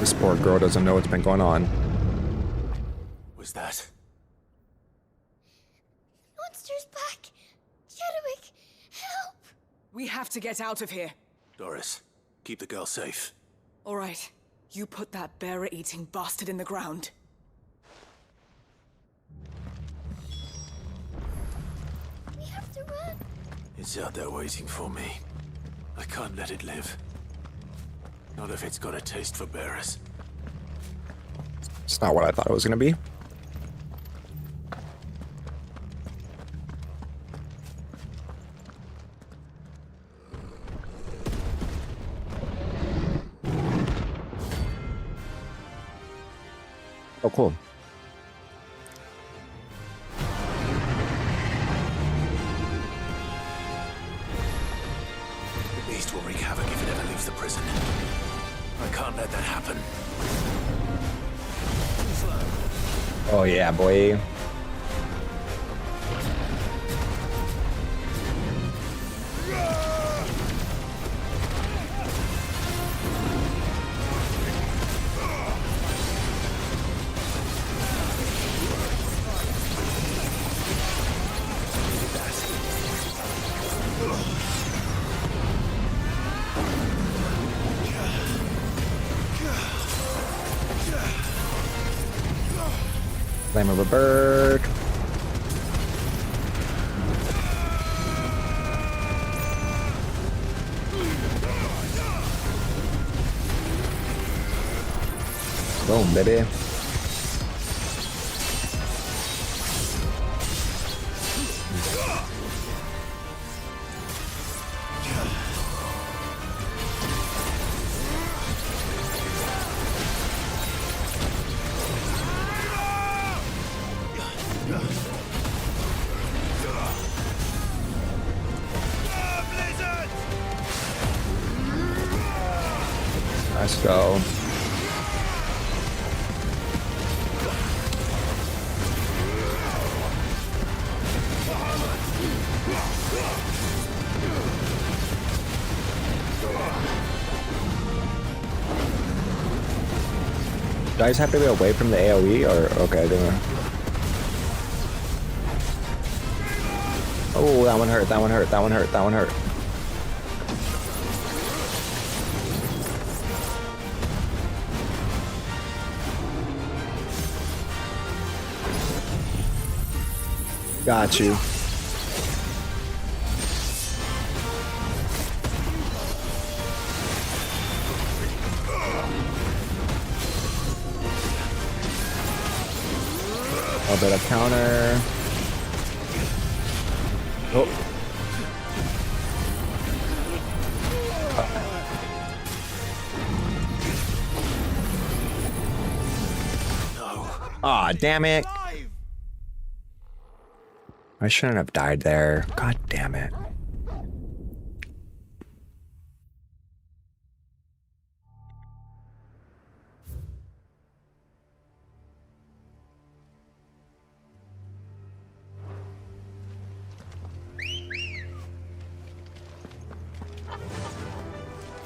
This poor girl doesn't know what's been going on. Was that? Monster's back! Chadwick, help! We have to get out of here. Doris, keep the girl safe. All right. You put that bearer-eating bastard in the ground. We have to run. It's out there waiting for me. I can't let it live. Not if it's got a taste for bearers. It's not what I thought it was gonna be. Oh, cool. The beast will wreak havoc if it ever leaves the prison. I can't let that happen. Oh yeah, boy. Flame of a bird. Boom, baby. Let's go. Do I just have to be away from the AoE or okay, I didn't know. Oh, that one hurt, that one hurt, that one hurt, that one hurt. Got you. A bit of counter. Oh. Aw, damn it. I shouldn't have died there. God damn it.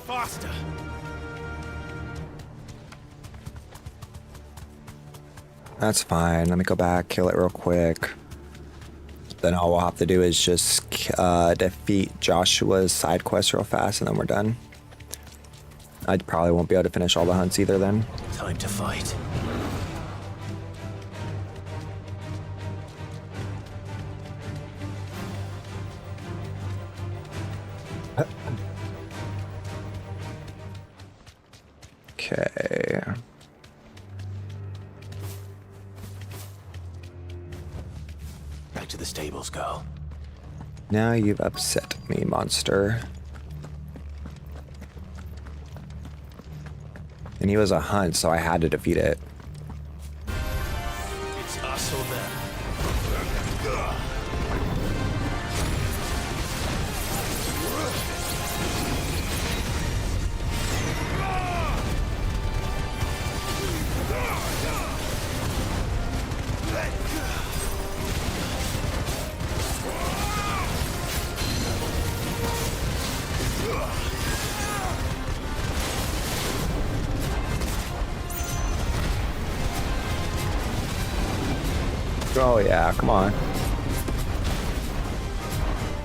Faster! That's fine. Let me go back, kill it real quick. Then all we'll have to do is just defeat Joshua's side quest real fast, and then we're done. I probably won't be able to finish all the hunts either then. Time to fight. Okay. Back to the stables, girl. Now you've upset me, monster. And he was a hunt, so I had to defeat it. It's us or them. Oh yeah, come on.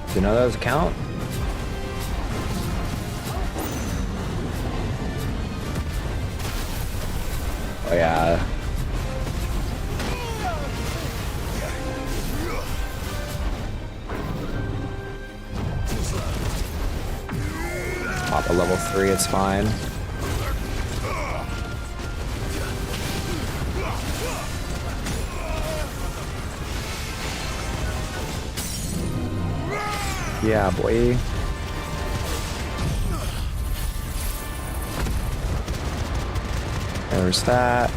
Do you know those count? Oh yeah. Pop a level 3, it's fine. Yeah, boy. There's that.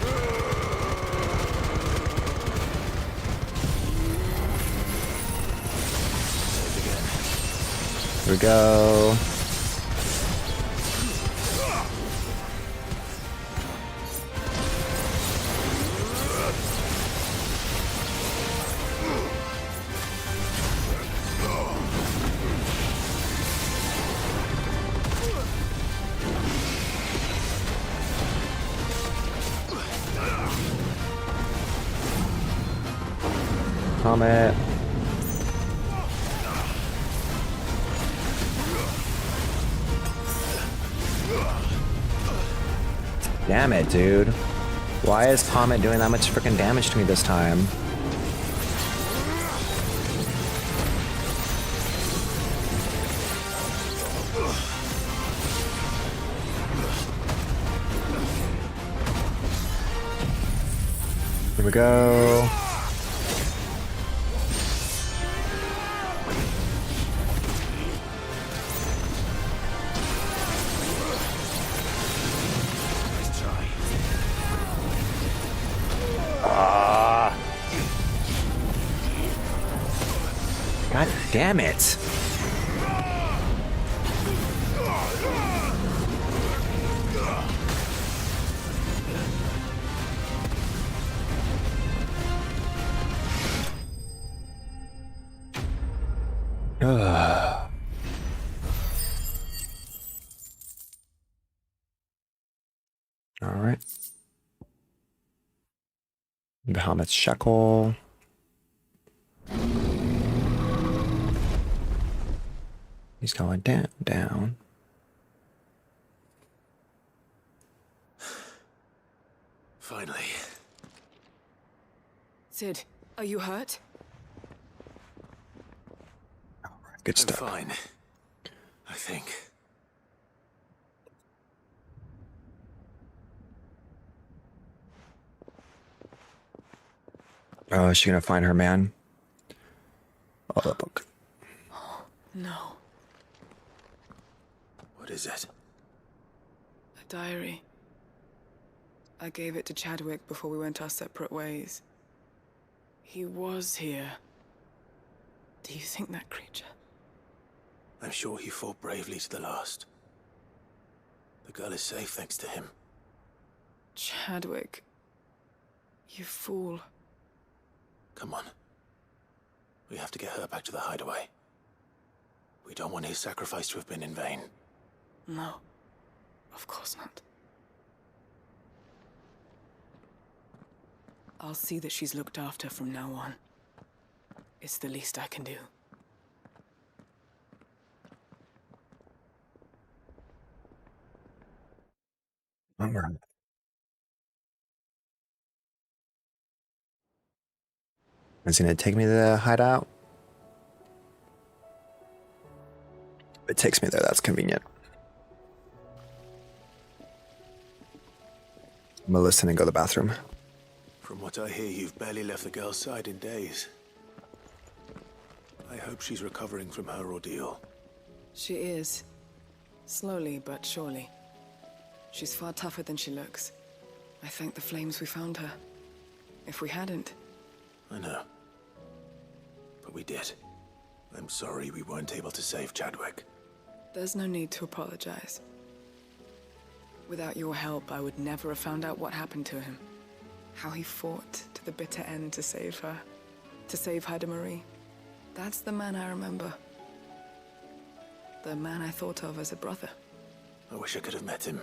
Here we go. Comet. Damn it, dude. Why is Comet doing that much freaking damage to me this time? Here we go. God damn it. All right. Bahamut's Shekel. He's going down, down. Finally. Sid, are you hurt? Good stuff. I'm fine. I think. Oh, is she gonna find her man? Oh, the book. No. What is it? A diary. I gave it to Chadwick before we went our separate ways. He was here. Do you think that creature? I'm sure he fought bravely to the last. The girl is safe thanks to him. Chadwick. You fool. Come on. We have to get her back to the hideaway. We don't want his sacrifice to have been in vain. No. Of course not. I'll see that she's looked after from now on. It's the least I can do. All right. Is he gonna take me to the hideout? If it takes me there, that's convenient. I'm gonna listen and go to the bathroom. From what I hear, you've barely left the girl's side in days. I hope she's recovering from her ordeal. She is. Slowly but surely. She's far tougher than she looks. I thank the flames we found her. If we hadn't... I know. But we did. I'm sorry we weren't able to save Chadwick. There's no need to apologize. Without your help, I would never have found out what happened to him. How he fought to the bitter end to save her. To save Haida Marie. That's the man I remember. The man I thought of as a brother. I wish I could have met him.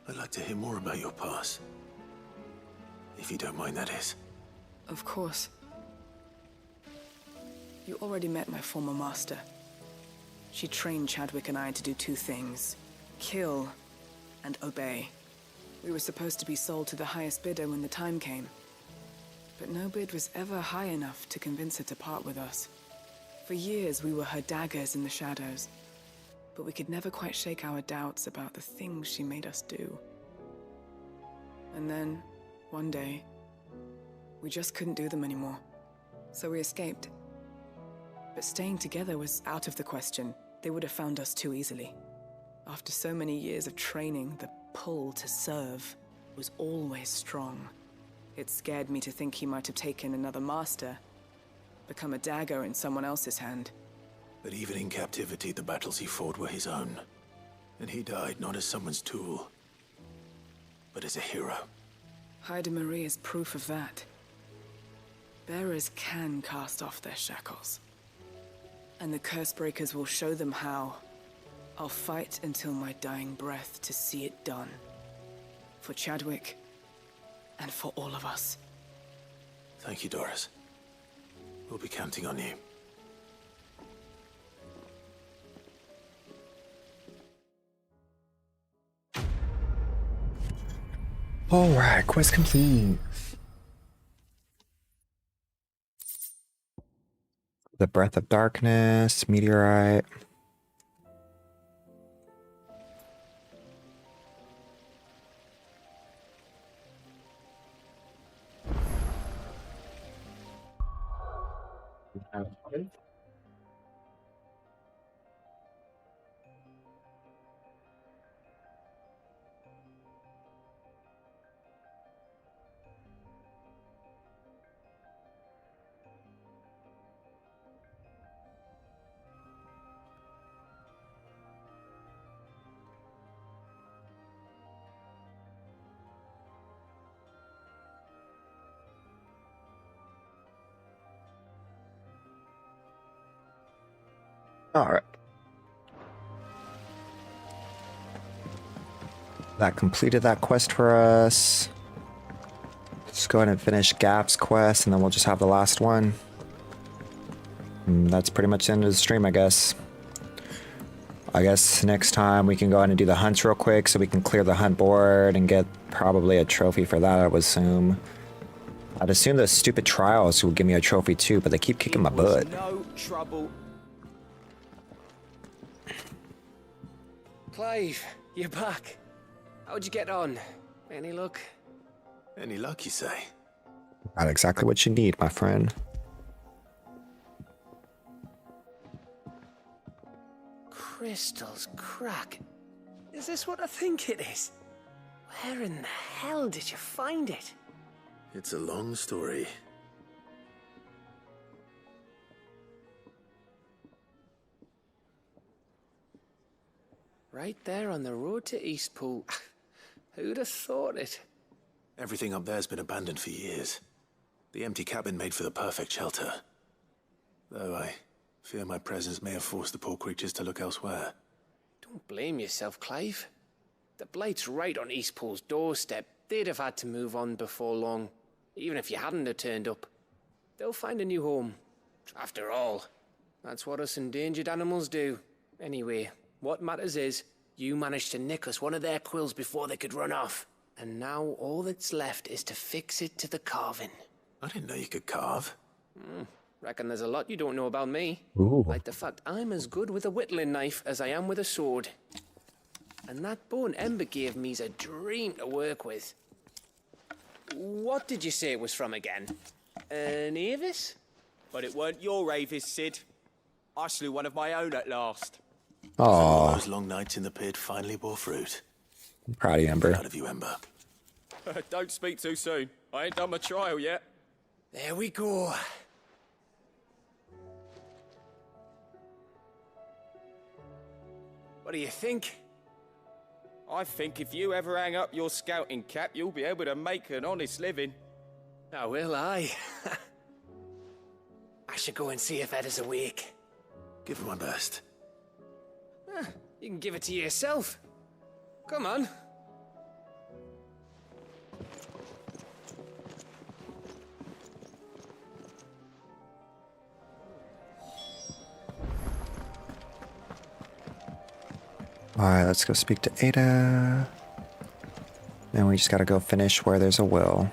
I'd like to hear more about your past. If you don't mind, that is. Of course. You already met my former master. She trained Chadwick and I to do two things. Kill and obey. We were supposed to be sold to the highest bidder when the time came. But no bid was ever high enough to convince her to part with us. For years, we were her daggers in the shadows. But we could never quite shake our doubts about the things she made us do. And then, one day, we just couldn't do them anymore. So we escaped. But staying together was out of the question. They would have found us too easily. After so many years of training, the pull to serve was always strong. It scared me to think he might have taken another master, become a dagger in someone else's hand. But even in captivity, the battles he fought were his own. And he died not as someone's tool, but as a hero. Haida Marie is proof of that. Bearers can cast off their shackles. And the Cursebreakers will show them how. I'll fight until my dying breath to see it done. For Chadwick, and for all of us. Thank you, Doris. We'll be counting on you. Alright, quest complete. The Breath of Darkness, Meteorite. Alright. That completed that quest for us. Let's go ahead and finish Gap's quest, and then we'll just have the last one. And that's pretty much the end of the stream, I guess. I guess next time we can go ahead and do the hunts real quick so we can clear the hunt board and get probably a trophy for that, I would assume. I'd assume the stupid trials will give me a trophy too, but they keep kicking my butt. No trouble. Clive, you're back. How'd you get on? Any luck? Any luck, you say? Got exactly what you need, my friend. Crystals crack. Is this what I think it is? Where in the hell did you find it? It's a long story. Right there on the road to Eastpool. Who'd have thought it? Everything up there's been abandoned for years. The empty cabin made for the perfect shelter. Though I fear my presence may have forced the poor creatures to look elsewhere. Don't blame yourself, Clive. The Blight's right on Eastpool's doorstep. They'd have had to move on before long, even if you hadn't have turned up. They'll find a new home. After all, that's what us endangered animals do. Anyway, what matters is, you managed to nick us one of their quills before they could run off. And now all that's left is to fix it to the carving. I didn't know you could carve. Reckon there's a lot you don't know about me. Ooh. Like the fact I'm as good with a whittling knife as I am with a sword. And that bone Ember gave me's a dream to work with. What did you say it was from again? An Avis? But it weren't your Avis, Sid. I slew one of my own at last. Oh, Those long nights in the pit finally bore fruit. I'm proud of you, Ember. Proud of you, Ember. Don't speak too soon. I ain't done my trial yet. There we go. What do you think? I think if you ever hang up your scouting cap, you'll be able to make an honest living. Now will I? I should go and see if Ed is awake. Give it my best. You can give it to yourself. Come on. Alright, let's go speak to Ada. Then we just gotta go finish where there's a will.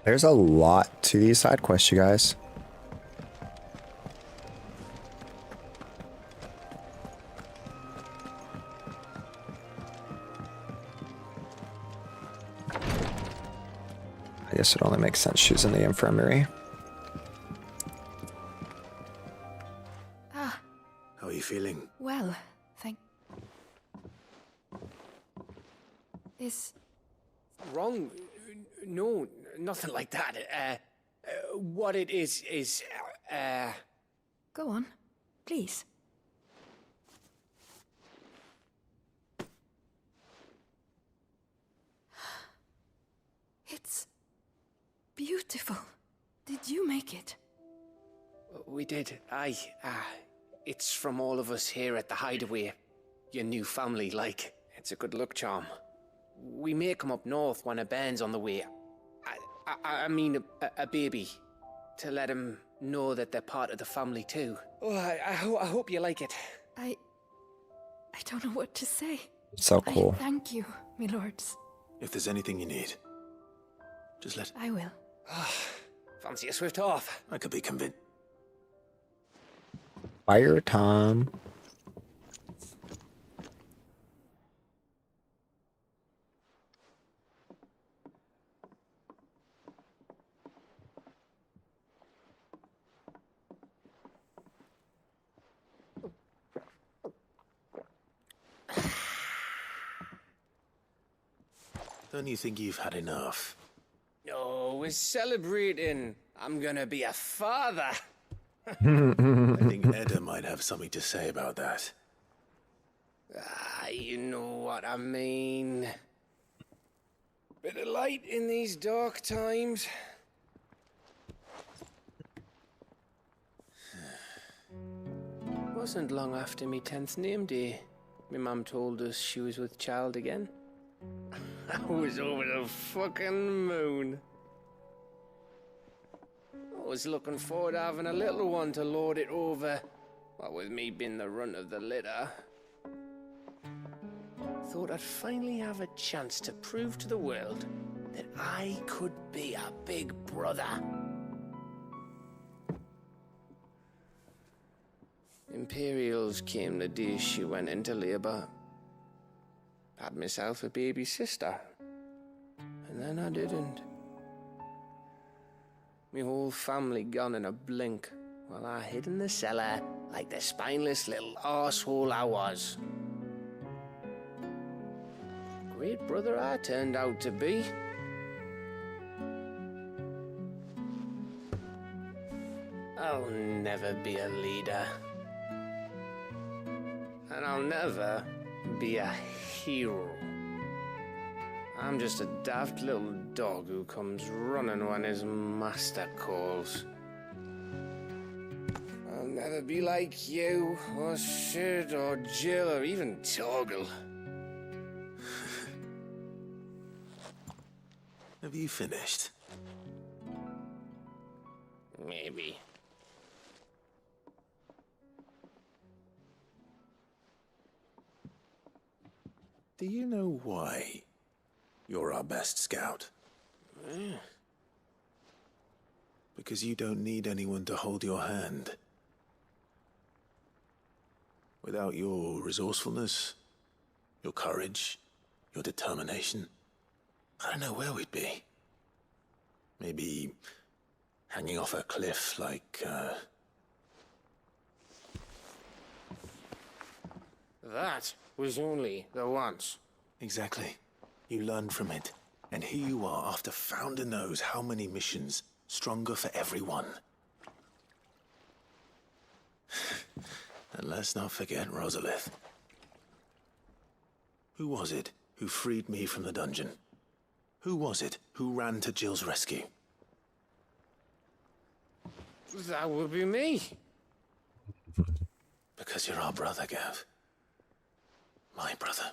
There's a lot to these side quests, you guys. I guess it only makes sense choosing the infirmary. How are you feeling? Well, thank... Is... Wrong? No, nothing like that. What it is... Go on, please. It's... beautiful. Did you make it? We did. It's from all of us here at the Hideaway. Your new family, like. It's a good luck charm. We may come up north when a band's on the way. I mean a baby. To let him know that they're part of the family too. Oh, I hope you like it. I don't know what to say. So cool. Thank you, my lords. If there's anything you need, just let... I will. Fancy a swift off. I could be convinced. Fire Tom. Don't you think you've had enough? No, we're celebrating. I'm gonna be a father. I think Edda might have something to say about that. You know what I mean. Bit of light in these dark times. Wasn't long after me 10th name day. My mum told us she was with child again. I was over the fucking moon. I was looking forward to having a little one to lord it over. What with me being the runt of the litter. Thought I'd finally have a chance to prove to the world that I could be a big brother. Imperials came the day she went into labour. Had myself a baby sister. And then I didn't. My whole family gone in a blink. Well, I hid in the cellar like the spineless little arsehole I was. Great brother I turned out to be. I'll never be a leader. And I'll never be a hero. I'm just a daft little dog who comes running when his master calls. I'll never be like you, or Sid, or Jill, or even Torgal. Have you finished? Maybe. Do you know why you're our best scout? Because you don't need anyone to hold your hand. Without your resourcefulness, your courage, your determination, I don't know where we'd be. Maybe hanging off a cliff like, That was only the once. Exactly. You learned from it. And here you are after Founder knows how many missions. Stronger for everyone. And let's not forget Rosalith. Who was it who freed me from the dungeon? Who was it who ran to Jill's rescue? That would be me. Because you're our brother, Gav. My brother.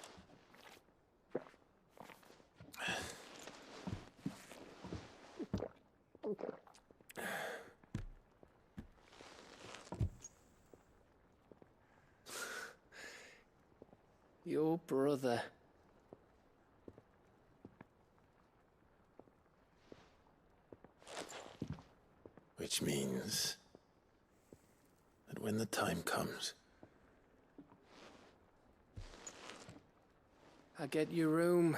Your brother. Which means that when the time comes, I get your room.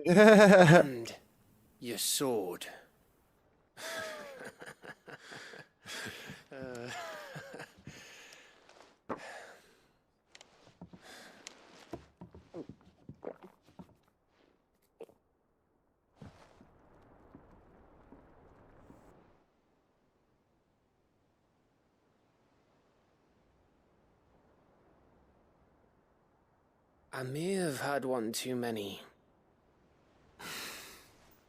And your sword. I may have had one too many.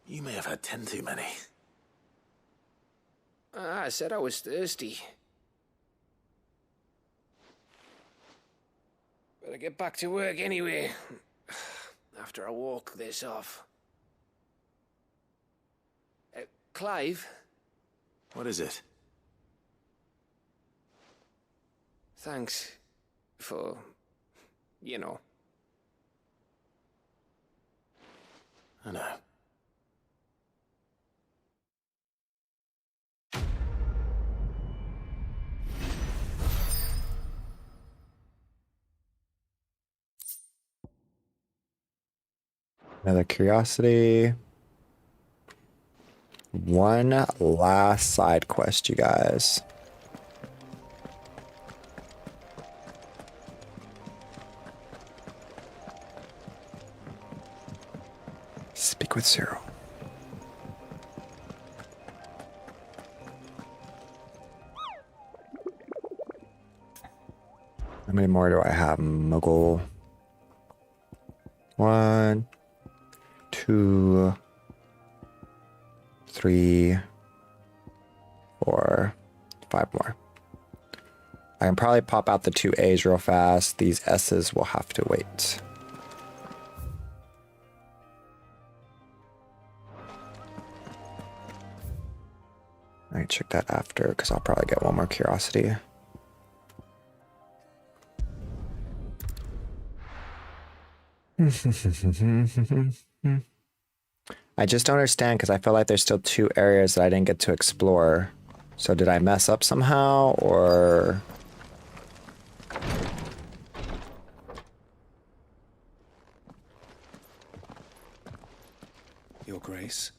You may have had 10 too many. I said I was thirsty. Better get back to work anyway. After I walk this off. Clive? What is it? Thanks for, you know. I know. Another curiosity. One last side quest, you guys. Speak with Cyril. How many more do I have, Muggle? 1, 2, 3, 4, 5 more. I can probably pop out the 2 A's real fast. These S's will have to wait. I can check that after because I'll probably get one more curiosity. I just don't understand because I feel like there's still 2 areas that I didn't get to explore. So did I mess up somehow or... Your Grace,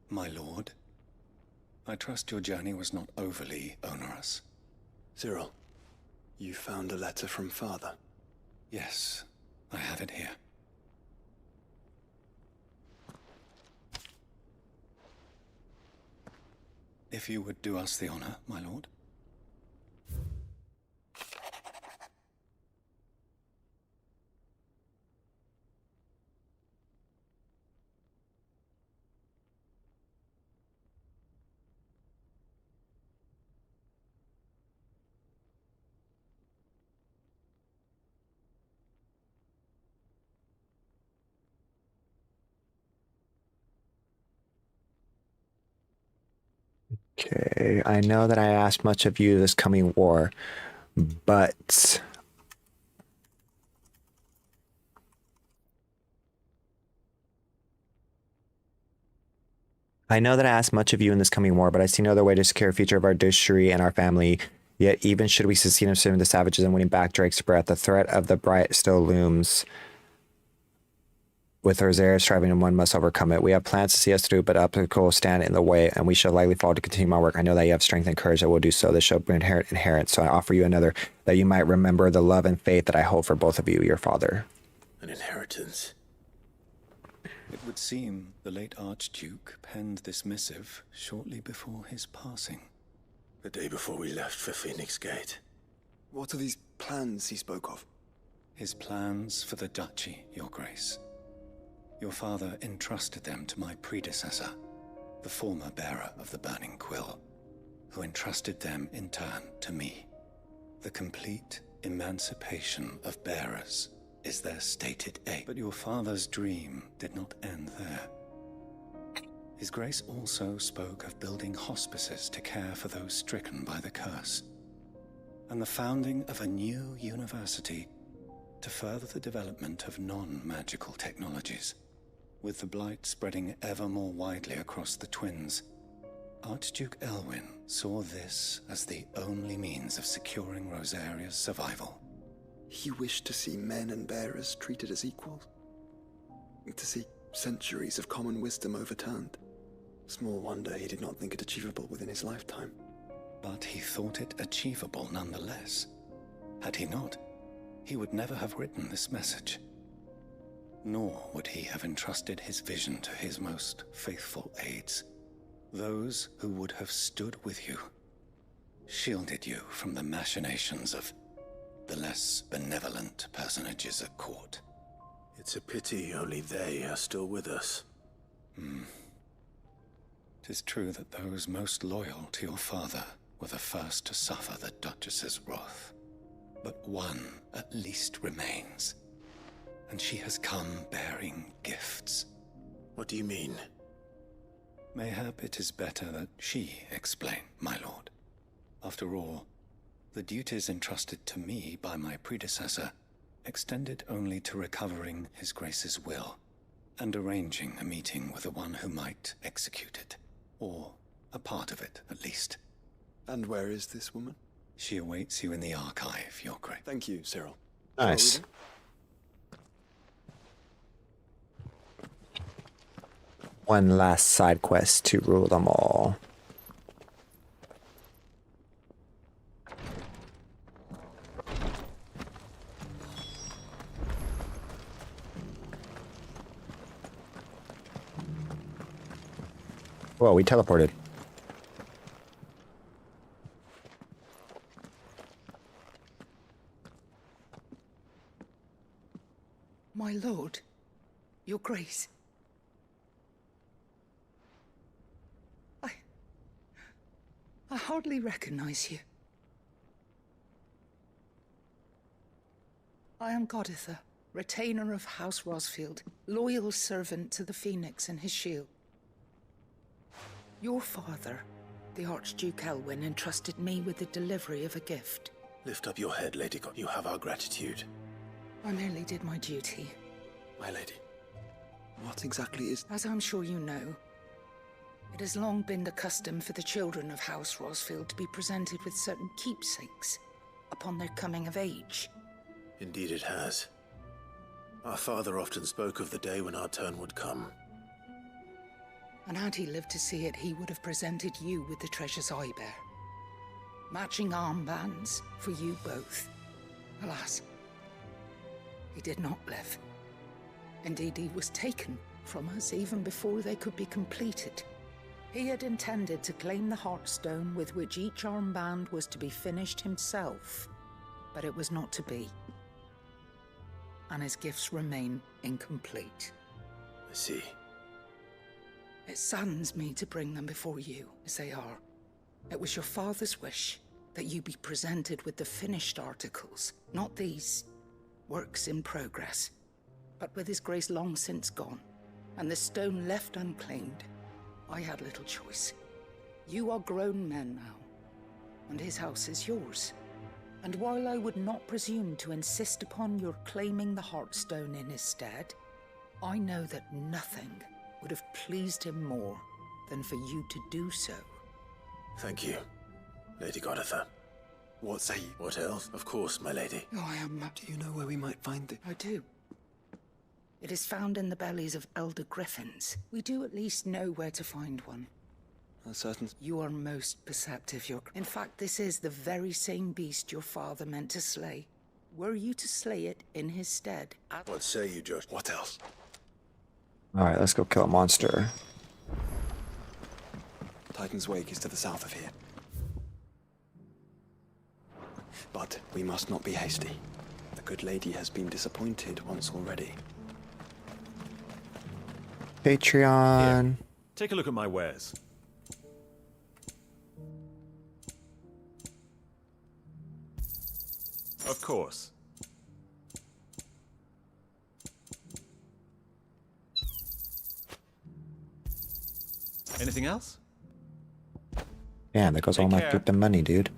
my lord. I trust your journey was not overly onerous. Cyril, you found a letter from Father? Yes, I have it here. If you would do us the honor, my lord. Okay, I know that I asked much of you this coming war, but I see no other way to secure a future of our Dushri and our family. Yet, even should we succeed in subduing the savages and winning back Drake's breath, the threat of the Bright still looms. With Rosaria striving, and one must overcome it. We have plans to see us through, but obstacles stand in the way, and we shall likely fall to continue my work. I know that you have strength and courage that will do so. This shall be inherent. So I offer you another, that you might remember the love and faith that I hold for both of you, your father. An inheritance. It would seem the late Archduke penned this missive shortly before his passing. The day before we left for Phoenix Gate. What are these plans he spoke of? His plans for the duchy, your grace. Your father entrusted them to my predecessor, the former bearer of the Burning Quill, who entrusted them in turn to me. The complete emancipation of bearers is their stated aim. But your father's dream did not end there. His Grace also spoke of building hospices to care for those stricken by the curse, and the founding of a new university to further the development of non-magical technologies. With the blight spreading ever more widely across the twins, Archduke Elwyn saw this as the only means of securing Rosaria's survival. He wished to see men and bearers treated as equals. To see centuries of common wisdom overturned. Small wonder he did not think it achievable within his lifetime. But he thought it achievable nonetheless. Had he not, he would never have written this message. Nor would he have entrusted his vision to his most faithful aides, those who would have stood with you, shielded you from the machinations of the less benevolent personages at court. It's a pity only they are still with us. 'Tis true that those most loyal to your father were the first to suffer the Duchess's wrath. But one at least remains, and she has come bearing gifts. What do you mean? Mayhap it is better that she explain, my lord. After all, the duties entrusted to me by my predecessor extended only to recovering His Grace's will and arranging a meeting with the one who might execute it, or a part of it at least. And where is this woman? She awaits you in the archive, your grace. Thank you, Cyril. Nice. One last side quest to rule them all. Whoa, we teleported. My lord, your grace. I hardly recognize you. I am Goditha, retainer of House Rosfield, loyal servant to the Phoenix and his shield. Your father, the Archduke Elwyn, entrusted me with the delivery of a gift. Lift up your head, Lady God. You have our gratitude. I merely did my duty. My lady, what exactly is... As I'm sure you know, it has long been the custom for the children of House Rosfield to be presented with certain keepsakes upon their coming of age. Indeed it has. Our father often spoke of the day when our turn would come. And had he lived to see it, he would have presented you with the treasures I bear. Matching armbands for you both. Alas, he did not live. Indeed, he was taken from us even before they could be completed. He had intended to claim the Heartstone with which each armband was to be finished himself, but it was not to be. And his gifts remain incomplete. I see. It saddens me to bring them before you, as they are. It was your father's wish that you be presented with the finished articles, not these works in progress. But with his grace long since gone, and the stone left unclaimed, I had little choice. You are grown men now, and his house is yours. And while I would not presume to insist upon your claiming the Heartstone in his stead, I know that nothing would have pleased him more than for you to do so. Thank you, Lady Goditha. What say you? What else? Of course, my lady. Oh, I am... Do you know where we might find it? I do. It is found in the bellies of elder griffins. We do at least know where to find one. Certain. You are most perceptive. In fact, this is the very same beast your father meant to slay. Were you to slay it in his stead? What say you, Josh? What else? Alright, let's go kill a monster. Titan's Wake is to the south of here. But we must not be hasty. The good lady has been disappointed once already. Patreon. Here, take a look at my wares. Of course. Anything else? Yeah, there goes all my freaking money, dude.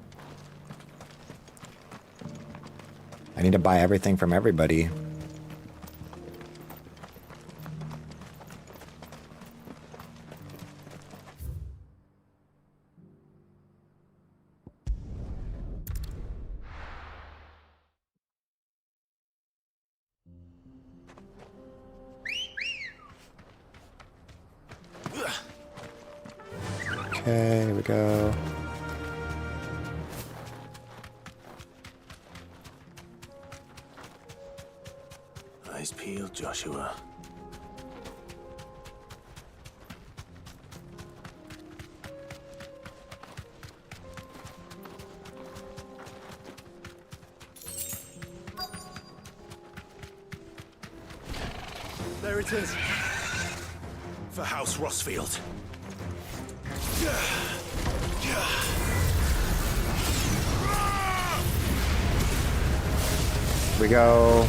I need to buy everything from everybody. Okay, here we go. Eyes peeled, Joshua. There it is. For House Rosfield. Here we go.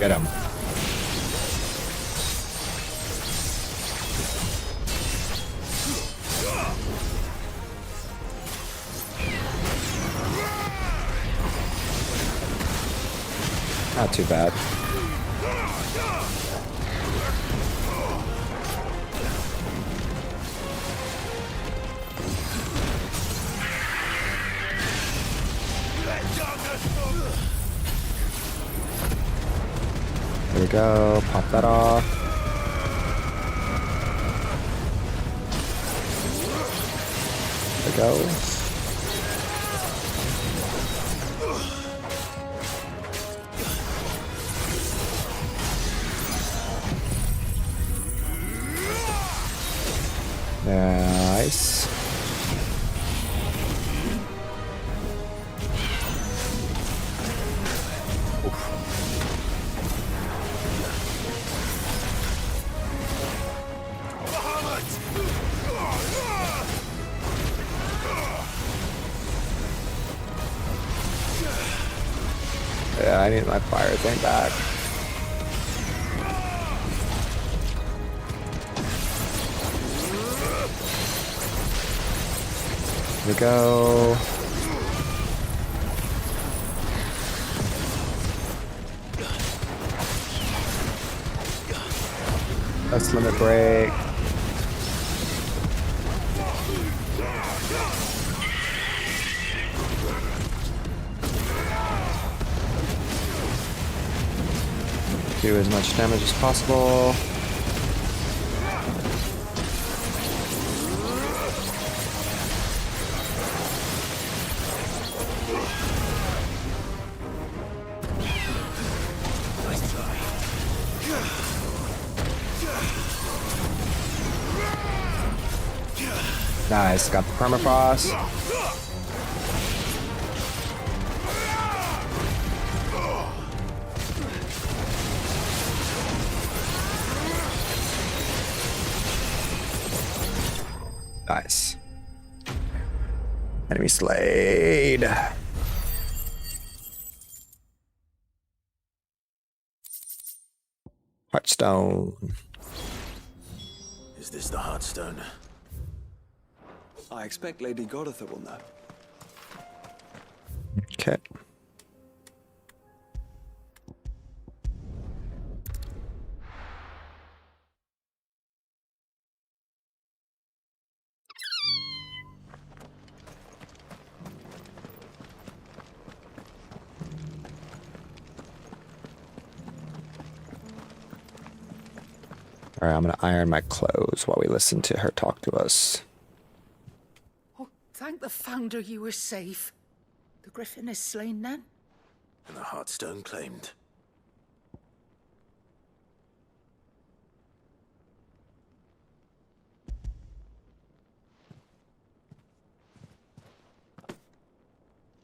Get him. Not too bad. There we go. Pop that off. There we go. Nice. Yeah, I need my fire thing back. Here we go. Let's limit break. Do as much damage as possible. Nice, got the permafrost. Nice. Enemy slayed. Heartstone. Is this the Heartstone? I expect Lady Goditha will know. Okay. All right, I'm gonna iron my clothes while we listen to her talk to us. Oh, thank the Founder you were safe. The Griffin is slain then? And the Heartstone claimed.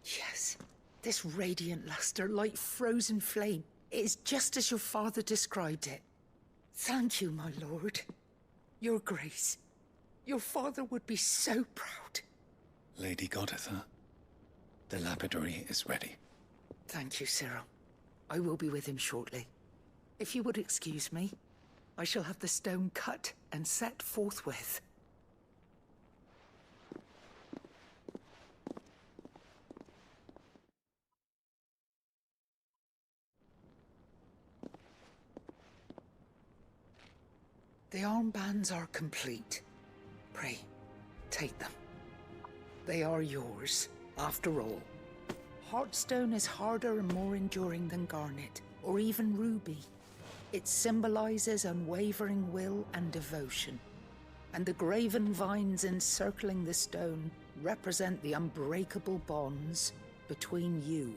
Yes. This radiant luster, like frozen flame, it is just as your father described it. Thank you, my lord. Your grace. Your father would be so proud. Lady Goditha, the lapidary is ready. Thank you, Cyril. I will be with him shortly. If you would excuse me, I shall have the stone cut and set forthwith. The armbands are complete. Pray, take them. They are yours, after all. Heartstone is harder and more enduring than garnet, or even ruby. It symbolizes unwavering will and devotion. And the graven vines encircling the stone represent the unbreakable bonds between you.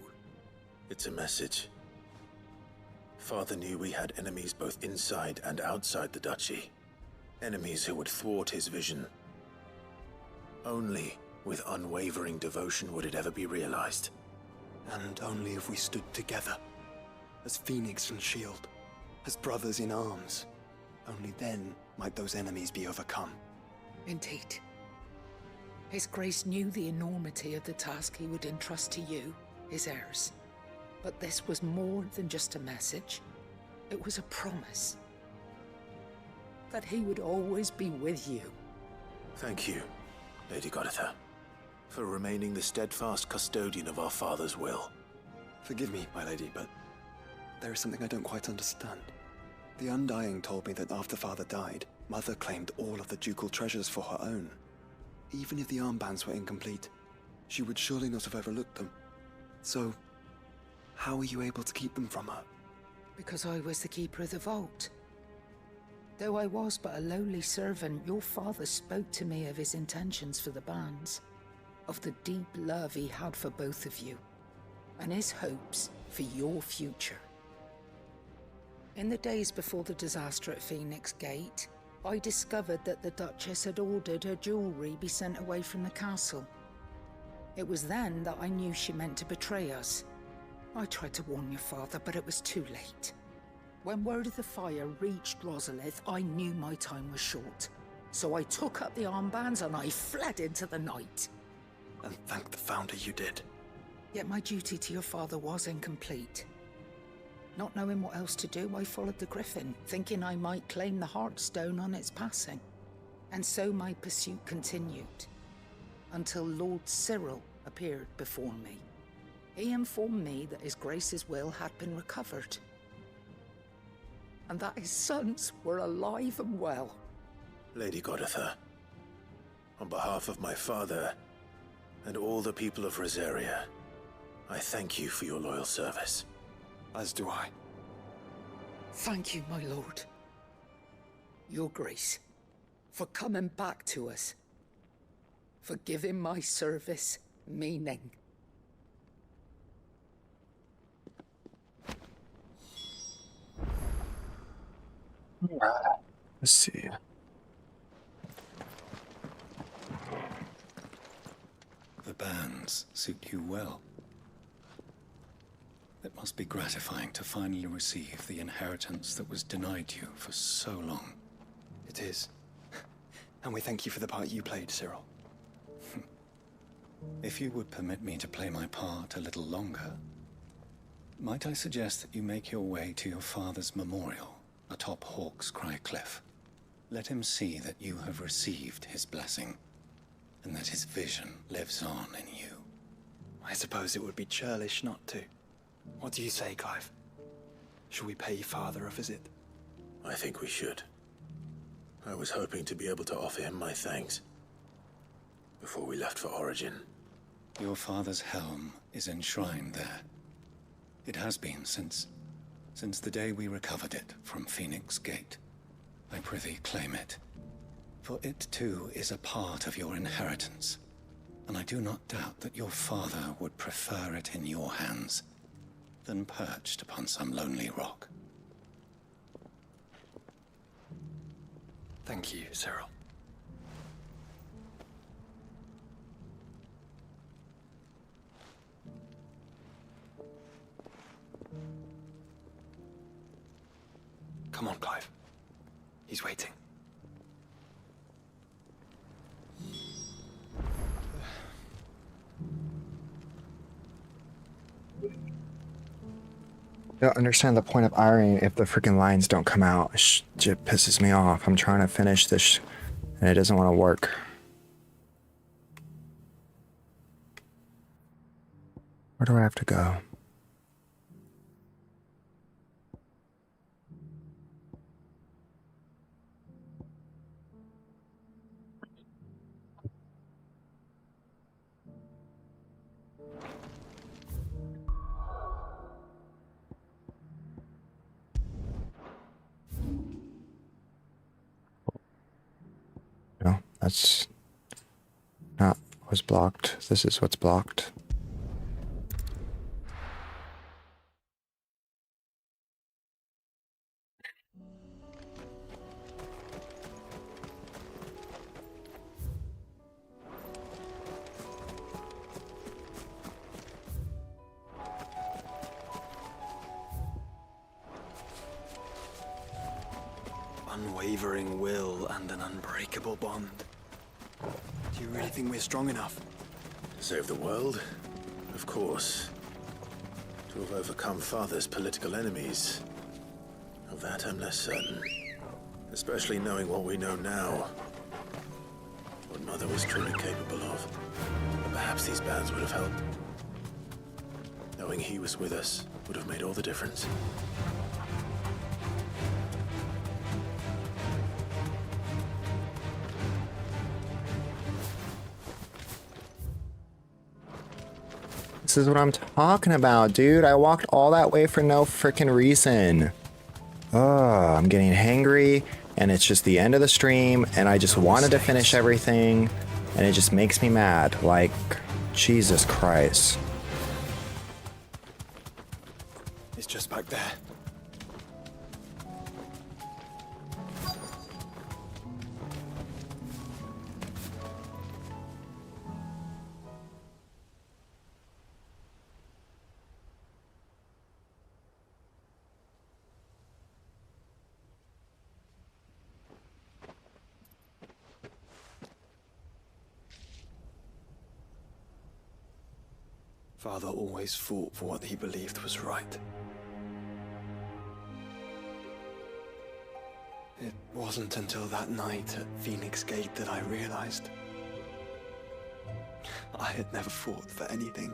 It's a message. Father knew we had enemies both inside and outside the duchy. Enemies who would thwart his vision. Only with unwavering devotion would it ever be realized. And only if we stood together, as Phoenix and Shield, as brothers in arms. Only then might those enemies be overcome. Indeed. His Grace knew the enormity of the task he would entrust to you, his heirs. But this was more than just a message. It was a promise. That he would always be with you. Thank you, Lady Goditha, for remaining the steadfast custodian of our father's will. Forgive me, my lady, but there is something I don't quite understand. The Undying told me that after Father died, Mother claimed all of the ducal treasures for her own. Even if the armbands were incomplete, she would surely not have overlooked them. So, how were you able to keep them from her? Because I was the keeper of the vault. Though I was but a lowly servant, your father spoke to me of his intentions for the bands, of the deep love he had for both of you, and his hopes for your future. In the days before the disaster at Phoenix Gate, I discovered that the Duchess had ordered her jewelry be sent away from the castle. It was then that I knew she meant to betray us. I tried to warn your father, but it was too late. When word of the fire reached Rosalith, I knew my time was short. So I took up the armbands and I fled into the night. And thank the Founder you did. Yet my duty to your father was incomplete. Not knowing what else to do, I followed the Griffin, thinking I might claim the Heartstone on its passing. And so my pursuit continued, until Lord Cyril appeared before me. He informed me that his Grace's will had been recovered, and that his sons were alive and well. Lady Goditha, on behalf of my father and all the people of Rosaria, I thank you for your loyal service. As do I. Thank you, my lord. Your Grace, for coming back to us, for giving my service meaning. Let's see. The bands suit you well. It must be gratifying to finally receive the inheritance that was denied you for so long. It is. And we thank you for the part you played, Cyril. If you would permit me to play my part a little longer, might I suggest that you make your way to your father's memorial atop Hawk's Cry Cliff? Let him see that you have received his blessing, and that his vision lives on in you. I suppose it would be churlish not to. What do you say, Clive? Shall we pay father a visit? I think we should. I was hoping to be able to offer him my thanks before we left for Origin. Your father's helm is enshrined there. It has been since the day we recovered it from Phoenix Gate. I prithee claim it, for it too is a part of your inheritance, and I do not doubt that your father would prefer it in your hands than perched upon some lonely rock. Thank you, Cyril. Come on, Clive. He's waiting. I don't understand the point of ironing if the freaking lines don't come out. It pisses me off. I'm trying to finish this and it doesn't want to work. Where do I have to go? No, that's not what's blocked. This is what's blocked. Unwavering will and an unbreakable bond. Do you really think we're strong enough? To save the world? Of course. To have overcome Father's political enemies. Of that I'm less certain. Especially knowing what we know now. What Mother was truly capable of. But perhaps these bands would have helped. Knowing he was with us would have made all the difference. This is what I'm talking about, dude. I walked all that way for no freaking reason. Oh, I'm getting hangry, and it's just the end of the stream, and I just wanted to finish everything, and it just makes me mad. Like, Jesus Christ. It's just back there. Father always fought for what he believed was right. It wasn't until that night at Phoenix Gate that I realized I had never fought for anything.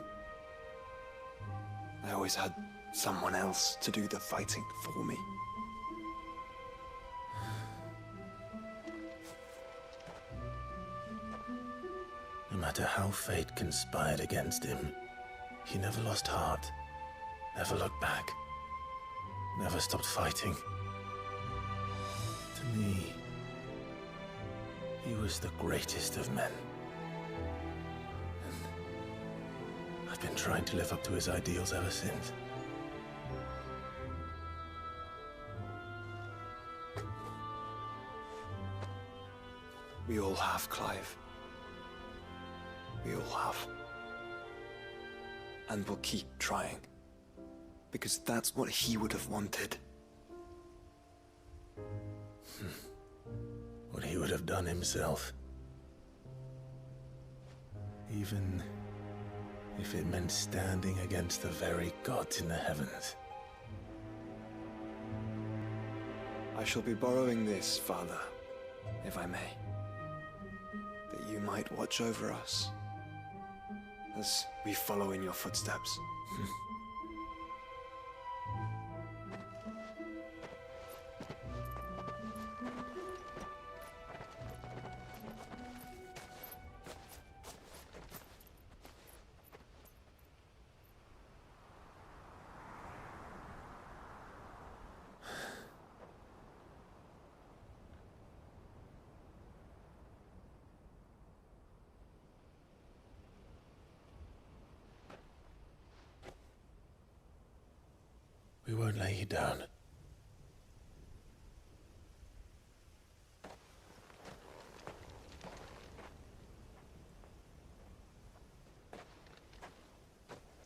I always had someone else to do the fighting for me. No matter how fate conspired against him, he never lost heart, never looked back. never stopped fighting. To me, he was the greatest of men. And I've been trying to live up to his ideals ever since. We all have, Clive. We all have. And we'll keep trying. Because that's what he would have wanted. What he would have done himself. Even if it meant standing against the very gods in the heavens. I shall be borrowing this, Father, if I may. That you might watch over us as we follow in your footsteps. We won't lay you down.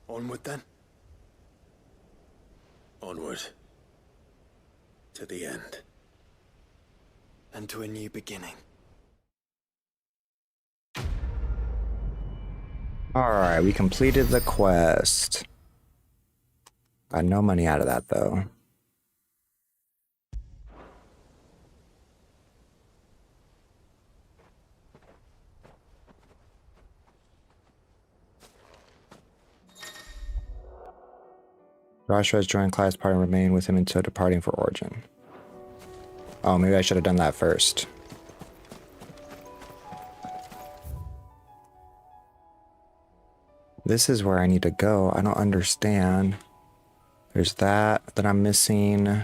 Onward then. Onward. To the end. And to a new beginning. Alright, we completed the quest. Got no money out of that, though. Joshua has joined Clive's party and remained with him until departing for Origin. Oh, maybe I should have done that first. This is where I need to go. I don't understand. There's that I'm missing.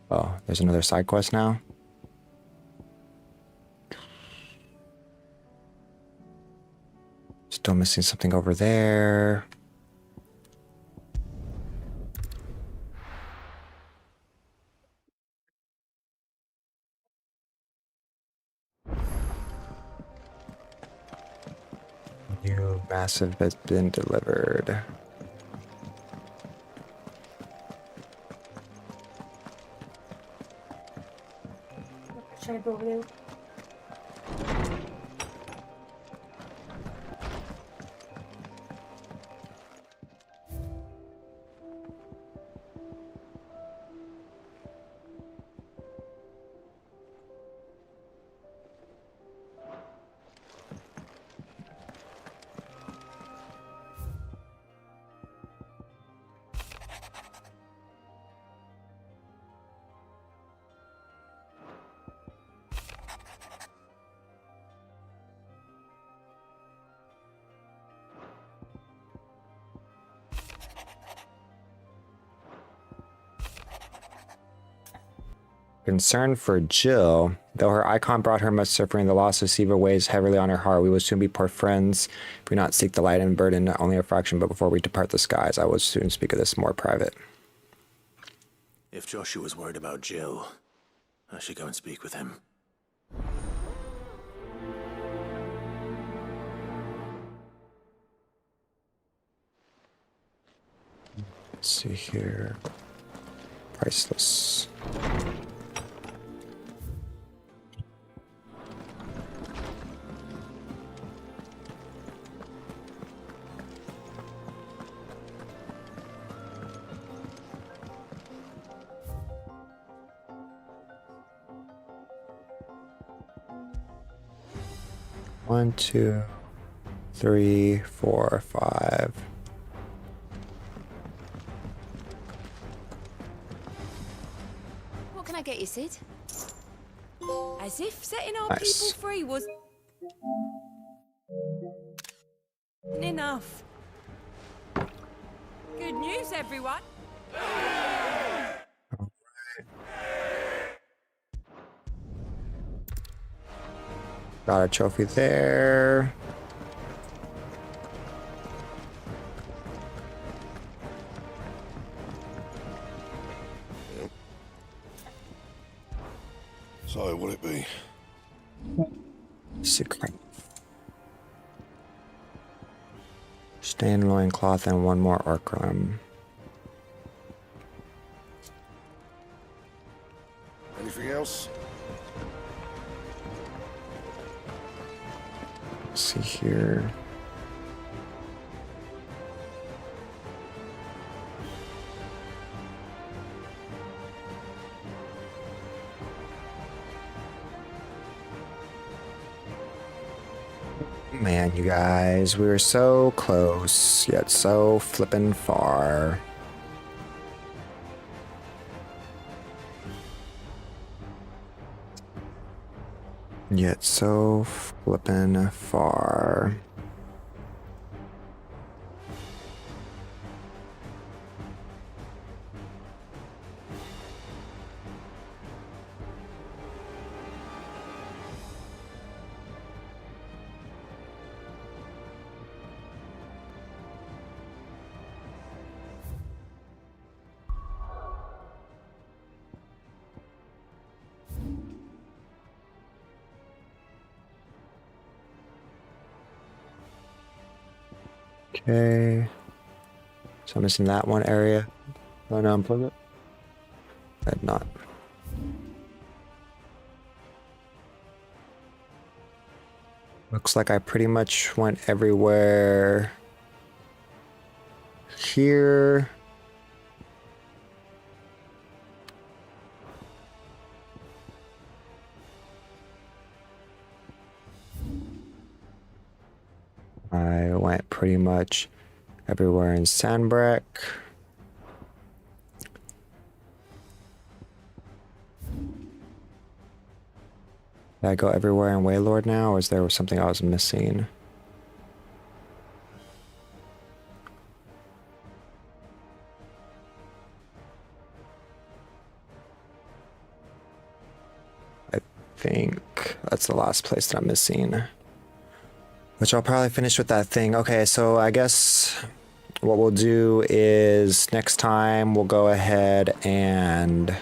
Oh, there's another side quest now. Still missing something over there. New massive has been delivered. Should I go over there? Concern for Jill. Though her icon brought her much suffering, the loss of Siva weighs heavily on her heart. We will soon be poor friends if we not seek the light and burden not only a fraction, but before we depart the skies. I will soon speak of this more private. If Joshua's worried about Jill, I should go and speak with him. Let's see here. Priceless. One, 2, 3, 4, 5. What can I get you, Sid? As if setting our Nice. people free was enough. Good news, everyone. Got a trophy there. So, will it be? Secret. Stained loincloth and one more orc rum. Anything else? Let's see here. Man, you guys, we were so close, yet so flippin' far. Yet so flippin' far. Okay. So I'm missing that one area. Oh no, unplug it. I did not. Looks like I pretty much went everywhere here. I went pretty much everywhere in Sandbreck. Did I go everywhere in Waylord now, or is there something I was missing? I think that's the last place that I'm missing. Which I'll probably finish with that thing. Okay, so I guess what we'll do is next time we'll go ahead and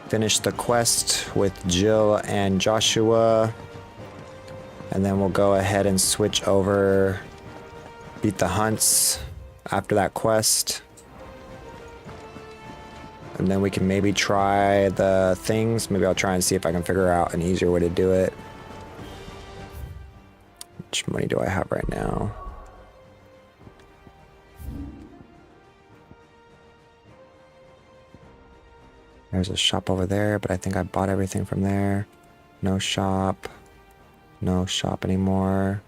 finish the quest with Jill and Joshua. And then we'll go ahead and switch over, beat the hunts after that quest. And then we can maybe try the things. Maybe I'll try and see if I can figure out an easier way to do it. How much money do I have right now? There's a shop over there, but I think I bought everything from there. No shop. No shop anymore.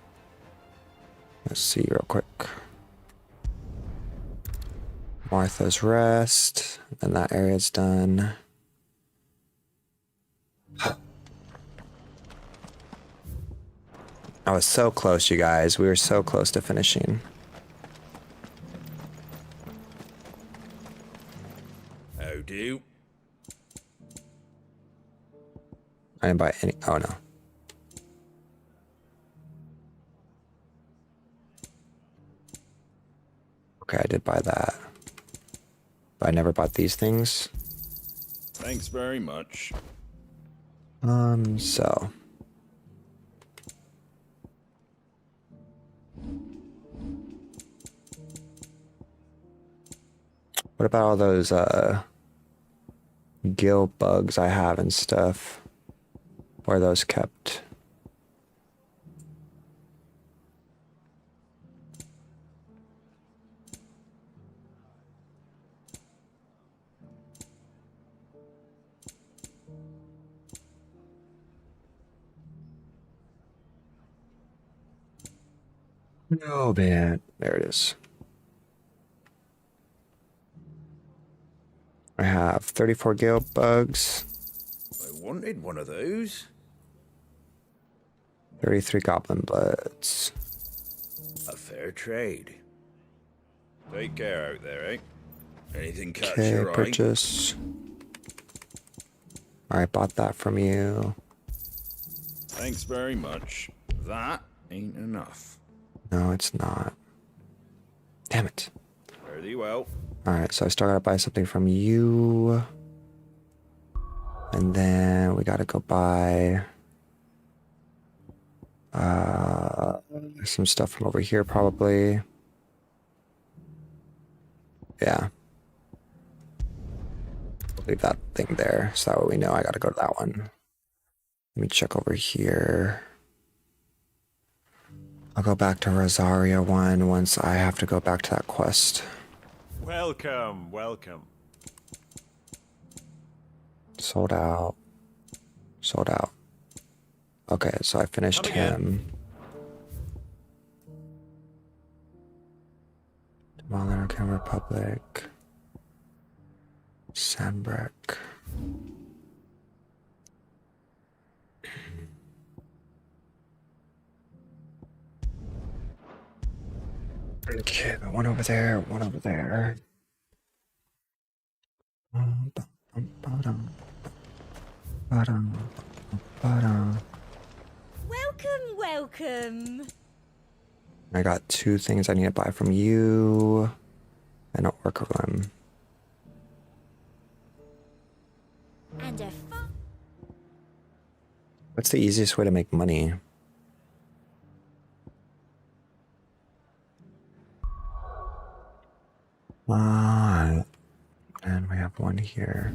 Let's see real quick. Martha's Rest. And that area's done. I was so close, you guys. We were so close to finishing. How do? I didn't buy any. Oh no. Okay, I did buy that. But I never bought these things. Thanks very much. So. What about all those, gill bugs I have and stuff? Where are those kept? Oh man, there it is. I have 34 gale bugs. I wanted one of those. 33 goblin bloods. A fair trade. Take care out there, eh? Anything catch Okay, your eye? purchase. Alright, bought that from you. Thanks very much. That ain't enough. No, it's not. Damn it. Fare thee well. Alright, so I still gotta buy something from you. And then we gotta go buy some stuff from over here probably. Yeah. We'll leave that thing there so that way we know I gotta go to that one. Let me check over here. I'll go back to Rosaria one once I have to go back to that quest. Welcome, welcome. Sold out. Sold out. Okay, so I finished him. American Republic. Sandbreck. Okay, the one over there, one over there. Welcome, welcome. I got 2 things I need to buy from you and an orc room. And a What's the easiest way to make money? And we have one here.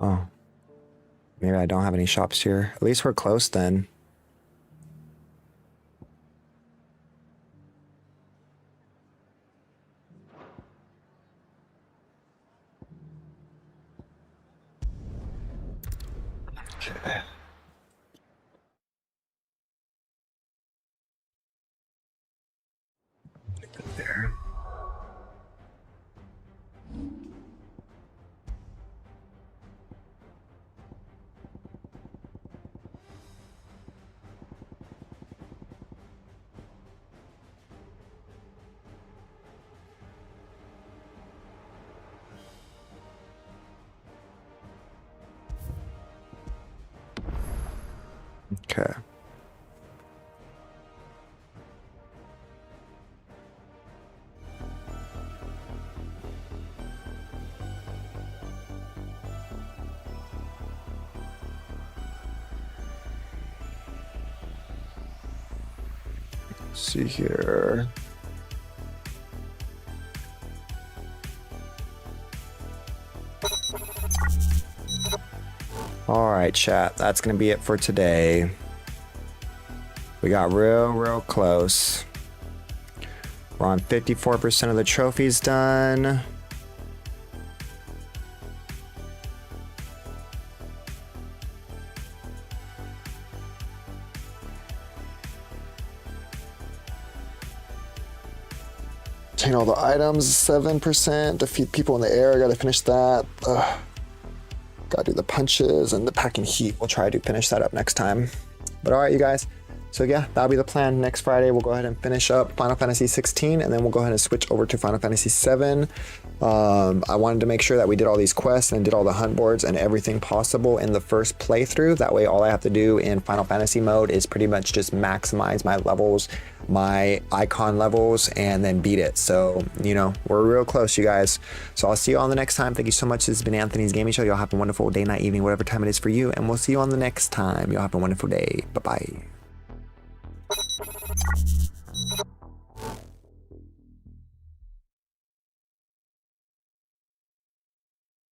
Oh. Maybe I don't have any shops here. At least we're close then. Okay. There. Okay. Let's see here. All right, chat. That's going to be it for today. We got real close. We're on 54% of the trophies done. Obtain all the items, 7%. Defeat people in the air, I gotta finish that. Ugh. Gotta do the punches and the packing heat. We'll try to finish that up next time. But all right, you guys. So yeah, that'll be the plan. Next Friday, we'll go ahead and finish up Final Fantasy 16, and then we'll go ahead and switch over to Final Fantasy 7. I wanted to make sure that we did all these quests and did all the hunt boards and everything possible in the first playthrough. That way, all I have to do in Final Fantasy mode is pretty much just maximize my levels, my icon levels, and then beat it. So, you know, we're real close, you guys. So I'll see you all the next time. Thank you so much. This has been Anthony's Gaming Show. Y'all have a wonderful day, night, evening, whatever time it is for you. And we'll see you on the next time. Y'all have a wonderful day. Bye-bye.